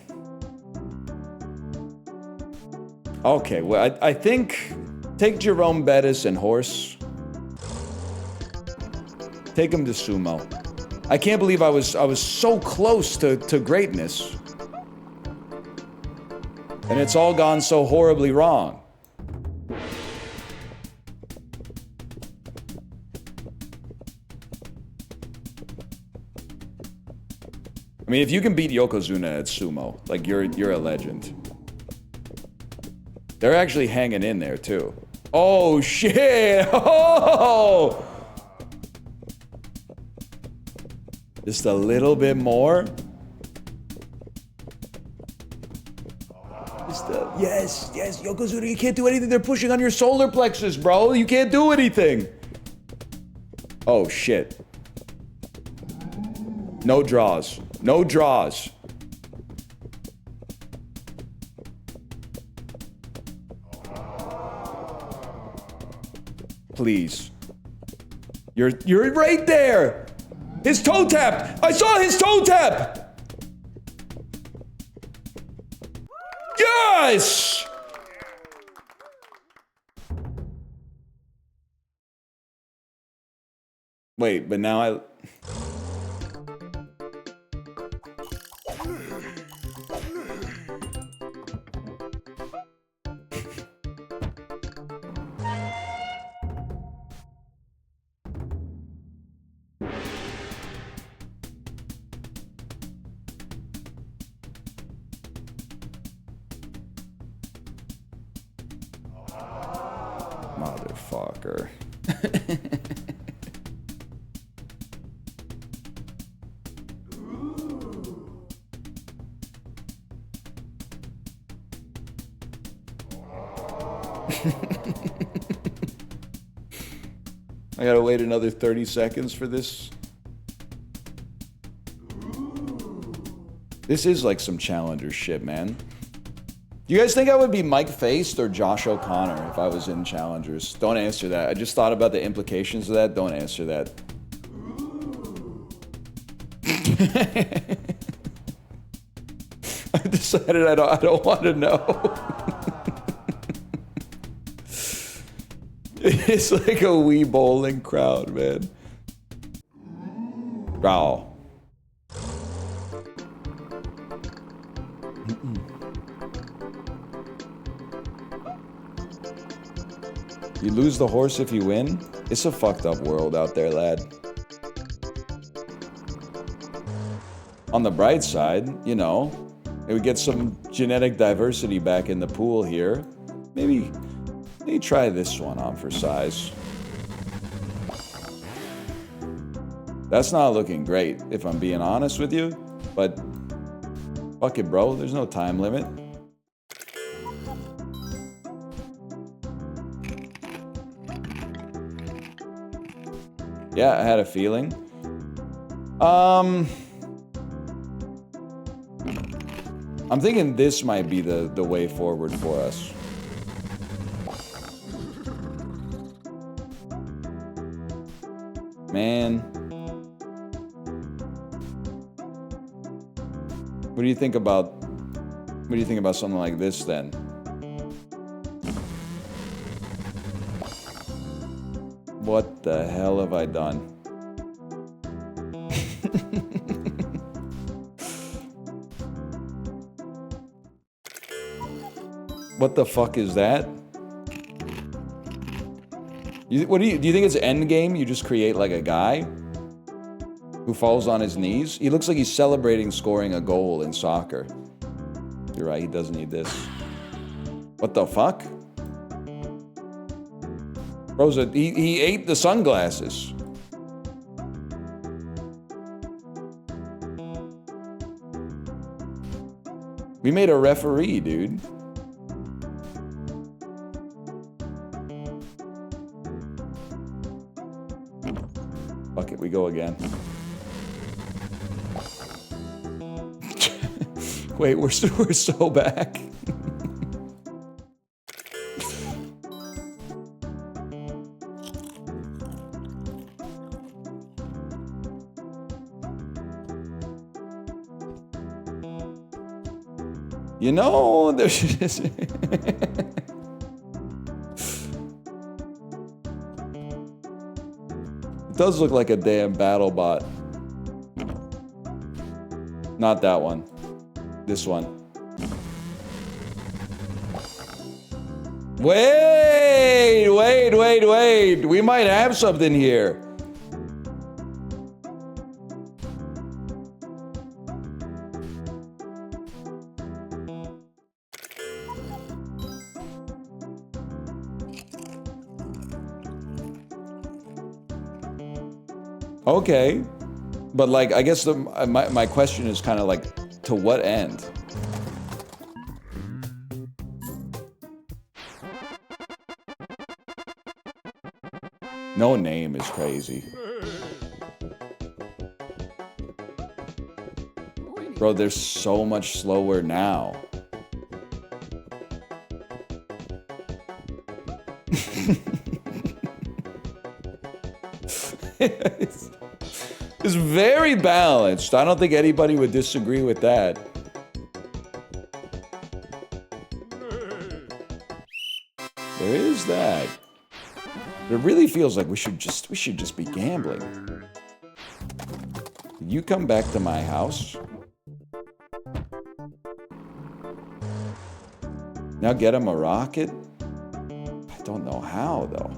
Okay, well, I think take Jerome Bettis and Horse. Take him to sumo. I can't believe I was so close to greatness. And it's all gone so horribly wrong. I mean, if you can beat Yokozuna at sumo, like you're a legend. They're actually hanging in there too. Oh shit! Oh! Just a little bit more. Yes, yes, Yokozuna, you can't do anything. They're pushing on your solar plexus, bro. You can't do anything. Oh, shit. No draws. No draws. Please. You're right there. His toe tapped. I saw his toe tap. Yes! Wait, but now I... Motherfucker. I gotta wait another 30 seconds for this. This is like some Challenger shit, man. Do you guys think I would be Mike Faced or Josh O'Connor if I was in Challengers? Don't answer that. I just thought about the implications of that. Don't answer that. I decided I don't want to know. It's like a wee bowling crowd, man. Wow. You lose the horse if you win? It's a fucked up world out there, lad. On the bright side, you know, we get some genetic diversity back in the pool here. Maybe try this one on for size. That's not looking great, if I'm being honest with you, but fuck it, bro. There's no time limit. Yeah, I had a feeling. I'm thinking this might be the way forward for us. Man. What do you think about something like this then? What the hell have I done? What the fuck is that? What do you think it's endgame? You just create like a guy who falls on his knees? He looks like he's celebrating scoring a goal in soccer. You're right, he doesn't need this. What the fuck? Rosa, he ate the sunglasses. We made a referee, dude. Fuck it, we go again. Wait, we're so back. You know, there's just it does look like a damn battle bot. Not that one. This one. Wait. We might have something here. Okay, but like, I guess my question is kind of like, to what end? No name is crazy. Bro, they're so much slower now. It's very balanced. I don't think anybody would disagree with that. There is that. It really feels like we should just be gambling. You come back to my house. Now get him a rocket? I don't know how though.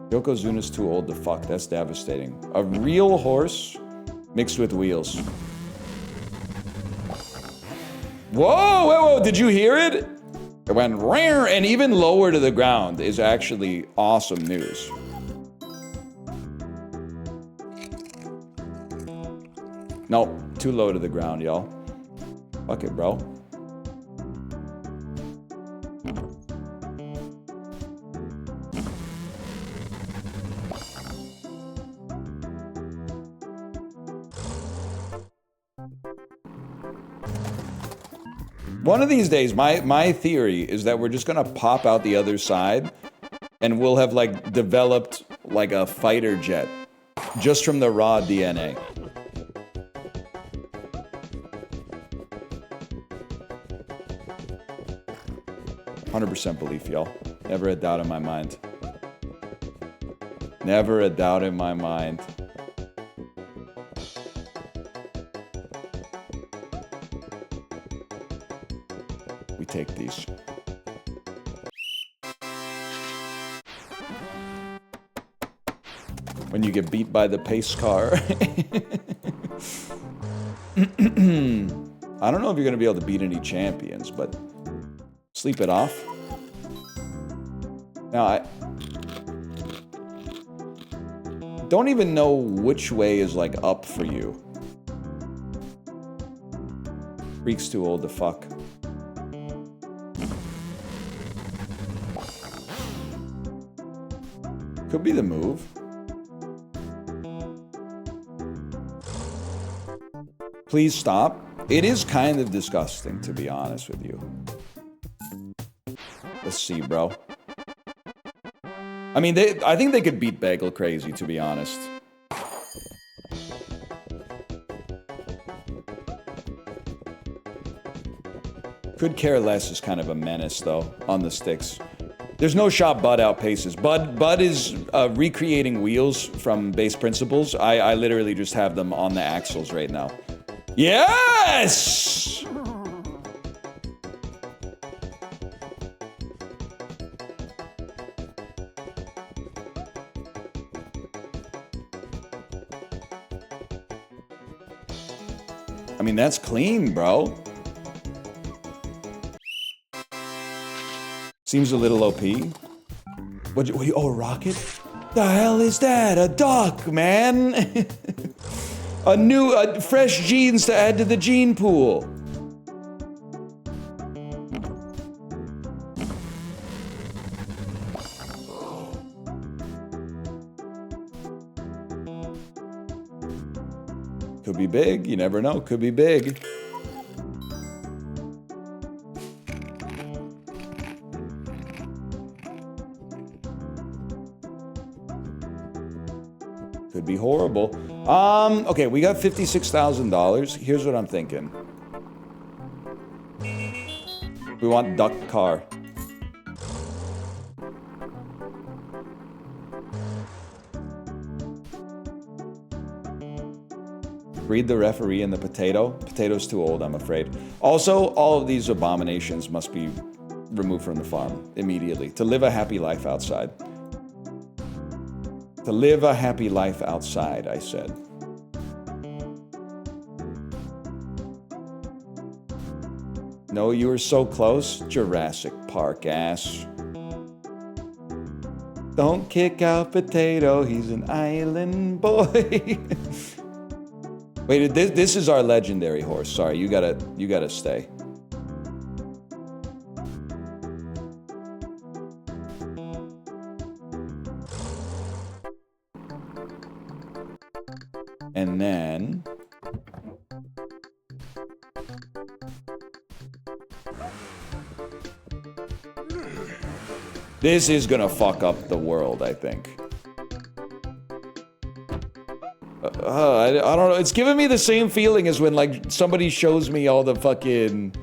Yokozuna's too old to fuck. That's devastating. A real horse mixed with wheels. Whoa! Did you hear it? It went rare, and even lower to the ground is actually awesome news. Nope, too low to the ground, y'all. Fuck it, bro. One of these days, my theory is that we're just gonna pop out the other side and we'll have like developed like a fighter jet just from the raw DNA. %100% belief, y'all. Never a doubt in my mind. Never a doubt in my mind. We take these. When you get beat by the pace car. I don't know if you're gonna be able to beat any champions, but sleep it off. Now, I don't even know which way is like up for you. Freak's too old to fuck. Could be the move. Please stop. It is kind of disgusting, to be honest with you. Let's see, bro. I mean, I think they could beat Bagel Crazy, to be honest. Could Care Less is kind of a menace, though, on the sticks. There's no shot Bud outpaces. Bud is recreating wheels from base principles. I literally just have them on the axles right now. Yes! I mean, that's clean, bro. Seems a little OP. What you, oh, a rocket? The hell is that? A duck, man. Fresh genes to add to the gene pool. Could be big, you never know, could be big. Could be horrible. Okay, we got $56,000. Here's what I'm thinking. We want duck car. Breed the referee and the potato. Potato's too old, I'm afraid. Also, all of these abominations must be removed from the farm immediately to live a happy life outside. To live a happy life outside, I said. No, you were so close. Jurassic Park ass. Don't kick out Potato, he's an island boy. Wait, this is our legendary horse. Sorry, you gotta stay. And then this is gonna fuck up the world, I think. I don't know. It's giving me the same feeling as when like somebody shows me all the fucking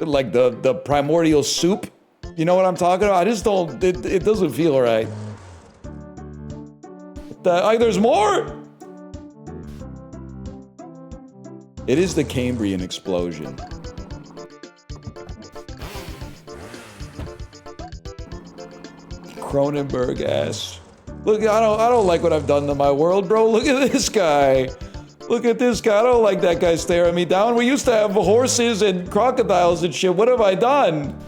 like the primordial soup. You know what I'm talking about? I just don't. It doesn't feel right. There's more. It is the Cambrian explosion. Cronenberg ass. Look, I don't like what I've done to my world, bro. Look at this guy. Look at this guy. I don't like that guy staring me down. We used to have horses and crocodiles and shit. What have I done?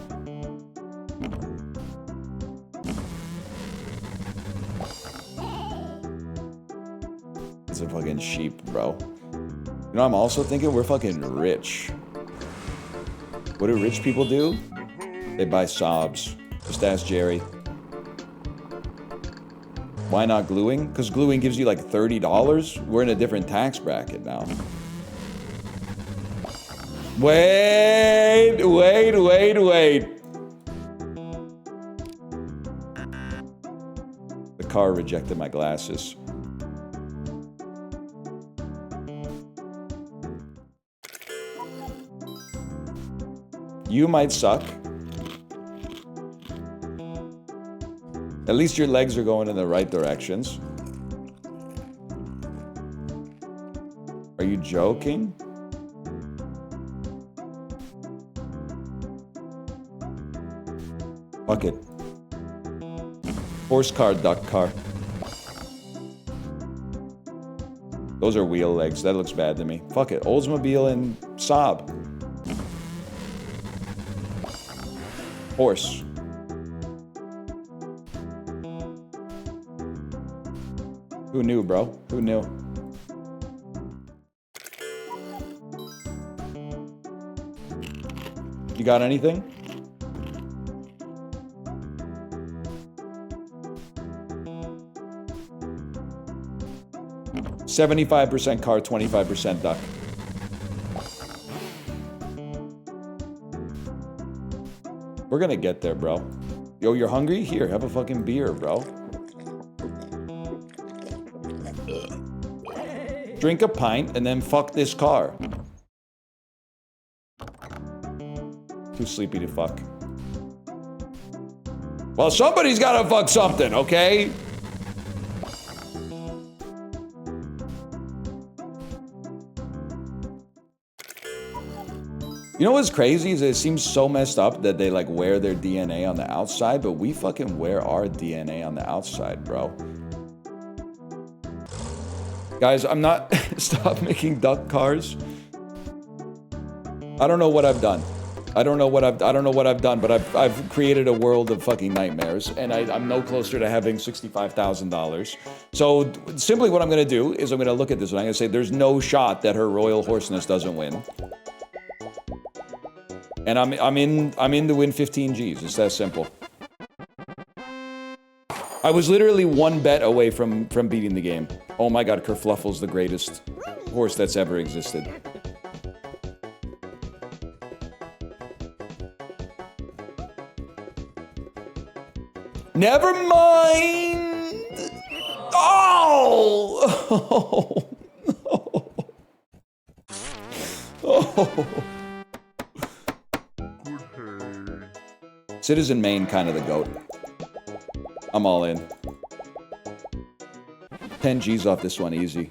It's a fucking sheep, bro. You know, I'm also thinking we're fucking rich. What do rich people do? They buy sobs. Just ask Jerry. Why not gluing? Because gluing gives you like $30. We're in a different tax bracket now. Wait. The car rejected my glasses. You might suck. At least your legs are going in the right directions. Are you joking? Fuck it. Horse car, duck car. Those are wheel legs. That looks bad to me. Fuck it. Oldsmobile and Saab. Horse. Who knew, bro? Who knew? You got anything? %75% car, 25% duck. We're gonna get there, bro. Yo, you're hungry? Here, have a fucking beer, bro. Drink a pint and then fuck this car. Too sleepy to fuck. Well, somebody's gotta fuck something, okay? You know what's crazy is it seems so messed up that they like wear their DNA on the outside, but we fucking wear our DNA on the outside, bro. Guys, I'm not... Stop making duck cars. I don't know what I've done. I don't know what I've done, but I've created a world of fucking nightmares, and I'm no closer to having $65,000. So simply what I'm gonna do is I'm gonna look at this and I'm gonna say there's no shot that her royal horseness doesn't win. And I'm in to win 15 G's. It's that simple. I was literally one bet away from beating the game. Oh my god, Kerfluffle's the greatest horse that's ever existed. Never mind! Oh! Oh! Citizen Maine, kind of the GOAT. I'm all in. 10 G's off this one, easy.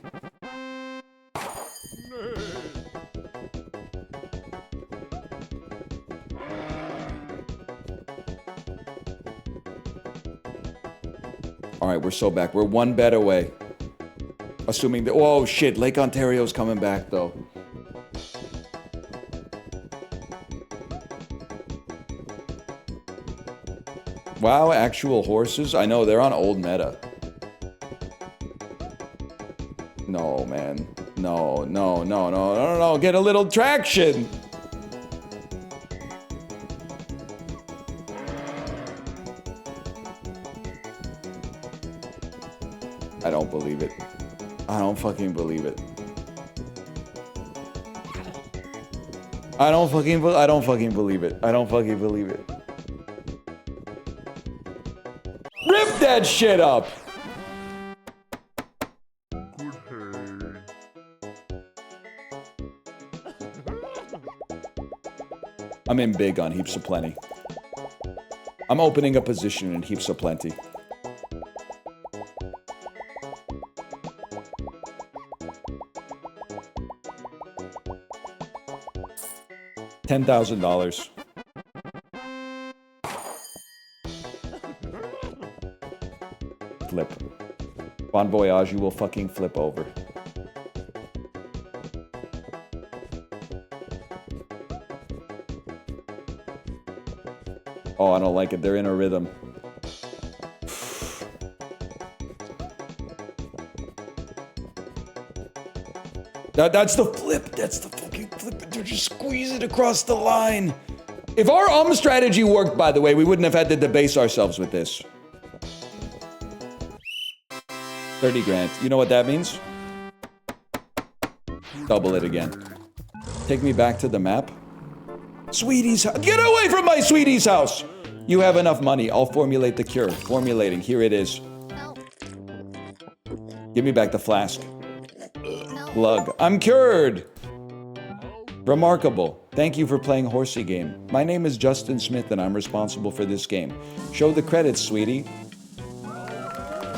Alright, we're so back. We're one bet away. Assuming that... Oh, shit. Lake Ontario's coming back, though. Wow, actual horses? I know, they're on old meta. No, man. No, no, no, no, no, no. Get a little traction! I don't believe it. I don't fucking believe it. I don't fucking believe it. I don't fucking believe it. Rip that shit up! I'm in big on Heaps of Plenty. I'm opening a position in Heaps of Plenty. $10,000. Flip. Bon voyage, you will fucking flip over. Oh, I don't like it. They're in a rhythm. That's the flip. That's the fucking flip. They're just squeezing across the line. If our strategy worked, by the way, we wouldn't have had to debase ourselves with this. 30 grand. You know what that means? Double it again. Take me back to the map. Sweetie's house. Get away from my sweetie's house! You have enough money. I'll formulate the cure. Formulating. Here it is. Give me back the flask. Glug. I'm cured! Remarkable. Thank you for playing Horsey Game. My name is Justin Smith and I'm responsible for this game. Show the credits, sweetie.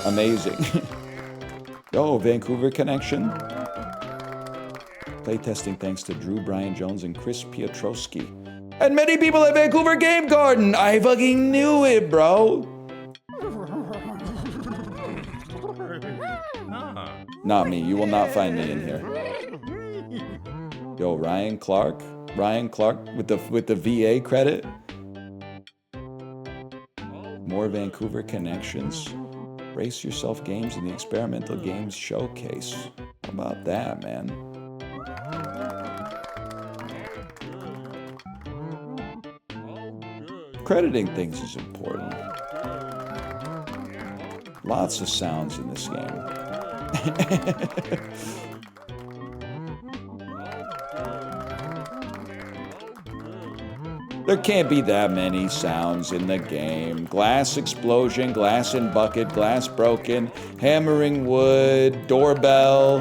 Amazing. Yo, Vancouver connection. Playtesting thanks to Drew Brian Jones and Chris Piotrowski. And many people at Vancouver Game Garden! I fucking knew it, bro! Not me. You will not find me in here. Yo, Ryan Clark? Ryan Clark with the VA credit? More Vancouver connections. Brace Yourself Games in the Experimental Games Showcase. How about that, man? Crediting things is important. Lots of sounds in this game. There can't be that many sounds in the game. Glass explosion, glass in bucket, glass broken, hammering wood, doorbell.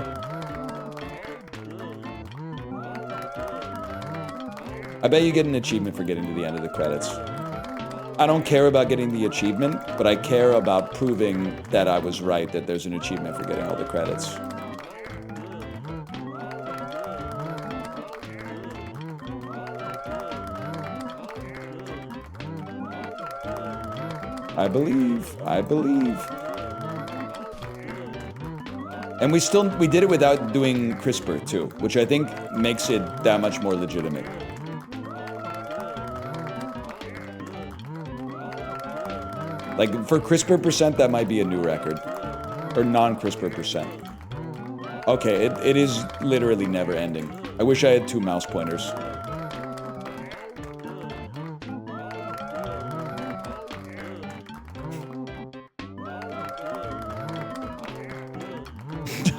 I bet you get an achievement for getting to the end of the credits. I don't care about getting the achievement, but I care about proving that I was right, that there's an achievement for getting all the credits. I believe. And we did it without doing CRISPR too, which I think makes it that much more legitimate. Like for CRISPR percent, that might be a new record. Or non-CRISPR percent. Okay, it is literally never ending. I wish I had 2 mouse pointers.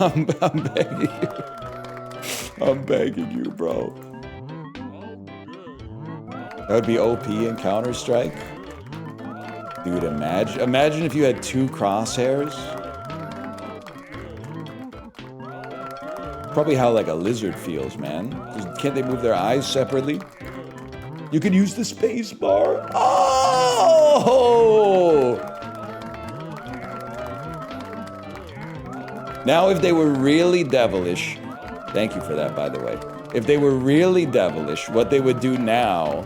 I'm begging you. I'm begging you, bro. That would be OP in Counter-Strike. Dude, imagine if you had 2 crosshairs. Probably how like a lizard feels, man. Can't they move their eyes separately? You can use the space bar. Oh! Now, if they were really devilish, thank you for that, by the way. If they were really devilish, what they would do now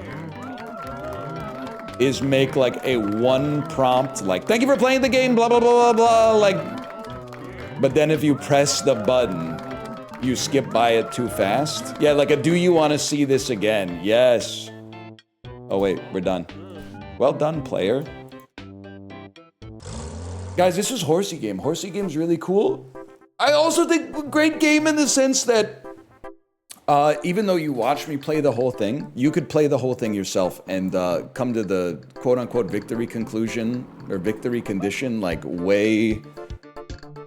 is make like a 1 prompt, like, thank you for playing the game, blah, blah, blah, blah, blah, like, but then if you press the button, you skip by it too fast. Yeah, like a do you want to see this again? Yes. Oh, wait, we're done. Well done, player. Guys, this is Horsey Game. Horsey Game's really cool. I also think great game in the sense that even though you watch me play the whole thing, you could play the whole thing yourself and come to the quote-unquote victory conclusion or victory condition like way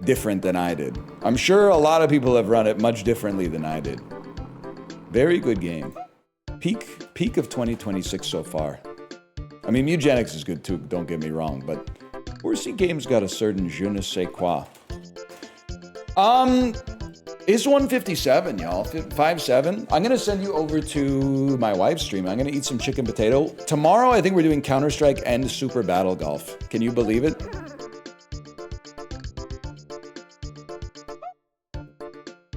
different than I did. I'm sure a lot of people have run it much differently than I did. Very good game. Peak of 2026 so far. I mean, Mugenics is good too, don't get me wrong, but Horsey Game's got a certain je ne sais quoi. It's 157, y'all. 5-7. I'm gonna send you over to my wife's stream. I'm gonna eat some chicken potato. Tomorrow, I think we're doing Counter-Strike and Super Battle Golf. Can you believe it?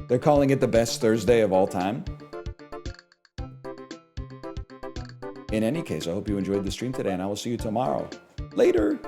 They're calling it the best Thursday of all time. In any case, I hope you enjoyed the stream today, and I will see you tomorrow. Later.